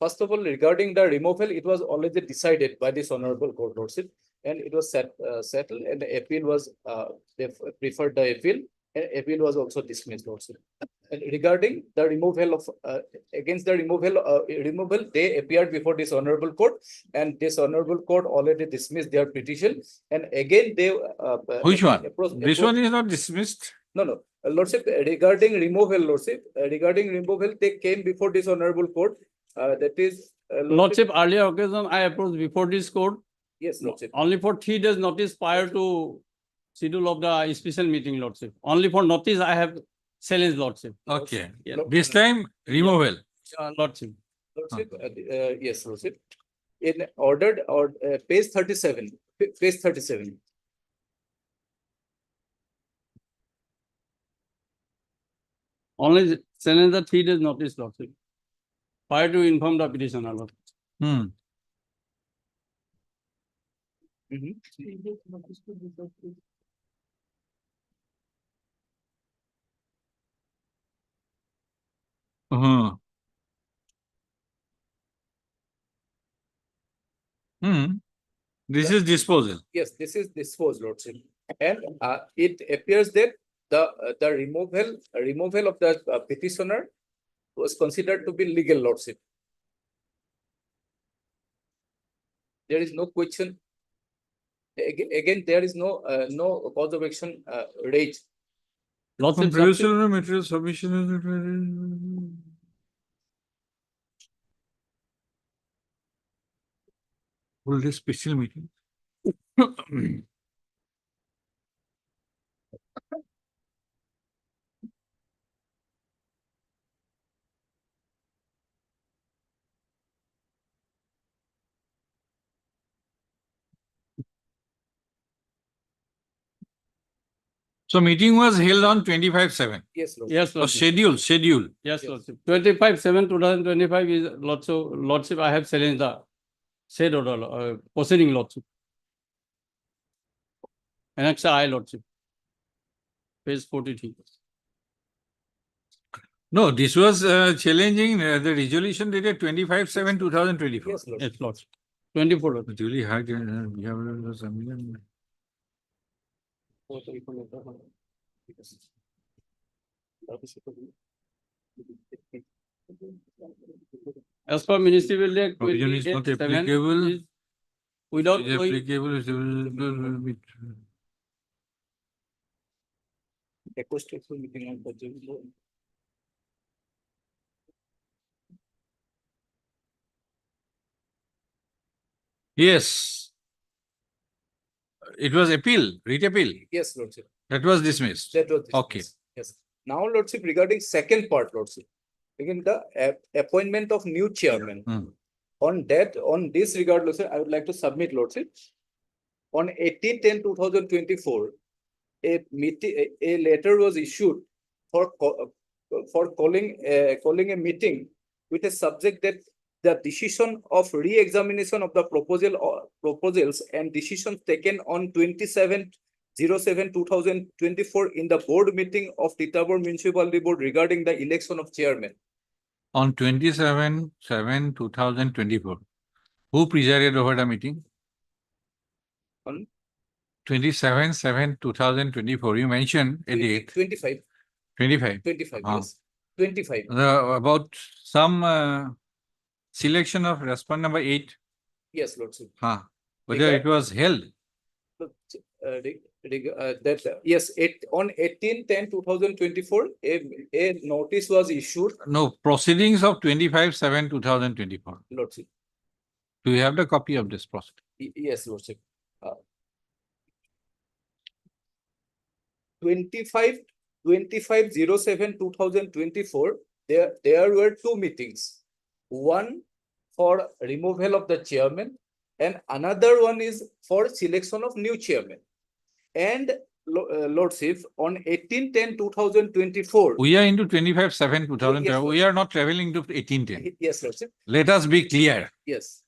first of all, regarding the removal, it was already decided by this honorable court, Lordship. And it was settled and the appeal was, they preferred the appeal and appeal was also dismissed, Lordship. And regarding the removal of, against the removal, they appeared before this honorable court and this honorable court already dismissed their petition. And again, they. Which one? This one is not dismissed. No, Lordship, regarding removal, Lordship, regarding removal, they came before this honorable court. That is. Lordship, earlier occasion, I approached before this court. Yes, Lordship. Only for 3 days notice prior to schedule of the special meeting, Lordship. Only for notice I have challenged, Lordship. Okay. Yeah. This time, removal. Lordship. Lordship, yes, Lordship. In ordered or page 37, page 37. Only challenge the 3 days notice, Lordship. Prior to inform the petitioner, Lord. This is disposal. Yes, this is disposed, Lordship. And it appears that the removal of the petitioner was considered to be legal, Lordship. There is no question. Again, there is no cause of action raised. Lordship, Producer of material submission. hold a special meeting. So meeting was held on 25/7. Yes, Lord. Yes, Oh, Lordship. schedule. Yes, Lordship. 25/7/2025 is Lordship, I have challenged the said order, proceeding Lordship. Annex I, Lordship. Page 43. No, this was challenging the resolution dated 25/7/2024. Yes, Lord. Yes, Lordship. 24, Lordship. Duly heard, we have some. As per Ministerial Act Provision is not 28/7 applicable. is without Is going, applicable. Requested for meeting on budget. Yes. It was appeal, writ appeal. Yes, Lordship. That was dismissed. That was Okay. dismissed. Yes. Now, Lordship, regarding second part, Lordship. Again, the appointment of new chairman. On this regard, Lordship, I would like to submit, Lordship. On 18/10/2024, a letter was issued for calling a meeting with a subject that the decision of re-examination of the proposals and decisions taken on 27/07/2024 in the board meeting of Titapur Municipality Board regarding the election of chairman. On 27/7/2024, who presided over the meeting? On 27/7/2024, you mentioned a date. 25. 25. 25, Ah. yes. 25. About some selection of respondent number 8. Yes, Lordship. Whether it was held. Yes, on 18/10/2024, a notice was issued. No, proceedings of 25/7/2024. Lordship. Do you have the copy of this proceeding? Yes, Lordship. 25/07/2024, there were two meetings. One for removal of the chairman and another one is for selection of new chairman. And Lordship, on 18/10/2024. We are into 25/7/2024. Yes, We are not traveling to 18/10. Yes, Lordship. Let us be clear. Yes.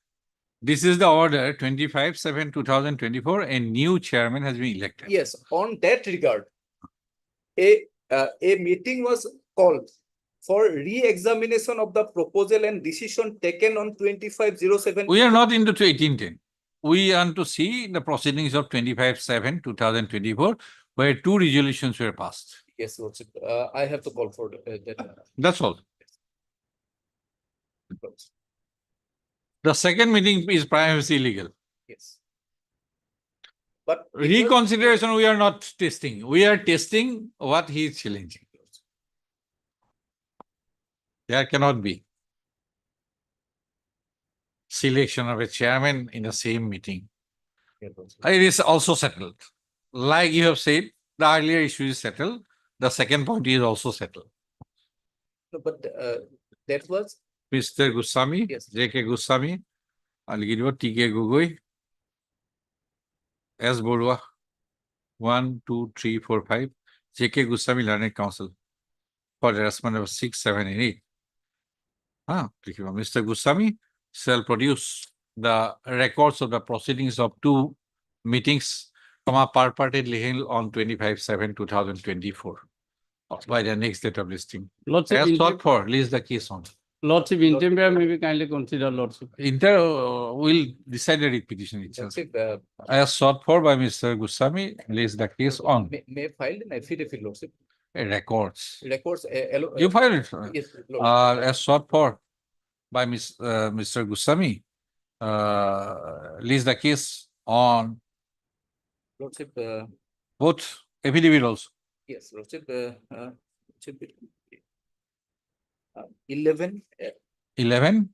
This is the order 25/7/2024. A new chairman has been elected. Yes, on that regard, a meeting was called for re-examination of the proposal and decision taken on 25/07. We are not into 18/10. We want to see the proceedings of 25/7/2024, where two resolutions were passed. Yes, Lordship. I have to call for that. That's all. The second meeting is prima facie illegal. Yes. But Reconsideration, we are not testing. We are testing what he is challenging. There cannot be selection of a chairman in the same meeting. It is also settled. Like you have said, the earlier issue is settled. The second point is also settled. No, but that was. Mr. Goswami, Yes. J.K. Goswami, I'll give you T.K. Gogoi, S. Borua, 1, 2, 3, 4, 5, J.K. Goswami Learned Council for harassment of 6, 7, and 8. Mr. Goswami shall produce the records of the proceedings of two meetings purportedly held on 25/7/2024 by the next date of listing. Lordship, As sought for, list the case on. Lordship, interior may be kindly consider, Lordship. Will decide the writ petition itself. Lordship, As sought for by Mr. Goswami, list the case on. may file an affidavit, Lordship. Records. Records. You filed it. Yes, Lordship. As sought for by Mr. Goswami, list the case on Lordship. both affidavit also. Yes, Lordship. Should be 11. 11.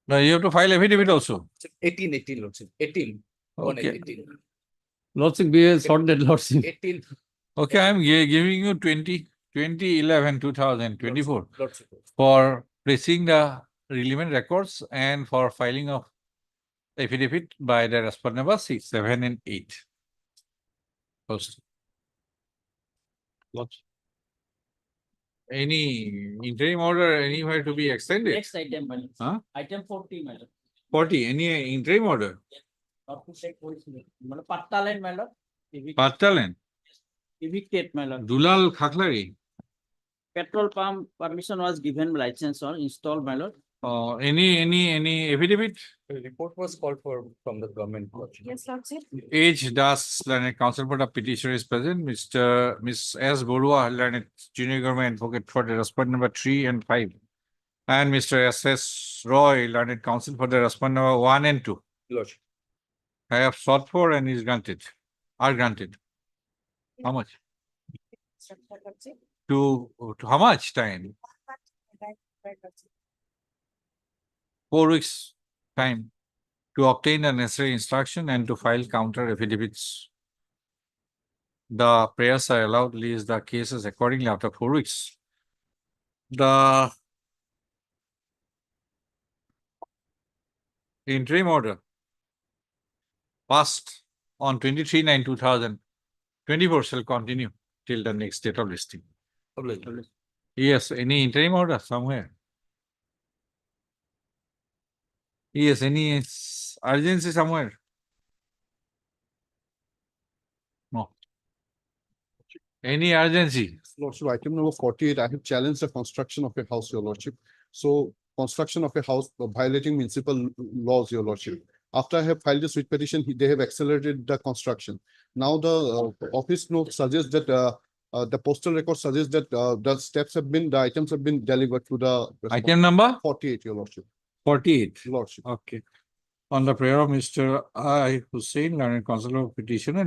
Now you have to file affidavit also. 18, Lordship, 18. Okay. 18. Lordship, we have sorted Lordship. 18. Okay, I'm giving you 2024 Lordship. for placing the relevant records and for filing of affidavit by the respondent number 6, 7 and 8. First. Any interim order anywhere to be extended? Next item, my lord. Huh? Item 40, my lord. 40, any interim order? Not to take what is it? My lord, Patta line, my lord. Pattalan, Evictate, my lord. Dulal Khaklari, Petrol pump permission was given, license or installed, my lord. any affidavit? The report was called for from the government. Yes, Lordship. H. Das, Learned Counsel for the petitioner is present. Miss S. Borua, Learned Junior Government Advocate for the respondent number 3 and 5. And Mr. S. S. Roy, Learned Counsel for the respondent number 1 and 2. Lordship. I have sought for and is granted, are granted. How much? To how much time? 4 weeks time to obtain the necessary instruction and to file counter affidavits. The prayers are allowed to release the cases accordingly after 4 weeks. The interim order passed on 23/9/2024 shall continue till the next date of listing. Yes, any interim order somewhere? Yes, any urgency somewhere? No. Any urgency? Lordship, item number 48, I have challenged the construction of a house, your lordship. So construction of a house violating municipal laws, your lordship. After I have filed this writ petition, they have accelerated the construction. Now the office note suggests that the postal record suggests that the items have been delivered to the Item number? 48, your lordship. 48. Lordship. Okay. On the prayer of Mr. I. Hussain, Learned Counsel of Petitioner,